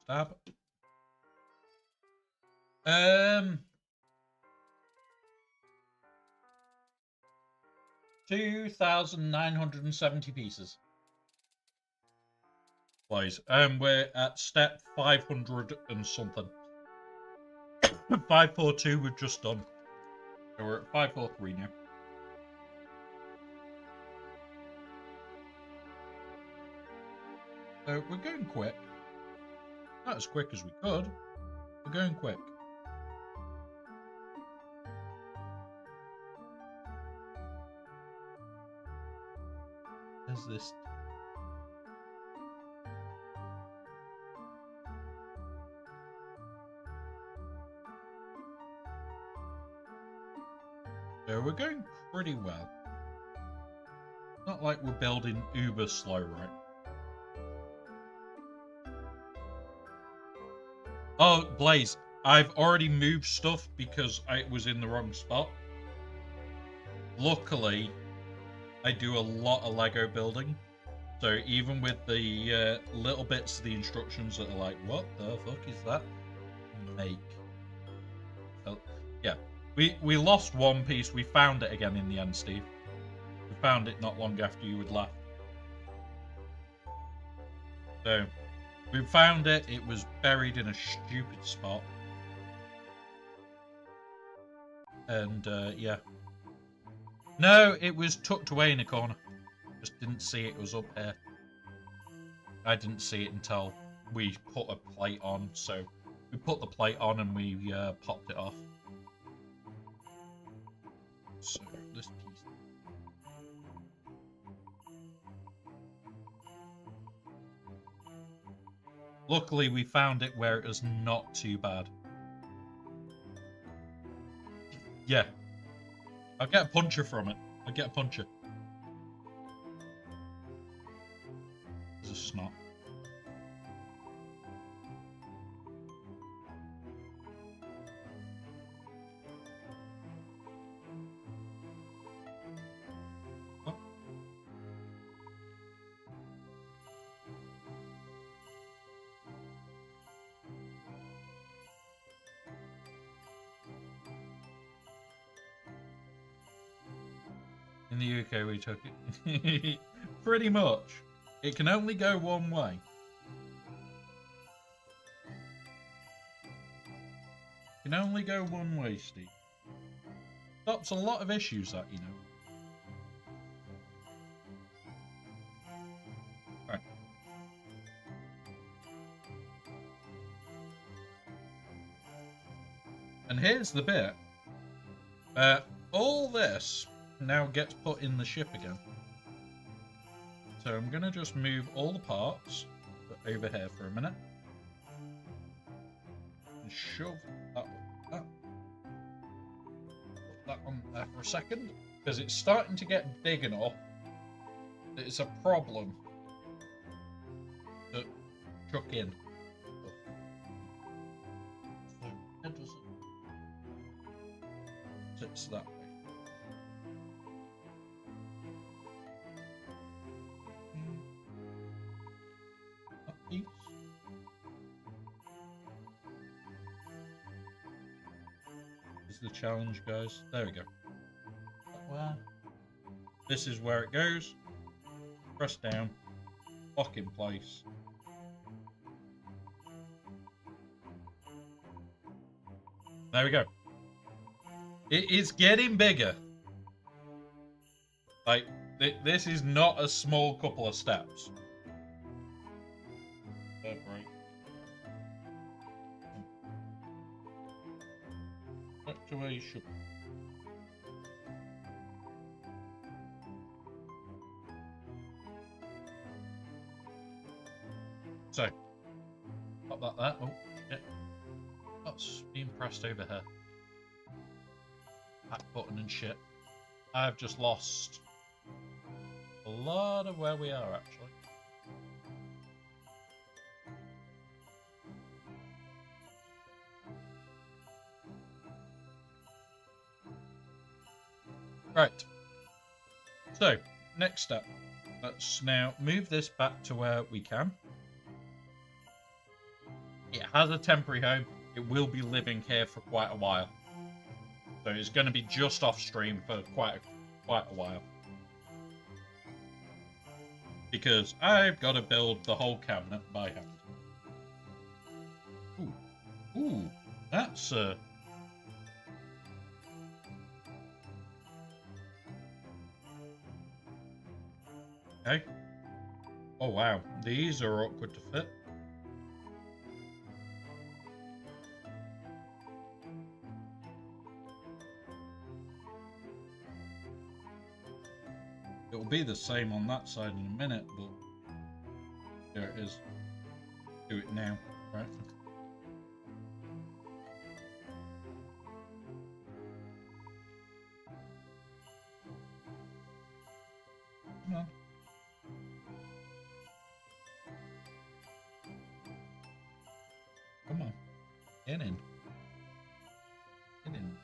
Stab. 2,970 pieces. Please. We're at step 500 and something. 542 we've just done. So we're at 543 now. So we're going quick. Not as quick as we could. We're going quick. Where's this? So we're going pretty well. Not like we're building uber slow, right? Oh, Blaze, I've already moved stuff because I was in the wrong spot. Luckily, I do a lot of Lego building. So even with the little bits of the instructions that are like, what the fuck is that? Make. So, yeah. We lost one piece. We found it again in the end, Steve. We found it not long after you had left. So, we found it. It was buried in a stupid spot. And, yeah. No, it was tucked away in a corner. Just didn't see it was up here. I didn't see it until we put a plate on. So, we put the plate on and we popped it off. So, this piece. Luckily, we found it where it was not too bad. Yeah. I'll get a puncher from it. I'll get a puncher. There's a snot. Oh. In the UK, we took it. Pretty much. It can only go one way. It can only go one way, Steve. Stops a lot of issues, that, you know. Right. And here's the bit. All this now gets put in the ship again. So I'm going to just move all the parts over here for a minute. And shove that one, put that on there for a second. Because it's starting to get big enough that it's a problem to chuck in. So it doesn't. Sits that way. Piece. This is the challenge, guys. There we go. Where? This is where it goes. Press down. Lock in place. There we go. It is getting bigger. Like, this is not a small couple of steps. Right. Back to where you should be. So, pop that there. Oh, shit. That's being pressed over here. Back button and shit. I've just lost a lot of where we are, actually. Right. So, next step. Let's now move this back to where we can. It has a temporary home. It will be living here for quite a while. So it's going to be just off stream for quite a while. Because I've got to build the whole cabinet by hand. Ooh, that's okay. Oh wow, these are awkward to fit. It'll be the same on that side in a minute, but there it is. Do it now, right? Come on. Come on. Get in. Get in.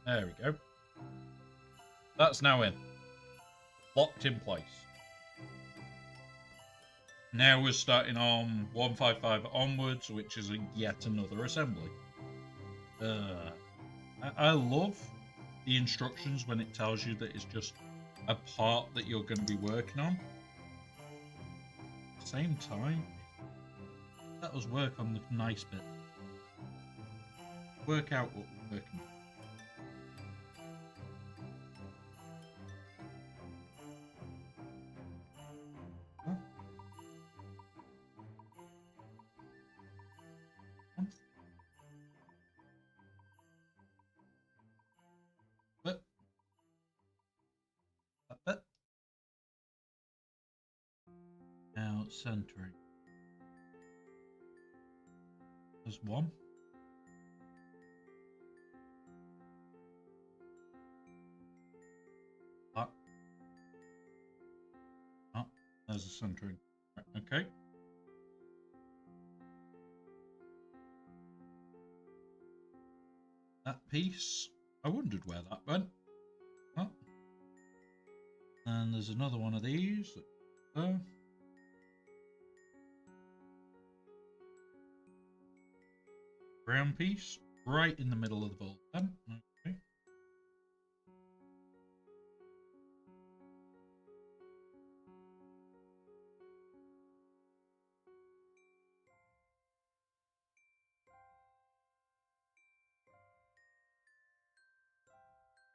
There we go. That's now in. Locked in place. Now we're starting on 155 onwards, which is yet another assembly. I love the instructions when it tells you that it's just a part that you're going to be working on. At the same time, let us work on the nice bit. Work out what we're working on. Now centering. There's one. That. Oh, there's a centering. Right, okay. That piece. I wondered where that went. Oh. And there's another one of these. There. Brown piece right in the middle of the ball. Okay.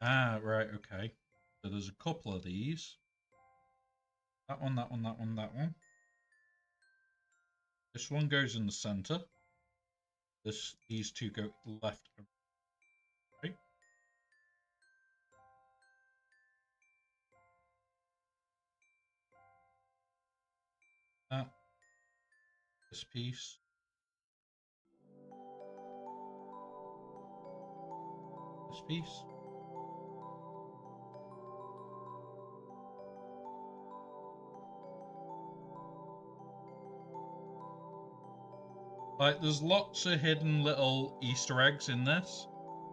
Ah, right, okay. So there's a couple of these. That one, that one, that one, that one. This one goes in the center. These two go left and right. That. This piece. This piece. Like, there's lots of hidden little Easter eggs in this.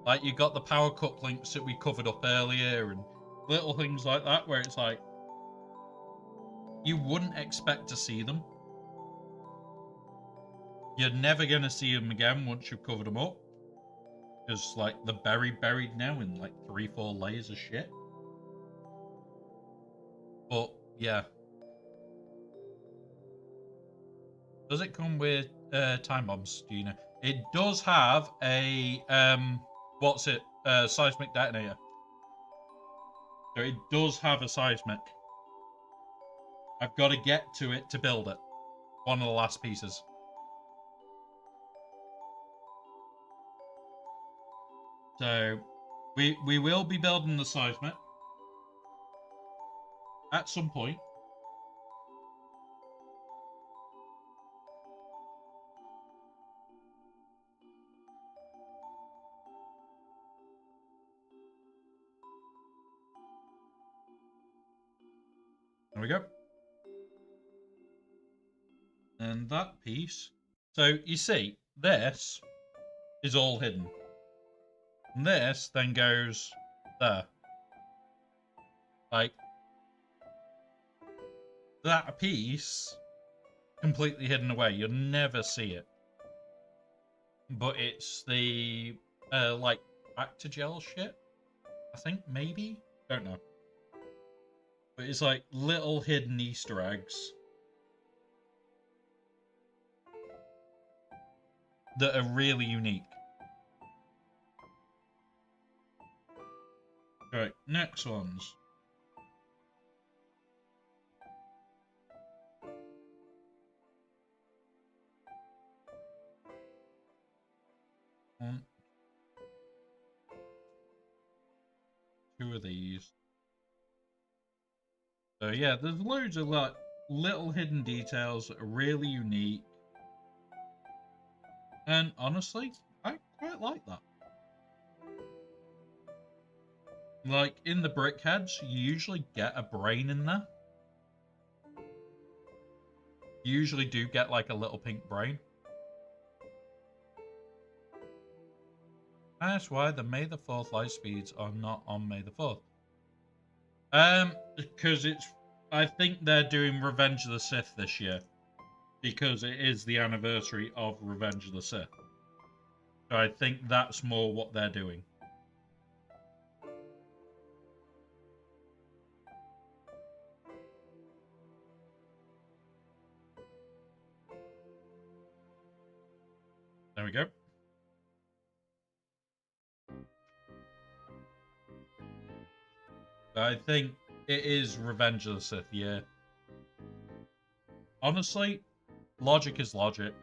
Like, you got the power cup links that we covered up earlier, and little things like that, where it's like, you wouldn't expect to see them. You're never going to see them again once you've covered them up. Because, like, they're buried now in, like, 3-4 layers of shit. But, yeah. Does it come with time bombs, do you know? It does have a, seismic detonator. So it does have a seismic. I've got to get to it to build it. One of the last pieces. So, we will be building the seismic. At some point. There we go. And that piece. So, you see, this is all hidden. And this then goes there. Like, that piece completely hidden away. You'll never see it. But it's the, like, Actigel shit, I think, maybe? Don't know. But it's like little hidden Easter eggs that are really unique. Right, next ones. One. Two of these. So yeah, there's loads of like little hidden details that are really unique. And honestly, I quite like that. Like, in the brickheads, you usually get a brain in there. You usually do get, like, a little pink brain. That's why the May the 4th light speeds are not on May the 4th. Because it's... I think they're doing Revenge of the Sith this year. Because it is the anniversary of Revenge of the Sith. So I think that's more what they're doing. There we go. I think it is Revenge of the Sith, yeah. Honestly, logic is logic.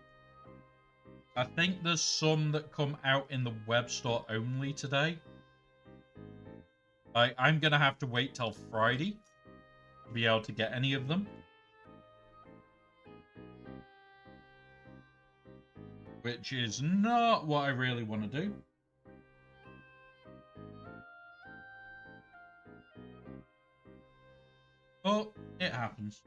I think there's some that come out in the web store only today. I'm going to have to wait till Friday to be able to get any of them. Which is not what I really want to do. But it happens.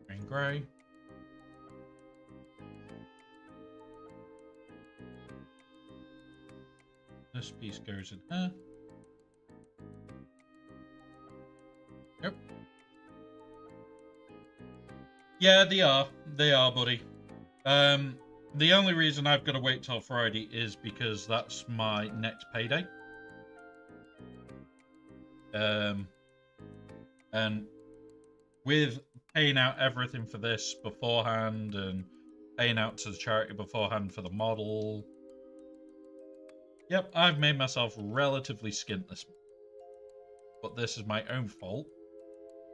Green grey. This piece goes in here. Yep. Yeah, they are. They are, buddy. The only reason I've got to wait till Friday is because that's my next payday. And with paying out everything for this beforehand and paying out to the charity beforehand for the model. Yep, I've made myself relatively skint this month. But this is my own fault.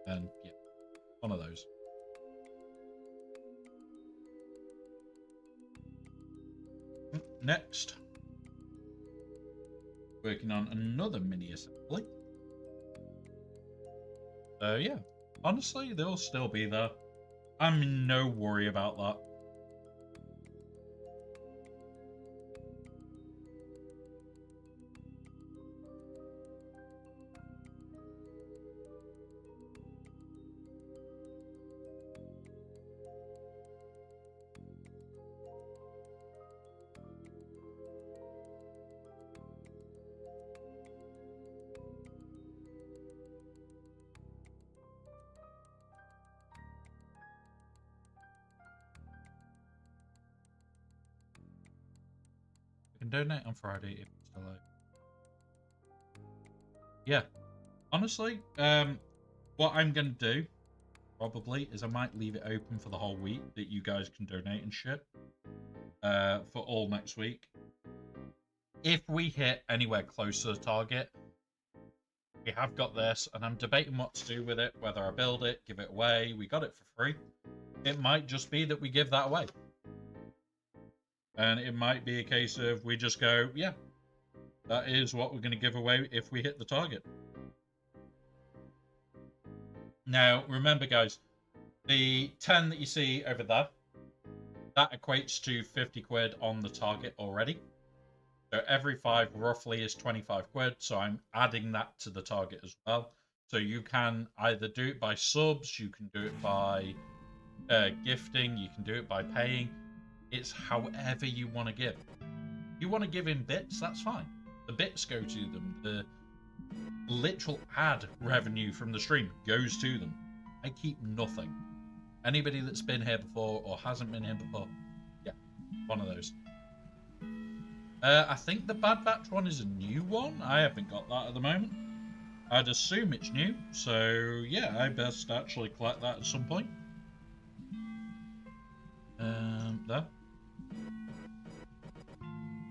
And yeah, one of those. Next, working on another mini assembly. So yeah, honestly, they'll still be there. I'm in no worry about that. You can donate on Friday if it's delayed. Yeah, honestly, what I'm gonna do probably is I might leave it open for the whole week that you guys can donate and shit for all next week. If we hit anywhere close to the target, we have got this, and I'm debating what to do with it, whether I build it, give it away. We got it for free. It might just be that we give that away. And it might be a case of we just go, yeah, that is what we're going to give away if we hit the target. Now, remember, guys, the 10 that you see over there, that equates to 50 quid on the target already. So every 5 roughly is 25 quid. So I'm adding that to the target as well. So you can either do it by subs, you can do it by gifting, you can do it by paying. It's however you want to give. If you want to give in bits, that's fine. The bits go to them. The literal ad revenue from the stream goes to them. I keep nothing. Anybody that's been here before or hasn't been here before, yeah, one of those. I think the Bad Batch one is a new one. I haven't got that at the moment. I'd assume it's new. So, yeah, I best actually collect that at some point. There.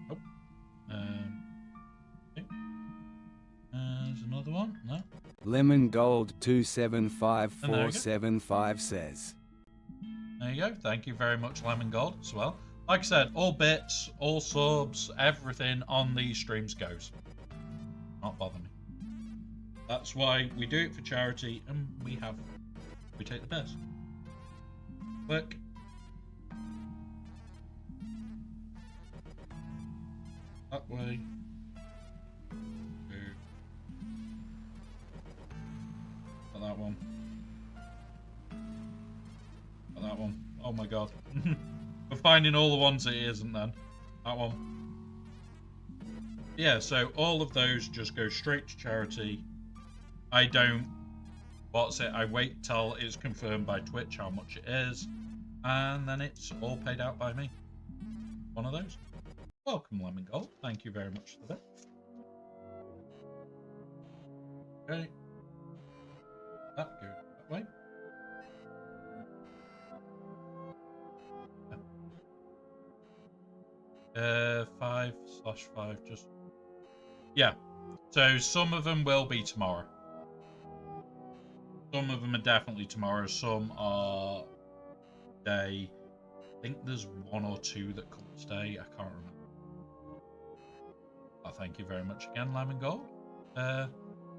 Oh. Okay. There's another one. No. Lemon Gold 275475 says. There you go. Thank you very much, Lemon Gold, as well. Like I said, all bits, all subs, everything on these streams goes. Not bother me. That's why we do it for charity, and we take the best. Click. That way. Got that one. Got that one. Oh my god. We're finding all the ones it isn't then. That one. Yeah, so all of those just go straight to charity. I don't... I wait till it's confirmed by Twitch how much it is. And then it's all paid out by me. One of those. Welcome, Lemon Gold. Thank you very much for that. Okay. That goes that way. 5/5, just... Yeah. So some of them will be tomorrow. Some of them are definitely tomorrow. Some are today. I think there's 1 or 2 that come today. I can't remember. Oh, thank you very much again, Lemon Gold.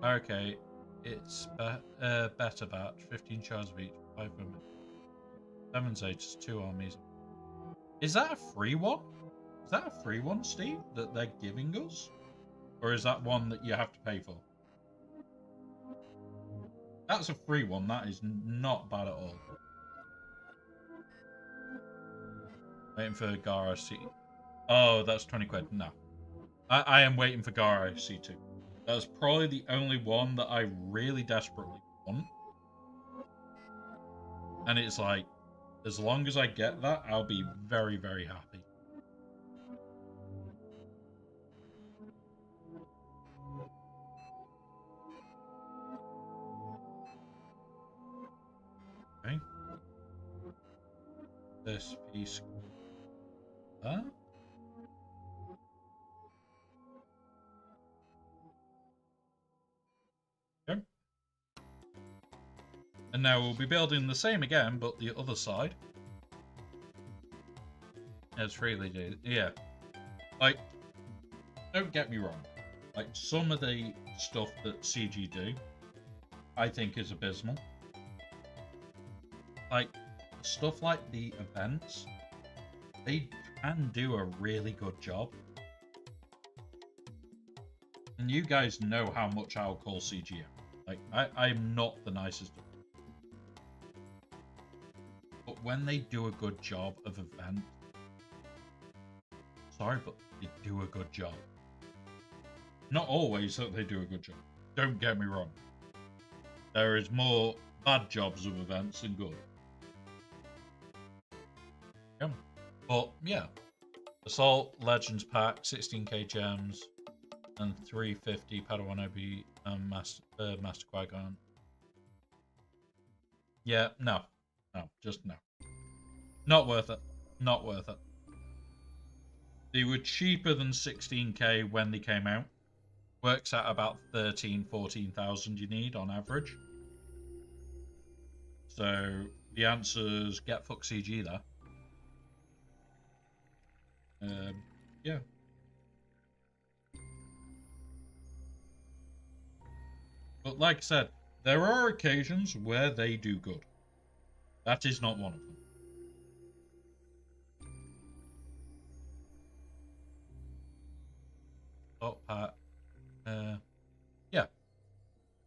Okay. It's better batch. 15 shards of each. 5 women. 7 sages, 2 armies. Is that a free one? Is that a free one, Steve, that they're giving us? Or is that one that you have to pay for? That's a free one. That is not bad at all. Waiting for Gara C. Oh, that's 20 quid. No. I am waiting for Gara C2. That's probably the only one that I really desperately want. And it's like, as long as I get that, I'll be very, very happy. Okay. This piece. That. Okay. And now we'll be building the same again, but the other side. It's really did. Yeah. Like, don't get me wrong. Like, some of the stuff that CG do, I think is abysmal. Like, stuff like the events, they can do a really good job. And you guys know how much I'll call CG out. Like, I'm not the nicest. But when they do a good job of event, sorry, but they do a good job. Not always that they do a good job. Don't get me wrong. There is more bad jobs of events than good. Yeah. But, yeah. Assault, Legends Pack, 16k gems, and 350 Padawan Obi and Master Qui-Gon. Yeah, no. No, just no. Not worth it. Not worth it. They were cheaper than 16k when they came out. Works out about 14,000 you need on average. So the answer's get fuck CG there. Yeah. But like I said, there are occasions where they do good. That is not one of them. Oh, Pat. Yeah.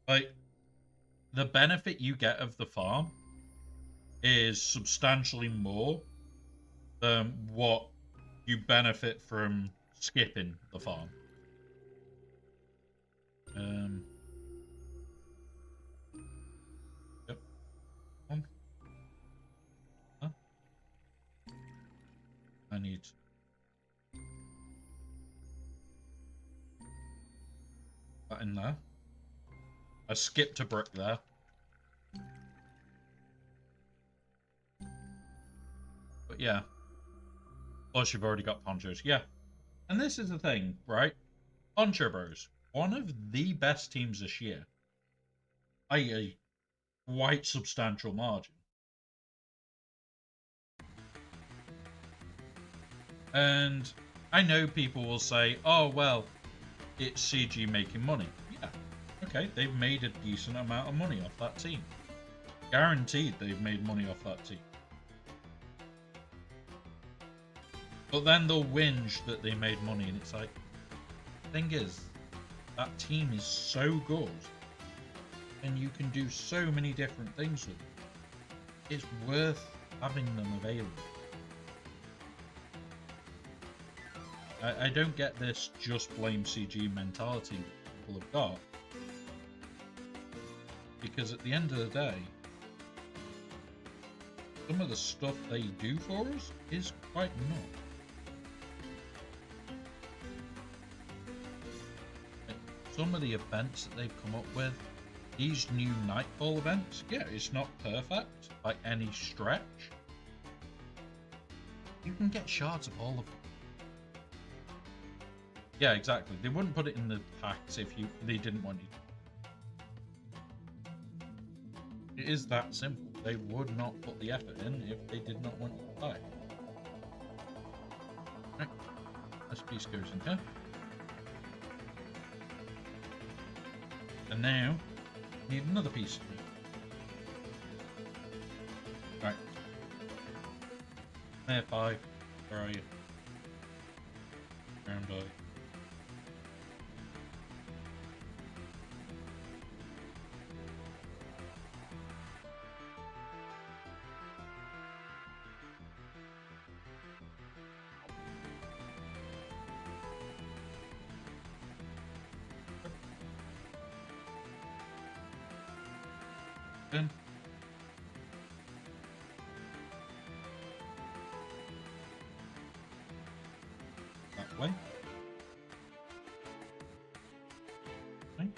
Like, the benefit you get of the farm is substantially more than what you benefit from skipping the farm. Yep. Huh? I need... that in there. I skipped a brick there. But yeah. Plus you've already got ponchos. Yeah. And this is the thing, right? Poncho Bros. One of the best teams this year. By a quite substantial margin. And I know people will say, oh, well, it's CG making money. Yeah, okay, they've made a decent amount of money off that team. Guaranteed they've made money off that team. But then they'll whinge that they made money, and it's like, the thing is, that team is so good, and you can do so many different things with it. It's worth having them available. I don't get this just blame CG mentality that people have got, because at the end of the day, some of the stuff they do for us is quite not. Some of the events that they've come up with, these new Nightfall events, yeah, it's not perfect by any stretch. You can get shards of all of them. Yeah, exactly. They wouldn't put it in the packs if they didn't want you to. It is that simple. They would not put the effort in if they did not want you to buy. Right. This piece goes in here. And now, need another piece. Right. There, 5. Where are you? Round eye. In. That way. Okay.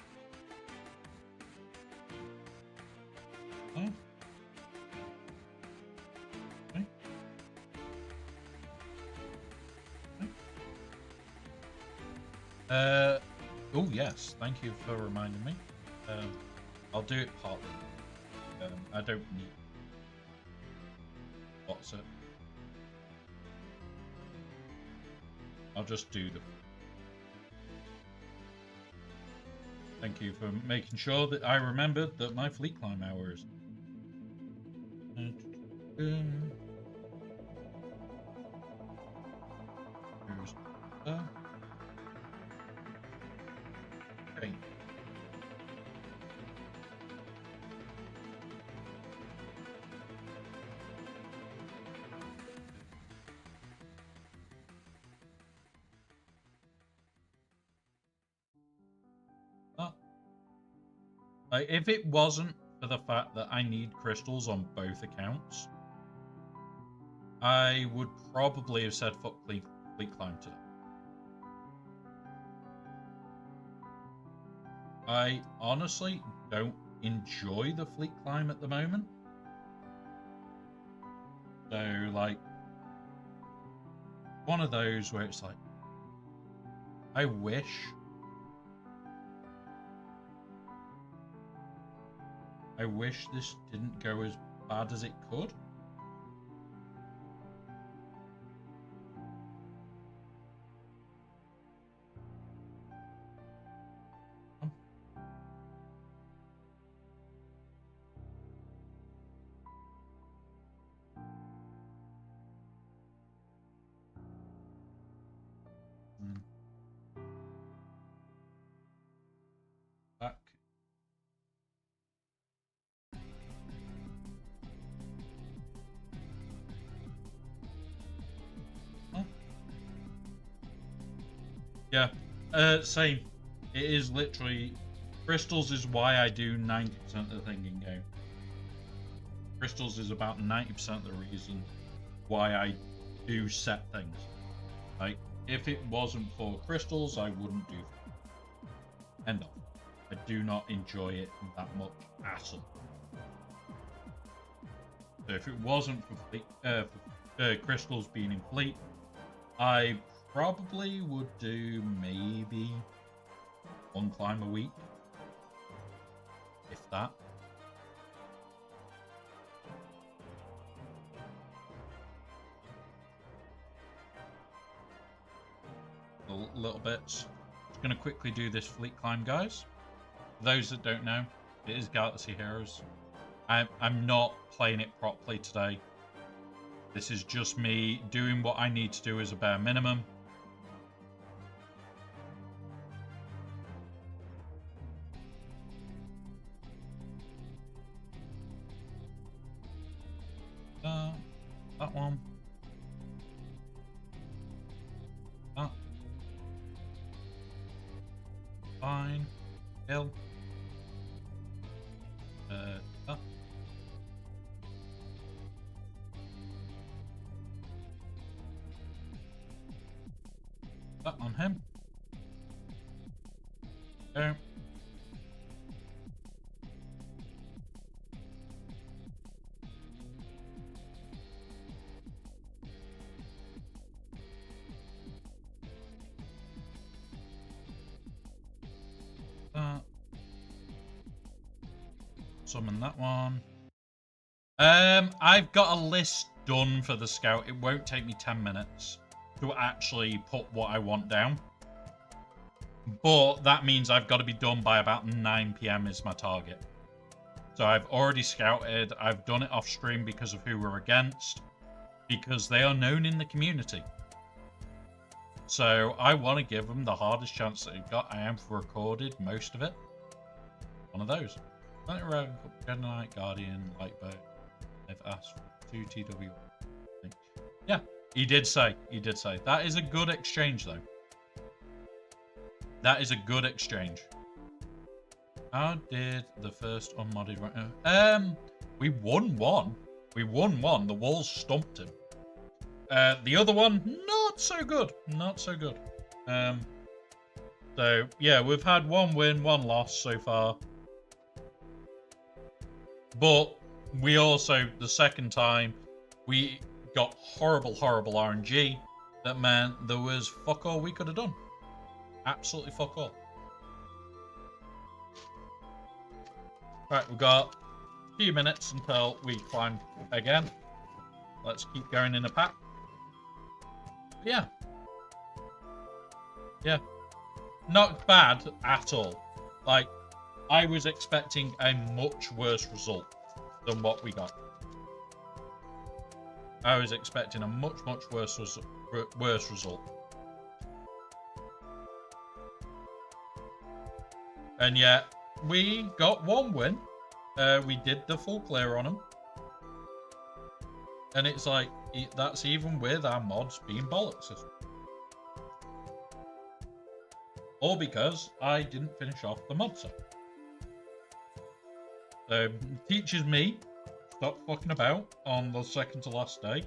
Oh. Okay. Okay. Oh yes, thank you for reminding me. I'll do it partly. I don't need. What's it? I'll just do the. Thank you for making sure that I remembered that my fleet climb hour is. Here's that. Okay. Like, if it wasn't for the fact that I need crystals on both accounts, I would probably have said fuck fleet climb today. I honestly don't enjoy the fleet climb at the moment. So, like, one of those where it's like, I wish this didn't go as bad as it could. Back. Yeah, same. It is literally, crystals is why I do 90% of the thing in game. Crystals is about 90% of the reason why I do set things. Like, if it wasn't for crystals, I wouldn't do that. End of. I do not enjoy it that much at all. So if it wasn't for crystals being in fleet, I probably would do maybe 1 climb a week, if that. little bits. Just going to quickly do this fleet climb, guys. For those that don't know, it is Galaxy Heroes. I'm not playing it properly today. This is just me doing what I need to do as a bare minimum. That one. That. Fine. Hill. That. That on him. There. Summon that one. I've got a list done for the scout. It won't take me 10 minutes to actually put what I want down. But that means I've got to be done by about 9 PM is my target. So I've already scouted. I've done it off stream because of who we're against. Because they are known in the community. So I want to give them the hardest chance that they've got. I have recorded most of it. One of those. Jedi Knight, Guardian, Lightboat. They've asked for 2 TW. Yeah, he did say. He did say. That is a good exchange, though. That is a good exchange. How did the first unmodded run? We won one. We won one. The walls stomped him. The other one, not so good. Not so good. So, yeah, we've had 1 win, 1 loss so far. But we also, the second time, we got horrible, horrible RNG. That meant there was fuck all we could have done. Absolutely fuck all. Right, we've got a few minutes until we climb again. Let's keep going in a pack. Yeah. Yeah. Not bad at all. Like, I was expecting a much worse result than what we got. I was expecting a much, much worse result. And yet, we got 1 win. We did the full clear on them. And it's like, that's even with our mods being bollocks. All because I didn't finish off the mod set. Teaches me stop fucking about on the second to last day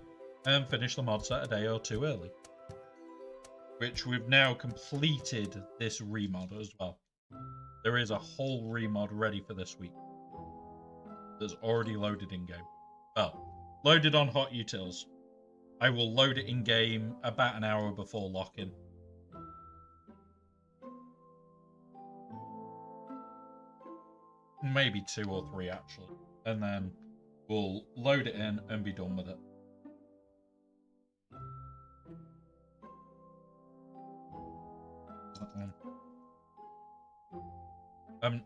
and finish the mod set a day or 2 early. Which we've now completed this remod as well. There is a whole remod ready for this week. That's already loaded in game. Well, loaded on hot utils. I will load it in game about an hour before lock-in. Maybe 2 or 3 actually, and then we'll load it in and be done with it.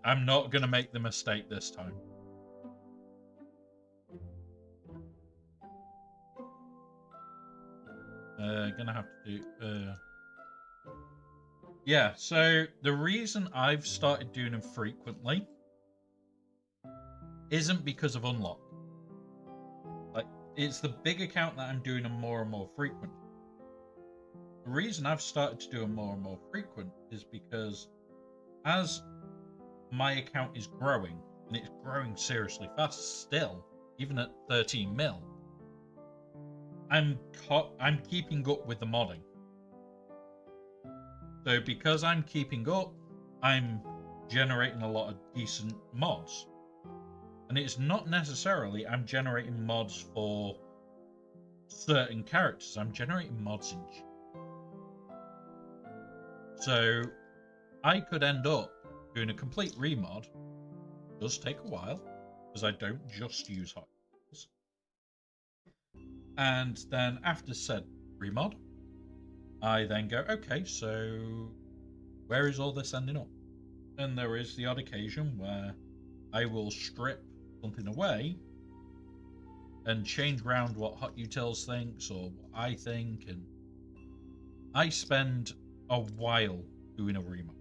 I'm not gonna make the mistake this time. Gonna have to do. Yeah. So the reason I've started doing them frequently isn't because of unlock. Like, it's the big account that I'm doing them more and more frequent. The reason I've started to do them more and more frequent is because as my account is growing, and it's growing seriously fast still, even at 13 mil, I'm keeping up with the modding. So because I'm keeping up, I'm generating a lot of decent mods. And it's not necessarily I'm generating mods for certain characters. I'm generating mods in general. So I could end up doing a complete remod. It does take a while, because I don't just use hot utils. And then after said remod, I then go, okay, so where is all this ending up? And there is the odd occasion where I will strip something away and change around what Hot Utils thinks or what I think, and I spend a while doing a remodel.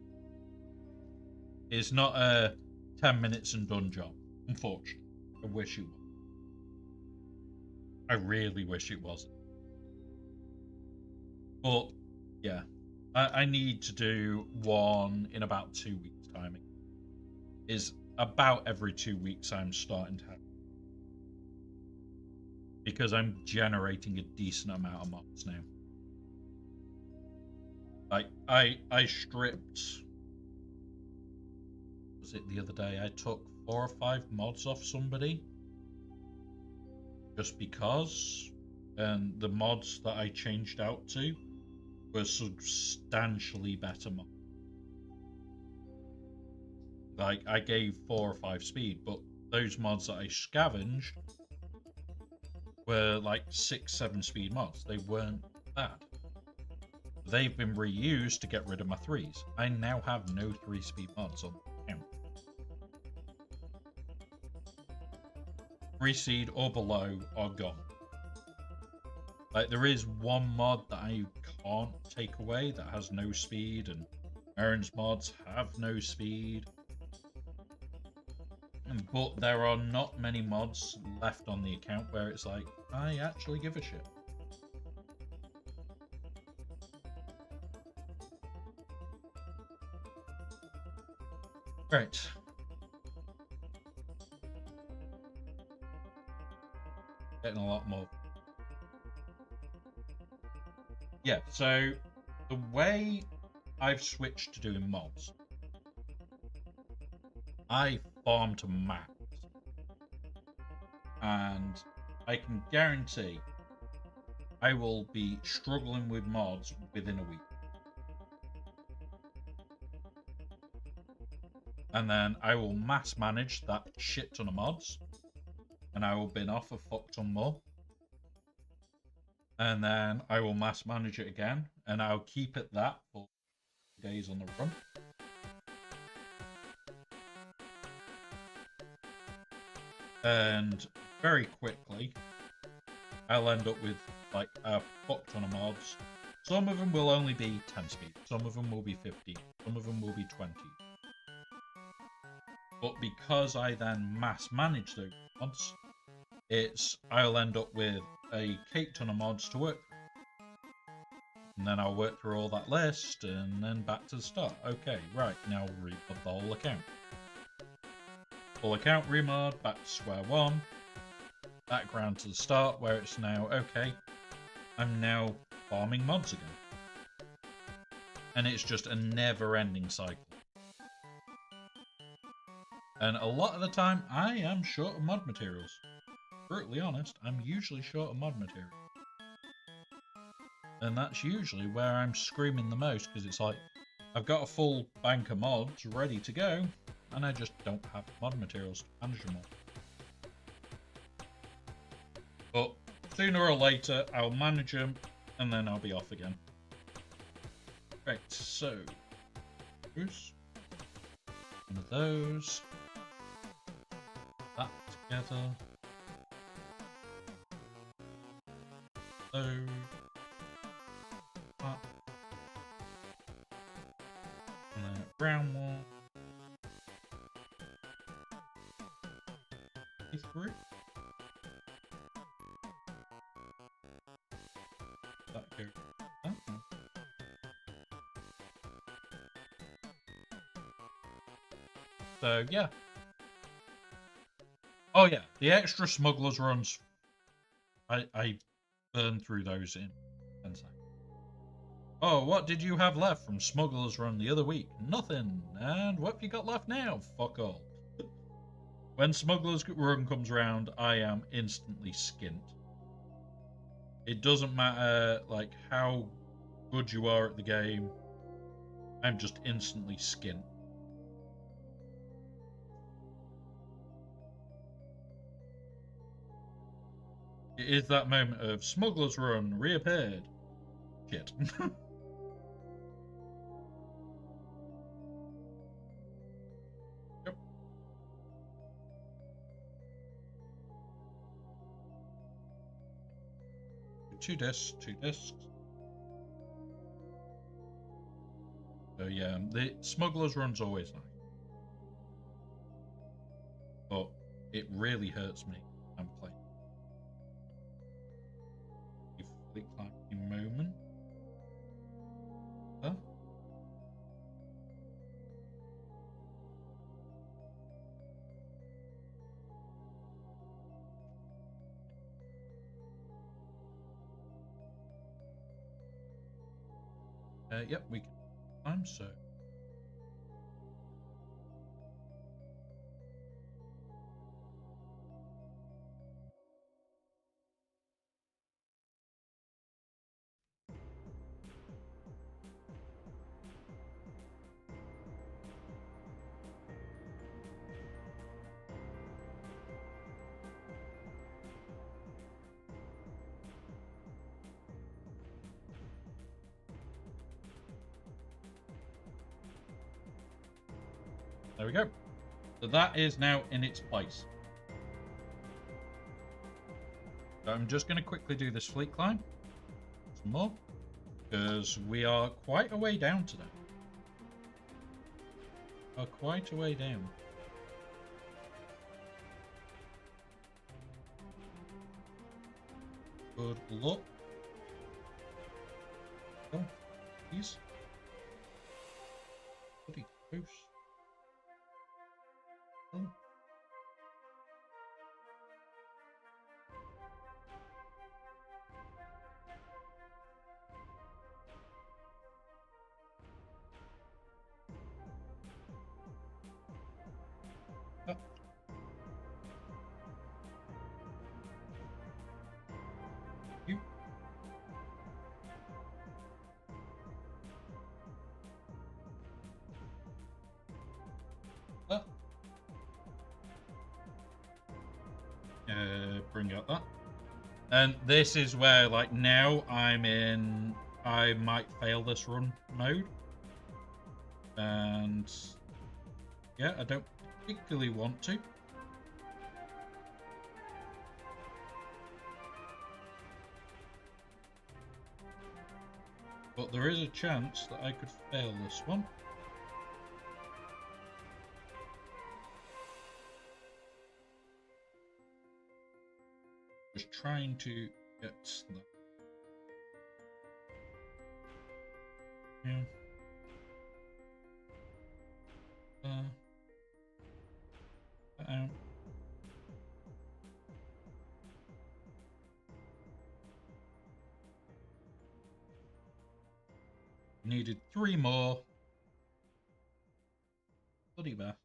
It's not a 10 minutes and done job, unfortunately. I wish it was. I really wish it wasn't. But yeah, I need to do one in about 2 weeks' time. Is about every 2 weeks I'm starting to have, because I'm generating a decent amount of mods now. Like I stripped, was it the other day? I took 4 or 5 mods off somebody just because, and the mods that I changed out to were substantially better mods. Like I gave 4 or 5 speed, but those mods that I scavenged were like 6, 7 speed mods. They weren't bad. They've been reused to get rid of my 3s. I now have no 3-speed mods on the account. 3 seed or below are gone. Like there is one mod that I can't take away that has no speed, and Aaron's mods have no speed. But there are not many mods left on the account where it's like, I actually give a shit. Right. Getting a lot more. Yeah, so the way I've switched to doing mods, I farm to max. And I can guarantee I will be struggling with mods within a week. And then I will mass manage that shit ton of mods, and I will bin off a fuck ton more. And then I will mass manage it again, and I'll keep it that for days on the run. And very quickly, I'll end up with like a fuck ton of mods. Some of them will only be 10 speed, some of them will be 50, some of them will be 20. But because I then mass manage those mods, I'll end up with a cake ton of mods to work through. And then I'll work through all that list and then back to the start. Okay, right, now remod the whole account. Full account remod, back to square one. Background to the start where it's now, okay, I'm now farming mods again. And it's just a never-ending cycle. And a lot of the time, I am short of mod materials. Brutally honest, I'm usually short of mod material. And that's usually where I'm screaming the most, because it's like, I've got a full bank of mods ready to go, and I just don't have mod materials to manage them all. But sooner or later, I'll manage them, and then I'll be off again. Right, so, one of those. That together. Those. That. And then a brown one. Through. That goes. So yeah. Oh yeah, the extra smugglers runs. I burned through those in 10 seconds. Oh, what did you have left from smugglers run the other week? Nothing. And what have you got left now? Fuck all. When smugglers run comes around, I am instantly skint. It doesn't matter like how good you are at the game. I'm just instantly skint. It is that moment of smugglers run reappeared. Shit. 2 discs, 2 discs. So yeah, the Smuggler's Run's always nice. But it really hurts me when I'm playing. If flick like a moment. Huh? Yep, we can climb, so. There we go. So that is now in its place. So I'm just going to quickly do this fleet climb. Some more. Because we are quite a way down today. We are quite a way down. Good luck. Oh, please. Bloody close. Oh. Oh. You. Oh. Bring out that. And this is where, like, now I'm in I might fail this run mode. And yeah, I don't particularly want to. But there is a chance that I could fail this one. Just trying to get that. Yeah. Out. Needed 3 more. Bloody bear.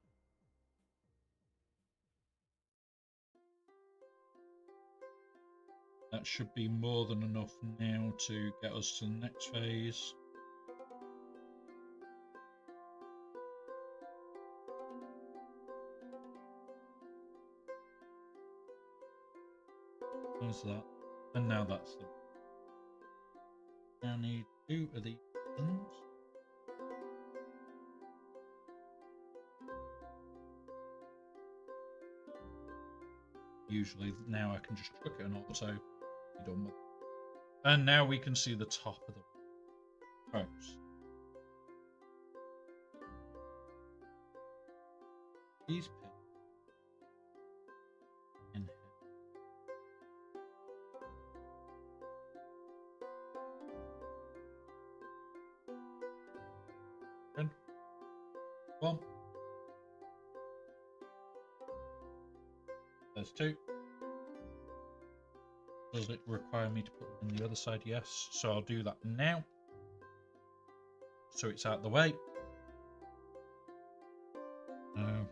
That should be more than enough now to get us to the next phase. There's that. And now that's them. Now I need 2 of these things. Usually now I can just chuck it and also be done with it. And now we can see the top of the post. These pins in here. And 1. There's 2. Does it require me to put it in the other side? Yes. So I'll do that now. So it's out the way. Yeah.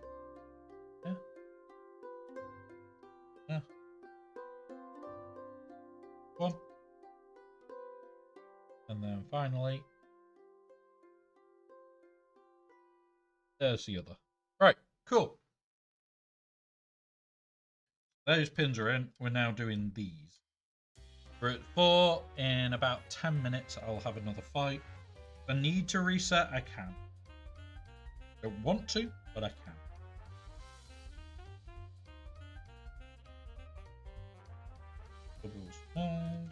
Yeah. 1. And then finally, there's the other. Right, cool. Those pins are in. We're now doing these. We're at 4. In about 10 minutes, I'll have another fight. If I need to reset, I can. I don't want to, but I can. Double smalls.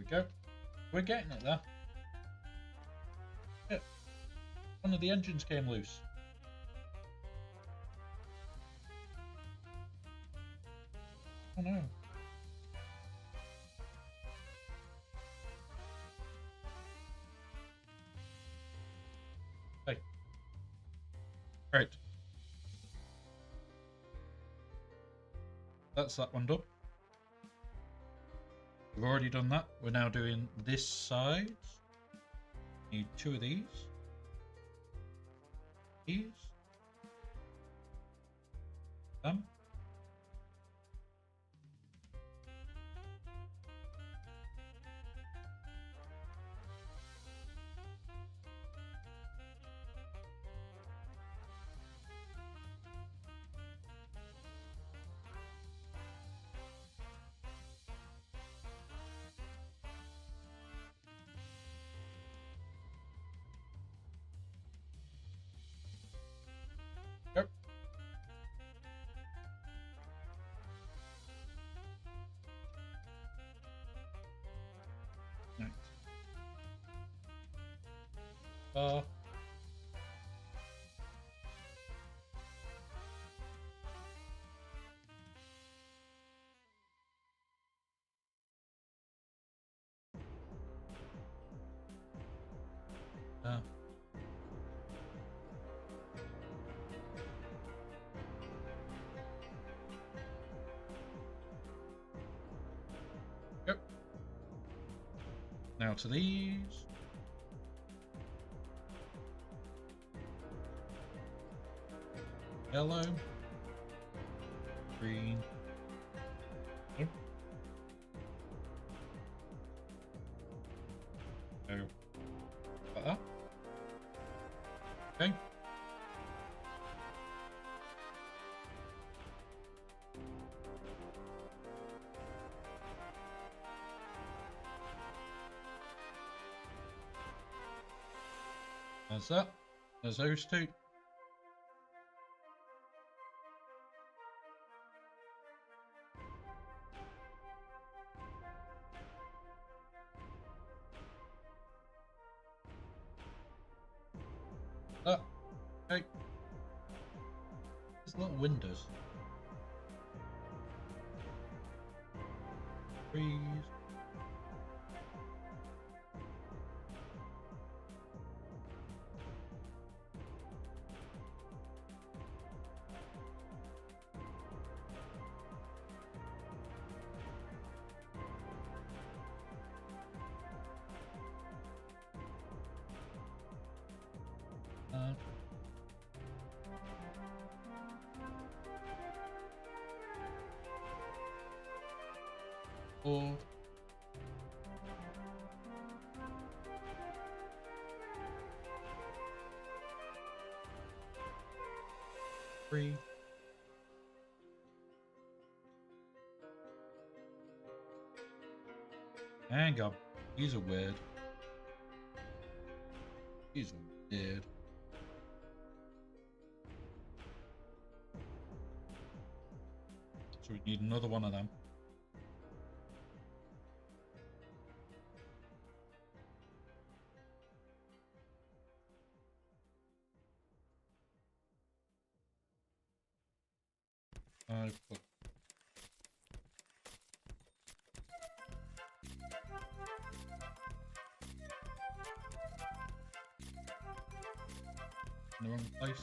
we go. We're getting it there. Yeah. One of the engines came loose. Oh no. Hey. Right. That's that one done. We've already done that. We're now doing this side. Need 2 of these. These. Them. Yep. Right. Uh, Yep. Now to these. Yellow. Green. Yep. So, like that. Okay. There's that. There's those 2. That. Okay. There's little windows. Trees. Four. 3. Hang on. He's a weird. He's weird. So we need another one of them. Put in the wrong place.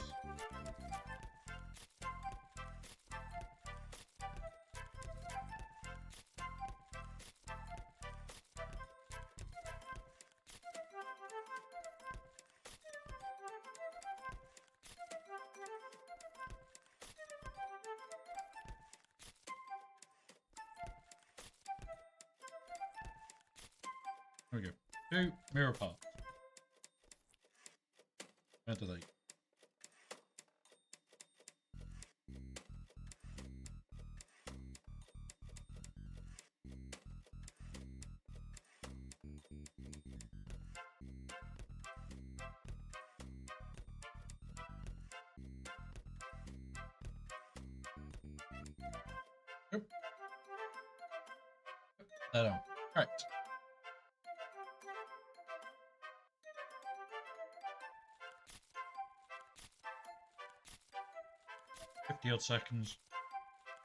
There we go. 2 mirror parts. Where do they? Yep. That on. Right. 50 odd seconds.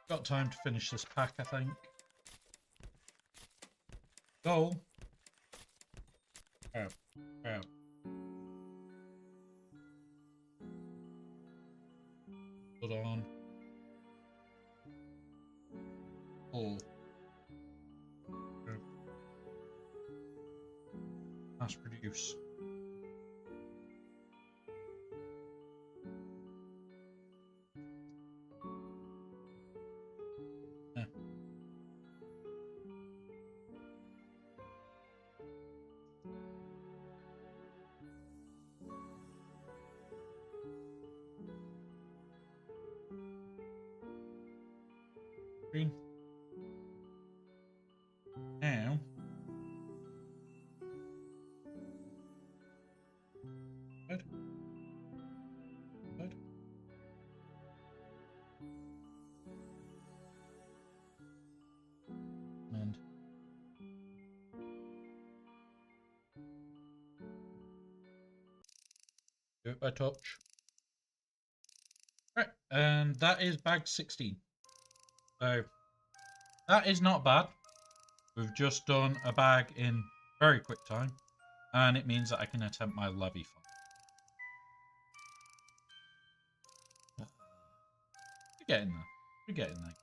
Got time to finish this pack, I think. Goal. Oh. Oh. Put on. Oh. Mass produce. Yeah. Green. Now. Good. Good. And do it by touch. Right, and that is bag 16. So that is not bad. We've just done a bag in very quick time, and it means that I can attempt my levy fight. You're getting there. You're getting there.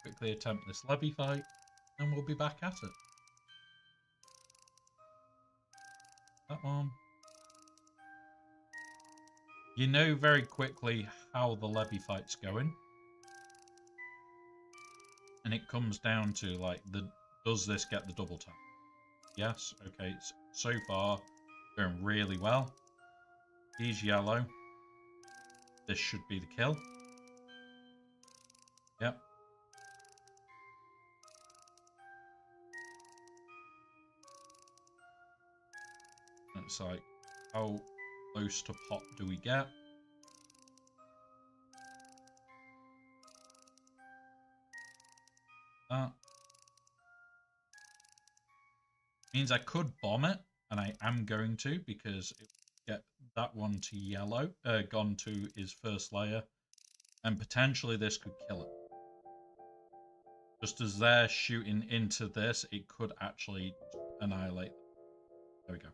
Quickly attempt this levy fight, and we'll be back at it. That one. You know very quickly how the levy fight's going. And it comes down to, like, does this get the double tap? Yes. Okay, so far, going really well. He's yellow. This should be the kill. Yep. And it's like, how close to pop do we get? That means I could bomb it, and I am going to, because it will get that one to yellow, gone to his first layer, and potentially this could kill it. Just as they're shooting into this, it could actually annihilate them. There we go.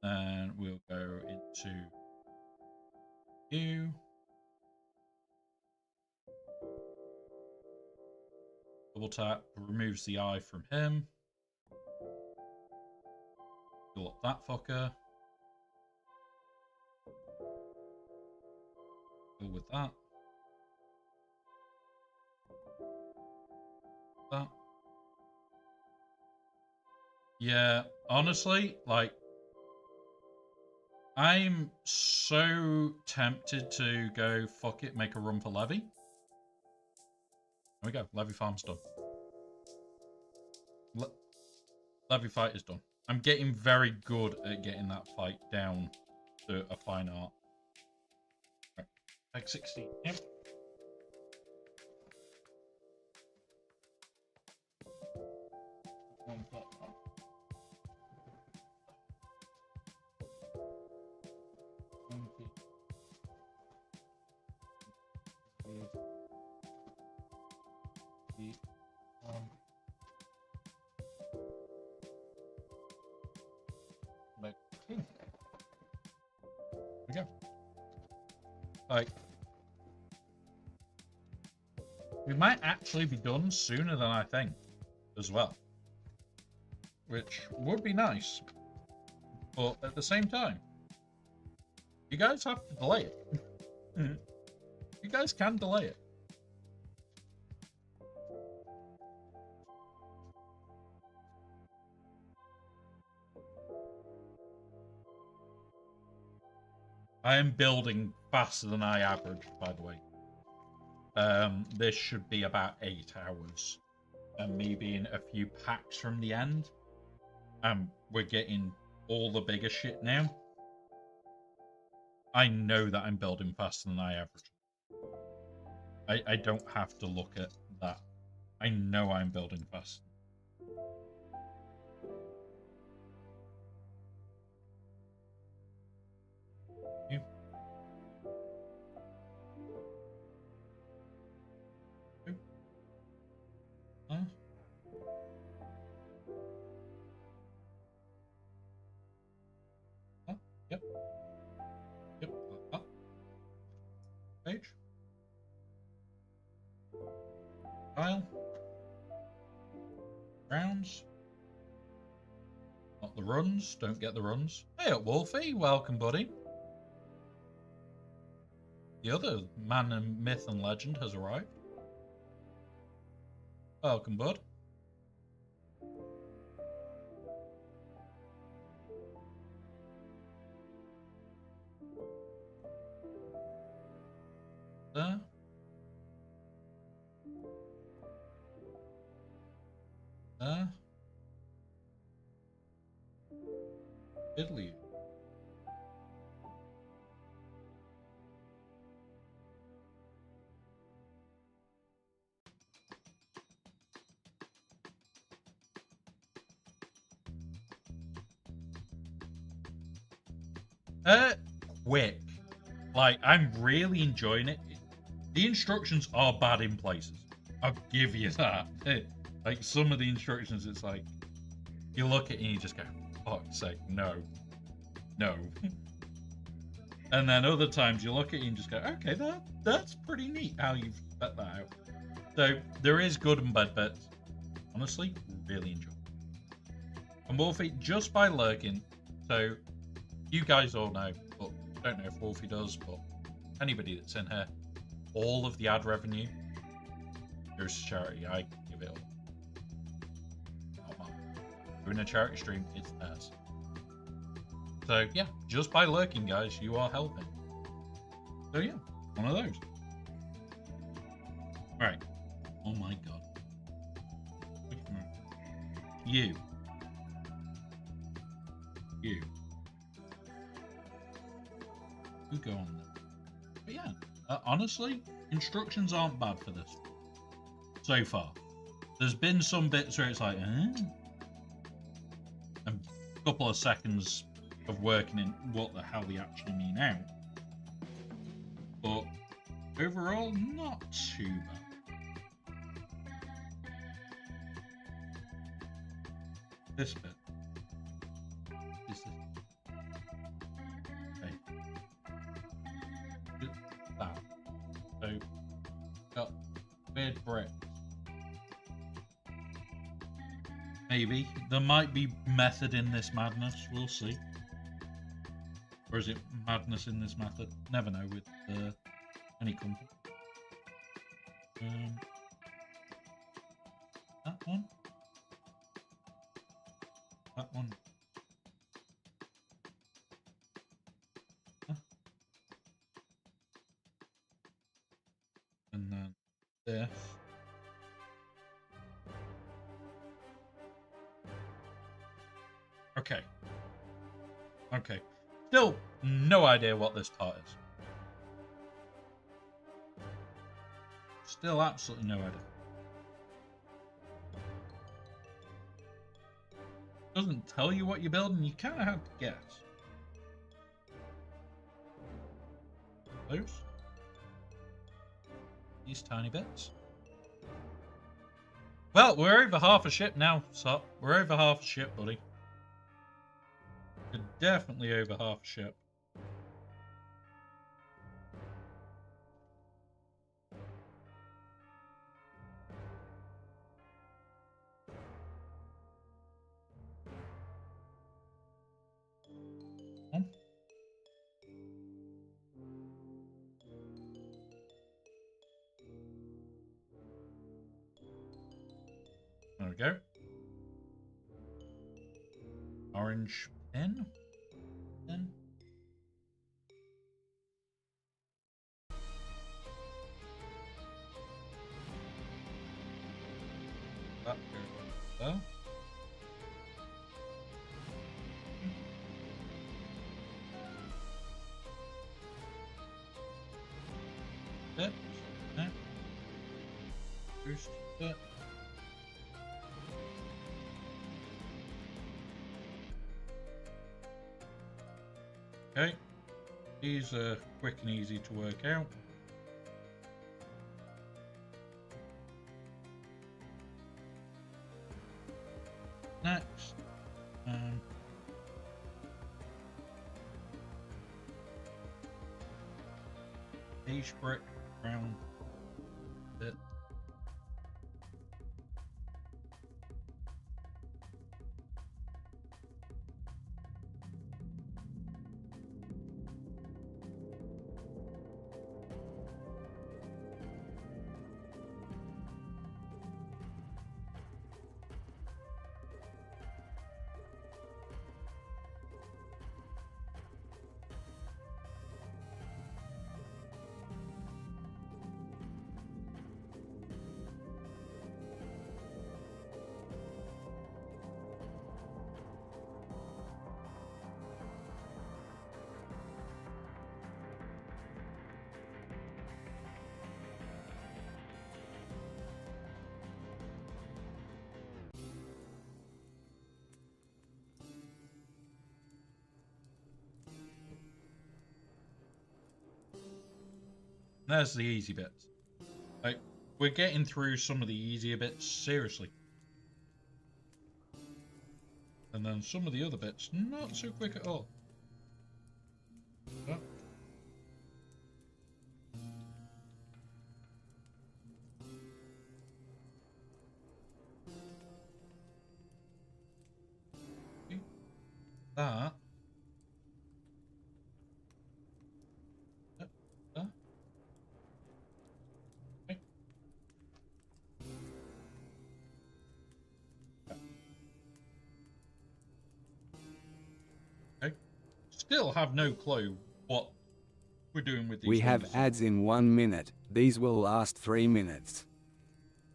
And we'll go into you. Double tap removes the eye from him. Fill up that fucker. Go with that. That. Yeah, honestly, like, I'm so tempted to go fuck it, make a run for Levy. There we go. Levy farm's done. Levy fight is done. I'm getting very good at getting that fight down to a fine art. Right. Bag 16. Yep. There we go. Like, we might actually be done sooner than I think as well, which would be nice, but at the same time, you guys have to delay it. You guys can delay it. I am building faster than I average, by the way. This should be about 8 hours. And me being a few packs from the end. We're getting all the bigger shit now. I know that I'm building faster than I average. I don't have to look at that. I know I'm building fast. Kyle. Rounds. Not the runs. Don't get the runs. Hey up, Wolfie. Welcome, buddy. The other man and myth and legend has arrived. Welcome, bud. There. There. Italy. Quick. Like, I'm really enjoying it. The instructions are bad in places. I'll give you that. Like, some of the instructions, it's like, you look at it and you just go, fuck's sake, no. No. And then other times you look at it and just go, okay, that's pretty neat how you've set that out. So, there is good and bad bits. Honestly, really enjoy it. And Wolfie, just by lurking, so you guys all know, but I don't know if Wolfie does, but anybody that's in here, all of the ad revenue goes to charity. I give it all. Not mine. Doing a charity stream, it's theirs. So yeah, just by lurking, guys, you are helping. So yeah, one of those. Right. Oh my god. You. You go on there. But yeah, honestly, instructions aren't bad for this so far. There's been some bits where it's like, a couple of seconds of working in what the hell they actually mean out. But overall, not too bad. This bit. This is okay. That. So got weird bricks. Maybe there might be method in this madness. We'll see. Or is it madness in this method? Never know with any company. That one. That one. Huh. And then this. Okay. Okay. Still no idea what this part is. Still absolutely no idea. Doesn't tell you what you're building, you kind of have to guess. Those? These tiny bits. Well, we're over half a ship now, so we're over half a ship, buddy. We're definitely over half a ship. There we go. Orange pen. Pen. That goes there. That. That. First that. Okay, these are quick and easy to work out. Next, beige brick, brown bit. There's the easy bits. Like, we're getting through some of the easier bits, seriously. And then some of the other bits, not so quick at all. Oh. That. Okay. Okay. Still have no clue what we're doing with these We have things. ads in 1 minute. These will last 3 minutes.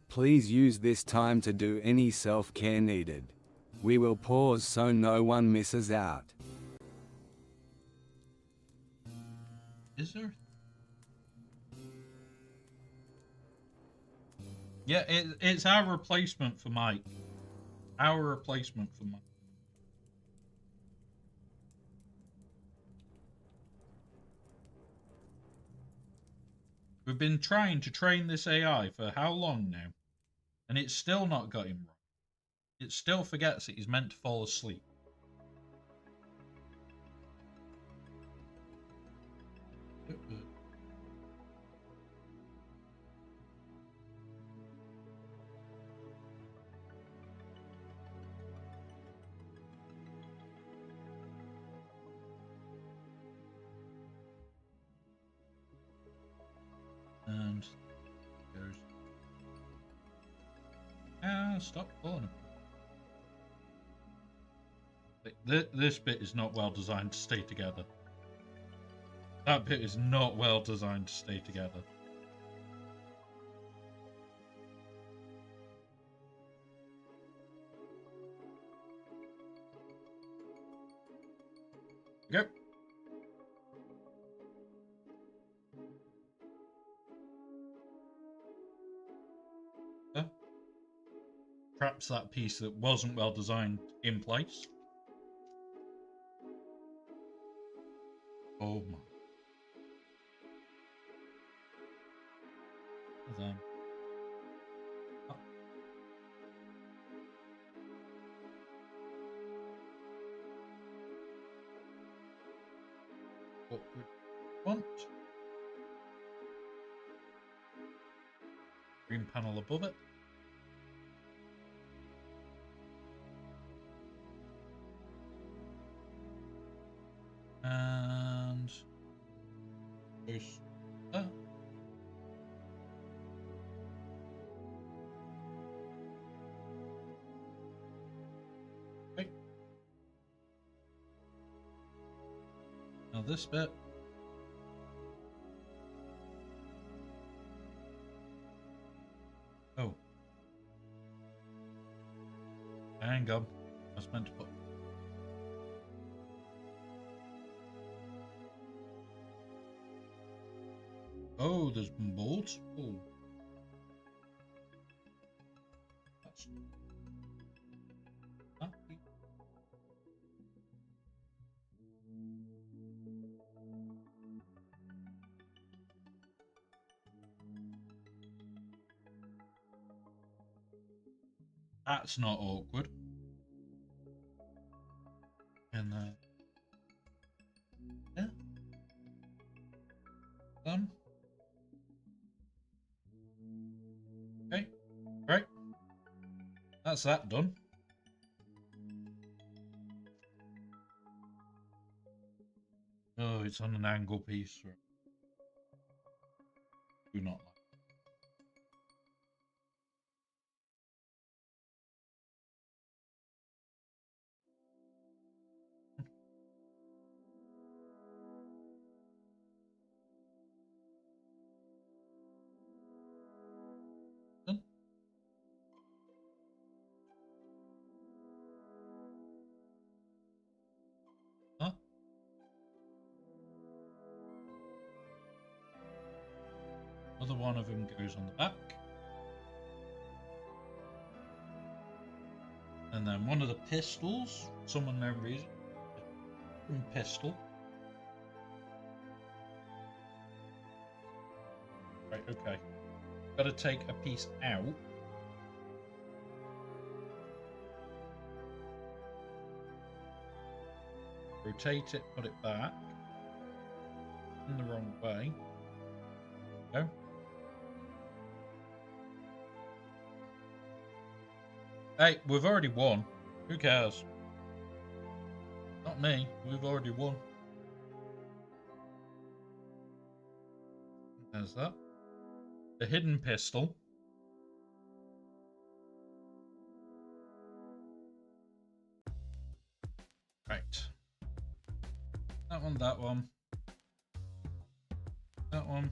Please use this time to do any self-care needed. We will pause so no one misses out. Is there? Yeah, it's our replacement for Mike. Our replacement for Mike. We've been trying to train this AI for how long now? And it's still not got him right. It still forgets that he's meant to fall asleep. And goes. Stop calling him. This bit is not well designed to stay together. That bit is not well designed to stay together. Go. Perhaps that piece that wasn't well designed in place. Oh my. Then. Oh. What we want. Green panel above it. And there's that. Okay. Now this bit. Oh. Hang on. I was meant to put. Oh, there's multiple. That's that. That's not awkward. And yeah. Done. Okay, right. That's that done. Oh, it's on an angle piece. Do not like. Done. Huh? Another one of them goes on the back. And then one of the pistols, some unknown reason, pistol. Right, okay. Got to take a piece out. Rotate it, put it back. In the wrong way. Go. Hey, we've already won. Who cares? Not me. We've already won. There's that. The hidden pistol. Right. That one, that one. That one.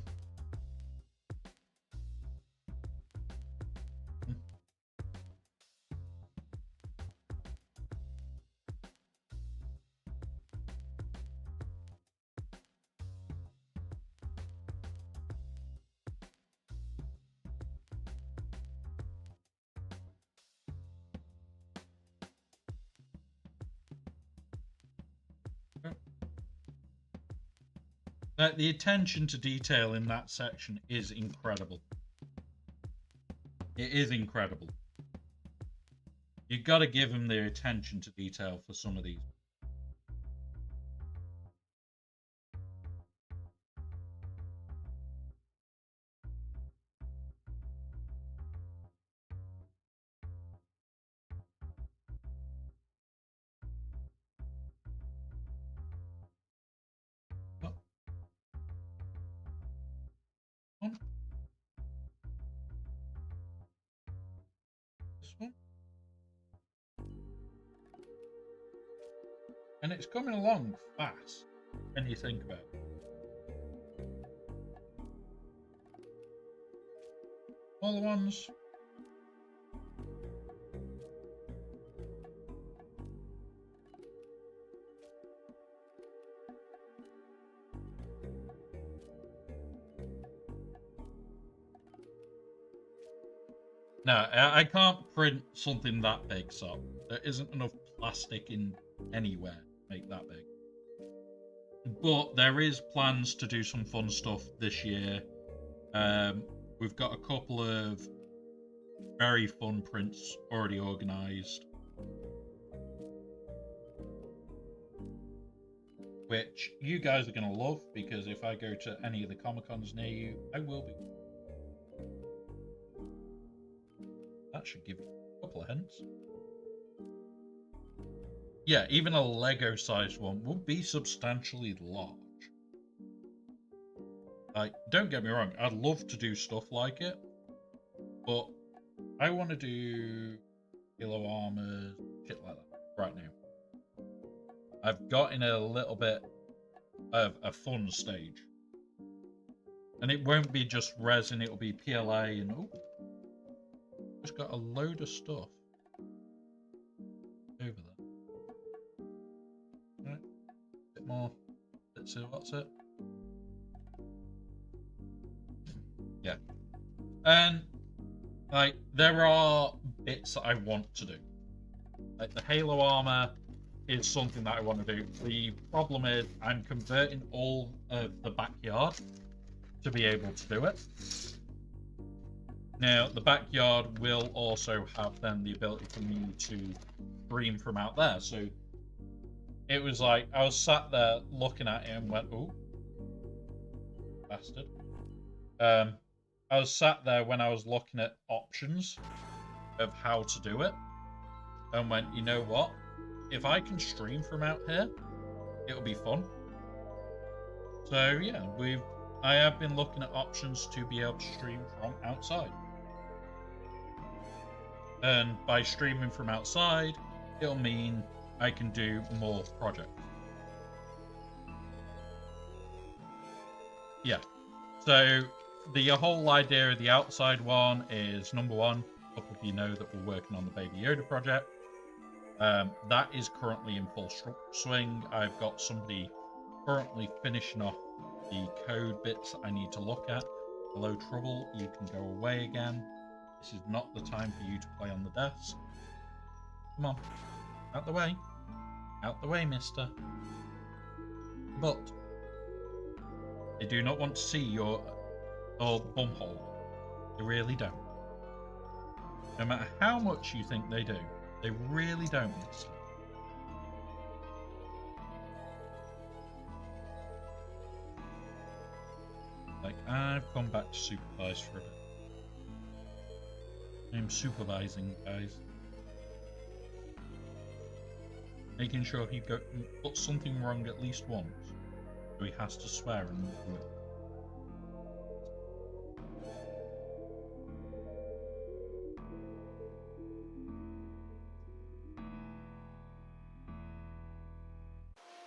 The attention to detail in that section is incredible. It is incredible. You've got to give them their attention to detail for some of these. This one. And it's coming along fast when you think about it. All the ones. No, I can't print something that big, so there isn't enough plastic in anywhere to make that big. But there is plans to do some fun stuff this year. We've got a couple of very fun prints already organised, which you guys are going to love, because if I go to any of the Comic-Cons near you, I will be. That should give you a couple of hints. Yeah, even a Lego-sized one would be substantially large. Like, don't get me wrong, I'd love to do stuff like it, but I want to do Halo armor, shit like that, right now. I've got in a little bit of a fun stage. And it won't be just resin, it'll be PLA and... Oh, just got a load of stuff over there. Right, bit more. Let's see, what's it? Yeah. And like, there are bits that I want to do. Like the Halo armor is something that I want to do. The problem is I'm converting all of the backyard to be able to do it. Now, the backyard will also have then the ability for me to stream from out there. So it was like, I was sat there looking at it and went, oh, bastard. I was sat there when I was looking at options of how to do it and went, you know what? If I can stream from out here, it'll be fun. So yeah, I have been looking at options to be able to stream from outside. And by streaming from outside, it'll mean I can do more projects. Yeah. So the whole idea of the outside one is, number one, a couple of you know that we're working on the Baby Yoda project. That is currently in full swing. I've got somebody currently finishing off the code bits that I need to look at. Hello, Trouble, you can go away again. This is not the time for you to play on the desk. Come on, out the way. Out the way, mister. But they do not want to see your or bumhole. They really don't. No matter how much you think they do, they really don't. Like, I've come back to supervise for a bit. I'm supervising, guys. Making sure he puts something wrong at least once, so he has to swear and do it.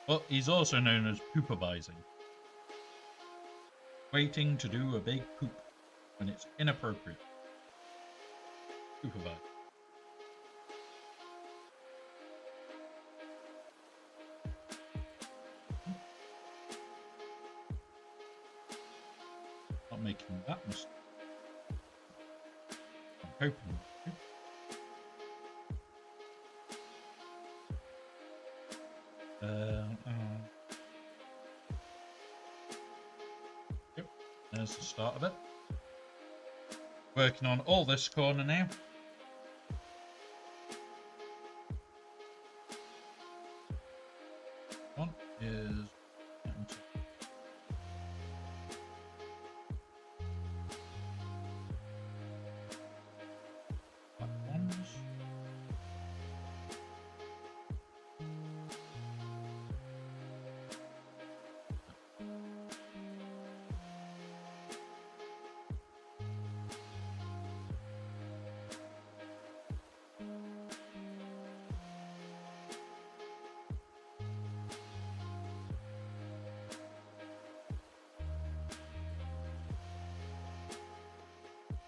But he's also known as poopervising. Waiting to do a big poop when it's inappropriate. Poopervise. Not making that mistake. I'm hoping. Yep, there's the start of it. Working on all this corner now. One is that one's.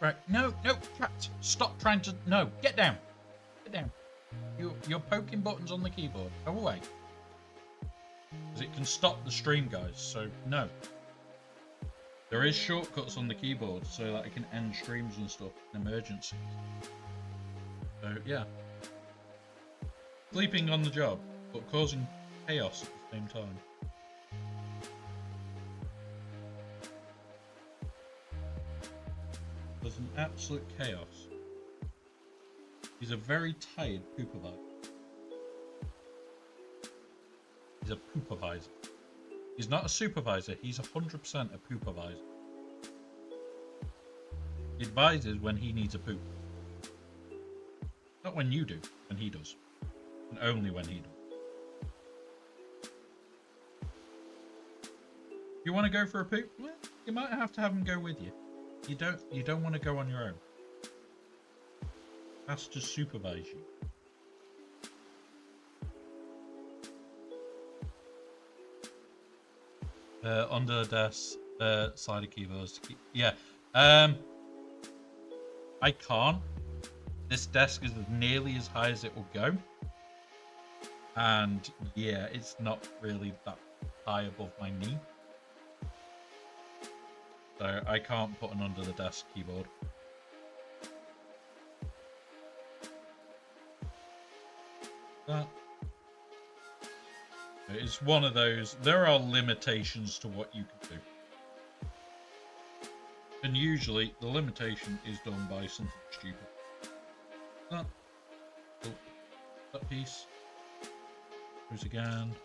Right, no, cat, stop trying to, no, get down, you're poking buttons on the keyboard, go away, because it can stop the stream, guys, so no, there is shortcuts on the keyboard so that I can end streams and stuff in emergencies, so yeah, sleeping on the job, but causing chaos at the same time. There's an absolute chaos. He's a very tired poopervisor. He's a poopervisor. He's not a supervisor, he's 100% a poopervisor. He advises when he needs a poop. Not when you do, when he does. And only when he does. You want to go for a poop? Well, you might have to have him go with you. You don't want to go on your own. Has to supervise you. Under the desk, side of keyboards. Yeah. I can't. This desk is nearly as high as it will go. And yeah, it's not really that high above my knee. So I can't put an under the desk keyboard. That it's one of those, there are limitations to what you can do. And usually the limitation is done by something stupid. That piece goes again.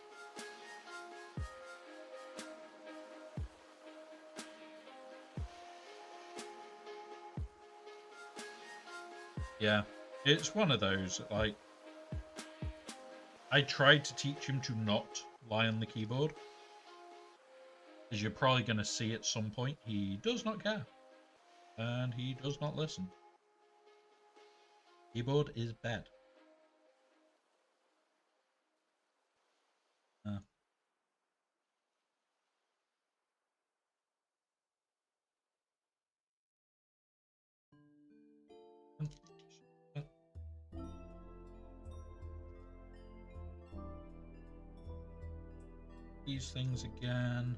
Yeah, it's one of those, like, I tried to teach him to not lie on the keyboard. As you're probably going to see at some point, he does not care. And he does not listen. Keyboard is bad. These things again.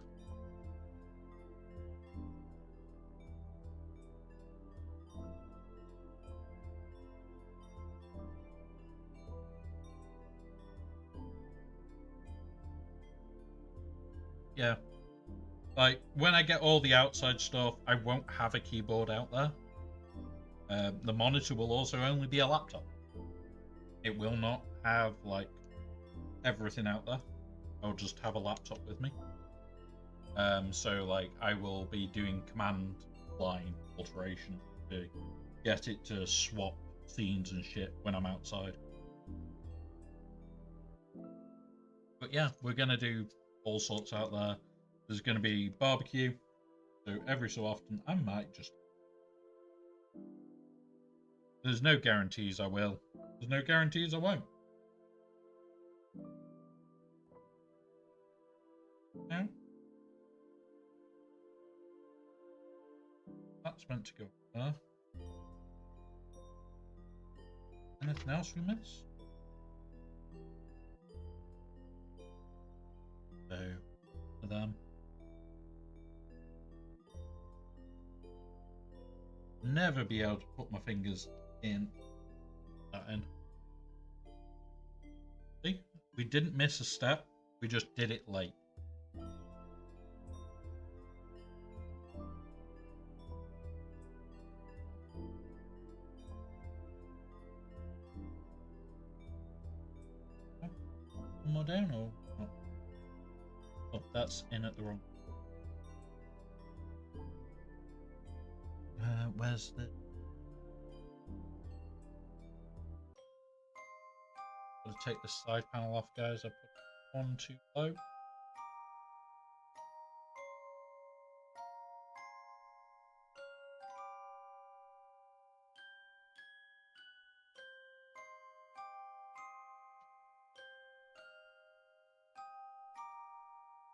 Yeah, Like, when I get all the outside stuff, I won't have a keyboard out there. The monitor will also only be a laptop. It will not have, like, everything out there. I'll just have a laptop with me. So, like, I will be doing command line alteration to get it to swap scenes and shit when I'm outside. But yeah, we're going to do all sorts out there. There's going to be barbecue. So every so often, I might just... There's no guarantees I will. There's no guarantees I won't. No? That's meant to go there. Anything else we miss? So, for them. Never be able to put my fingers in that in. See? We didn't miss a step, we just did it late. One more down or not? Oh, that's in at the wrong. Where's the... Gotta take the side panel off, guys. I put one too low.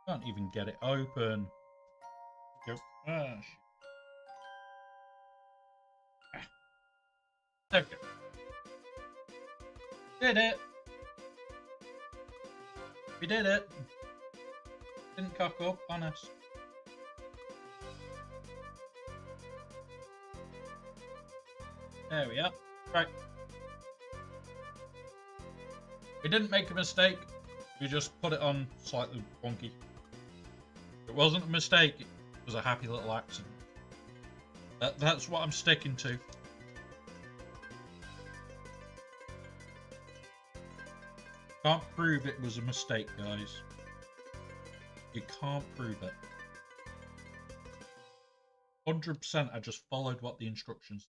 Can't even get it open. Go. Ah, shit. There we go. Did it. We did it. Didn't cock up, honest. There we are. Right. We didn't make a mistake. We just put it on slightly wonky. It wasn't a mistake. It was a happy little accident. That's what I'm sticking to. Can't prove it was a mistake, guys. You can't prove it. 100% I just followed what the instructions.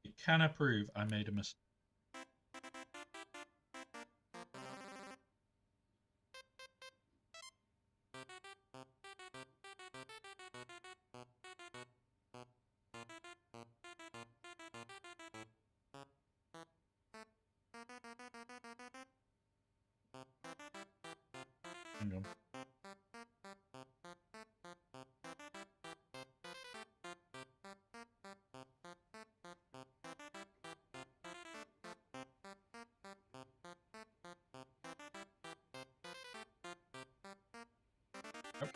You cannot prove I made a mistake. Hang on. Nope.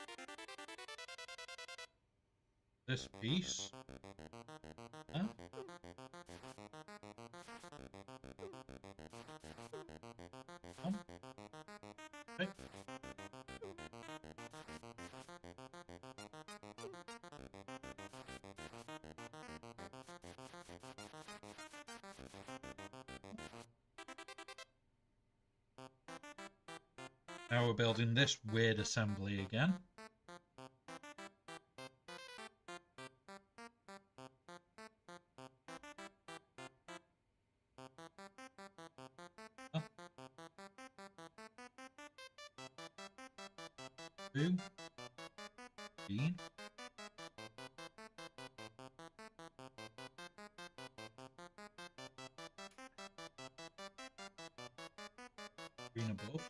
This piece. Huh? Okay. Now we're building this weird assembly again. Huh? 2 15 green above.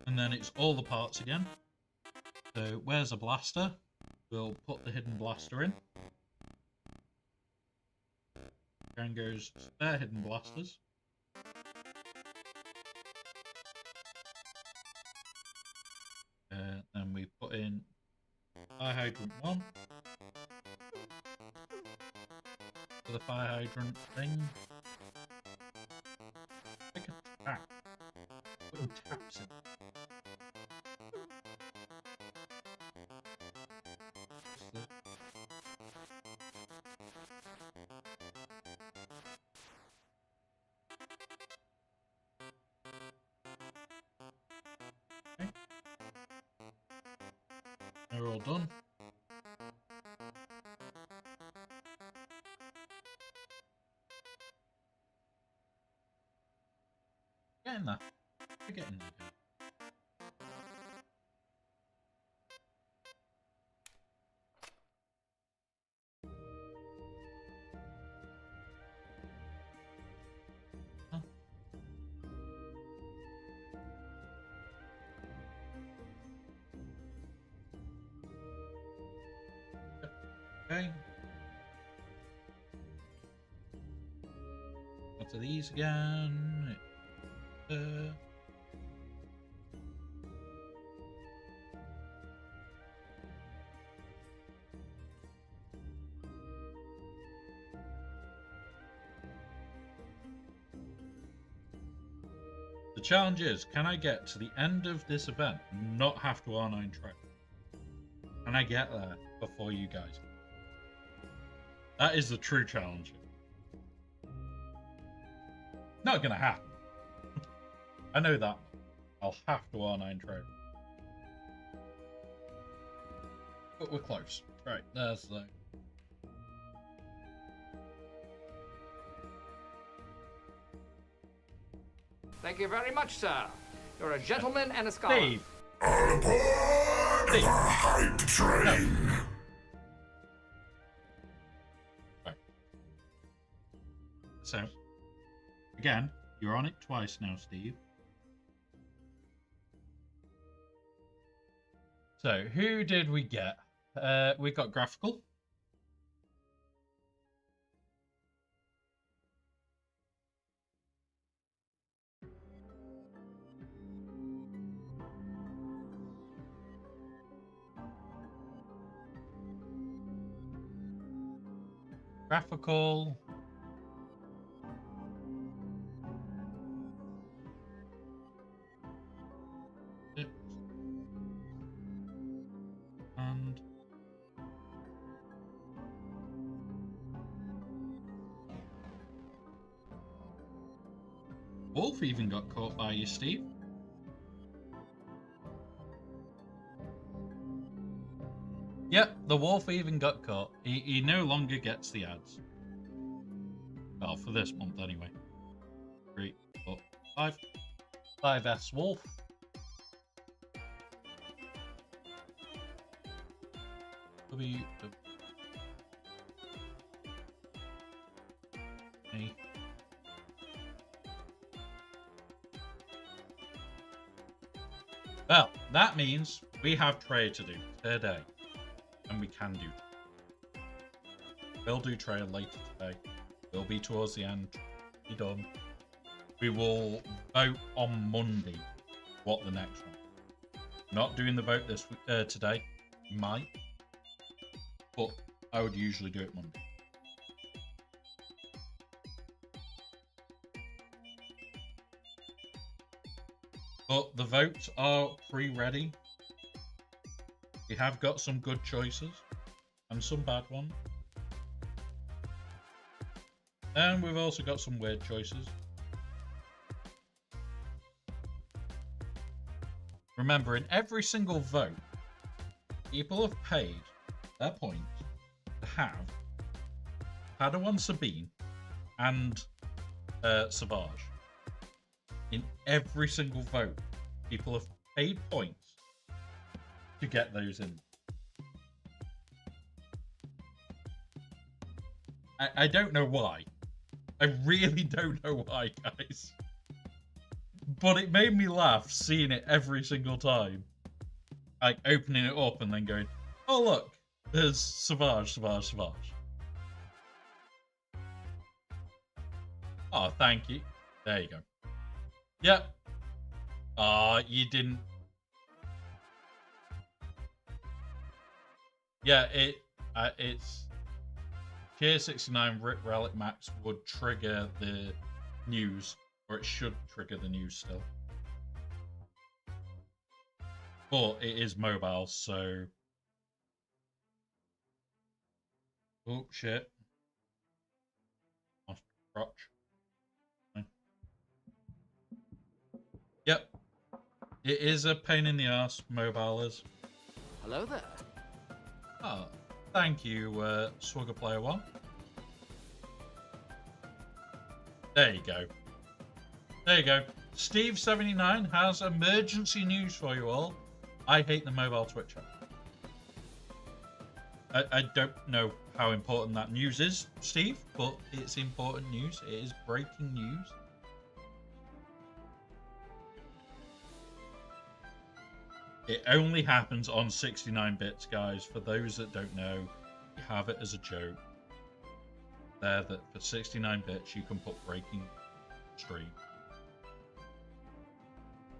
And then it's all the parts again. So where's a blaster? We'll put the hidden blaster in. Jango's spare hidden blasters. Then we put in fire hydrant 1 for the fire hydrant thing. Make a tap. Put some taps in. Okay. They're all done. Get in there. Get in there. Huh? Okay. Go to these again. The challenge is, can I get to the end of this event and not have to R9 trade? Can I get there before you guys? That is the true challenge. Not gonna happen. I know that. I'll have to R9 trade. But we're close. Right, there's the... Thank you very much, sir. You're a gentleman and a scholar. Steve! All aboard the hype train! Right. So, again, you're on it twice now, Steve. So, who did we get? We got graphical. Graphical. And Wolf even got caught by you, Steve. Yep, the wolf even got caught. He no longer gets the ads. Well, for this month anyway. 3, 4, 5. 5S wolf. W. A. Well, that means we have trade to do today. And we can do. We'll do trade later today. We'll be towards the end. Be done. We will vote on Monday what the next one. Not doing the vote this today. Might. But I would usually do it Monday. But the votes are pre-ready. We have got some good choices and some bad ones. And we've also got some weird choices. Remember, in every single vote, people have paid their points to have Padawan Sabine and Savage. In every single vote, people have paid points to get those in. I don't know why. I really don't know why, guys. But it made me laugh seeing it every single time. Like opening it up and then going, oh look, there's Savage. Oh, thank you. There you go. Yep. You didn't. Yeah, it's Tier 69 Rip Relic Max would trigger the news, or it should trigger the news still. But it is mobile, so. Oh shit. Crotch. Yep. It is a pain in the ass, mobile is. Hello there. Oh, thank you, Swagger Player 1. There you go. There you go. Steve79 has emergency news for you all. I hate the mobile Twitch app. I don't know how important that news is, Steve, but it's important news. It is breaking news. It only happens on 69 bits, guys. For those that don't know, we have it as a joke. There, that for 69 bits, you can put breaking stream.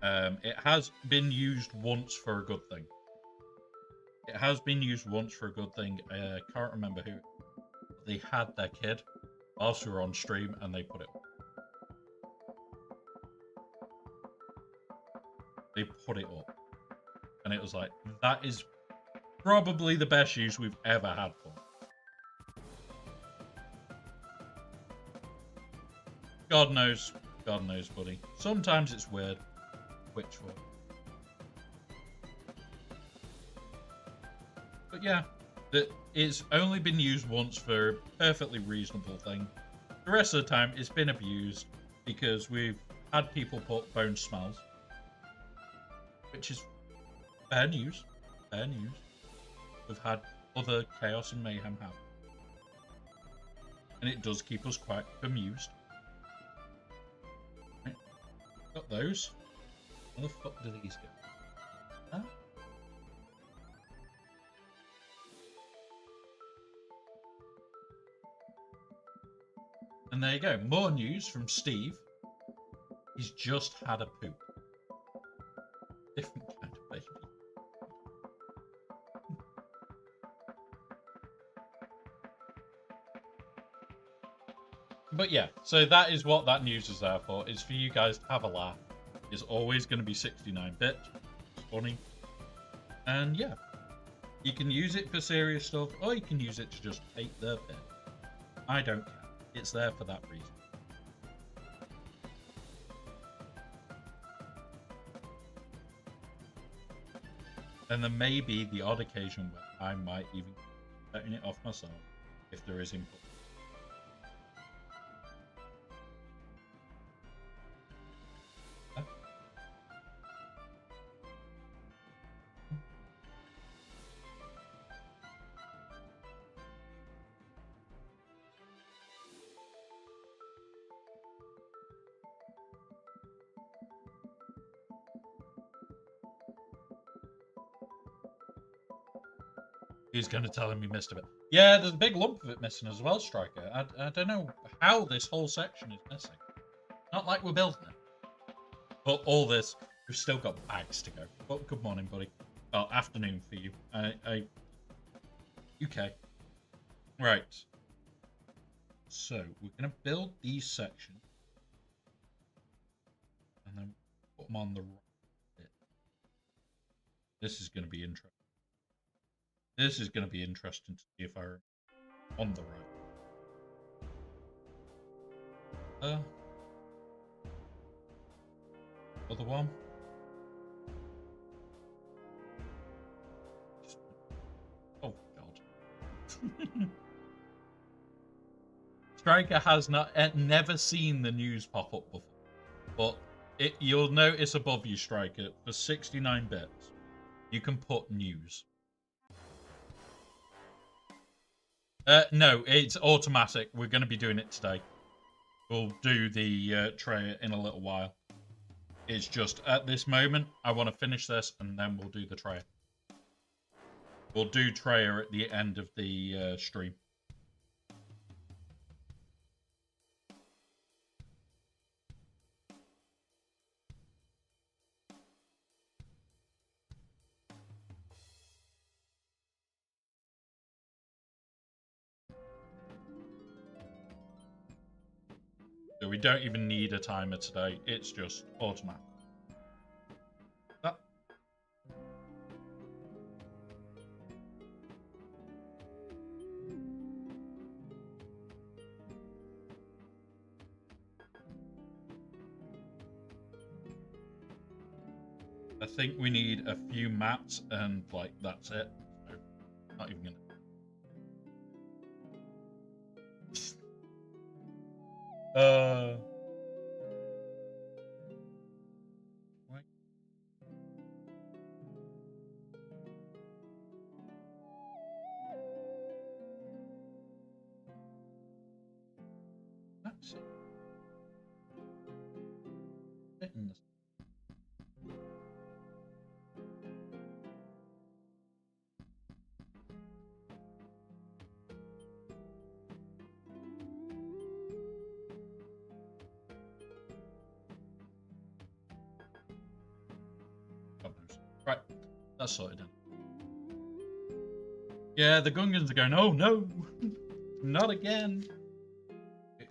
It has been used once for a good thing. It has been used once for a good thing. I can't remember who. They had their kid whilst we were on stream, and they put it. They put it up. And it was like, that is probably the best use we've ever had for it. God knows, buddy. Sometimes it's weird. Twitch for it. But yeah, it's only been used once for a perfectly reasonable thing. The rest of the time, it's been abused because we've had people put bone smells, which is fair news. Fair news. We've had other chaos and mayhem happen. And it does keep us quite bemused. Right. Got those. Where the fuck do these go? Huh? And there you go. More news from Steve. He's just had a poop. Different kind of baby. But yeah, so that is what that news is there for. Is for you guys to have a laugh. It's always going to be 69-bit. It's funny. And yeah, you can use it for serious stuff, or you can use it to just take the bit. I don't care. It's there for that reason. And there may be the odd occasion where I might even be setting it off myself if there is input. He's going to tell him he missed a bit. Yeah, there's a big lump of it missing as well, Striker. I don't know how this whole section is missing. Not like we're building it. But all this, we've still got bags to go. But good morning, buddy. Well, afternoon for you. UK. Right. So, we're going to build these sections. And then put them on the right bit. This is going to be interesting. This is going to be interesting to see if I'm on the right. Other one. Oh God. Striker has never seen the news pop up before, but you'll notice above you, Striker, for 69 bits, you can put news. No, it's automatic. We're going to be doing it today. We'll do the tray in a little while. It's just at this moment, I want to finish this and then we'll do the Treya. We'll do Treya at the end of the stream. So we don't even need a timer today. It's just automatic. Ah. I think we need a few mats and like that's it. So not even gonna. Right. That's it. Hitting this. Right, that's sorted then. Yeah, the Gungans are going, oh no, not again.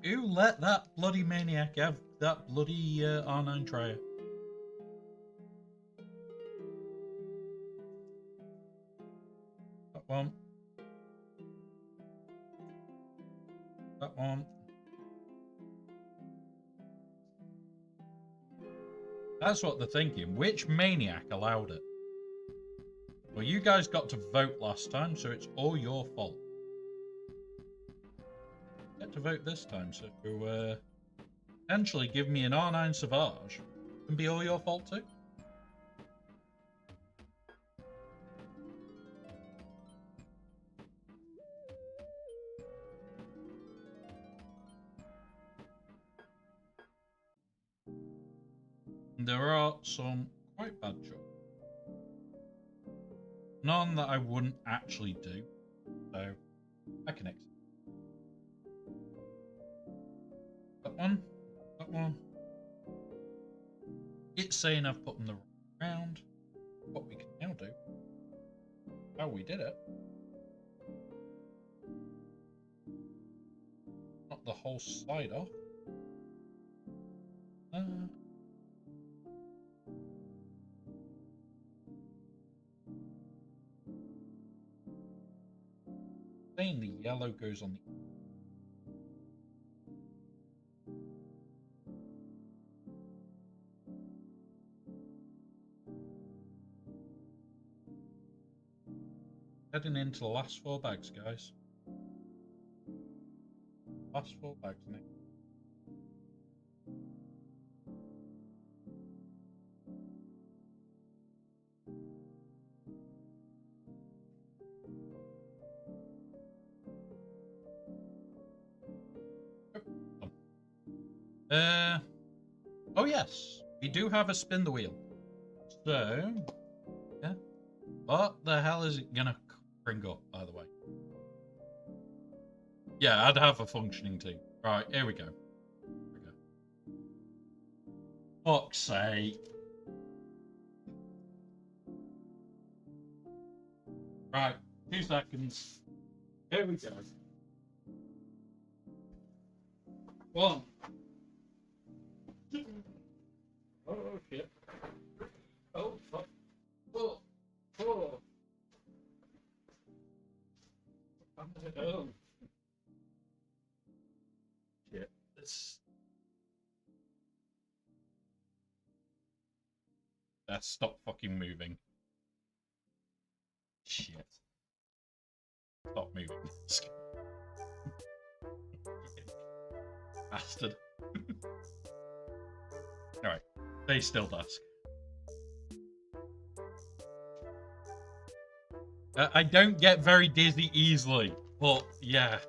Who let that bloody maniac have that bloody R9 Treya? That one. That one. That's what they're thinking. Which maniac allowed it? Well, you guys got to vote last time, so it's all your fault. Get to vote this time, so potentially give me an R9 Savage. It can be all your fault too. There are some quite bad jobs. None that I wouldn't actually do, so I can exit. That one, that one. It's saying I've put them the wrong round. What we can now do, how we did it. Not the whole side off. Saying the yellow goes on the heading into the last 4 bags, guys. Last 4 bags, Nick. Oh yes, we do have a spin the wheel. So, yeah. What the hell is it gonna bring up, by the way? Yeah, I'd have a functioning team. Right, here we go. Fuck's sake. Right, 2 seconds. Here we go. 1. Oh shit. Oh fuck. Oh. Oh. Oh. Shit. This. Stop fucking moving. Shit. Stop moving. Bastard. Alright. Stay still, Dusk. I don't get very dizzy easily, but yeah.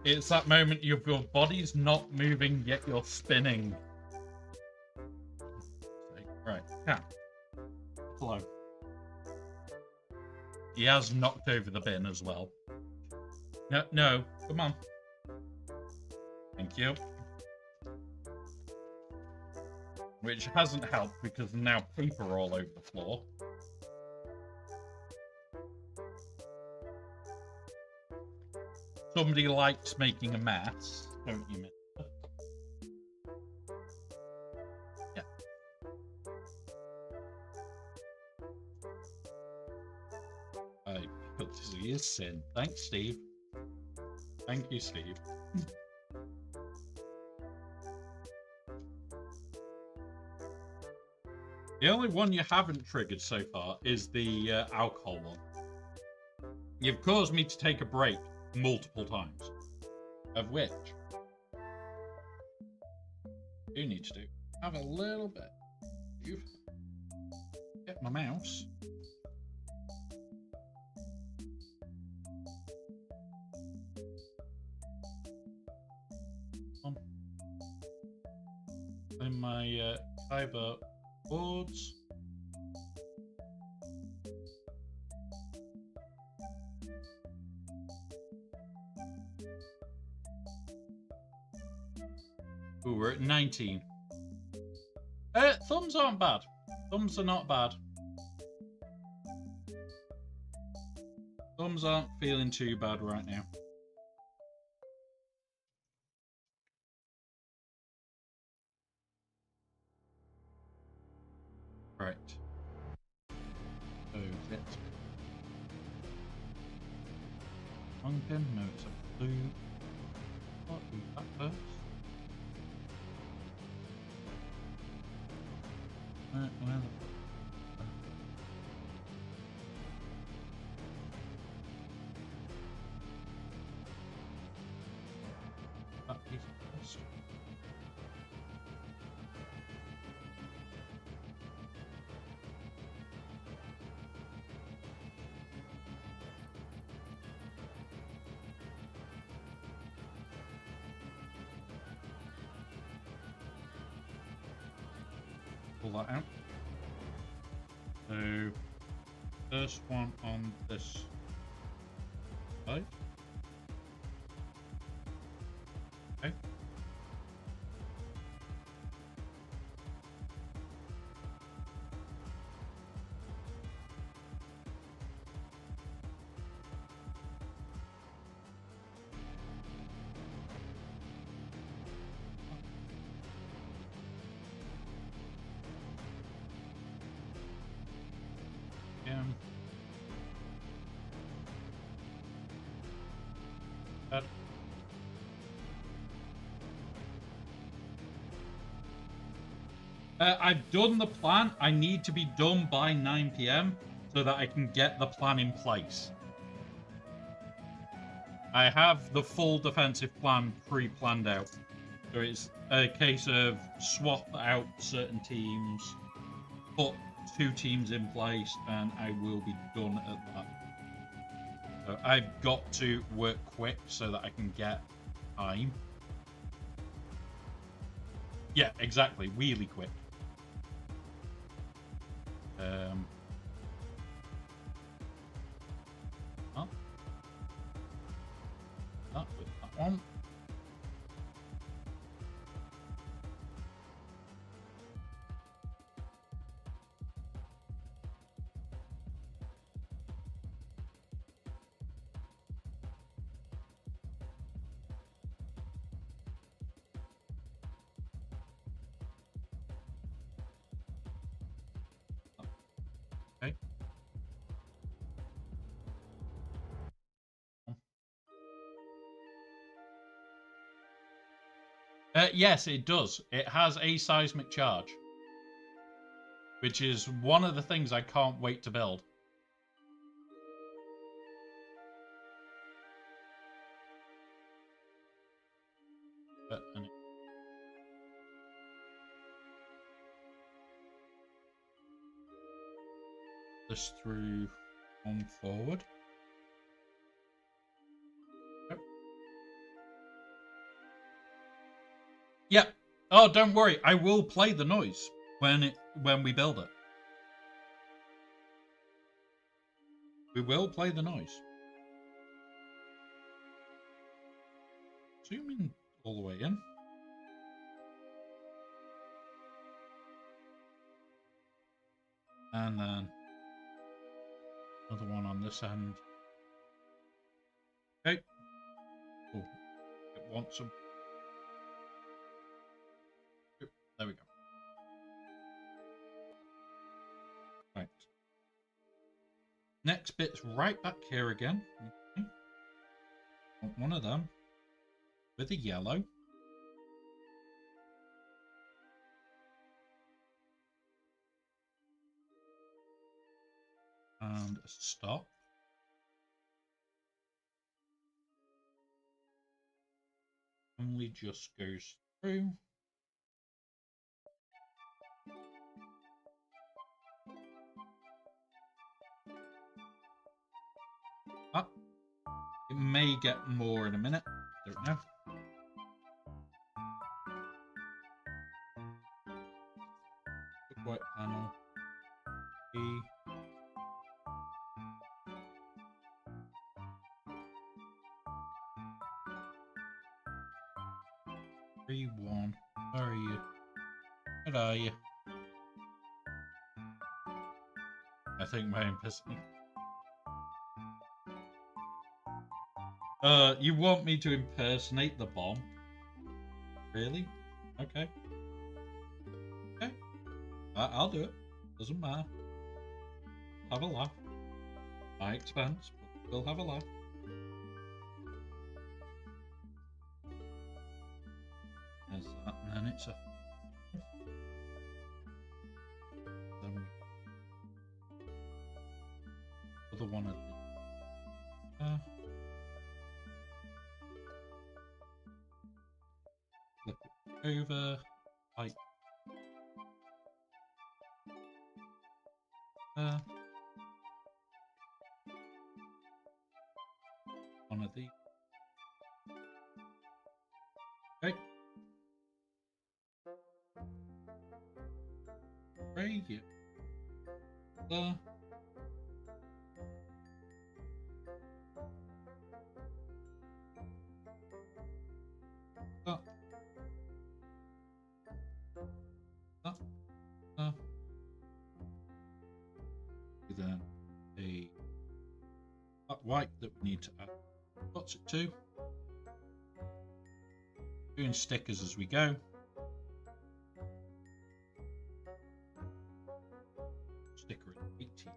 It's that moment your body's not moving, yet you're spinning. Right, Cam. Hello. He has knocked over the bin as well. No, no, come on. Thank you. Which hasn't helped because now paper all over the floor. Somebody likes making a mess, don't you, mister? Yeah. I put to see his sin. Thanks, Steve. Thank you, Steve. The only one you haven't triggered so far is the alcohol one. You've caused me to take a break multiple times, of which you need to do. Have a little bit. You get my mouse. In my Kyber boards. Ooh, we're at 19. Thumbs aren't bad. Thumbs are not bad. Thumbs aren't feeling too bad right now. Right. So let's pumpkin, no, it's a blue. What do that first? Well, that piece first. Pull that out. So, first one on this side. Okay. That. I've done the plan. I need to be done by 9 PM so that I can get the plan in place. I have the full defensive plan pre-planned out. So it's a case of swap out certain teams, put 2 teams in place, and I will be done at that. So I've got to work quick so that I can get time. Yeah, exactly. Really quick. Oh. That with that one. Okay. Yes, it does. It has a seismic charge, which is one of the things I can't wait to build. This through on forward. Yep. Yeah. Oh, don't worry. I will play the noise when we build it. We will play the noise. Zoom in all the way in. And then another one on this end. Okay. Oh, it wants some. There we go. Right. Next bit's right back here again. Okay. Want one of them with a yellow. And a stop. Only just goes through. Ah, it may get more in a minute. Don't know. Quick white panel. E. 3-1. Where are you? Where are you? I think my impersonation. You want me to impersonate the bomb? Really? Okay. Okay. I'll do it. Doesn't matter. Have a laugh. My expense, but we'll have a laugh. There's that, and then it's a... Then we... Other one of the... Flip it over, like... One of these. Okay. Right here. There. That. That. Then a white that we need to add. What's it to? Doing stickers as we go. Sticker at 80.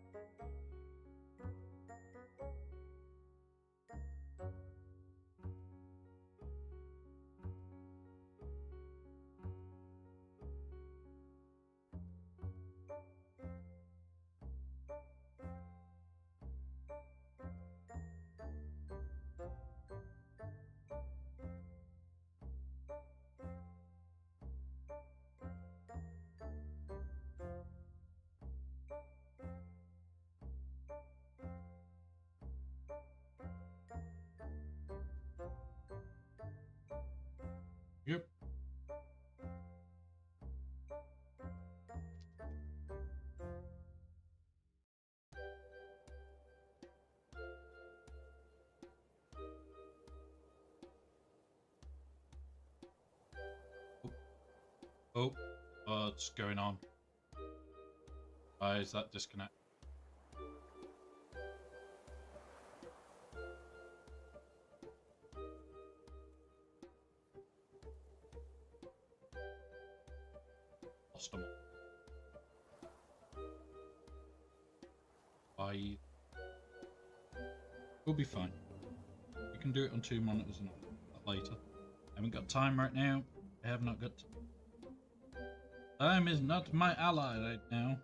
Yep. Oh, what's going on? Why is that disconnect? Lost them all. We'll be fine. We can do it on 2 monitors and later. I haven't got time right now. I have not got time is not my ally right now.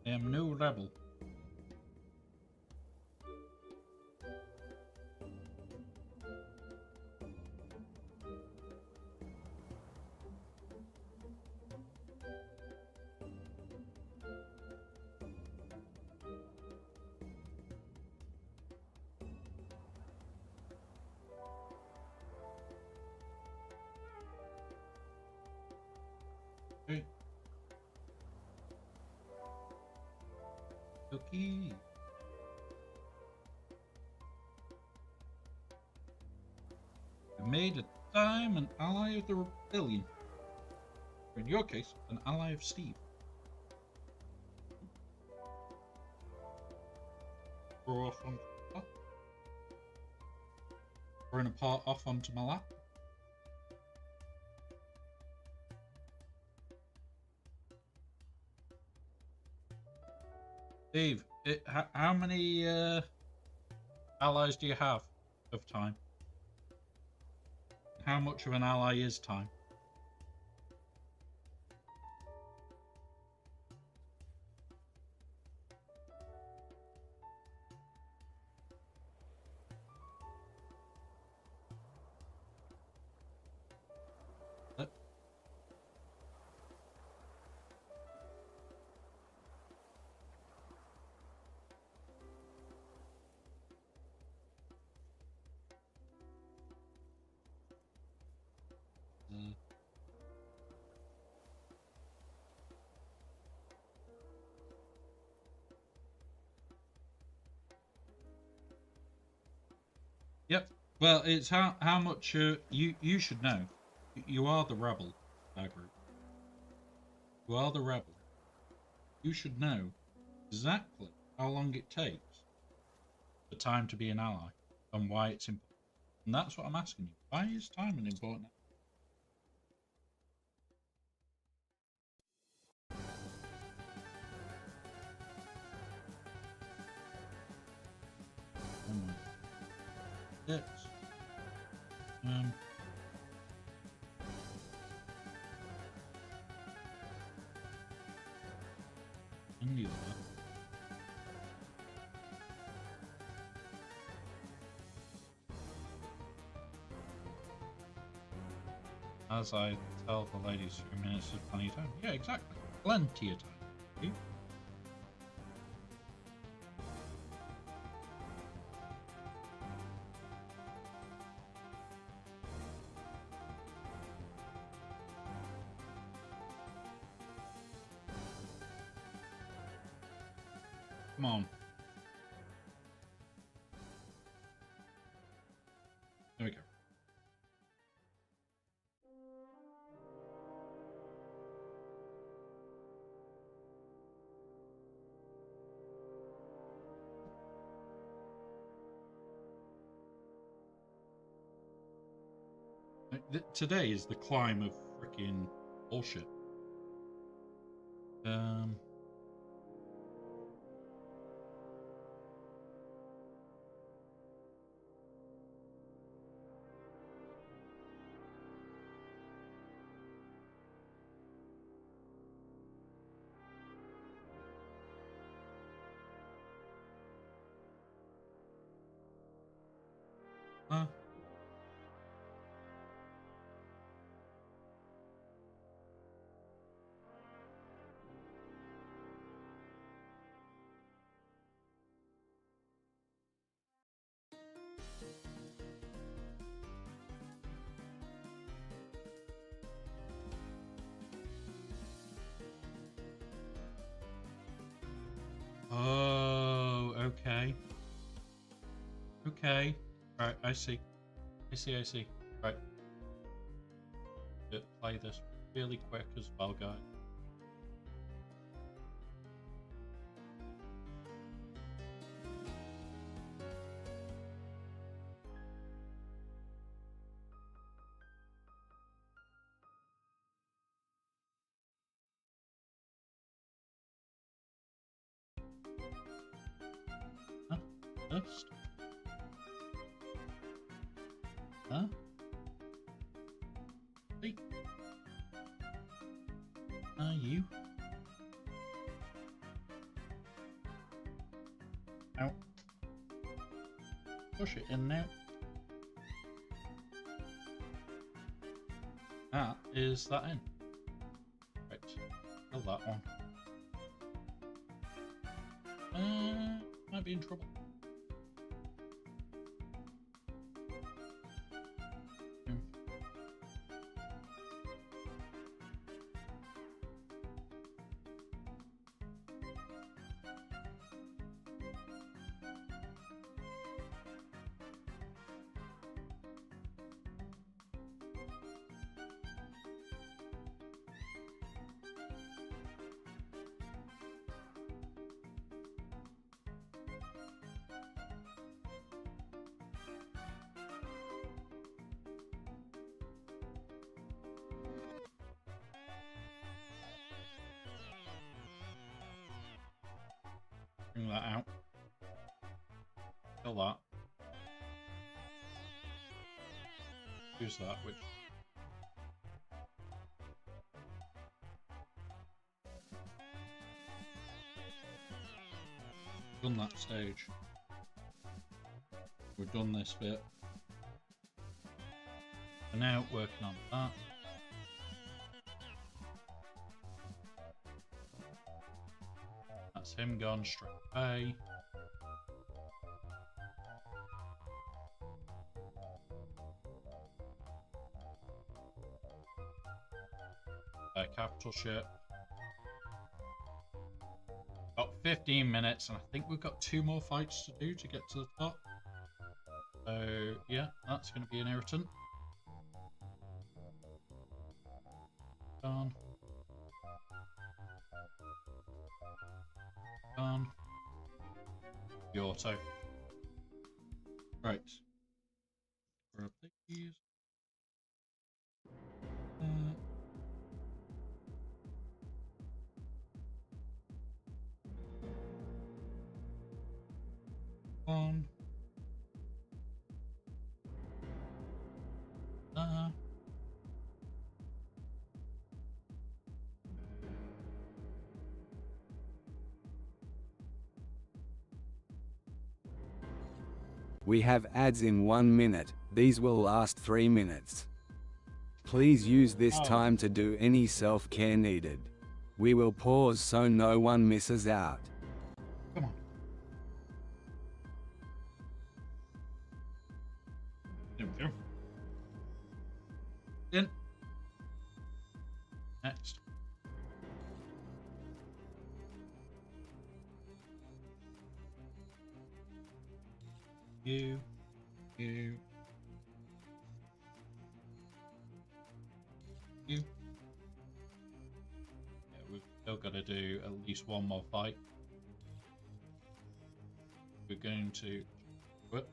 I am no rebel. Okay. Okay. We made a diamond ally of the rebellion. Or in your case, an ally of Steve. Throw off onto my lap. Throwing a part off onto my lap. Steve, how many allies do you have of time? How much of an ally is time? Yep. Well, it's how much you should know. You are the rebel, group. You are the rebel. You should know exactly how long it takes for time to be an ally and why it's important. And that's what I'm asking you. Why is time an important? Six. Singular. As I tell the ladies, 3 minutes is plenty of time. Yeah, exactly. Plenty of time. See? Come on. There we go. Today is the climb of freaking bullshit. Huh? Oh, okay. Okay. Right, I see. I see. Right. Play this really quick as well, guys. Huh? First? Huh? Hey. You? Out. Push it in now. That is that in. Right. Kill that one. Might be in trouble. bring that out. Kill that. Use that, which... Done that stage. We've done this bit. We're now working on that. That's him gone straight away. Capital ship. Got 15 minutes, and I think we've got 2 more fights to do to get to the top. So, yeah, that's going to be an irritant. Gone. Gone. The auto. Right. Grab these. On. We have ads in 1 minute, these will last 3 minutes. Please use this time to do any self-care needed. We will pause so no one misses out. Come on. There we go. In. Next. You. You. Yeah, we've still got to do at least 1 more fight. We're going to... Whoop.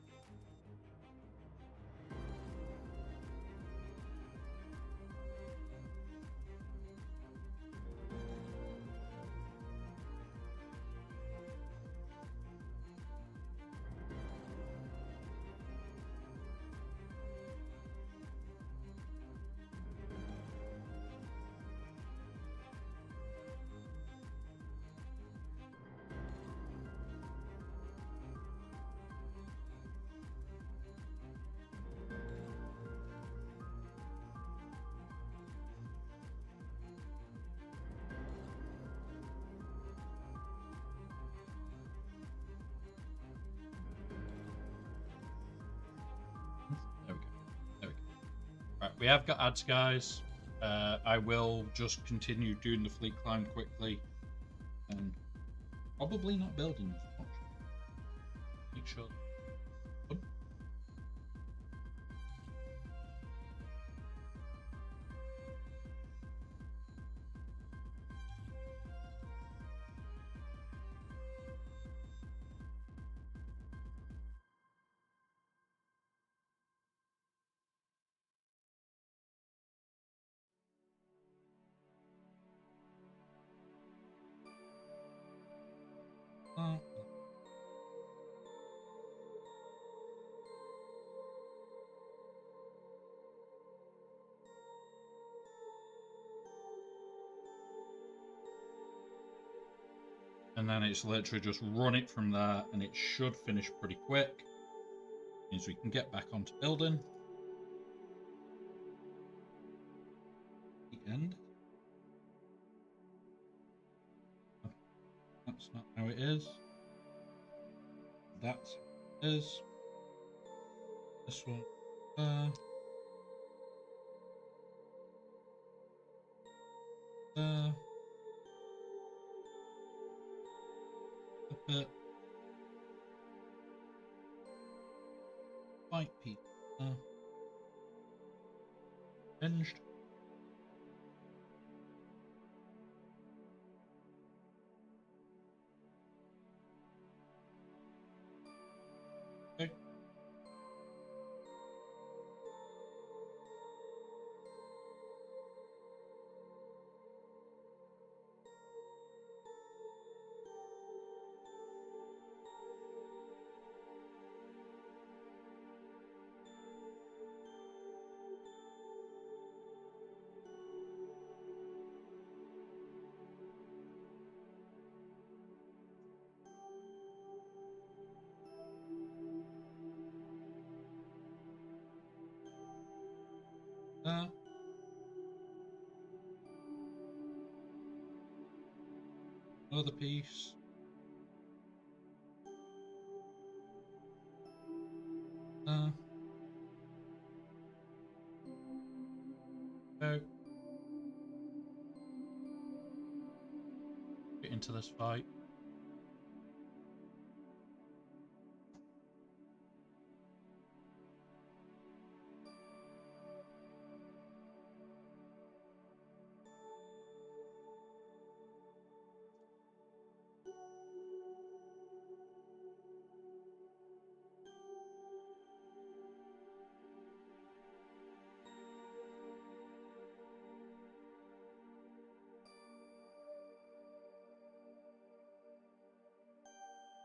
Right, we have got ads, guys. I will just continue doing the fleet climb quickly and probably not building as much. Make sure. And then it's literally just run it from there, and it should finish pretty quick. Means we can get back onto building. The end. That's not how it is. That's how it is. This one there. There. A bit. White piece there. Hinged. Okay. Another piece. Go. Get into this fight.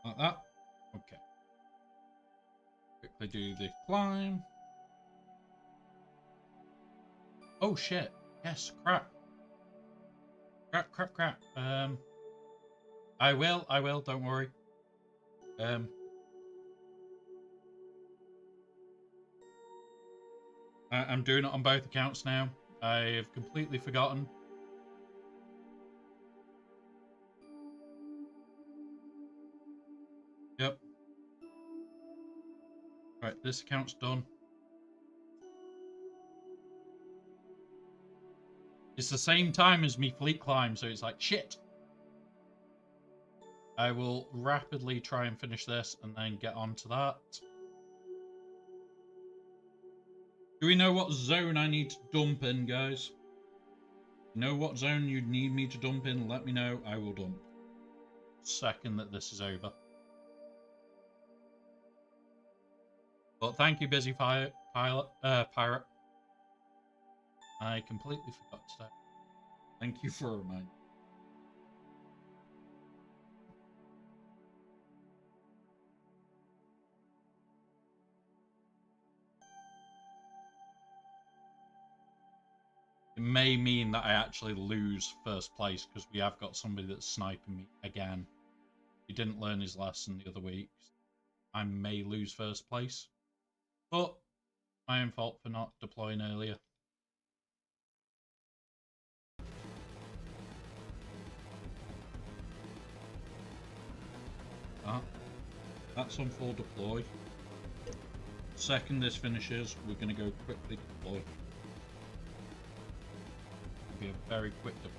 Like that. Okay. Quickly do the climb. Oh shit. Yes, crap. Crap. I will, don't worry. I'm doing it on both accounts now. I have completely forgotten. Yep. Right, this account's done. It's the same time as me fleet climb, so it's like, shit. I will rapidly try and finish this and then get on to that. Do we know what zone I need to dump in, guys? You know what zone you need me to dump in? Let me know. I will dump. Second that this is over. But thank you, busy pirate. I completely forgot to say. Thank you for reminding. It may mean that I actually lose first place because we have got somebody that's sniping me again. He didn't learn his lesson the other week. I may lose first place. But my own fault for not deploying earlier. That's on full deploy. Second this finishes, we're going to go quickly deploy. It'll be a very quick deploy.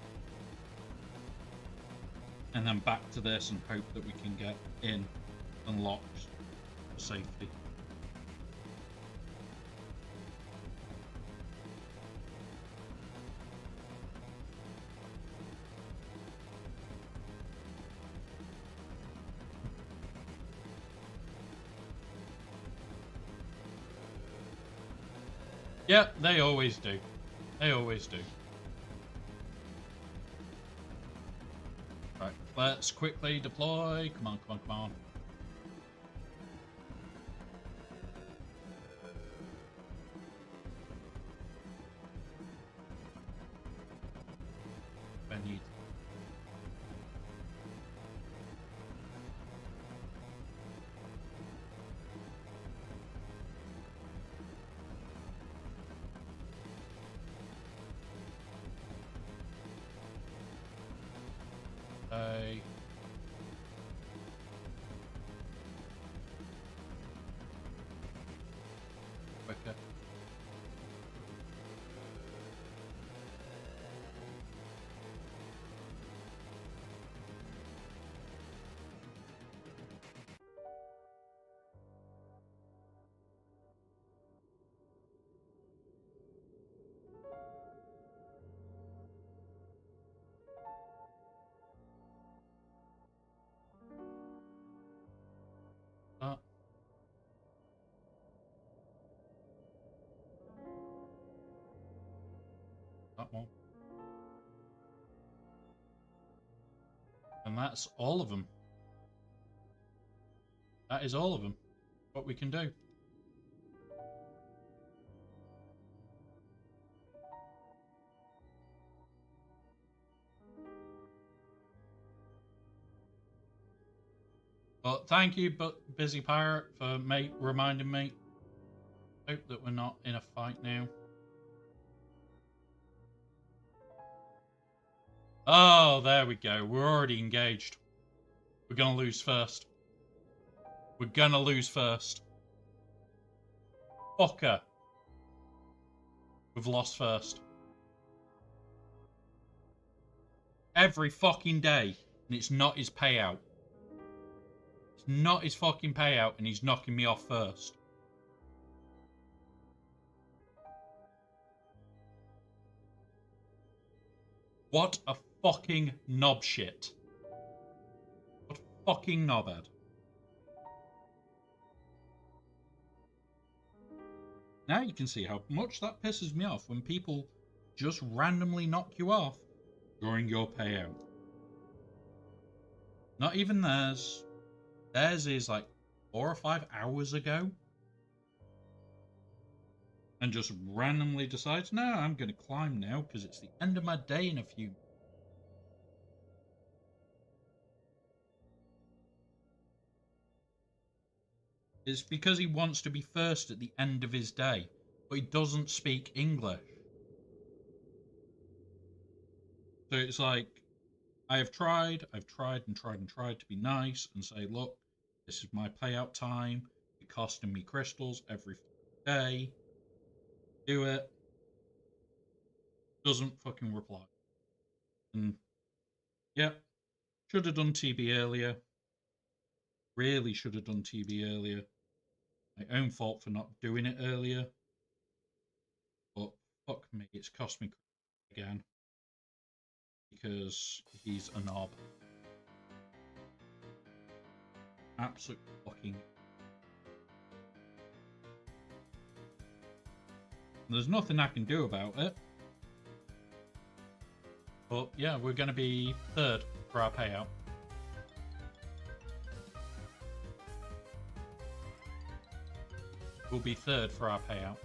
And then back to this and hope that we can get in and locked for safety. Yep, they always do. They always do. Right, let's quickly deploy. Come on, come on, come on. I need. Quicker. That one. And that's all of them. That is all of them. What we can do. But thank you, Busy Pirate, for reminding me. Hope that we're not in a fight now. Oh, there we go. We're already engaged. We're gonna lose first. We're gonna lose first. Fucker. We've lost first. Every fucking day, and it's not his payout. It's not his fucking payout, and he's knocking me off first. What a fucking knob shit. What a fucking knobhead. Now you can see how much that pisses me off when people just randomly knock you off during your payout. Not even theirs. Theirs is like 4 or 5 hours ago. And just randomly decides, no, I'm going to climb now because it's the end of my day in a few. It's because he wants to be first at the end of his day, but he doesn't speak English. So it's like, I've tried and tried to be nice and say, look, this is my payout time. You're costing me crystals every day. Do it. Doesn't fucking reply. And yeah, should have done TB earlier. Really should have done TB earlier. My own fault for not doing it earlier. But fuck me, it's cost me again. Because he's a knob. Absolute fucking. There's nothing I can do about it. But yeah, we're going to be third for our payout. We'll be third for our payout.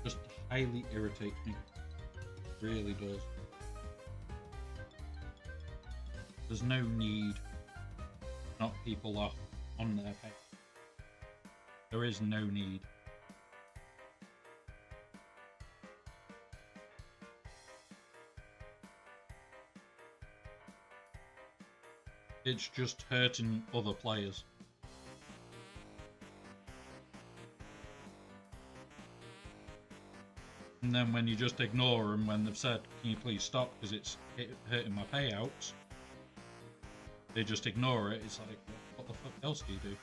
Just highly irritates me. It really does. There's no need to knock people off on their pay. There is no need. It's just hurting other players. And then when you just ignore them when they've said, can you please stop because it's hurting my payouts, they just ignore it. It's like, what the fuck else do you do?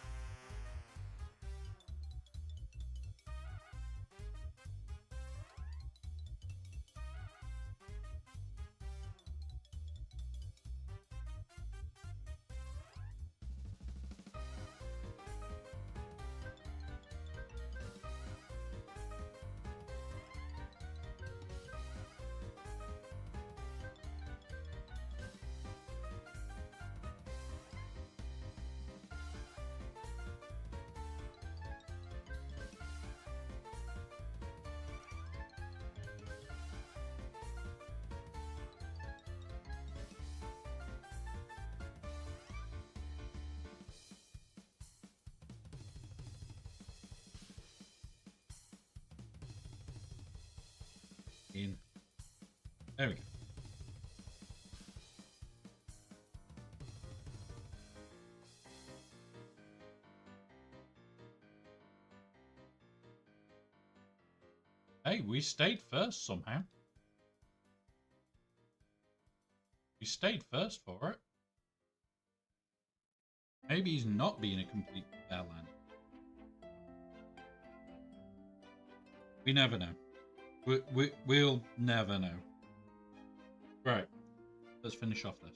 In. There we go. Hey, we stayed first somehow. We stayed first for it. Maybe he's not being a complete bellend. We never know. We'll never know. Right. Let's finish off this.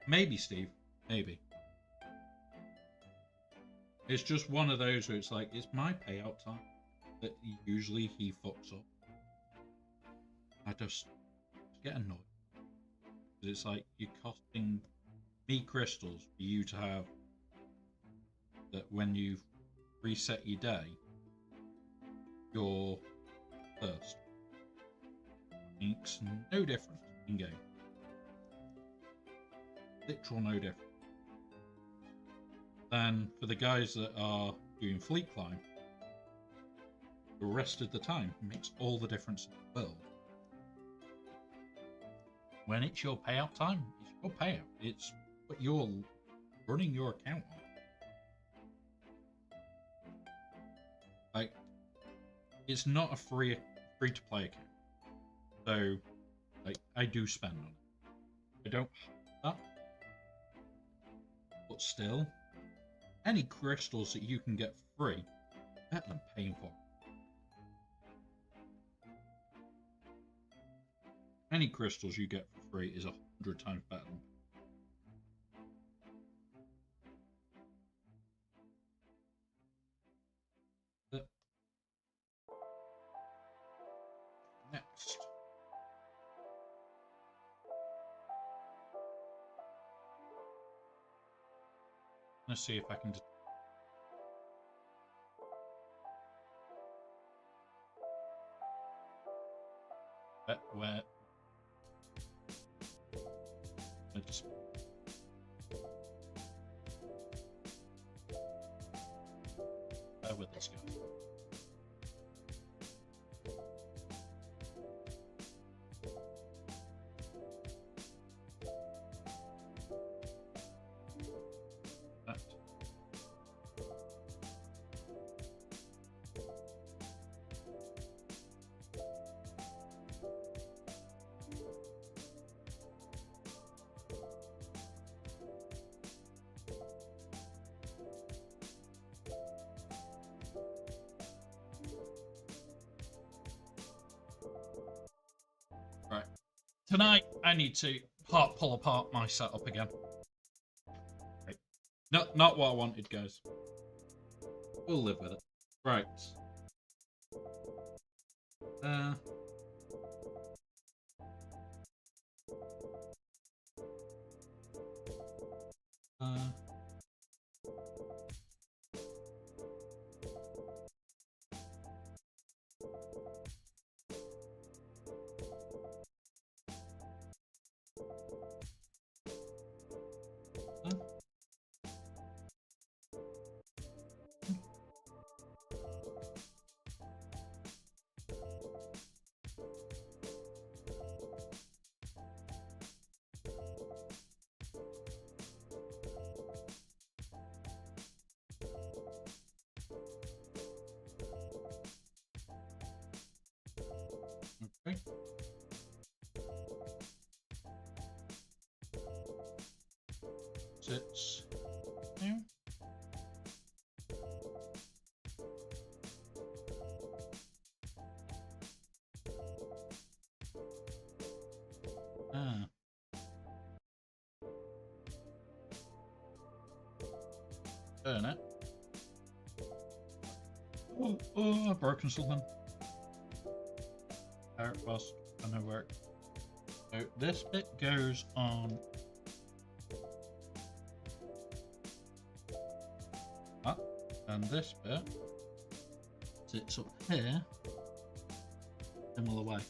Maybe, Steve. Maybe. It's just one of those where it's like, it's my payout time. that usually he fucks up. I just get annoyed. It's like you're costing me crystals for you to have that when you reset your day, you're first. Makes no difference in game. Literal no difference. Then for the guys that are doing fleet climb, the rest of the time makes all the difference in the world. When it's your payout time, it's your payout. It's what you're running your account on. Like, it's not a free to play account. So, like, I do spend on it. I don't have that. But still, any crystals that you can get for free, better than paying for. Any crystals you get for free is 100 times better than. Next. Let's see if I can. Where? I just. Where would this go? Right. Tonight, I need to pull apart my setup again. Right. Not what I wanted, guys. We'll live with it. Right. Okay. Sits now. Turn it. Oh, I've broken something. There it was. I know where. So this bit goes on that, and this bit sits up here, similar way.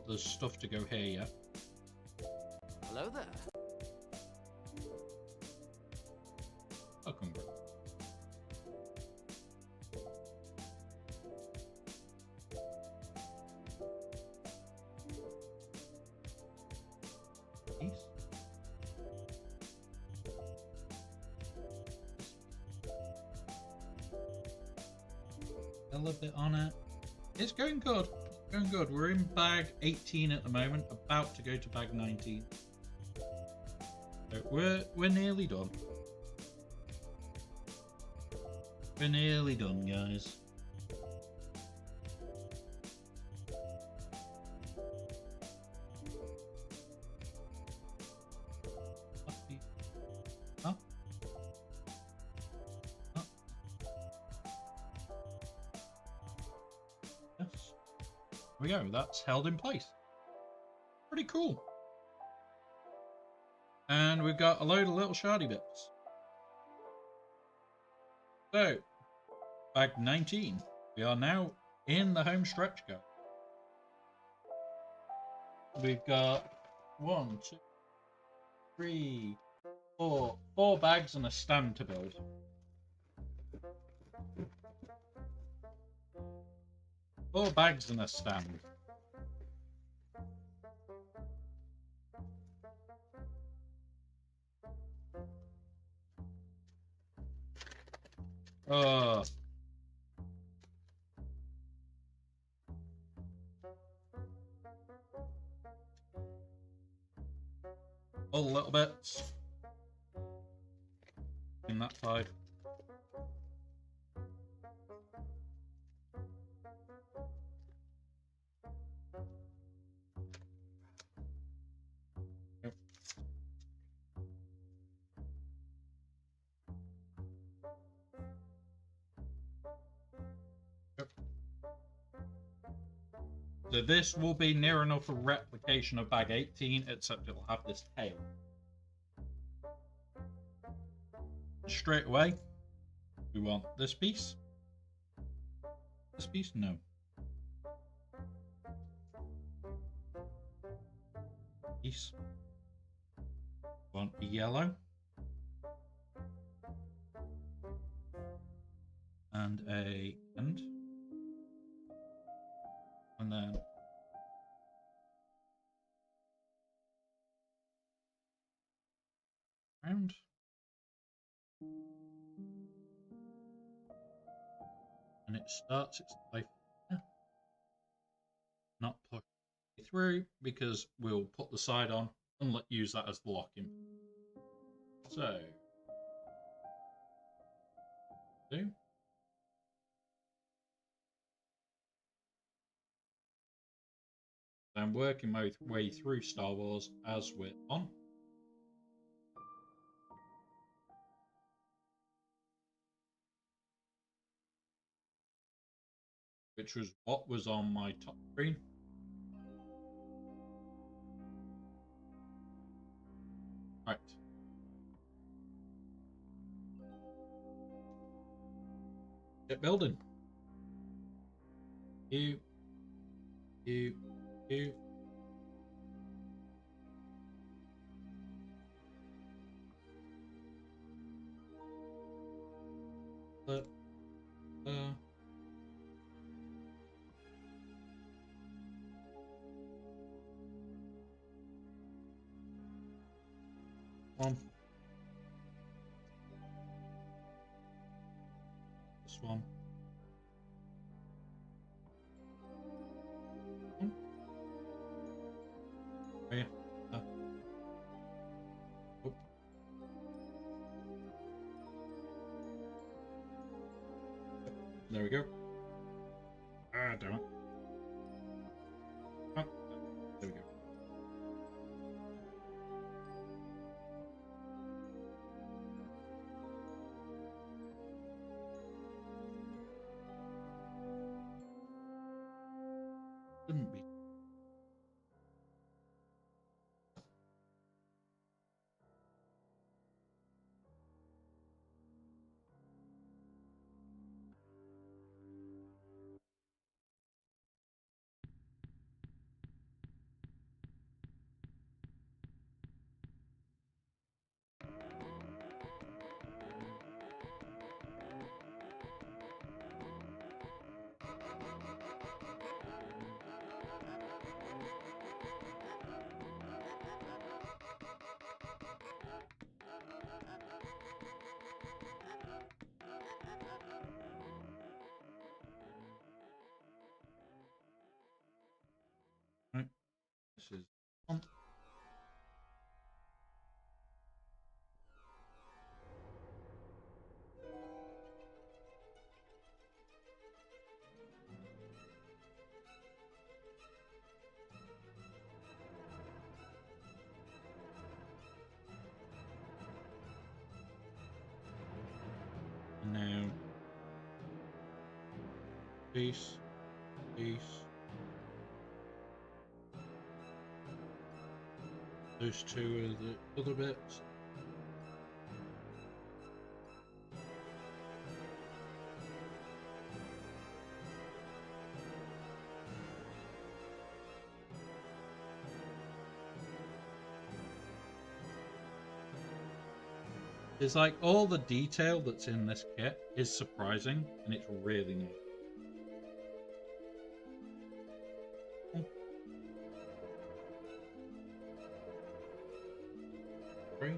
There's stuff to go here yet. Hello there. Welcome back. A bit on it. It's going good. It's going good. We're in bag 18 at the moment, about to go to bag 19. So we're nearly done. We're nearly done, guys. Huh? we go. That's held in place. Pretty cool. And we've got a load of little shardy bits. So, bag 19. We are now in the home stretch go. We've got 1, 2, 3, 4. 4 bags and a stand to build. Four bags and a stand. Oh. All the little bits. In that side. Yep. So this will be near enough a replication of bag 18, except it'll have this tail. Straight away, we want this piece. This piece? No. Piece. Want a yellow. And a end. And then round. And it starts its life here. Not push through because we'll put the side on and use that as the locking. So, do. I'm working my way through Star Wars as we're on. Which was what was on my top screen. Right. Get building. You. One. This one. Oh, yeah. Oh. There we go. Ah, damn it. Oh, there we go. Shouldn't be. Right. This is on. And now piece. Those two are the other bits. It's like all the detail that's in this kit is surprising, and it's really neat. Great.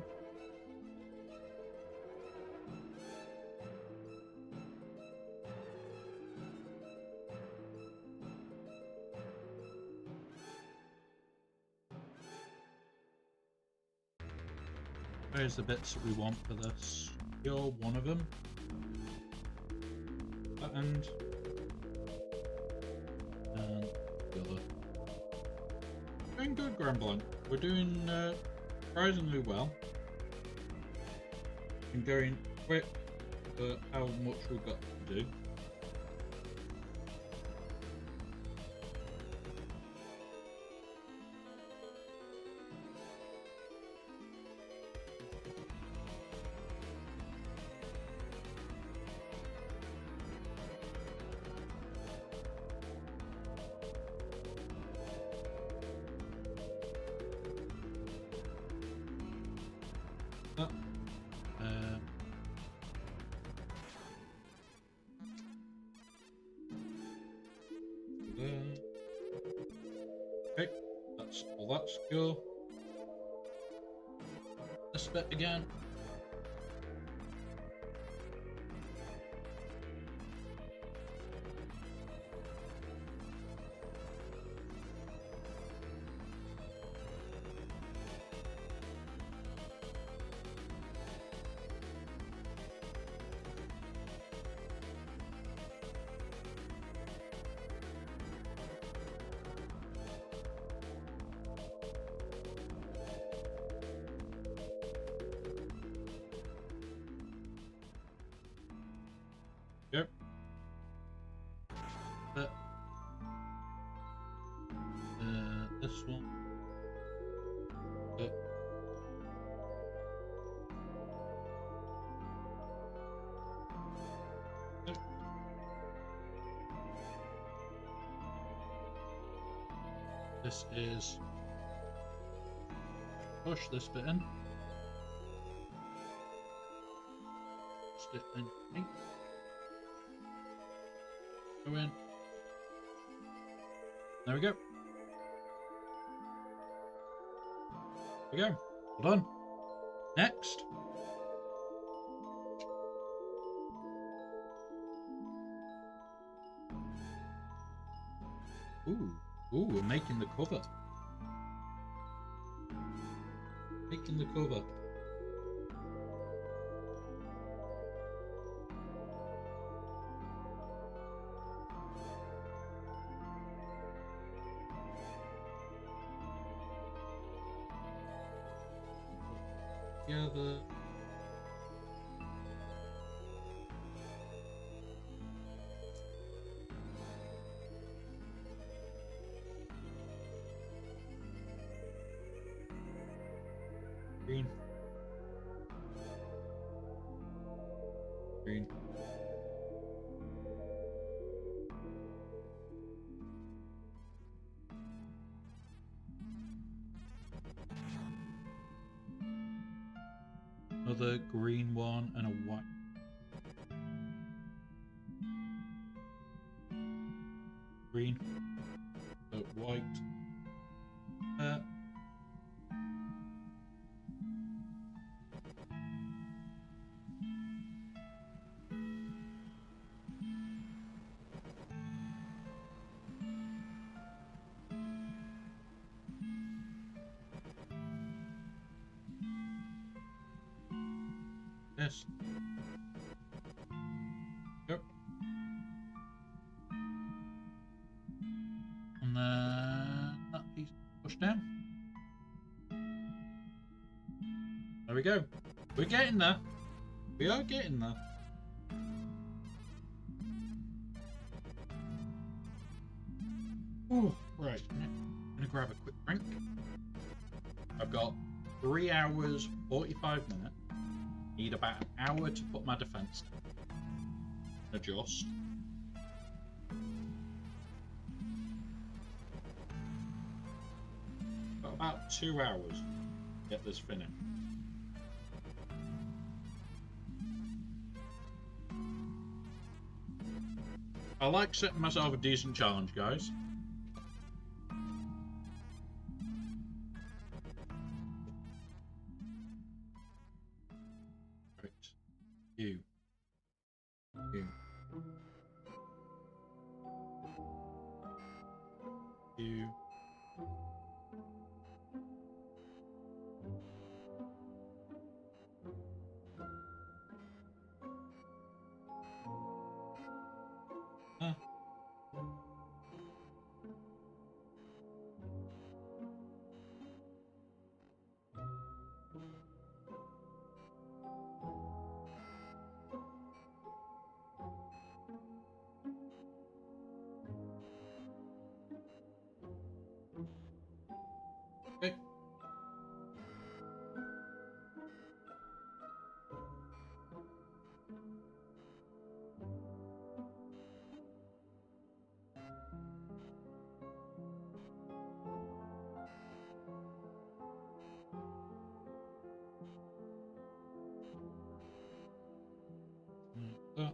Where's the bits that we want for this? You're one of them. And the other. Doing good, Grambling. We're doing surprisingly well. I'm going quick for how much we've got to do. Okay, that's all that's go. This bit again. Yep. This one. Yep. Yep. This is push this bit in. Stick in. Go in. There we go. There we go. Well done. Next. Ooh, we're making the cover. Making the cover. Together. Green. Green. Another green one and a white. Green. White. Yes. Yep. And then that piece pushed down. There we go. We're getting there. We are getting there. Oh, right. I'm gonna grab a quick drink. I've got 3 hours, 45 minutes. Need about an hour to put my defense down. Adjust. Got about 2 hours to get this finished. I like setting myself a decent challenge, guys. Right. You. You. You. Huh. Okay. Uh,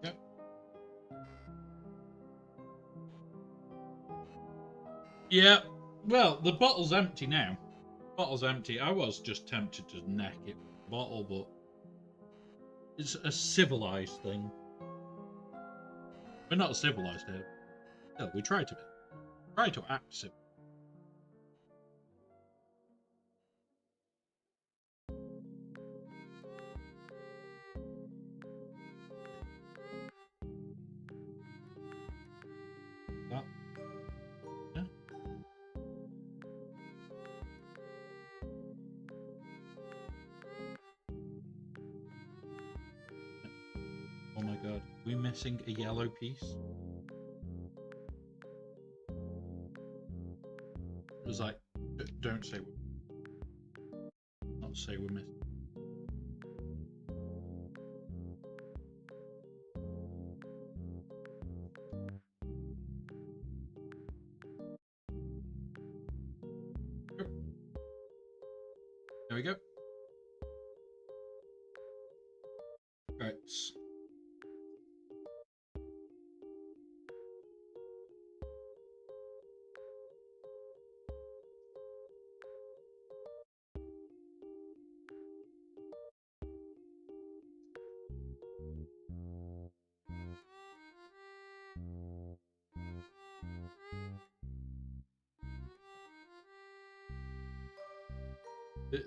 Yep. Yeah. Well, the bottle's empty now. Bottle's empty. I was just tempted to neck it with the bottle, but it's a civilized thing. We're not civilized here. No, we try to be. Try to act civilized. That. Yeah. Oh my god, we missing a yellow piece? It was like, don't say not say we're missing. There we go. Right.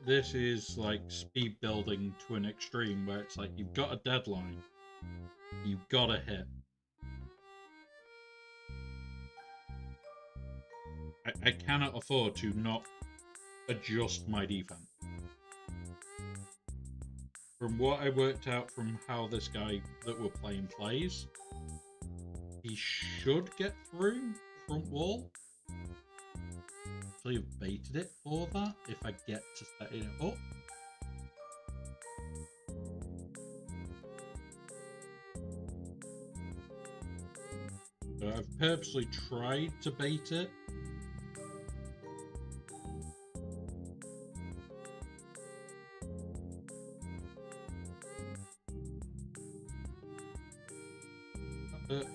This is like speed building to an extreme where it's like you've got a deadline, you've got to hit. I cannot afford to not adjust my defense. From what I worked out from how this guy that we're playing plays, he should get through front wall. So you've baited it for that if I get to set it up. So I've purposely tried to bait it. But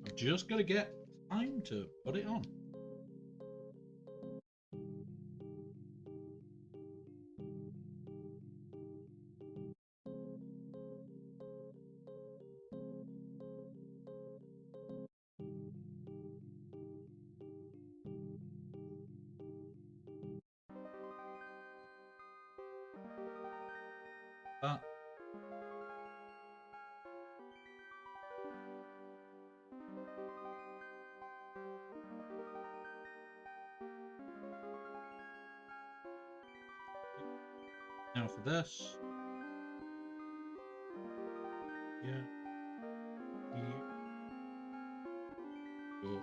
I've just got to get time to put it on. That. Now for this. Yeah. Cool.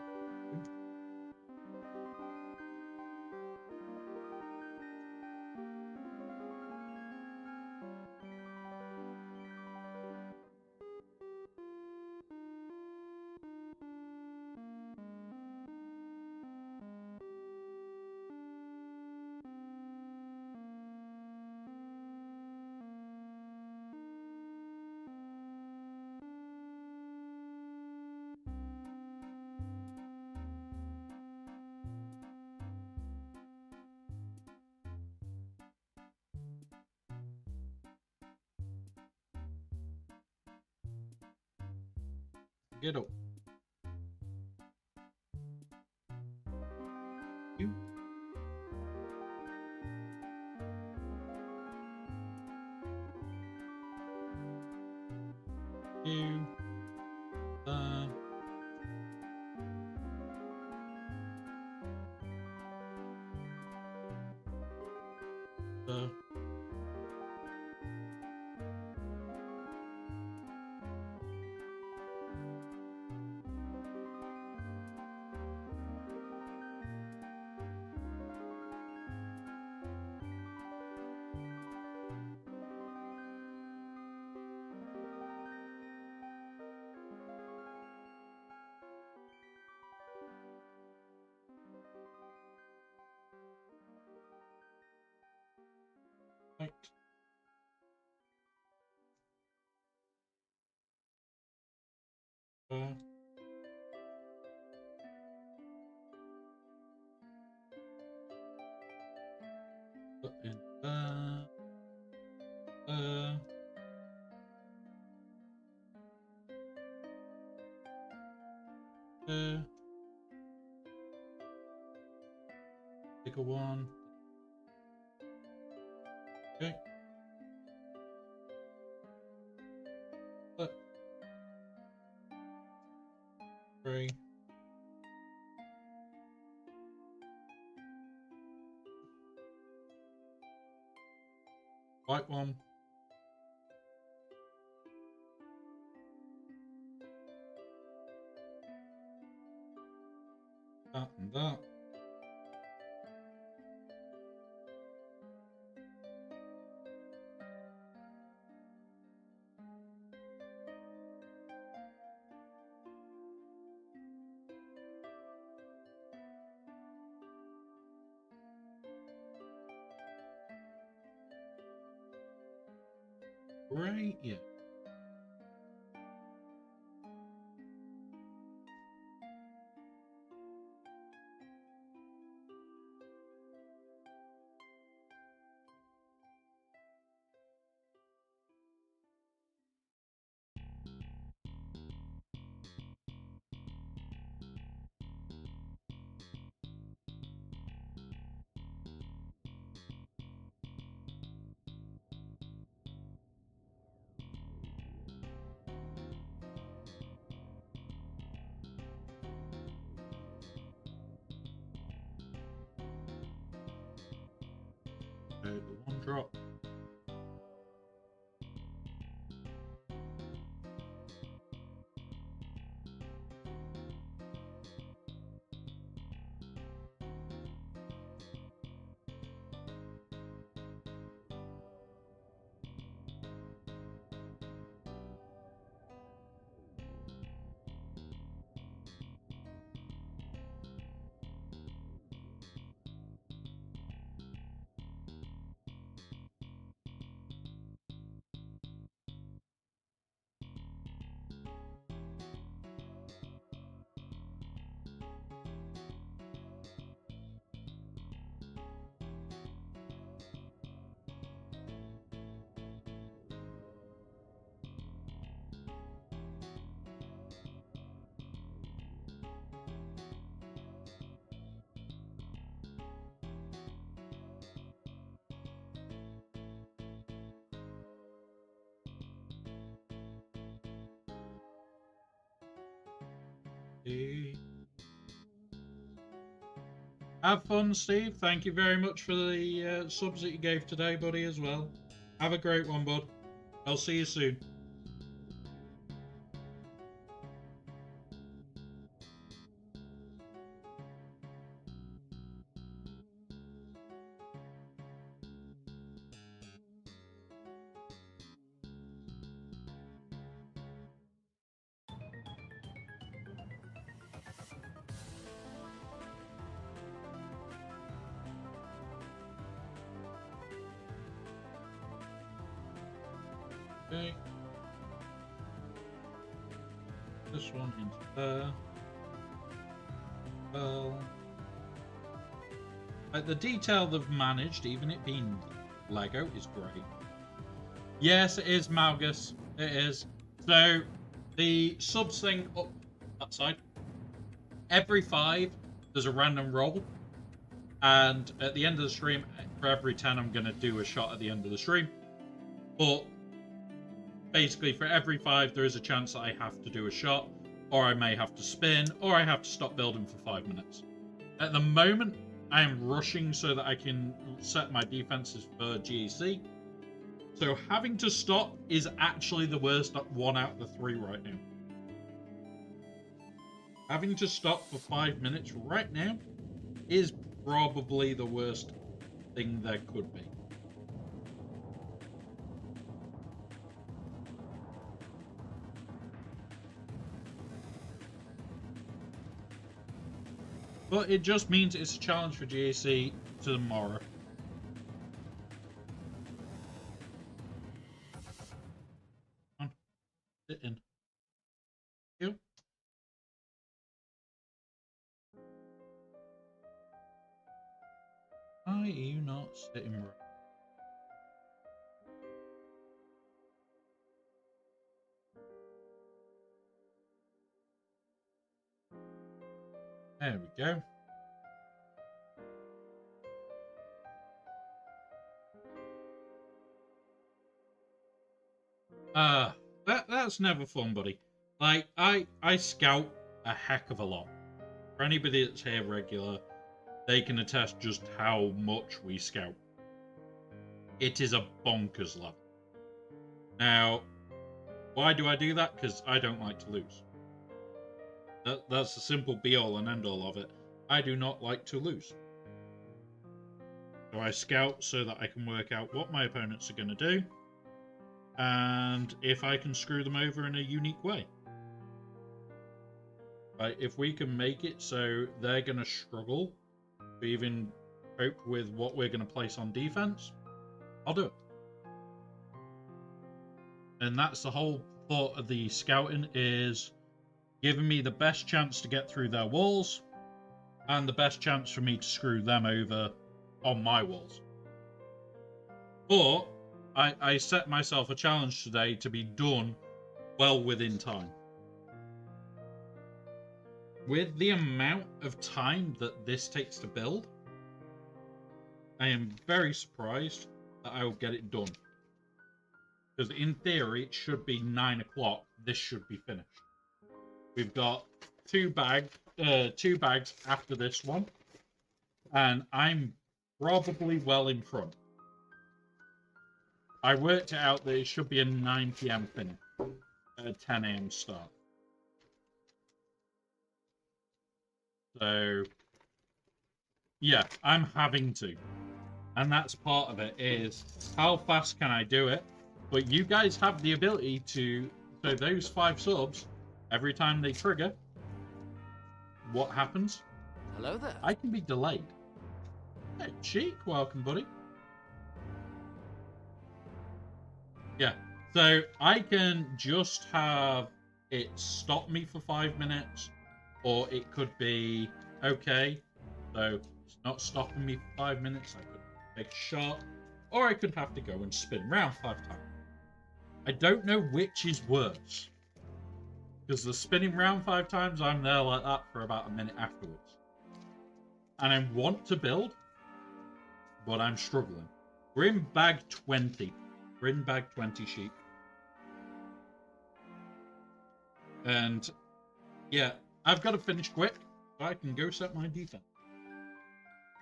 Get up. You. You. Right. Put in pick a one. Okay. Three. White one. That and that. Right, yeah. The one drop. Have fun, Steve. Thank you very much for the subs that you gave today, buddy, as well. Have a great one, bud. I'll see you soon. Okay. This one into there. Well, the detail they've managed, even it being Lego, is great. Yes, it is Malgus. It is. So the subs thing up that side. Every 5, there's a random roll, and at the end of the stream, for every 10, I'm gonna do a shot at the end of the stream. But basically, for every 5, there is a chance that I have to do a shot, or I may have to spin, or I have to stop building for 5 minutes. At the moment, I am rushing so that I can set my defenses for GEC. So having to stop is actually the worst 1 out of the 3 right now. Having to stop for 5 minutes right now is probably the worst thing there could be. But it just means it's a challenge for GAC tomorrow. Come on. Sit in. You. Why are you not sitting right? There we go. That's never fun, buddy. Like, I scout a heck of a lot. For anybody that's here regular, they can attest just how much we scout. It is a bonkers level. Now, why do I do that? Because I don't like to lose. That's the simple be-all and end-all of it. I do not like to lose. So I scout so that I can work out what my opponents are going to do, and if I can screw them over in a unique way. Like, if we can make it so they're going to struggle to even cope with what we're going to place on defense, I'll do it. And that's the whole thought of the scouting, is giving me the best chance to get through their walls and the best chance for me to screw them over on my walls. But I set myself a challenge today to be done well within time. With the amount of time that this takes to build, I am very surprised that I will get it done. Because in theory, it should be 9 o'clock. This should be finished. We've got two bags after this one, and I'm probably well in front. I worked it out that it should be a 9 PM finish, a 10 AM start. So, yeah, I'm having to. And that's part of it, is how fast can I do it? But you guys have the ability to, so those 5 subs, every time they trigger, what happens? Hello there. I can be delayed. Hey, Cheek, welcome, buddy. Yeah, so I can just have it stop me for 5 minutes, or it could be, okay, so it's not stopping me for 5 minutes, I could take a shot, or I could have to go and spin round 5 times. I don't know which is worse. Because the spinning round 5 times, I'm there like that for about a minute afterwards. And I want to build, but I'm struggling. We're in bag 20. We're in bag 20 sheep. And, yeah, I've got to finish quick so I can go set my defense.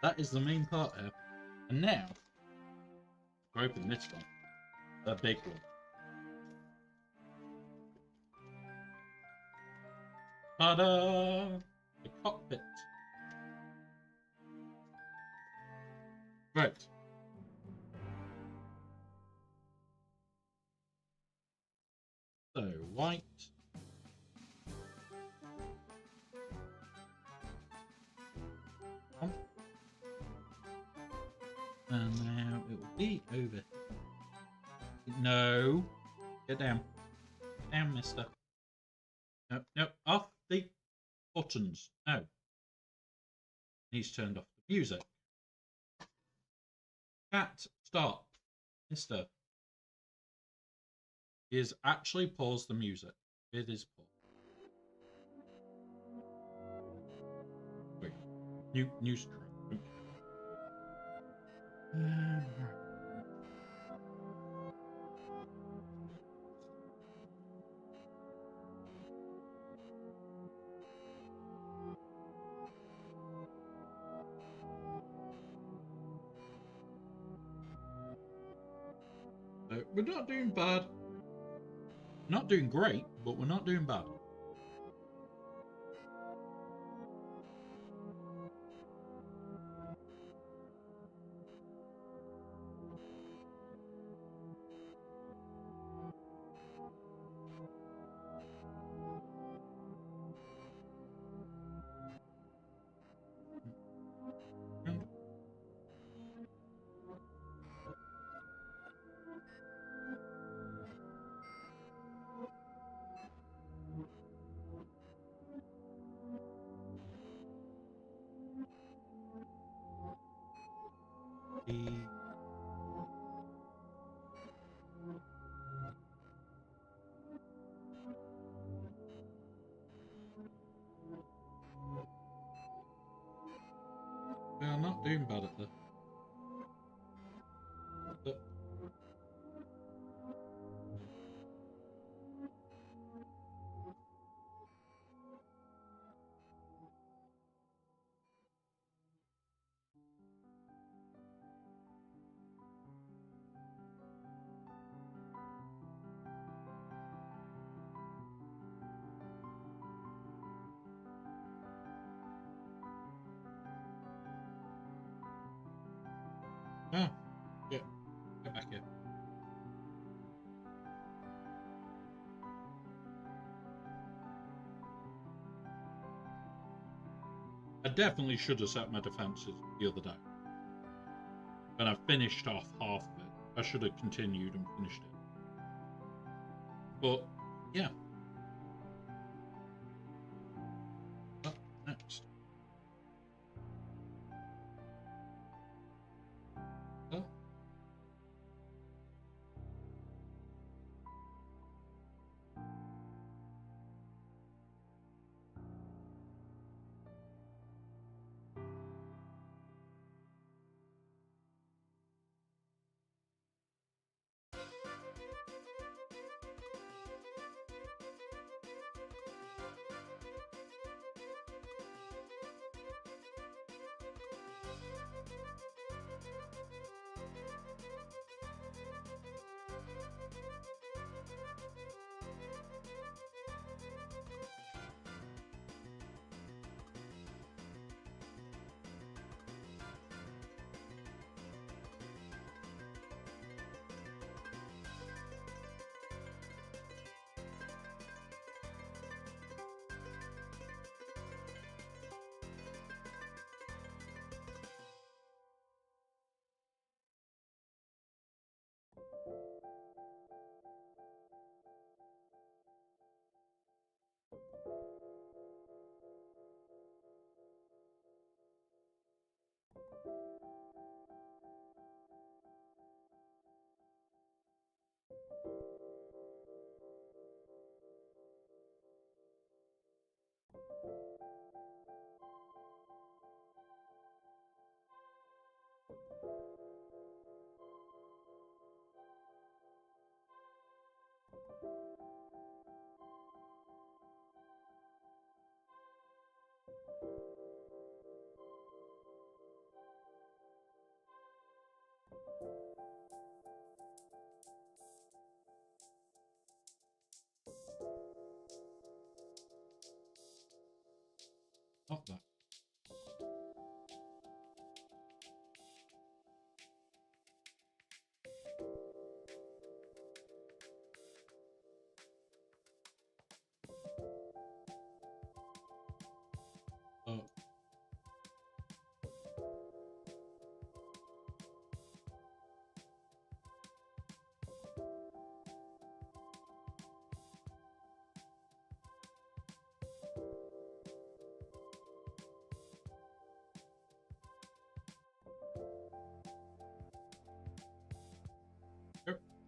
That is the main part here. And now, I'll open this one. A big one. Ta-da! The cockpit. Right. So, white. And now it will be over. No. Get down. Get down, mister. No, no, off the buttons. No. He's turned off the music. Cat, stop. Mister. He has actually paused the music. It is paused. Wait. New strike. We're not doing bad. Not doing great, but we're not doing bad. We are not doing bad at this. Ah, yeah. Get back here. I definitely should have set my defences the other day. When I finished off half of it, I should have continued and finished it. But, yeah. Up next. Oh.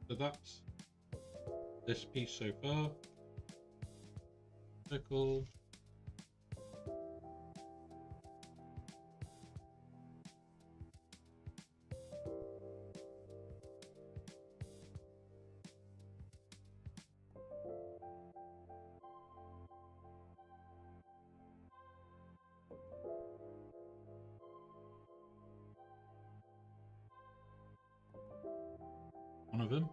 So that's this piece so far. Circle. One of them.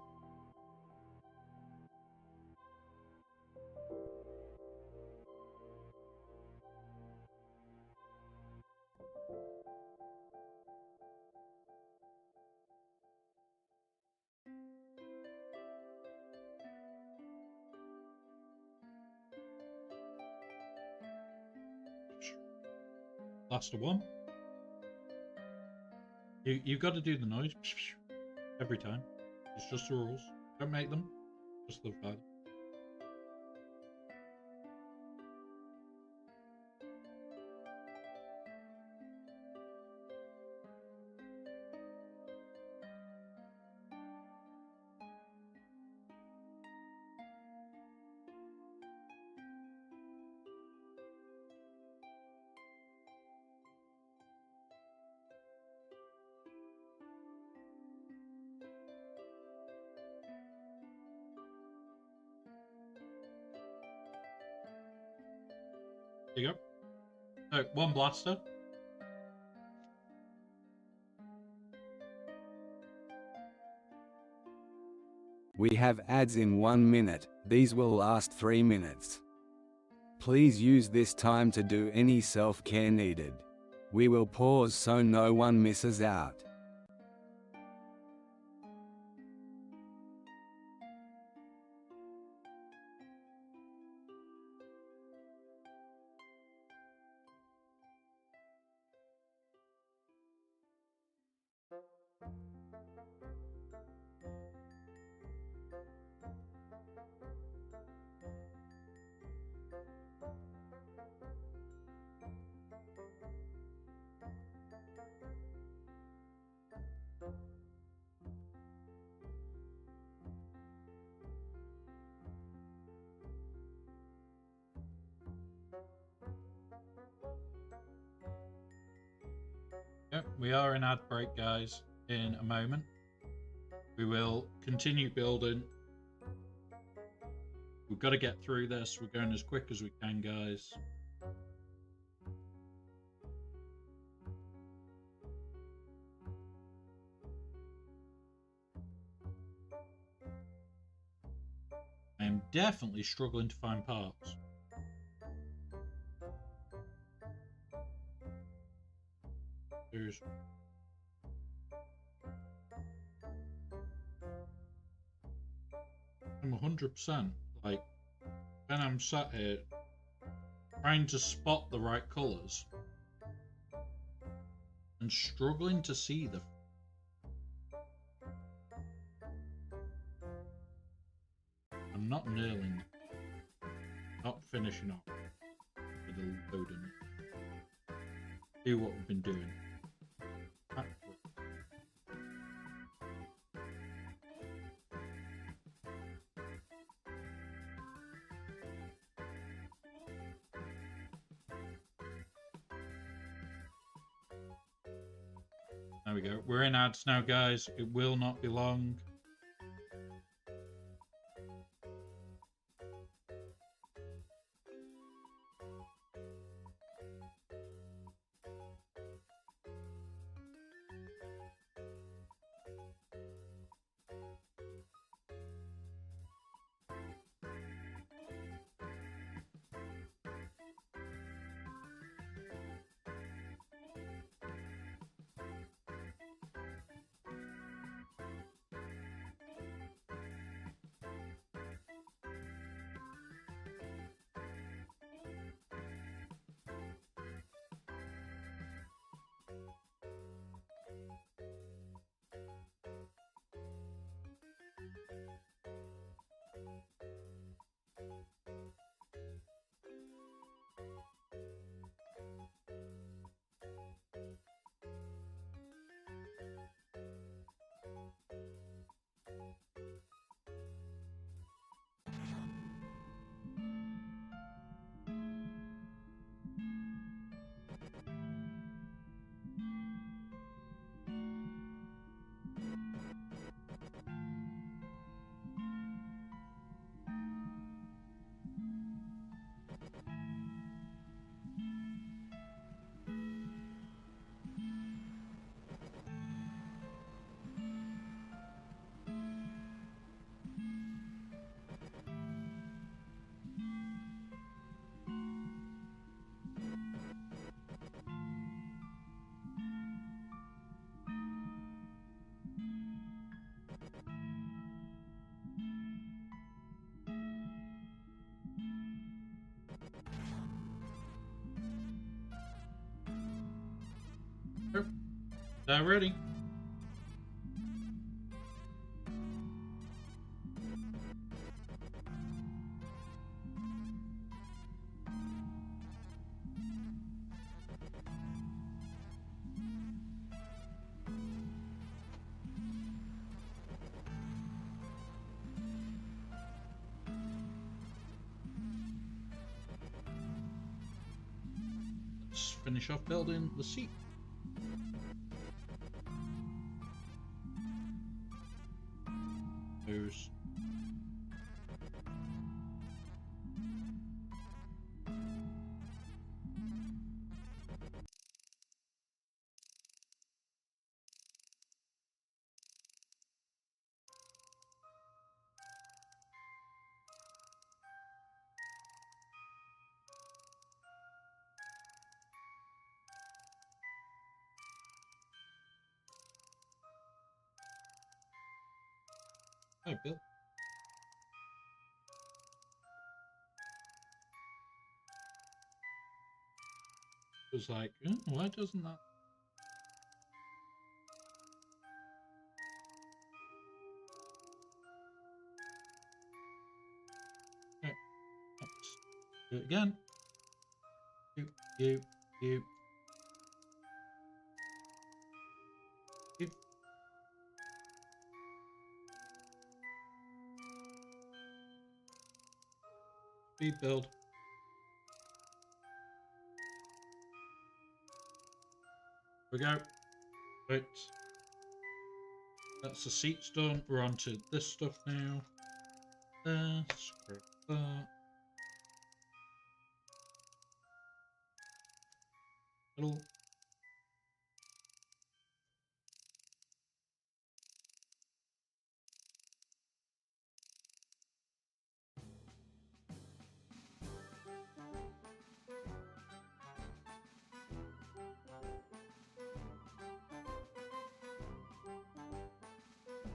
Last one. You've got to do the noise every time. It's just the rules. Don't make them. Just live by them. There you go. So, one blaster. We have ads in 1 minute, these will last 3 minutes. Please use this time to do any self-care needed. We will pause so no one misses out. Yep, we are in ad break, guys, in a moment. We will continue building. We've got to get through this. We're going as quick as we can, guys. I am definitely struggling to find parts. There's I'm 100% like when I'm sat here trying to spot the right colours and struggling to see them. I'm not nailing, not finishing off with the loading. Do what we've been doing. There we go. We're in ads now, guys. It will not be long. They're ready. Let's finish off building the seat. Those. Hi, Bill. It was like, why doesn't that? Okay, let's do it again. You. You. Speed build. We go. Right. That's the seats done. We're on to this stuff now. Screw that. Middle.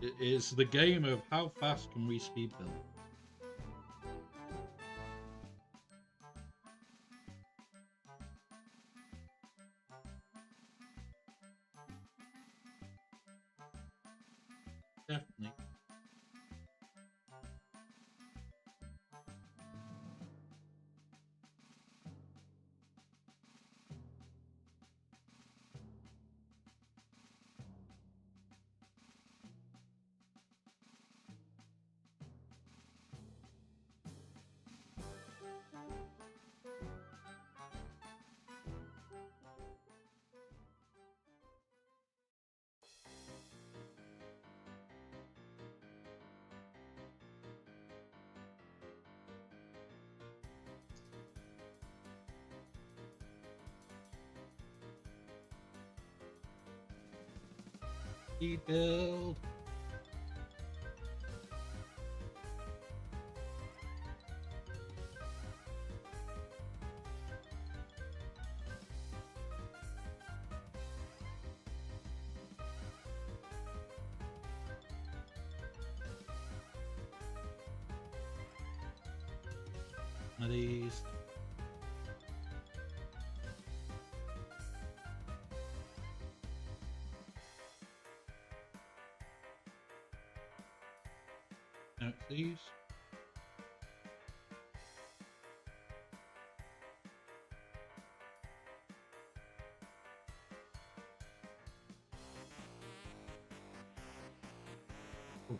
It is the game of how fast can we speed build. Definitely. Speed build. One of these. Now it's these. Ooh.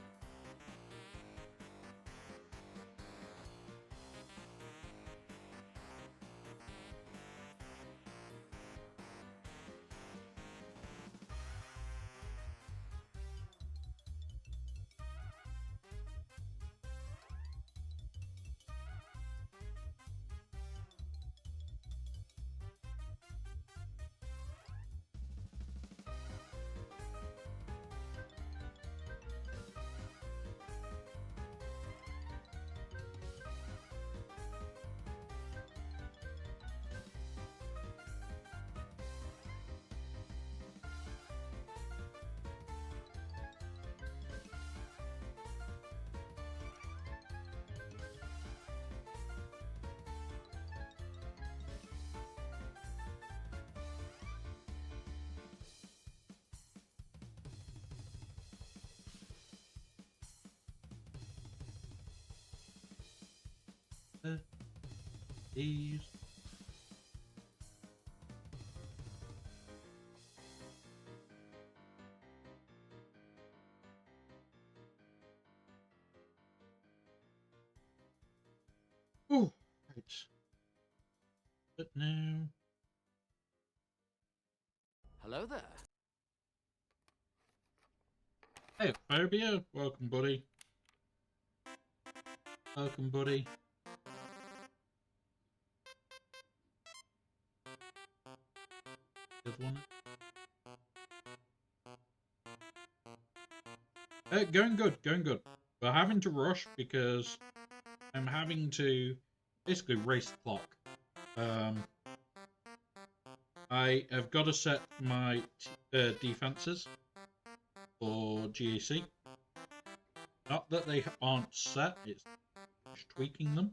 these. Ooh, right. But now. Hello there. Hey, Phobia. Welcome, buddy. Welcome, buddy. There's one. Going good, going good. We're having to rush because I'm having to basically race the clock. I have got to set my defenses for GAC. Not that they aren't set, it's just tweaking them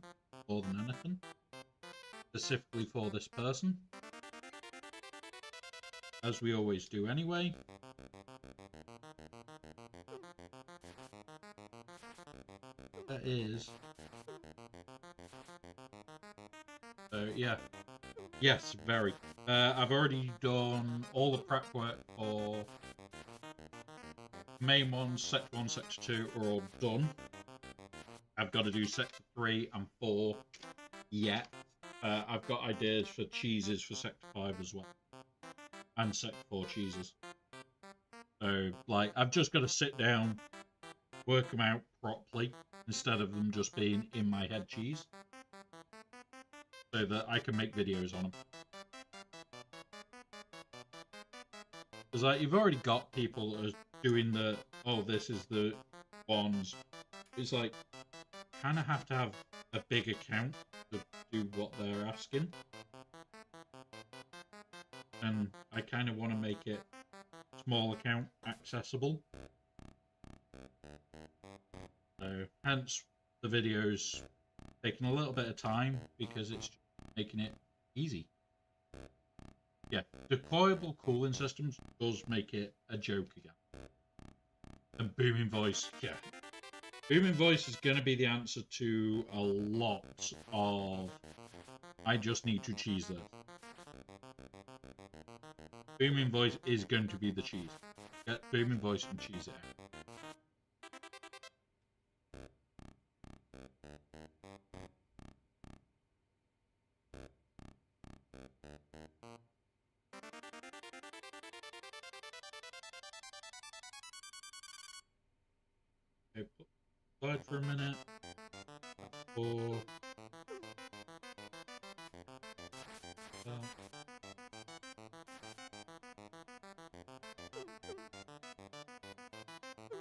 more than anything. Specifically for this person. As we always do anyway. That is. So yeah. Yes, very. I've already done all the prep work for main ones, sector 1, sector 2 are all done. I've got to do sector 3 and 4 yet. I've got ideas for cheeses for sector 5 as well. And sector 4 cheeses. So, like, I've just got to sit down, work them out properly, instead of them just being in my head cheese. So that I can make videos on them. Because, like, you've already got people that are doing the, oh, this is the ones. It's like, kind of have to have a big account to do what they're asking. And I kind of want to make it small account accessible. So, hence the videos taking a little bit of time because it's making it easy. Yeah, deployable cooling systems does make it a joke again. And booming voice, yeah. Booming voice is going to be the answer to a lot of I just need to cheese this. Booming voice is going to be the cheese. Get booming voice and cheese it out. Okay, put aside for a minute. Four.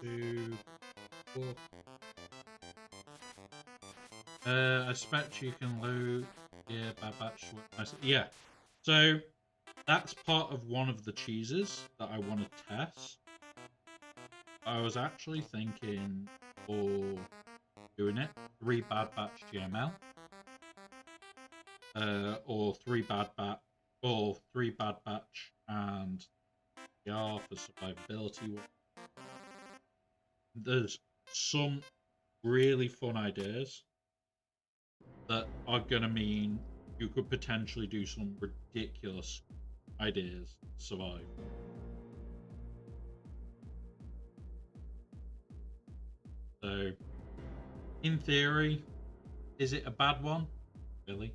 Two. Four. I expect you can load. Yeah, bad batch. Yeah. So that's part of one of the cheeses that I want to test. I was actually thinking for doing it 3 bad batch GML, or 3 bad batch, or 3 bad batch and PR for survivability. There's some really fun ideas that are gonna mean you could potentially do some ridiculous ideas to survive. So, in theory, is it a bad one? Really?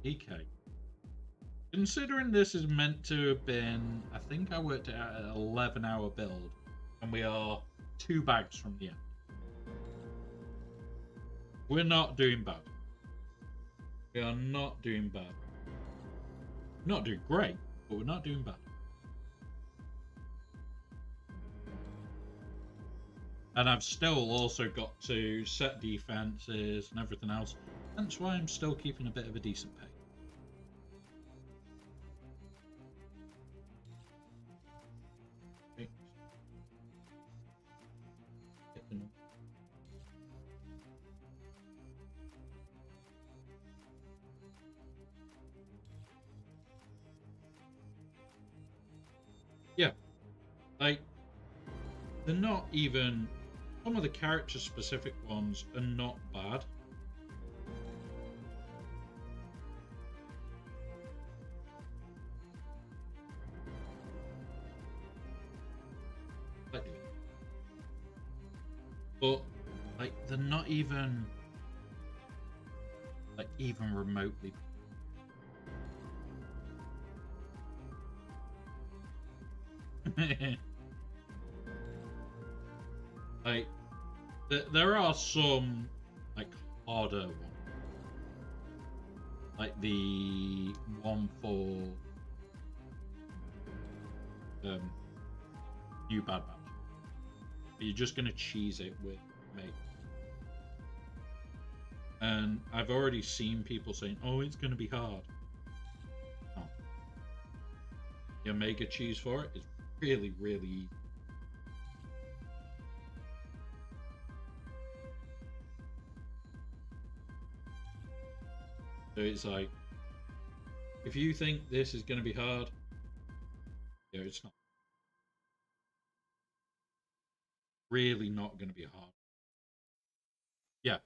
Okay. Considering this is meant to have been, I think I worked it out at an 11-hour build, and we are 2 bags from the end. We're not doing bad. We are not doing bad. We're not doing great, but we're not doing bad. And I've still also got to set defenses and everything else. That's why I'm still keeping a bit of a decent pay. Okay. Yeah. Like, they're not even some of the character-specific ones are not bad. But like they're not even remotely. Like there are some like harder ones, like the one for new Bad Batch. You're just gonna cheese it with me. And I've already seen people saying, "Oh, it's gonna be hard." Oh. The Omega cheese for it is really, really easy. So it's like, if you think this is gonna be hard, yeah, it's not. Really not going to be hard. Yeah.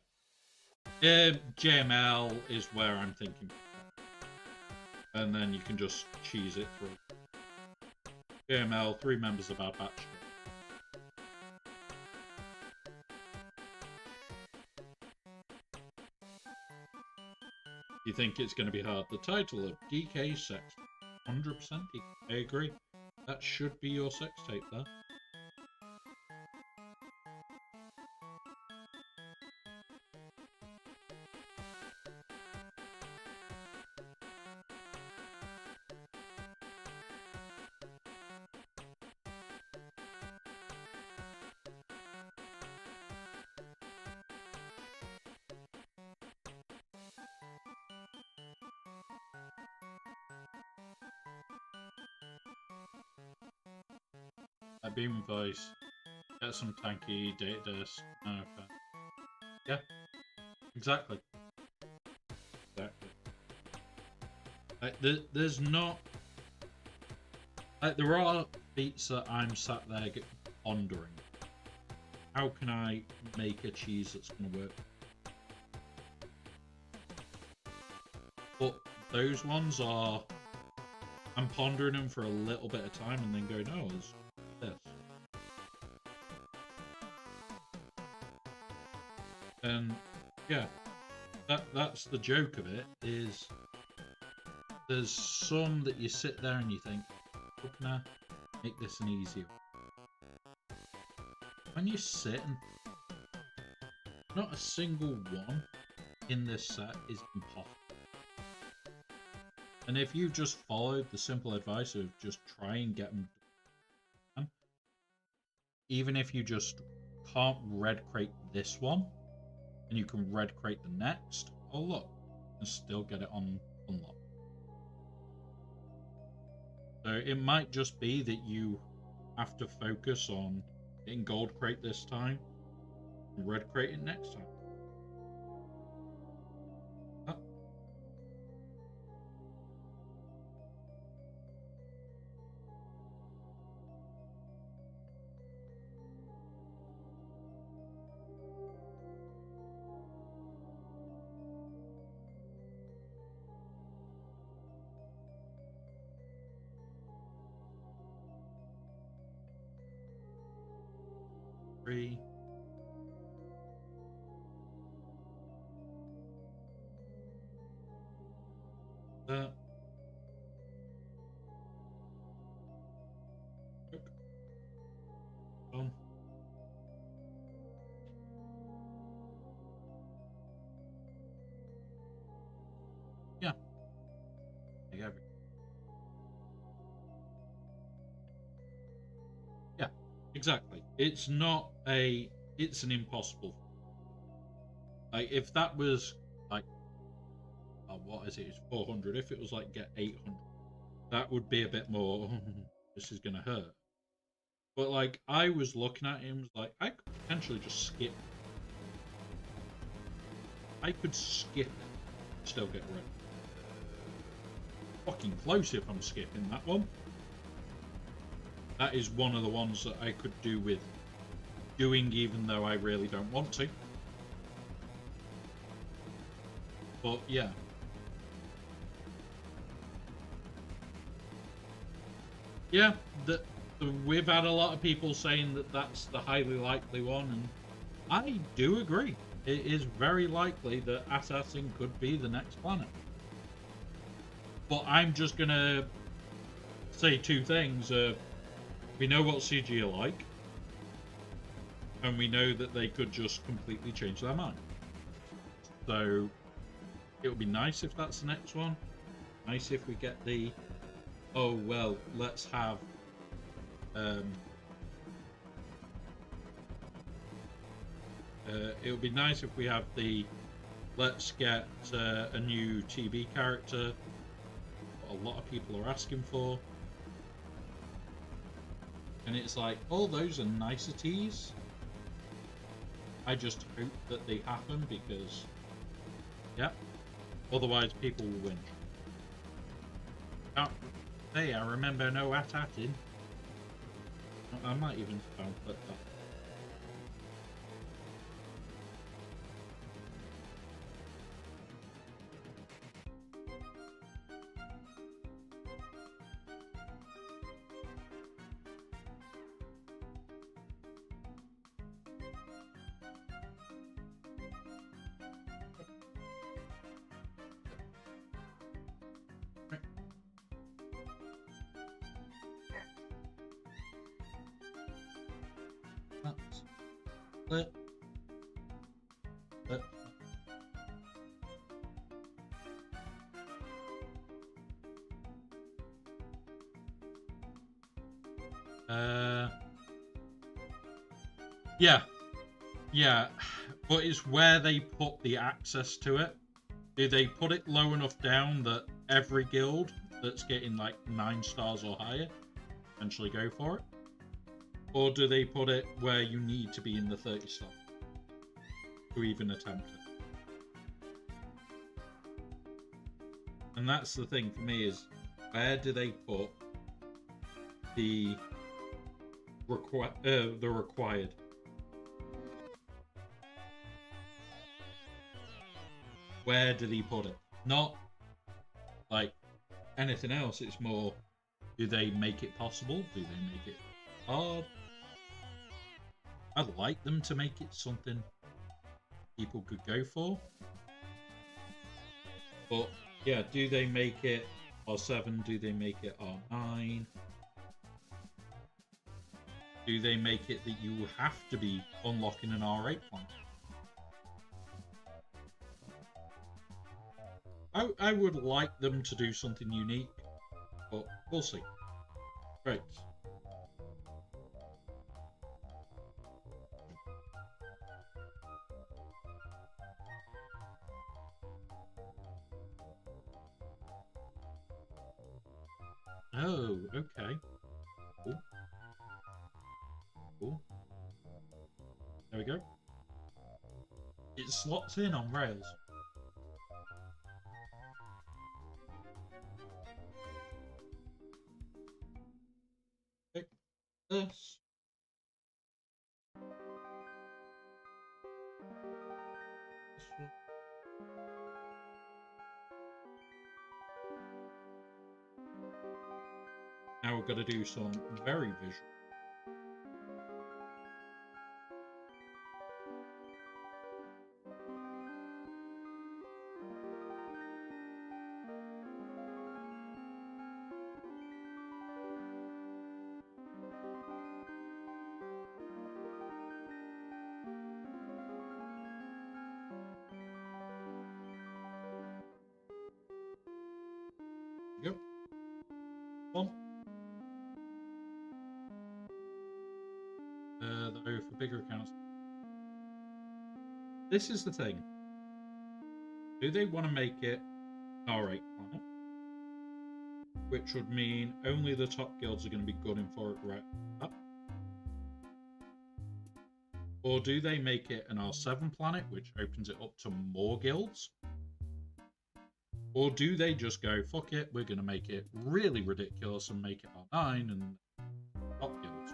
JML is where I'm thinking. And then you can just cheese it through. JML, 3 members of Bad Batch. You think it's going to be hard? The title of DK Sex. 100% I agree. That should be your sex tape there. Beam voice. Get some tanky data disk. Okay. Yeah. Exactly. Exactly. Like, there's not. Like, there are beats that I'm sat there pondering. How can I make a cheese that's going to work? But those ones are. I'm pondering them for a little bit of time and then going, oh, there's this. And yeah, that's the joke of it, is there's some that you sit there and you think, how can I make this an easier? When you sit and not a single one in this set is impossible. And if you just followed the simple advice of just try and get them done, even if you just can't red crate this one, and you can red crate the next, oh look, and still get it on unlock. So it might just be that you have to focus on getting gold crate this time, and red crate it next time. Three. That. On. Yeah. Yeah, exactly. It's not a. It's an impossible. Like if that was like, what is it? It's 400. If it was like get 800, that would be a bit more. This is gonna hurt. But like I was looking at him, like I could potentially just skip. I could skip it, still get ready. Fucking close if I'm skipping that one. That is one of the ones that I could do with doing, even though I really don't want to. But yeah. Yeah, we've had a lot of people saying that that's the highly likely one, and I do agree. It is very likely that Assassin could be the next planet. But I'm just gonna say two things. We know what CG are like, and we know that they could just completely change their mind. So it would be nice if that's the next one. Nice if we get the, oh well, let's have it would be nice if we have the, let's get a new TV character. A lot of people are asking for, and it's like, oh, those are niceties. I just hope that they happen, because yeah, otherwise people will win. Oh, hey, I remember no at-atting. I might even put that. Let. Yeah, but it's where they put the access to it. Do they put it low enough down that every guild that's getting like 9 stars or higher eventually go for it? Or do they put it where you need to be in the 30 star to even attempt it? And that's the thing for me, is where do they put the required? Where did he put it? Not like anything else. It's more, do they make it possible? Do they make it hard? I'd like them to make it something people could go for. But yeah, do they make it R7? Do they make it R9? Do they make it that you have to be unlocking an R8 planet? I would like them to do something unique, but we'll see. Right. Oh, okay. Cool. Cool. There we go. It slots in on rails. Pick this. Now we've got to do some very visual. Yep. One. Though for bigger accounts. This is the thing. Do they want to make it an R8 planet? Which would mean only the top guilds are going to be gunning for it right up. Or do they make it an R7 planet, which opens it up to more guilds? Or do they just go, fuck it, we're going to make it really ridiculous and make it R9 and top guilds?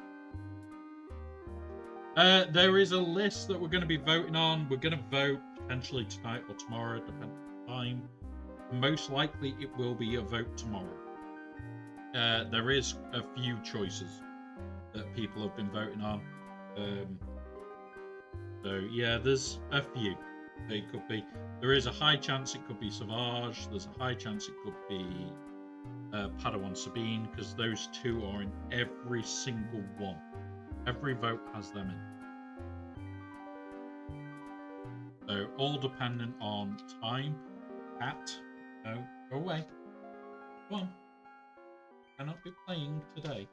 There is a list that we're going to be voting on. We're going to vote potentially tonight or tomorrow, depending on the time. Most likely, it will be a vote tomorrow. There is a few choices that people have been voting on. So yeah, there's a few. It could be. There is a high chance it could be Savage. There's a high chance it could be Padawan Sabine, because those two are in every single one. Every vote has them in. So all dependent on time. No, go away. Come on. Cannot be playing today.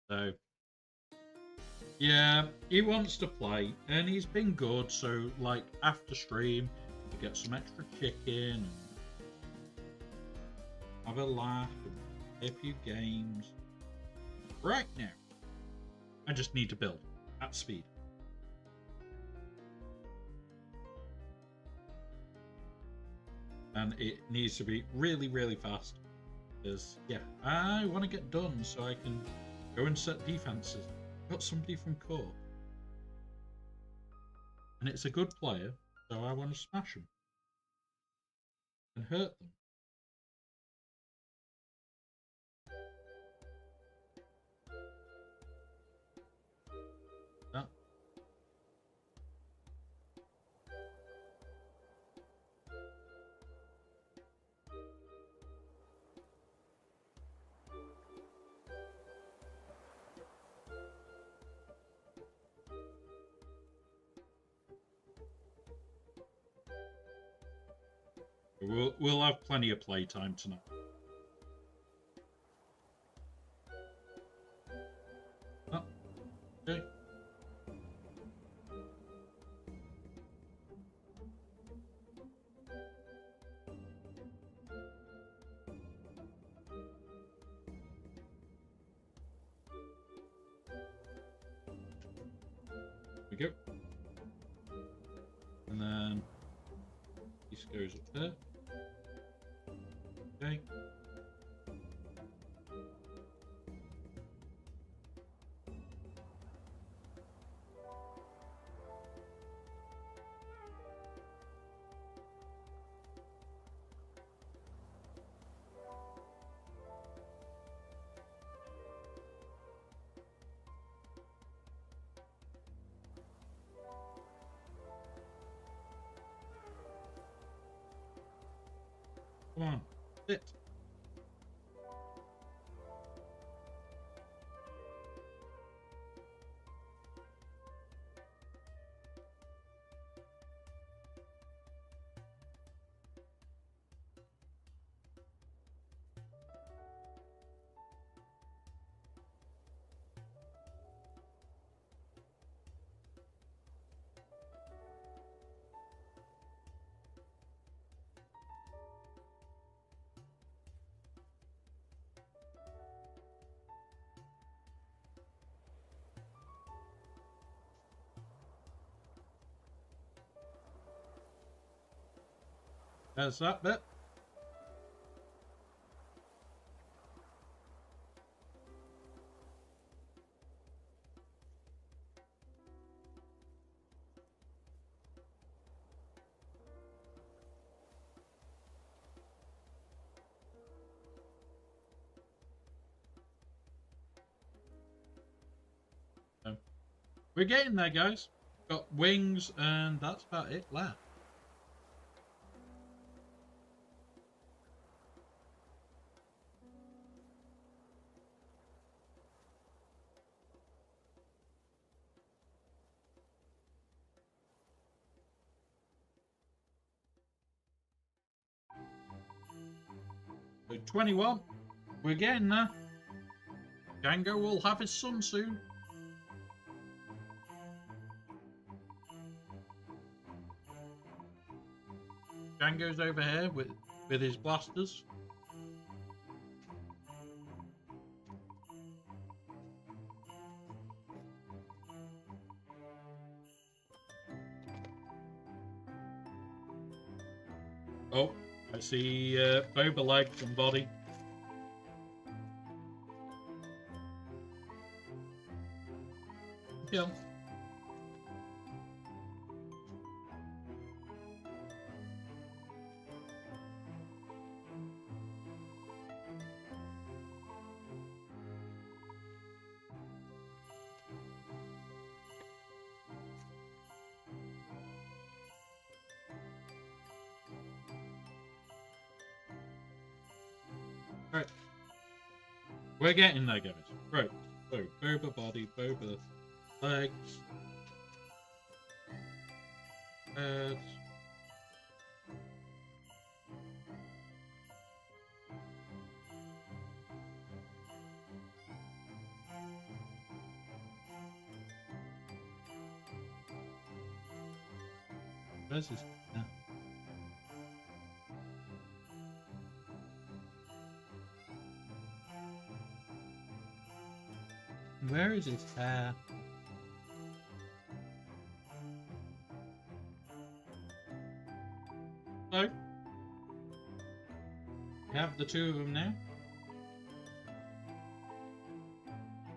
So yeah, he wants to play, and he's been good. So like after stream, we get some extra chicken, and have a laugh, and play a few games. Right now, I just need to build at speed. And it needs to be really, really fast. Because, yeah, I want to get done so I can go and set defenses. Got somebody from core. And it's a good player, so I want to smash them. And hurt them. That. We'll have plenty of playtime tonight. Oh, okay. There we go. And then this goes up there. Okay. Come on, sit. There's that bit. So, we're getting there, guys. Got wings, and that's about it left. So 21. We're getting there. Jango will have his son soon. Jango's over here with his blasters. Oh, I see boba legs and body. Kill. Right. We're getting there, guys. Right. So, boba body, boba legs. Head. Where's his... Yeah. Where is his hair? So, we have the two of them now.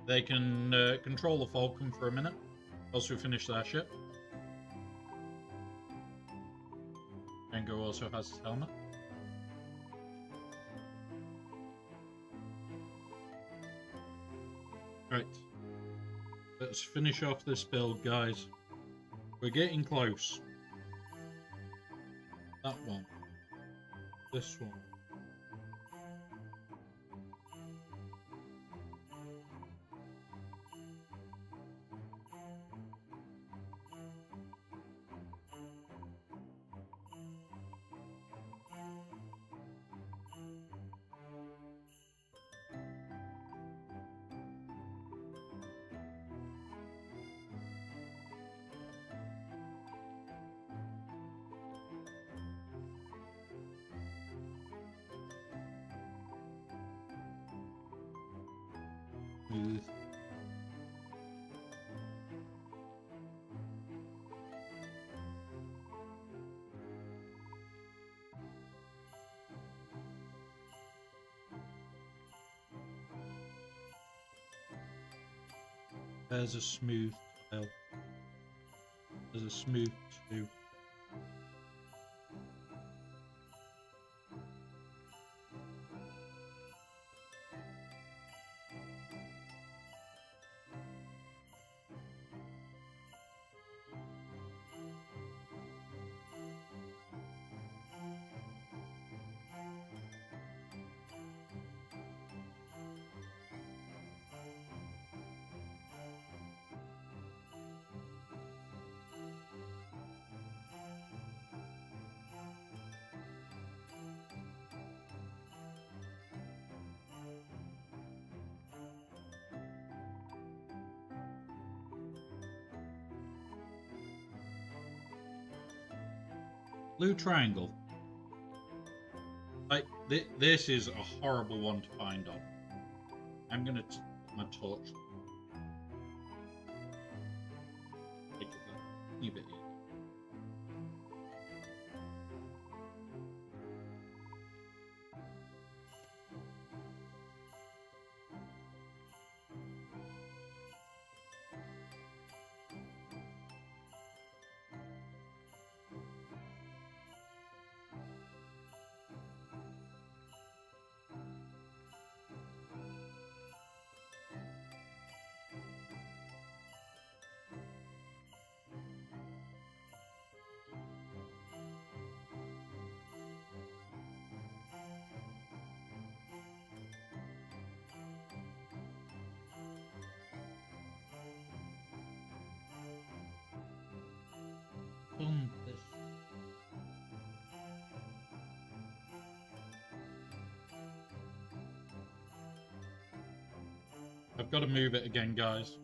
They can control the Falcon for a minute, whilst we finish their ship. Jango also has his helmet. Right. Let's finish off this build, guys. We're getting close. That one. This one. Smooth. There's a smooth tail. There's a smooth too. Blue triangle. Like this is a horrible one to find on. I'm gonna my torch. Take it a bit easy. This. I've got to move it again, guys.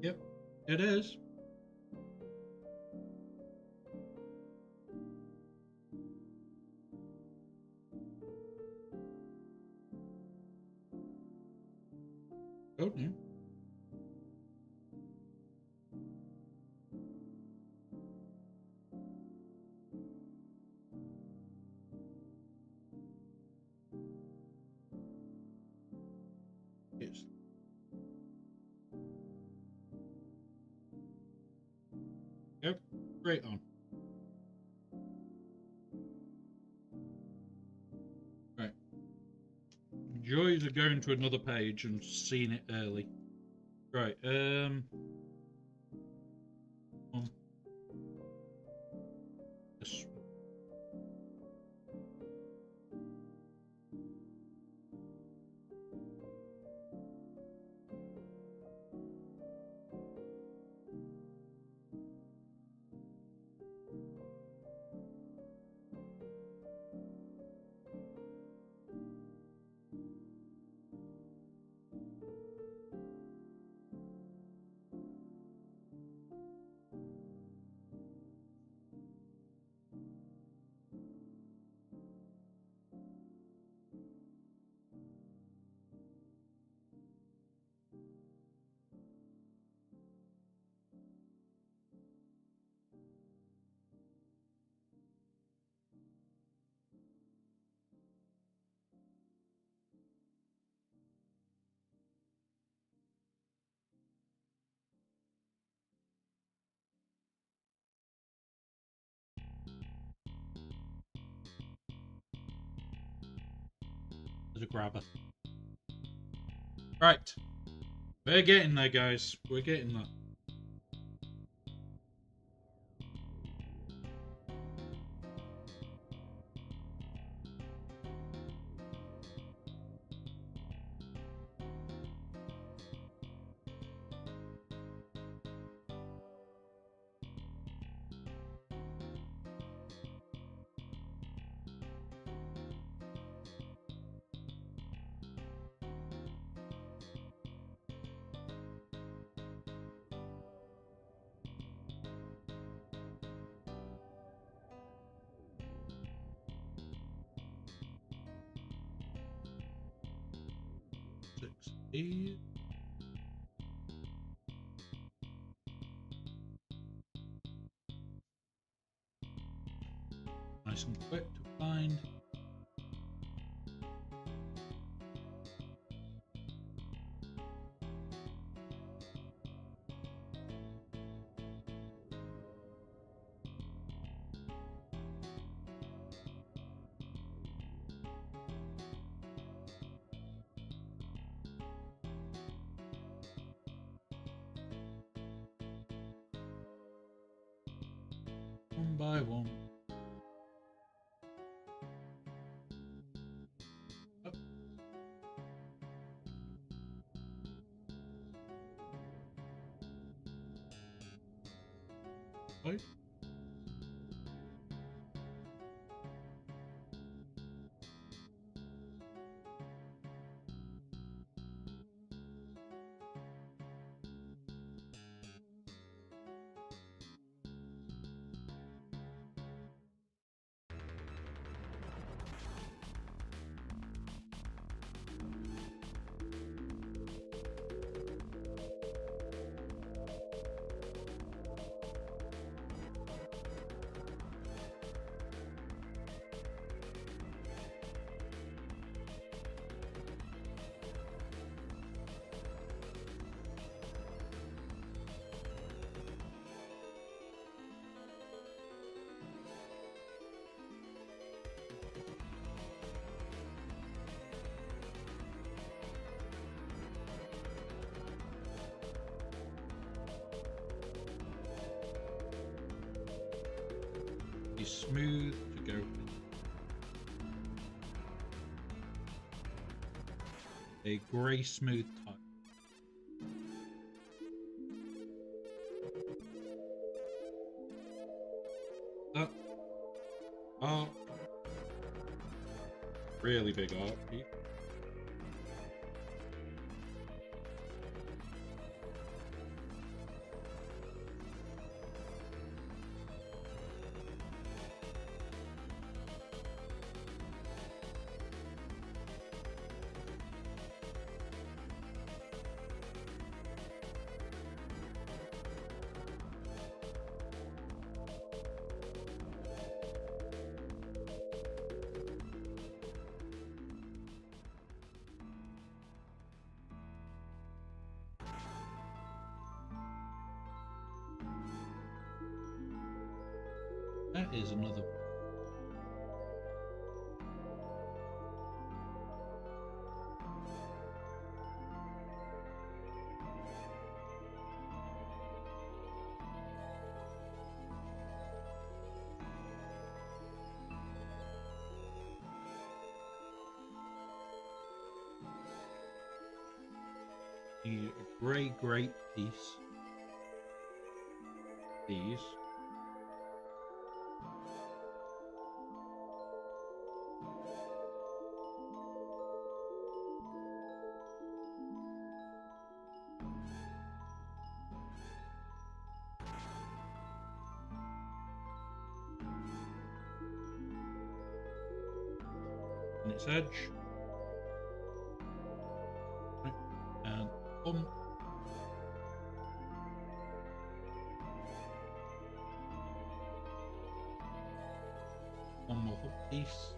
Yep, it is. Oh, no. Yes. Yep, straight on. Right. Joys are going to another page and seeing it early. Right, this. There's a grabber. Right. We're getting there, guys. We're getting there. Succeed. Nice and quick to find. One by one. Up. Right. Be smooth to go. A grey smooth type. That art. Really big art. That is another. Need a grey grape piece. These. On its edge. And bump. One more hook piece.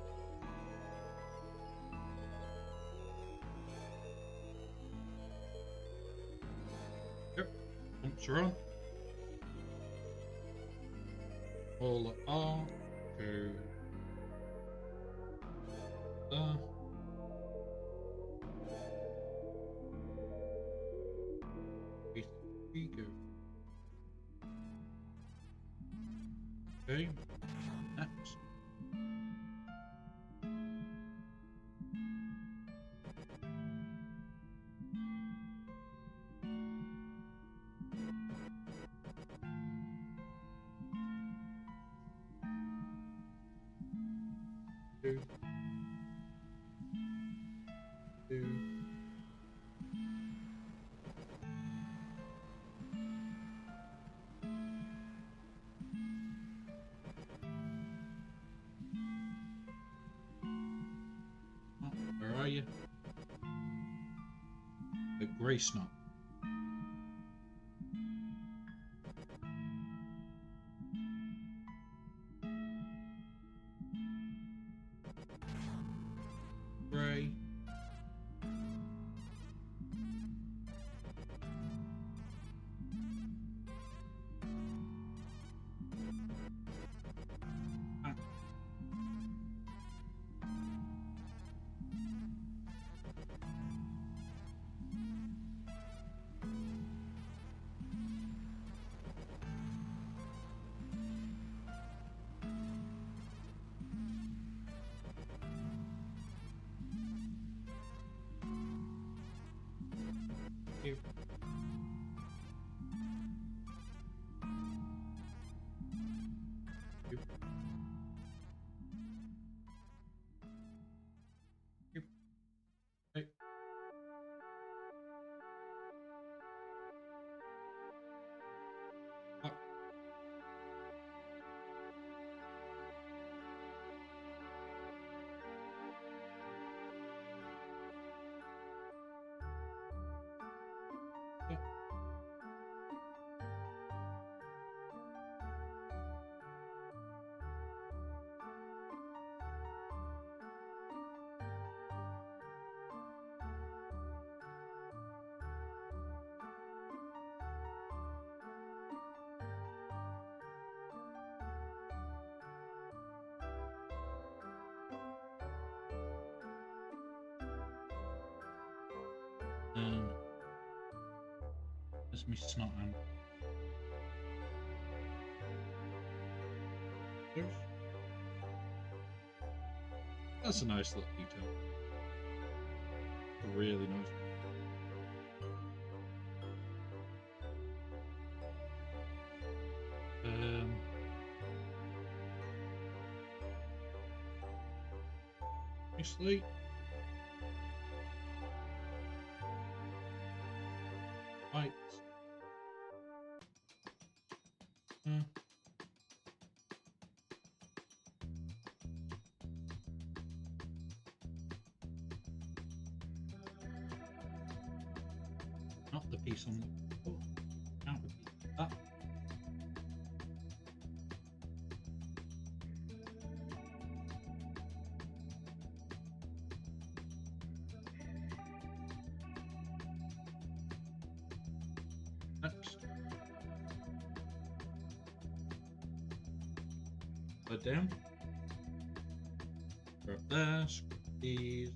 Yep, bumps are on. All R to there. Go. Okay, next. Two. Where are you? The grey snot. Grey. Here. Here. Here. Hey. Up. Yeah. That's me snot hand. That's a nice little detail. Really nice. Nicely. Right. Not the piece on the. Oh, can't repeat that. Next. Put down. Grab this. These.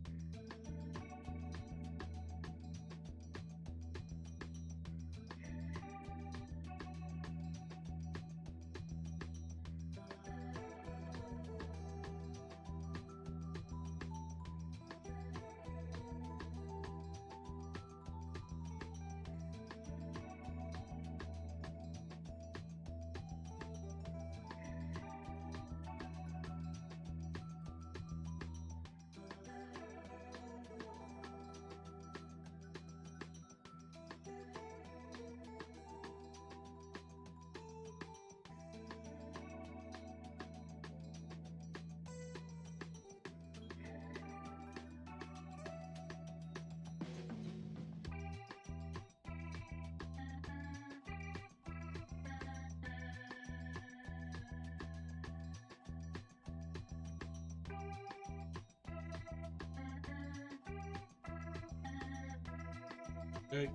Okay.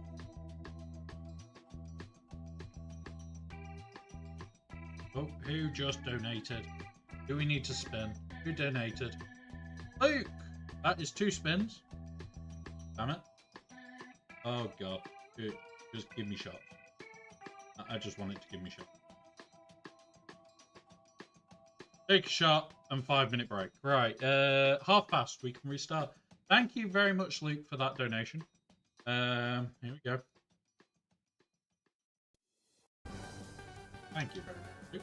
Oh, who just donated? Do we need to spin? Who donated? Luke! That is 2 spins. Damn it. Oh god. Just give me shots. I just want it to give me shots. Take a shot and 5-minute break. Right, 1:30. We can restart. Thank you very much, Luke, for that donation. Here we go. Thank you very much, Luke.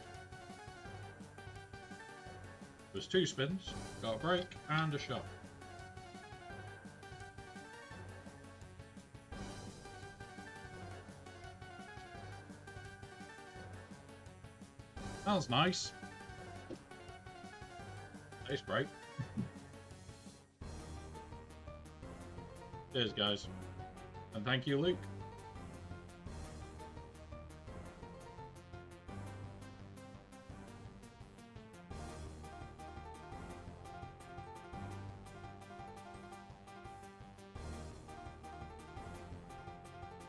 There's 2 spins, got a break, and a shot. Smells nice. Tastes great. Cheers, guys. And thank you, Luke.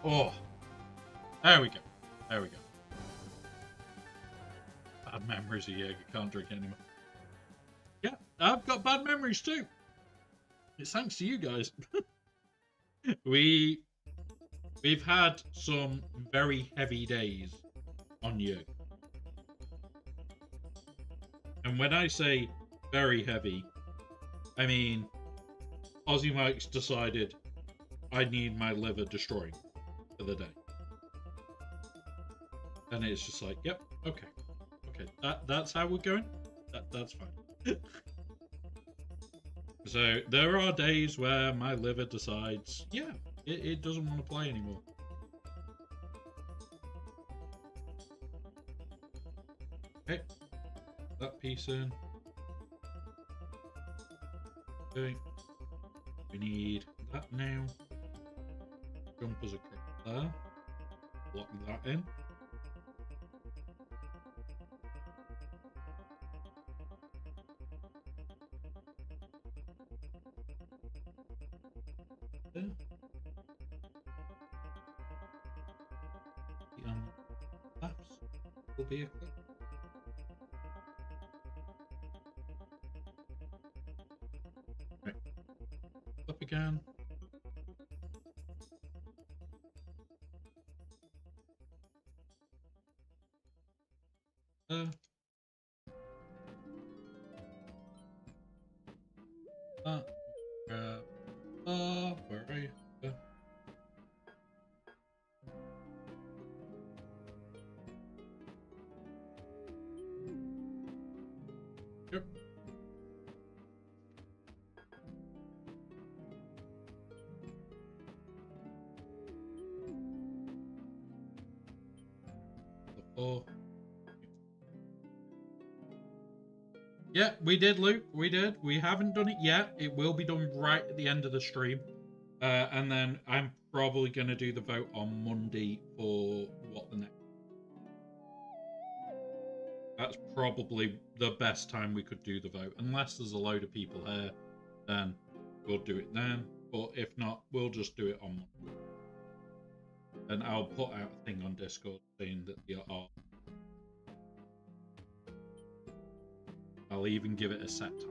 Oh, there we go. There we go. Bad memories of Jaeger. Can't drink anymore. Yeah, I've got bad memories too. It's thanks to you guys. We've had some very heavy days on Jaeger. And when I say very heavy, I mean Aussie Mike's decided I need my liver destroying for the day. And it's just like, yep, okay. That's how we're going. That's fine. So there are days where my liver decides, yeah, it doesn't want to play anymore. Okay, that piece in. Okay, we need that now. Jumpers across there. Lock that in. There. The flaps will be a clip. Right. Up again. That. Where are you? Yep. Yeah, we did, Luke. We did. We haven't done it yet. It will be done right at the end of the stream. And then I'm probably going to do the vote on Monday for what the next. That's probably the best time we could do the vote. Unless there's a load of people here, then we'll do it then. But if not, we'll just do it on Monday. And I'll put out a thing on Discord saying that there are. I'll even give it a set time.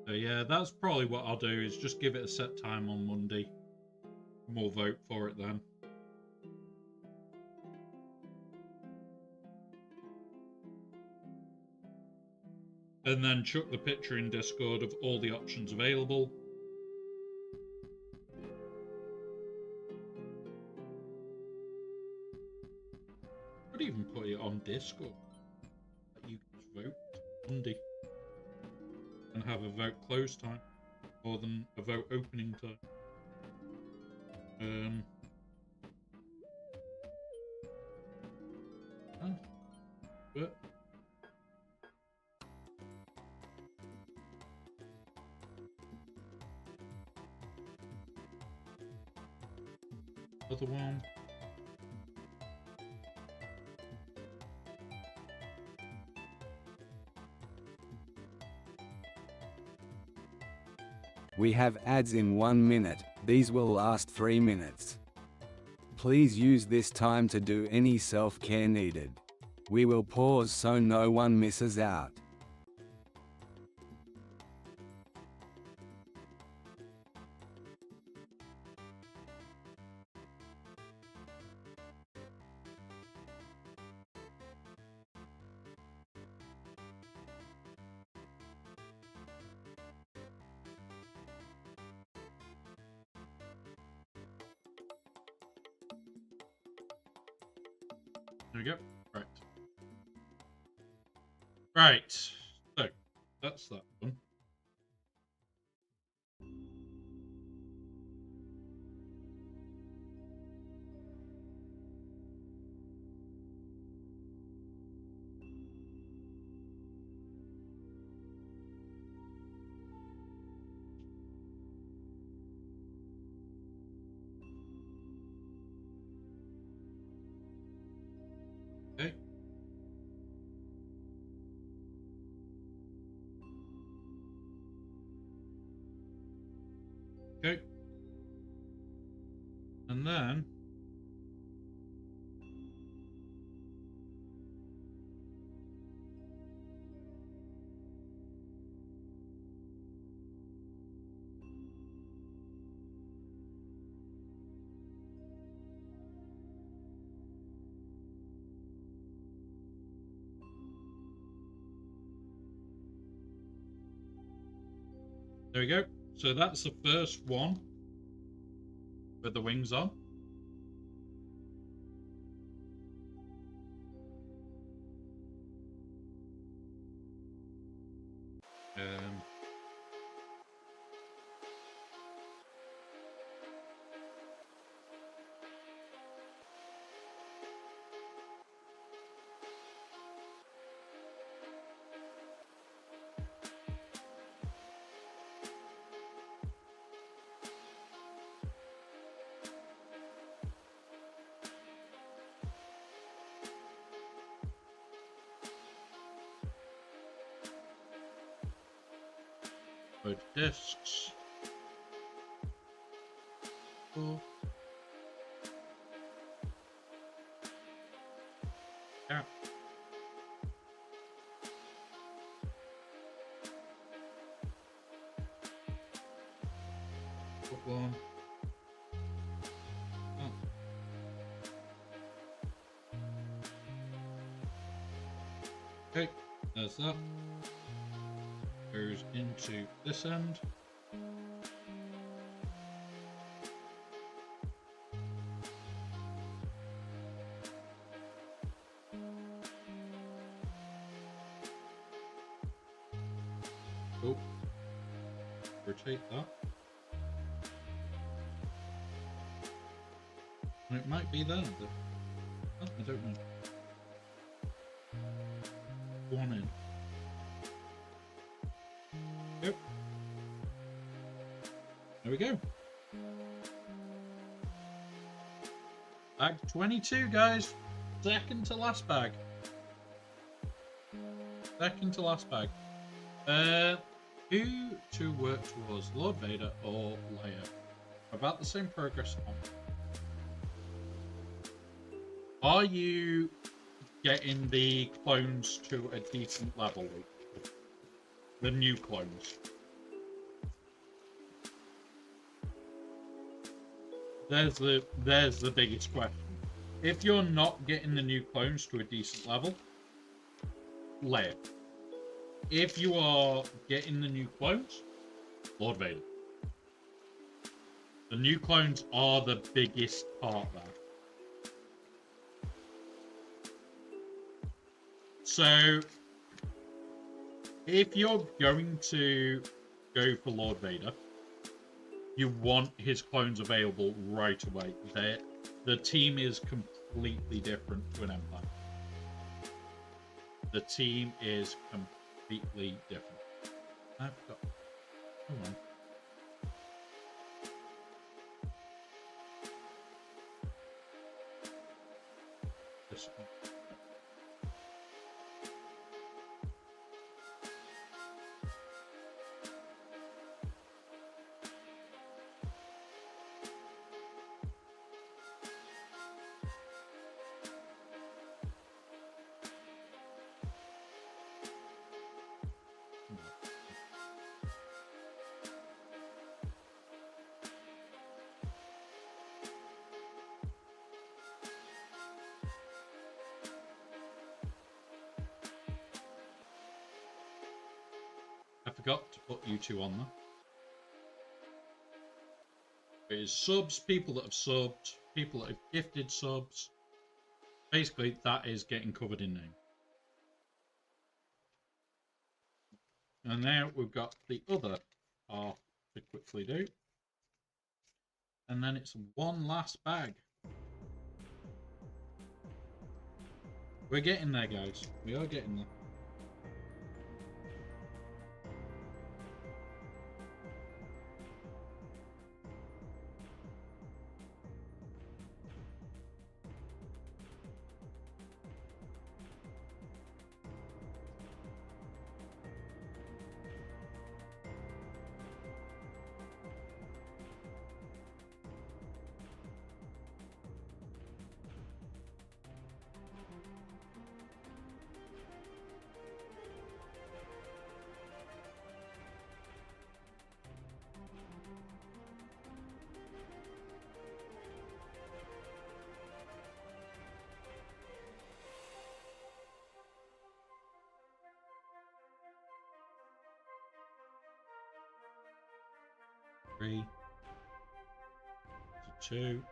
So yeah, that's probably what I'll do, is just give it a set time on Monday. We'll vote for it then. And then chuck the picture in Discord of all the options available. Could even put it on Discord. You can vote Monday. And have a vote close time. More than a vote opening time. But other one. We have ads in 1 minute, these will last 3 minutes. Please use this time to do any self-care needed. We will pause so no one misses out. There we go. Right. Right. So that's that one. Okay. Okay. And then there we go. So that's the first one with the wings on. Load discs. Cool. Yeah. Put one. Oh. Okay, there's that. Goes into this end. Oh, rotate that. And it might be there. Oh, I don't know. One in. Yep. There we go. Bag 22, guys. second to last bag. Second to last bag. Who to work towards, Lord Vader or Leia? About the same progress on. Are you getting the clones to a decent level? The new clones. There's the biggest question. If you're not getting the new clones to a decent level, Leia. If you are getting the new clones, Lord Vader. The new clones are the biggest part there. So, if you're going to go for Lord Vader, you want his clones available right away. The team is completely different to an Empire. The team is completely different. I've got... Come on. This one. I forgot to put you two on there. It is subs, people that have subbed, people that have gifted subs. Basically, that is getting covered in name. And now we've got the other half to quickly do. And then it's one last bag. We're getting there, guys. We are getting there. Three to two.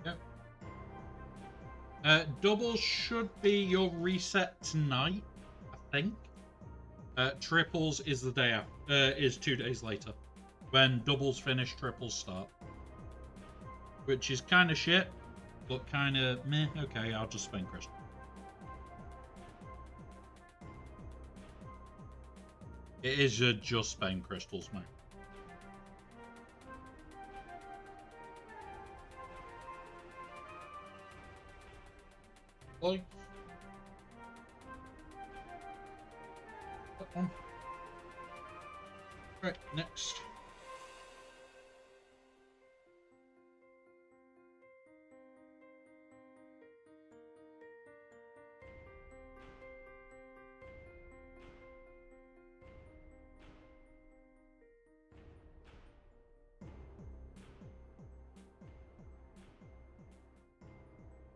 Yep. Doubles should be your reset tonight, I think. Triples is the day after, is 2 days later. When doubles finish, triples start. Which is kind of shit, but kind of meh. Okay, I'll just spend crystal. It is just spend crystals, mate. Boy. That one. Right, next.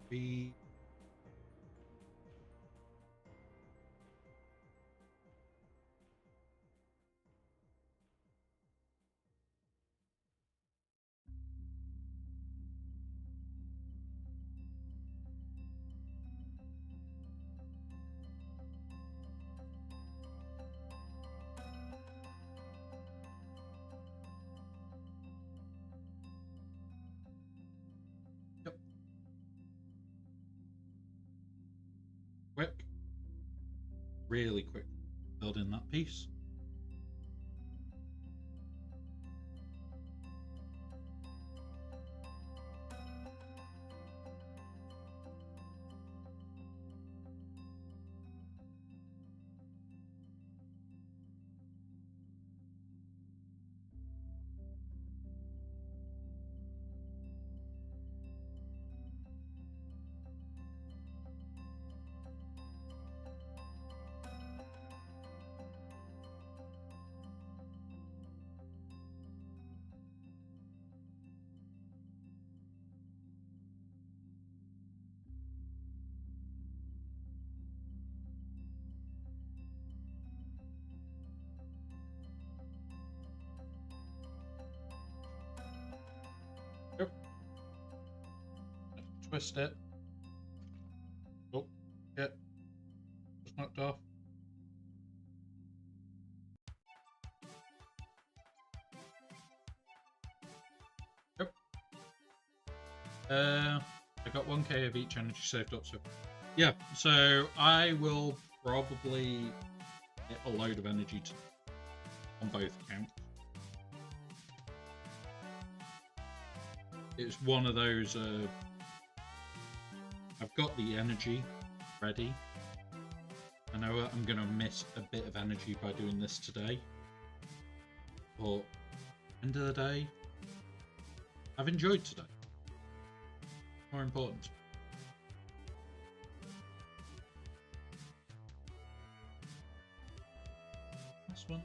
Be quick. really quick building that piece. Yep. Twist it. Oh, yeah. Just knocked off. Yep. I got 1k of each energy saved up, so yeah. So I will probably get a load of energy on both accounts. It's one of those. I've got the energy ready. I know I'm going to miss a bit of energy by doing this today. But end of the day, I've enjoyed today. More important. This one.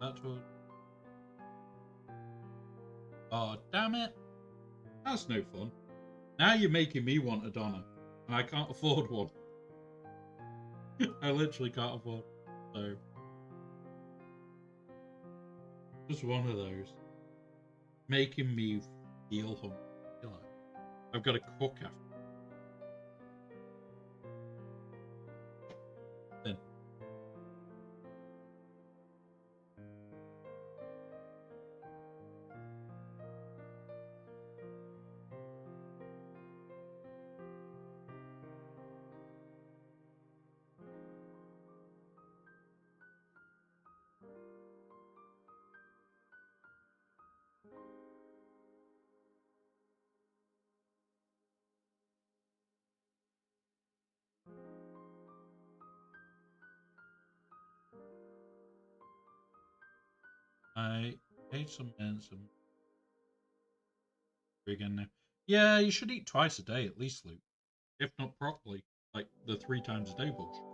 That would. Oh, damn it. That's no fun. Now you're making me want a Donna, and I can't afford one. I literally can't afford. So, just one of those. Making me feel hungry. I've got to cook after. Then. I ate some and some again now. Yeah, you should eat twice a day at least, Luke. If not properly, like the 3 times a day bullshit.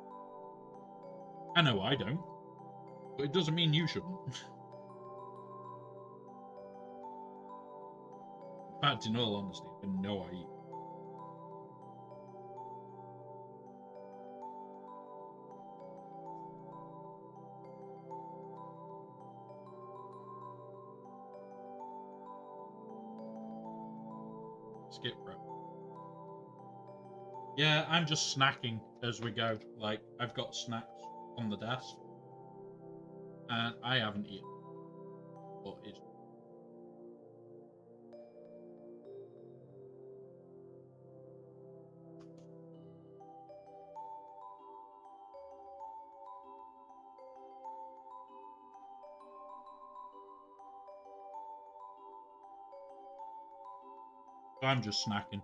I know I don't, but it doesn't mean you shouldn't. In fact, in all honesty, I know I eat. Skip prep. Yeah, I'm just snacking as we go. Like, I've got snacks on the desk. And I haven't eaten. But it's... I'm just snacking.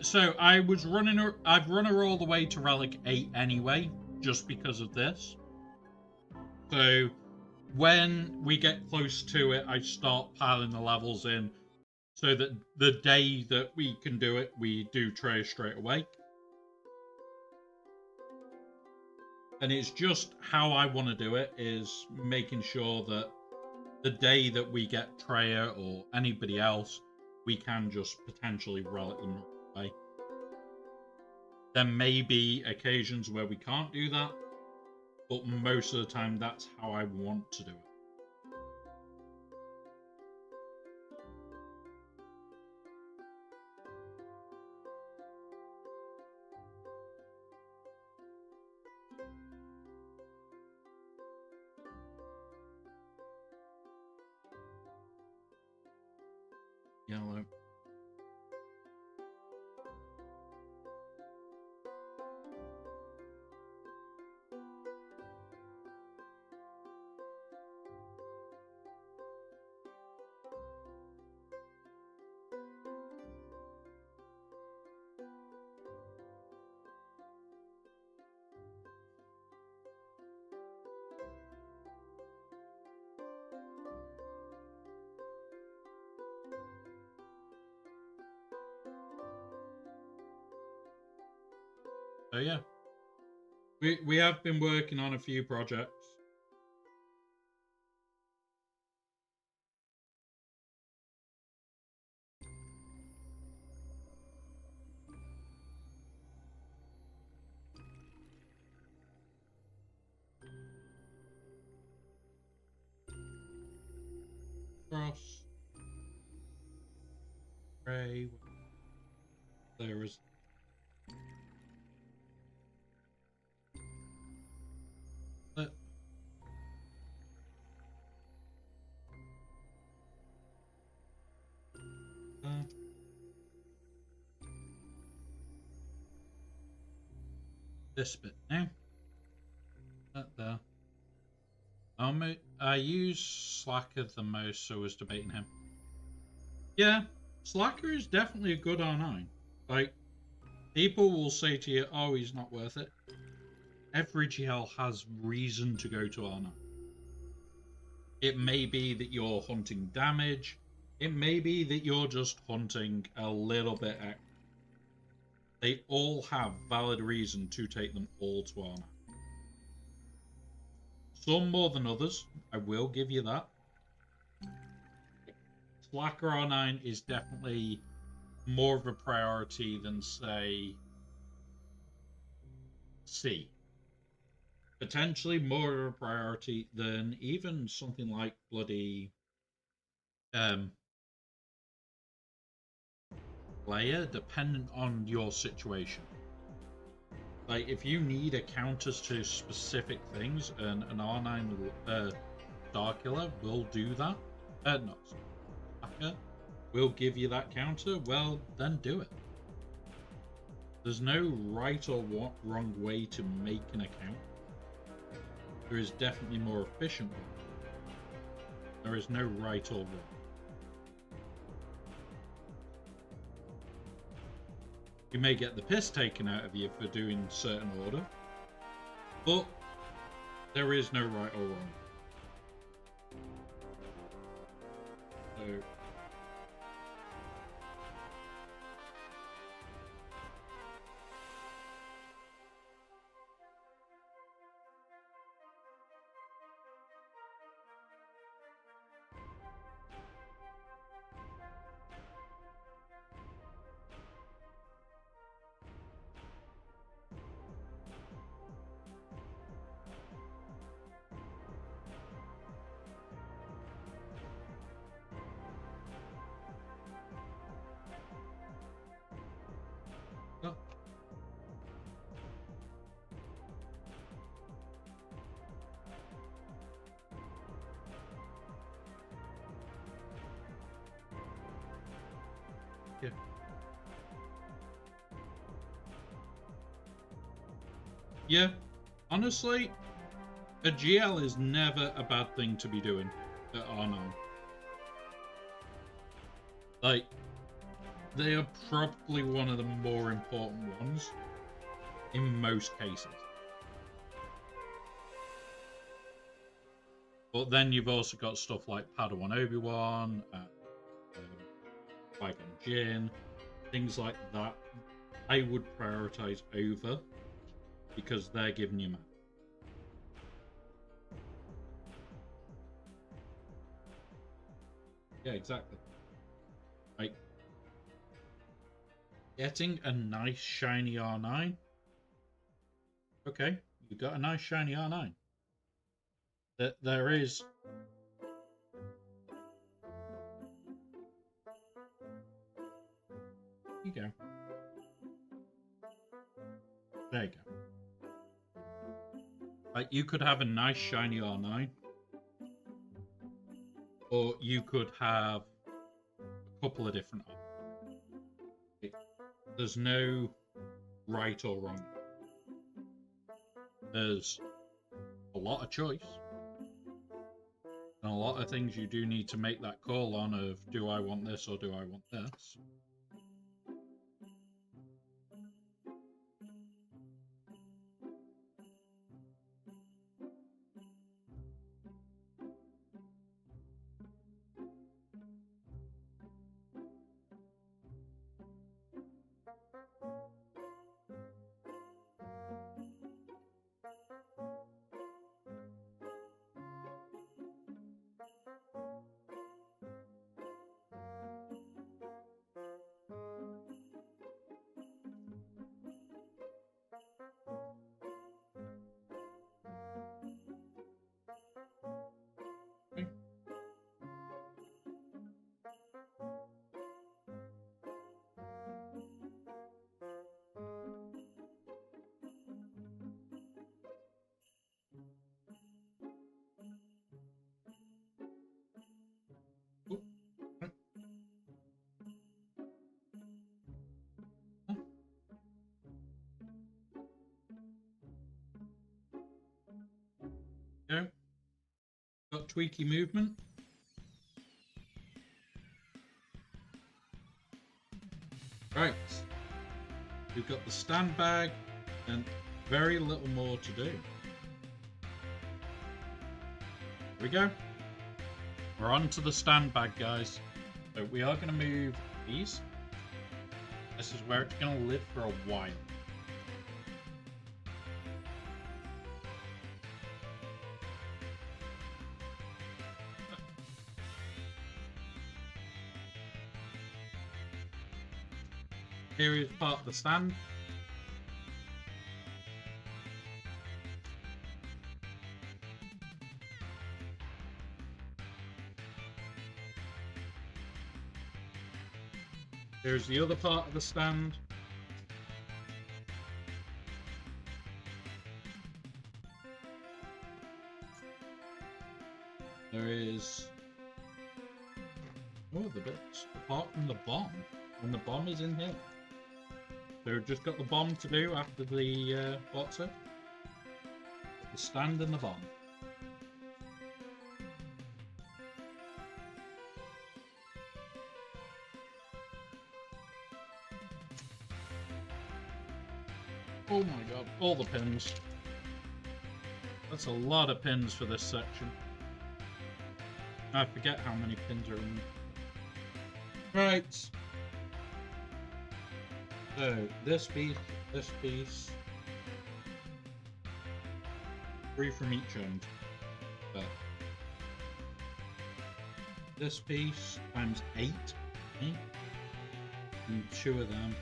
So I was running her. I've run her all the way to Relic 8 anyway, just because of this. So when we get close to it, I start piling the levels in, so that the day that we can do it, we do Trey straight away. And it's just how I want to do it is making sure that the day that we get Treya or anybody else, we can just potentially relic them away. There may be occasions where we can't do that, but most of the time that's how I want to do it. Yellow. So yeah, we have been working on a few projects. Cross. Ray. There is. Uh, this bit now. That there. I use Slacker the most so as to bait him. Yeah, Slacker is definitely a good R9. Like, people will say to you, oh, he's not worth it. Every GL has reason to go to R9. It may be that you're hunting damage. It may be that you're just hunting a little bit extra. They all have valid reason to take them all to R9. Some more than others, I will give you that. Slacker R9 is definitely more of a priority than, say, C. Potentially more of a priority than even something like bloody player, dependent on your situation. Like, if you need a counters to specific things, and an R9 Starkiller will do that. Not Slacker will give you that counter. Well, then do it. There's no right or wrong way to make an account. There is definitely more efficient one. There is no right or wrong. You may get the piss taken out of you for doing certain order, but there is no right or wrong. So, oh. Yeah. Yeah, honestly, a GL is never a bad thing to be doing at R9. Like, they are probably one of the more important ones in most cases. But then you've also got stuff like Padawan Obi-Wan, Qui-Gon Jinn, things like that. I would prioritize over because they're giving you mana. Yeah, exactly. Like, getting a nice shiny R9. Okay, you got a nice shiny R9. There is. There you go. There you go. Like, you could have a nice shiny R9, or you could have a couple of different R9. There's no right or wrong. There's a lot of choice, and a lot of things you do need to make that call on of, do I want this or do I want this? tweaky movement. Right. We've got the stand bag and very little more to do. Here we go. We're on to the stand bag, guys. So we are going to move these. This is where it's going to live for a while. Here is part of the stand. Here's the other part of the stand. There is the bits apart from the bomb, and the bomb is in here. So we've just got the bomb to do after the boxer. The stand and the bomb. Oh my god, all the pins. That's a lot of pins for this section. I forget how many pins are in. Right. So, this piece, 3 from each end. But this piece times 8, okay? And 2 of them.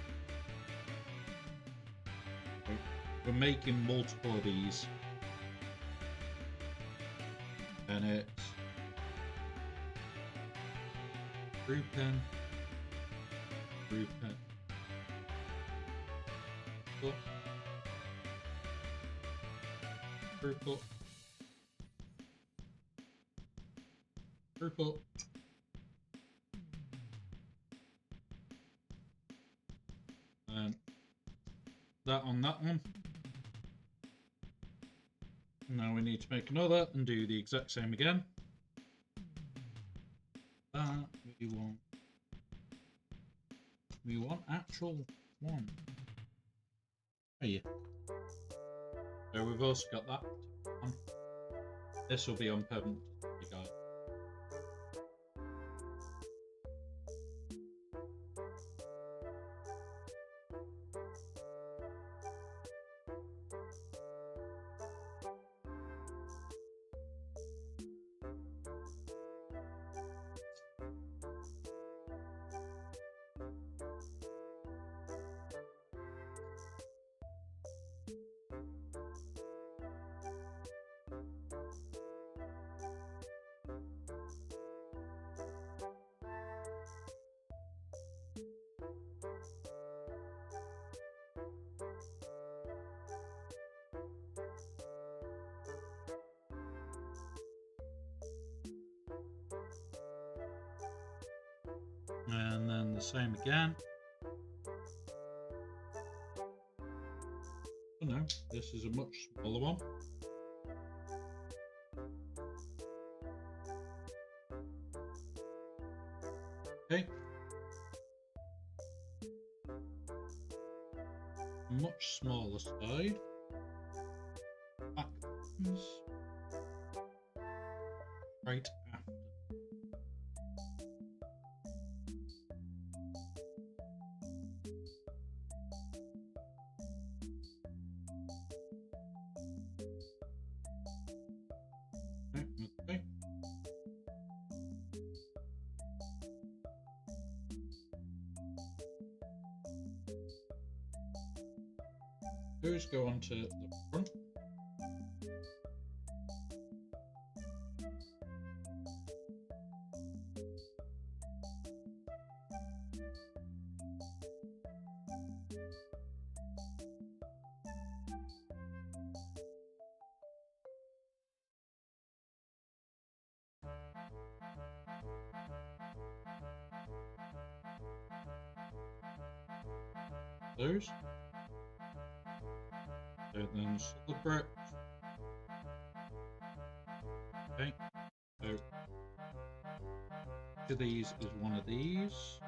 We're making multiple of these. And it's through pin, through pin. Cut. Through cut. Through cut. And that on that one. Now we need to make another and do the exact same again. That we want actual one. Oh yeah. So we've also got that on. This will be on permanent, you guys. And then the same again. Oh no, this is a much smaller one. Okay. Much smaller side. Back buttons. Right after. Okay. Those go onto the front. Those. And then solid brick. Okay. So of these is one of these.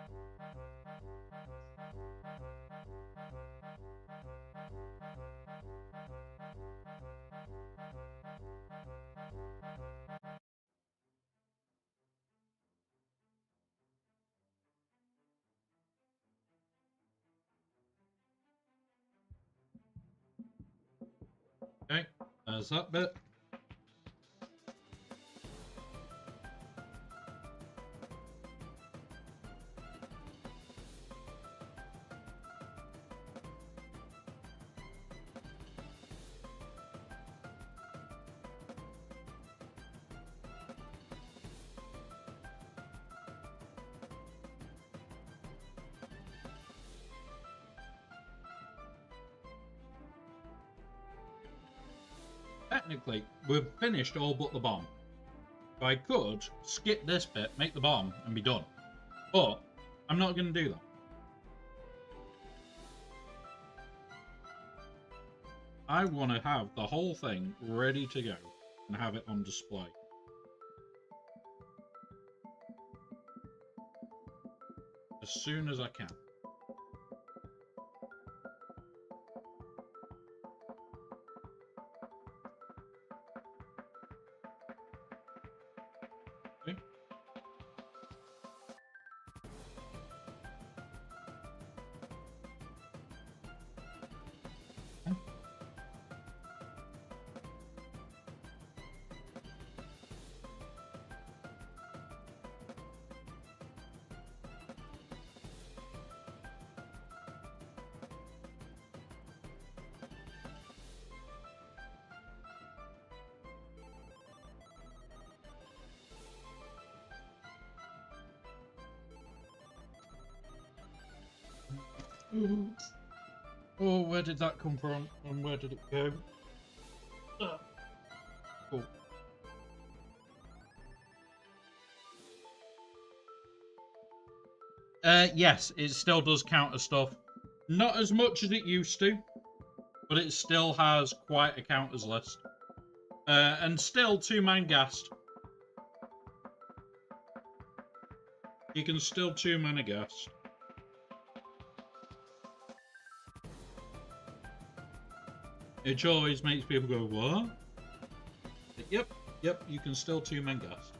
Okay, there's that bit. Technically, we've finished all but the bomb. So I could skip this bit, make the bomb, and be done. But I'm not going to do that. I want to have the whole thing ready to go and have it on display. As soon as I can. Okay. Oh, where did that come from? And where did it go? Cool. Yes, it still does counter stuff. Not as much as it used to, but it still has quite a counters list. And still 2-man gassed. You can still 2-man a gassed. It always makes people go, what? Yep, you can still 2-man gas.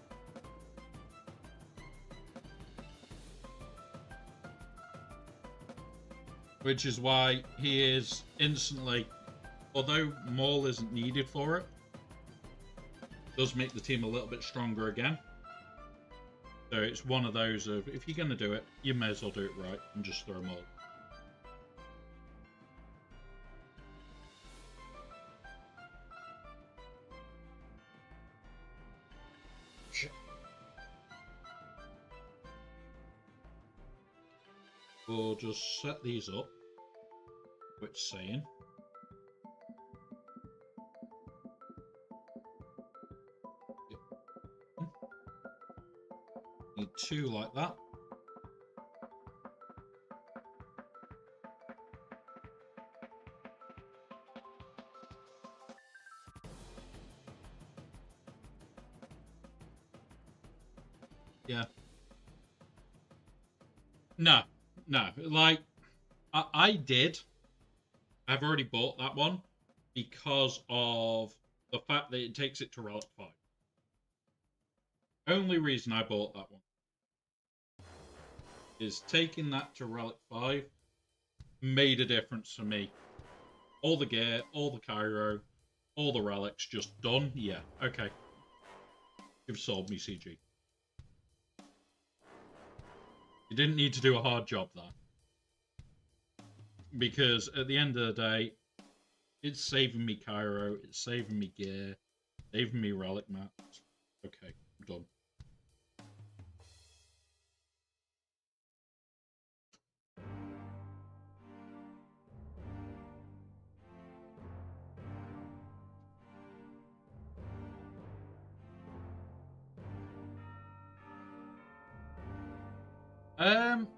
Which is why he is instantly, although Maul isn't needed for it, does make the team a little bit stronger again. So it's one of those of, if you're going to do it, you may as well do it right and just throw Maul. We'll just set these up. Which saying. Need 2 like that. Yeah. No, like, I did. I've already bought that one because of the fact that it takes it to Relic 5. Only reason I bought that one is taking that to Relic 5 made a difference for me. All the gear, all the Cairo, all the relics just done. Yeah, okay. You've sold me, CG. You didn't need to do a hard job there. Because at the end of the day, it's saving me Cairo, it's saving me gear, saving me relic mats. Okay, I'm done.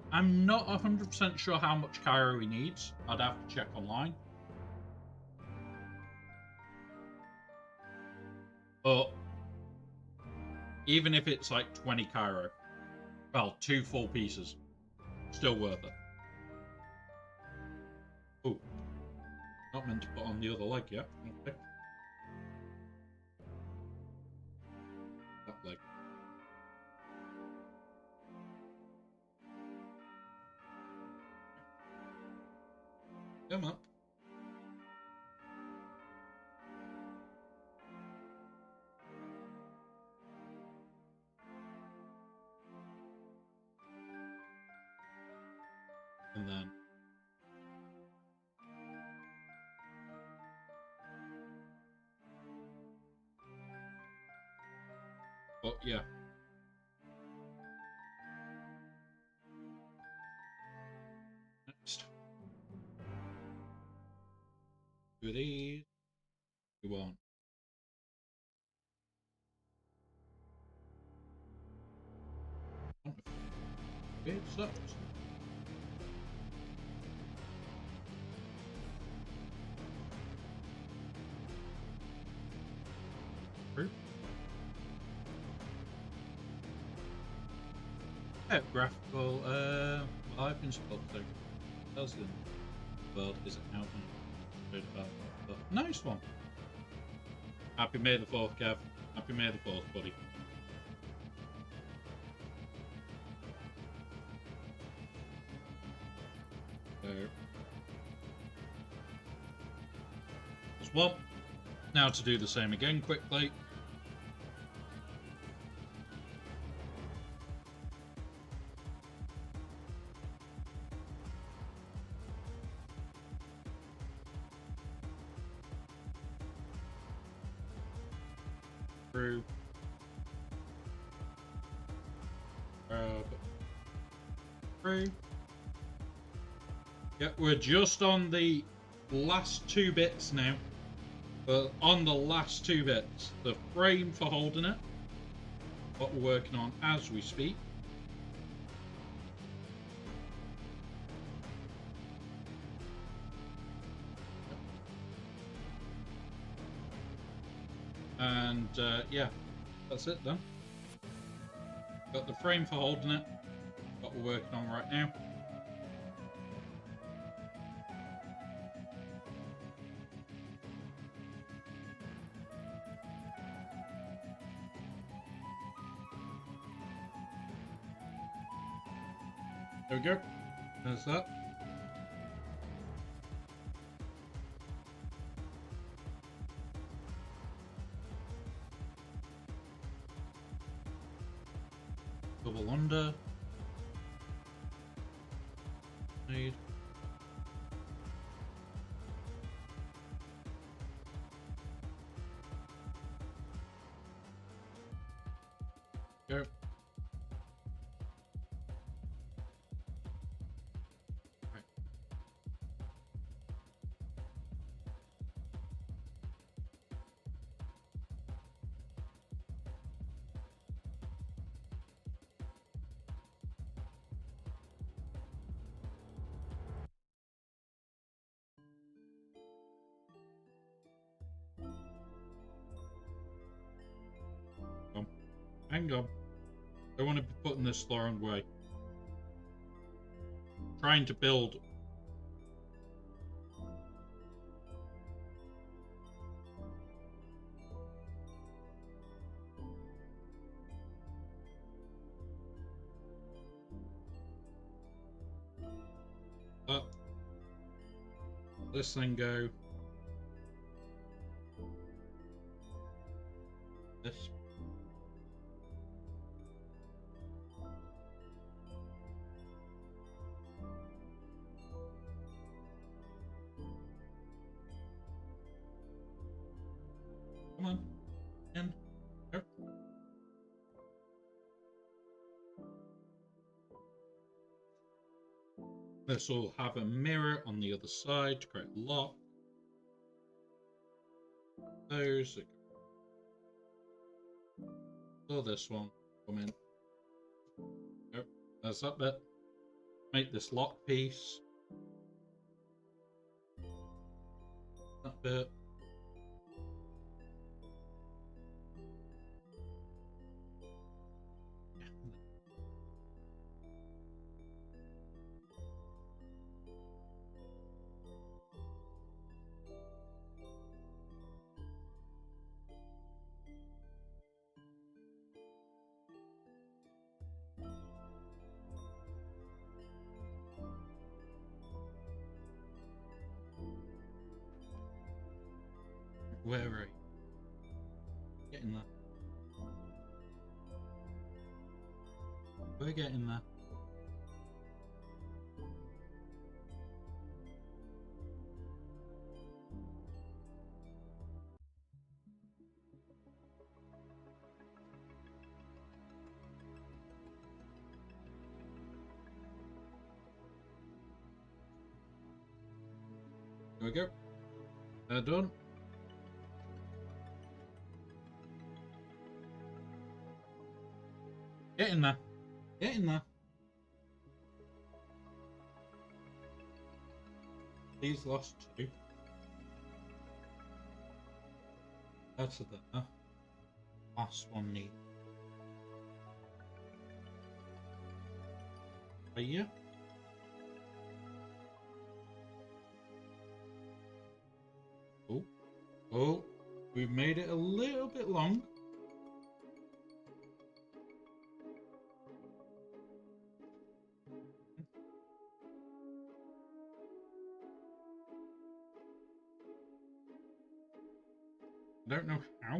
I'm not 100% sure how much Cairo he needs. I'd have to check online. But even if it's like 20 Cairo, Well, 2 full pieces. Still worth it. Oh. Not meant to put on the other leg yet. Okay. That leg. Come on. And then but yeah. Next. Do these. We won't. It sucks. True. Yeah, graphical, I've been spelled so else in the world is out and nice one. Happy May the 4th, Kev. Happy May the 4th, buddy. So, as well. Now to do the same again quickly. Through. Through. Yeah, we're just on the last 2 bits now. On the last 2 bits, the frame for holding it, what we're working on as we speak. And yeah, that's it done. Got the frame for holding it, what we're working on right now. There we go. There's that. Double under. Need. Go. Hang on. I want to be putting this the wrong way. Trying to build. Up. This thing go. This. Come on. In. Go. This will have a mirror on the other side to create a lock. Those. So this one. Come in. Go. There's that bit. Make this lock piece. That bit. Where are you? Getting there. We're getting there. There we go. They're done. Get in there. Get in there. These last two. That's there. Last one need. Are you? Oh. Oh. We've made it a little bit long. I don't know how.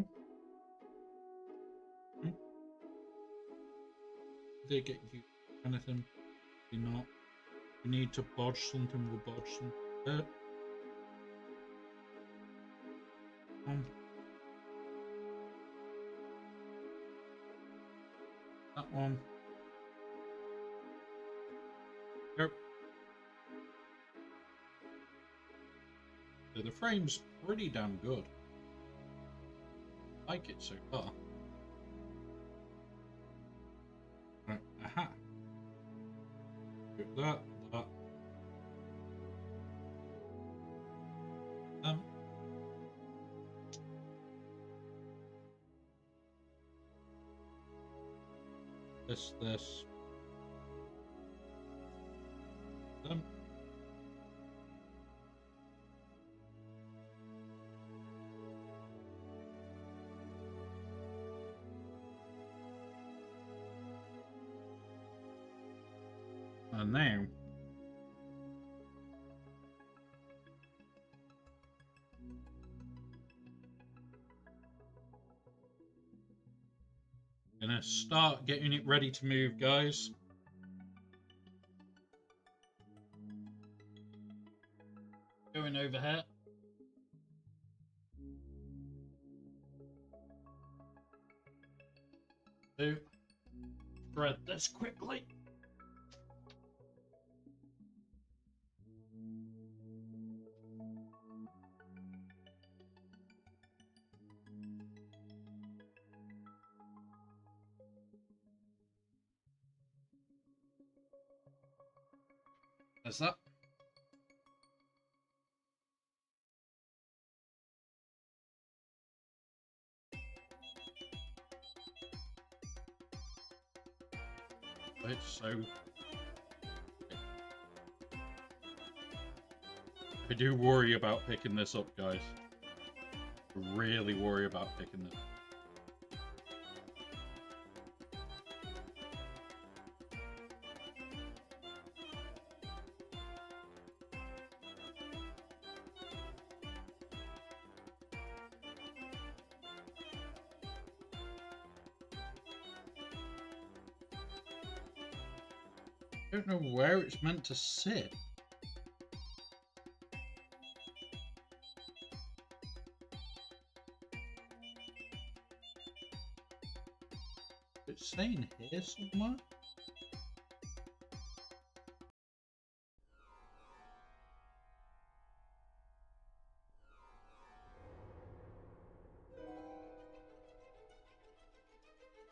Did they get you anything? Maybe not. We need to bodge something, we'll bodge something. That one. Yep. So the frame's pretty damn good. I like it so far. Right, aha. Get that. This. And now gonna start getting it ready to move, guys. Going over here. To thread this quickly. There's that. Right, so I do worry about picking this up, guys. I really worry about picking this up. I don't know where it's meant to sit. It's saying here somewhere.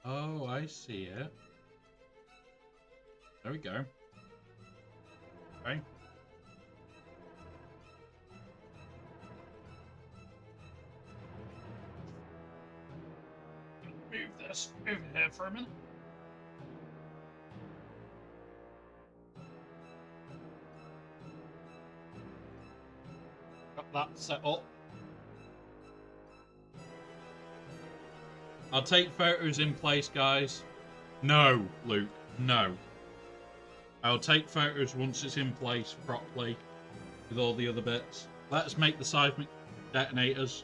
Oh, I see it. There we go. Okay. Move this over here for a minute. Got that set up. I'll take photos in place, guys. No, Luke, no. I'll take photos once it's in place properly with all the other bits. Let's make the seismic detonators.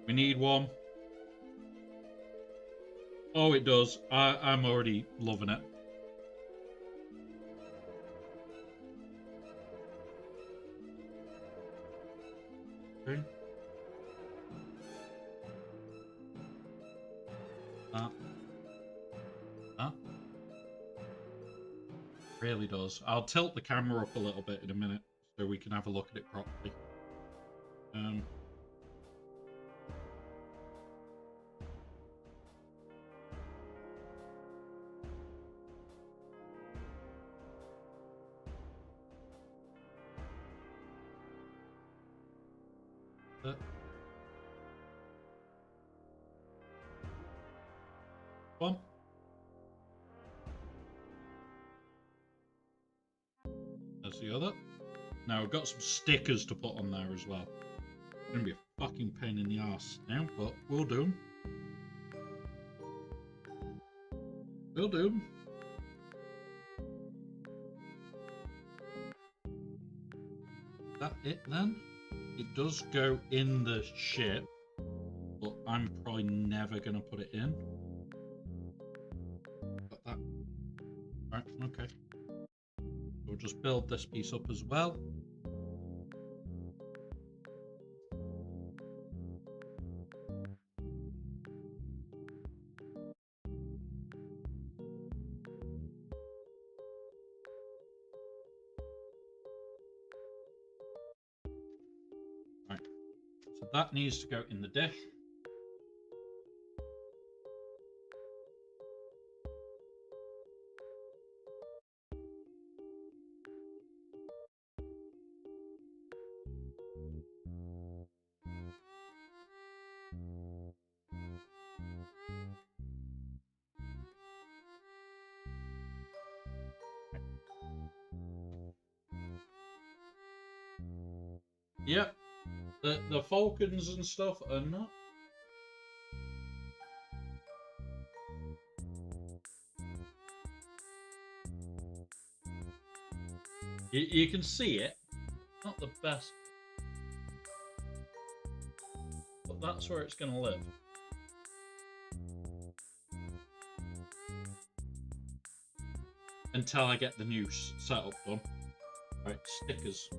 We need one. Oh, it does. I'm already loving it. Okay. That really does. I'll tilt the camera up a little bit in a minute so we can have a look at it properly. One. There's the other. Now we've got some stickers to put on there as well. It's gonna be a fucking pain in the ass now, but we'll do them. We'll do them. Is that it then? It does go in the ship, but I'm probably never gonna put it in. Got that. Right, okay. We'll just build this piece up as well. Right, so that needs to go in the dish. Yep, the falcons and stuff are not. You can see it. Not the best, but that's where it's going to live. Until I get the new setup done. Right, stickers.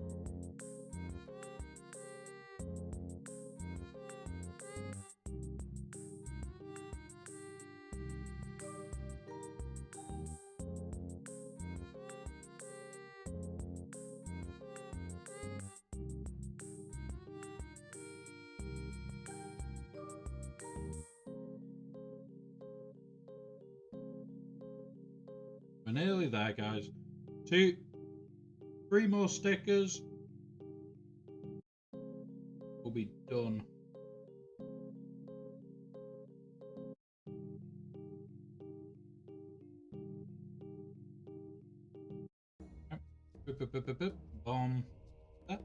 We're nearly there, guys. 2, 3 more stickers. We'll be done. Bomb that.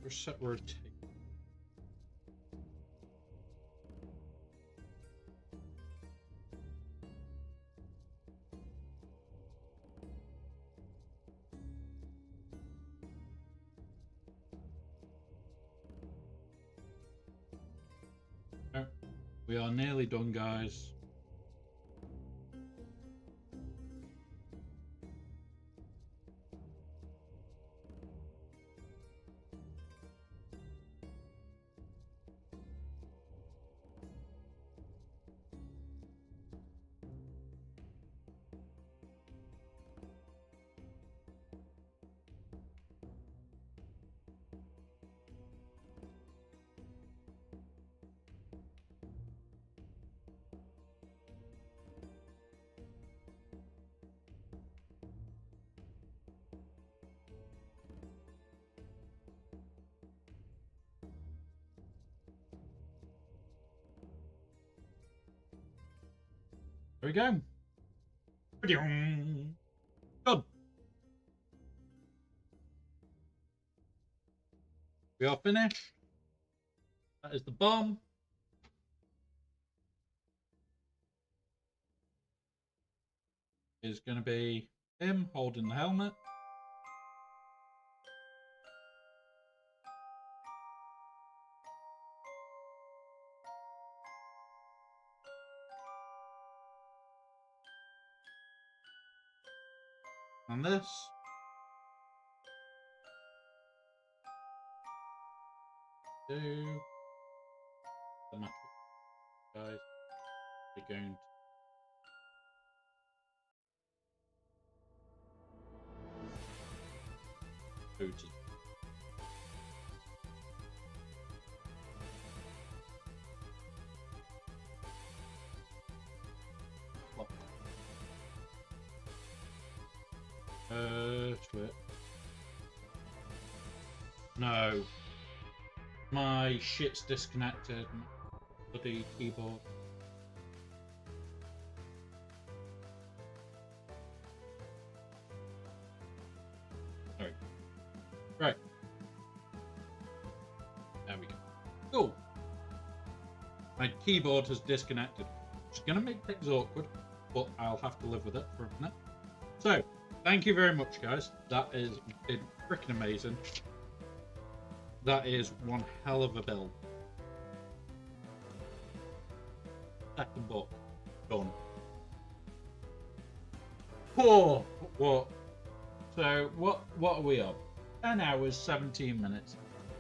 Set rotate. We are nearly done, guys. There we go. Done. We are finished. That is the bomb. Is going to be him holding the helmet. And this. Do the matrix, guys. We're going to go to Twit. No. My shit's disconnected. Bloody keyboard. Sorry. Right. There we go. Cool. My keyboard has disconnected. It's going to make things awkward, but I'll have to live with it for a minute. So, thank you very much, guys. That has been freaking amazing. That is one hell of a build. Second book. Done. Oh, what? So, what are we up? 10 hours, 17 minutes.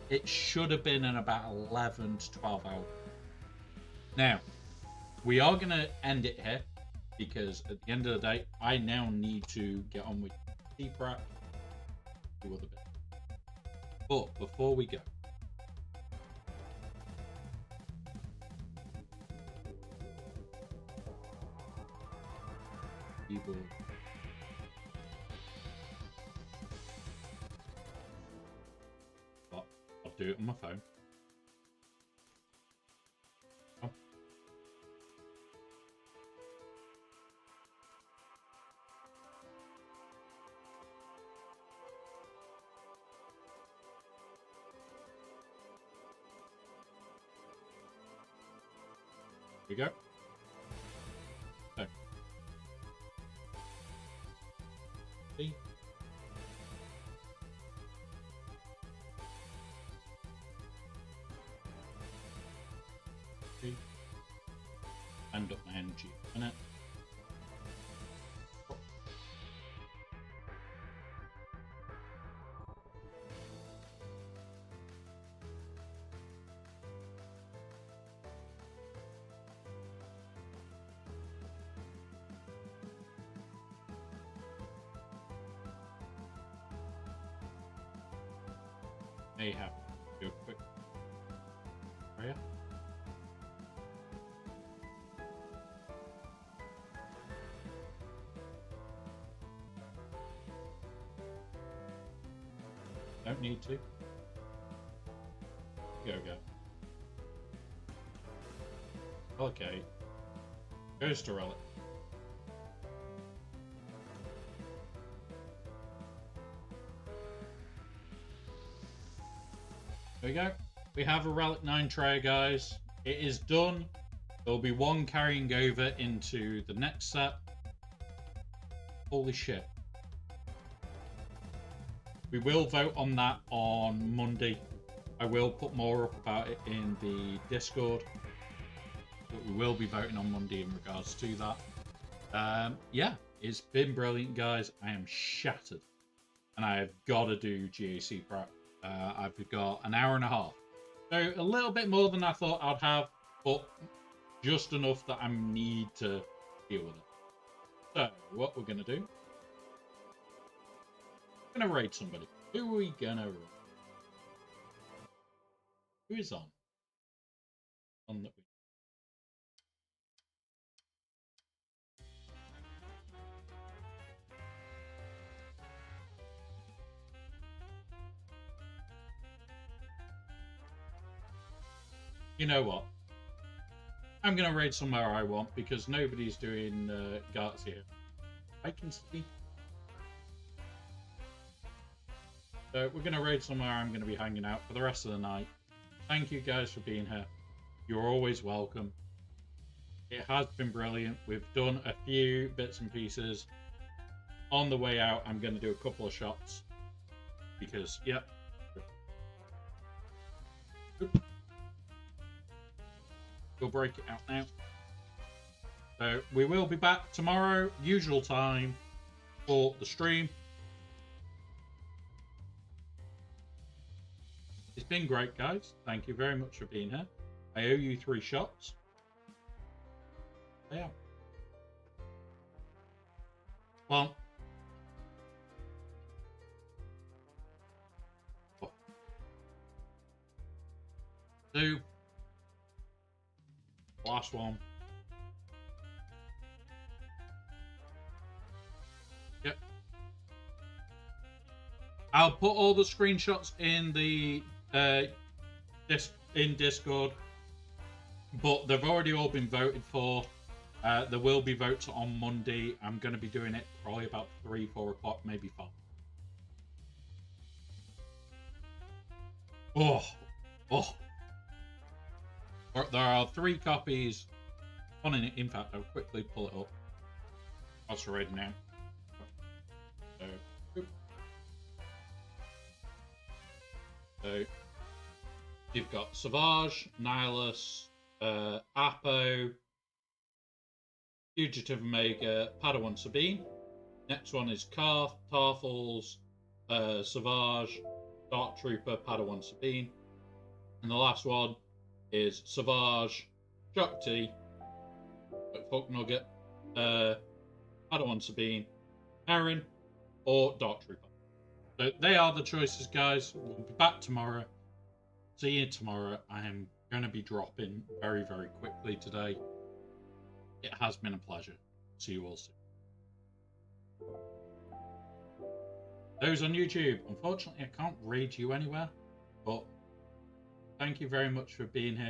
It should have been in about 11 to 12 hours. Now, we are going to end it here, because at the end of the day, I now need to get on with prep, do other bits. But before we go, people, but I'll do it on my phone. Oh. We go. So. See? See? End up my energy in it. May have to do a quick prayer. Don't need to. Go. Okay. Goes to relic. There we go. We have a Relic 9 tray, guys. It is done. There'll be one carrying over into the next set. Holy shit. We will vote on that on Monday. I will put more up about it in the Discord. But we will be voting on Monday in regards to that. Yeah, it's been brilliant, guys. I am shattered. And I have got to do GAC prep. I've got an hour and a half. So a little bit more than I thought I'd have, but just enough that I need to deal with it. So what we're going to do, we're going to raid somebody. Who are we going to raid? Who is on? On that we... You know what? I'm going to raid somewhere I want because nobody's doing Garts here. I can see. So we're going to raid somewhere I'm going to be hanging out for the rest of the night. Thank you guys for being here. You're always welcome. It has been brilliant. We've done a few bits and pieces on the way out, I'm going to do a couple of shots because, yeah. We'll break it out now. So we will be back tomorrow, usual time, for the stream. It's been great, guys. Thank you very much for being here. I owe you 3 shots. Yeah. Well. Oh. 2. Last one. Yep. I'll put all the screenshots in the Discord, but they've already all been voted for. There will be votes on Monday. I'm going to be doing it probably about 3, 4 o'clock, maybe 5. Oh. There are 3 copies. In fact, I'll quickly pull it up. That's ready now. So you've got Savage, Nihilus, Apo, Fugitive Omega, Padawan Sabine. Next one is Karth, Tarfals, Savage, Dark Trooper, Padawan Sabine. And the last one is Savage, Shakti, Fuck Nugget, Padawan Sabine, Aaron, or Dark Trooper. So they are the choices, guys. We'll be back tomorrow. See you tomorrow. I am going to be dropping very, very quickly today. It has been a pleasure. See you all soon. Those on YouTube, unfortunately, I can't read you anywhere, but thank you very much for being here.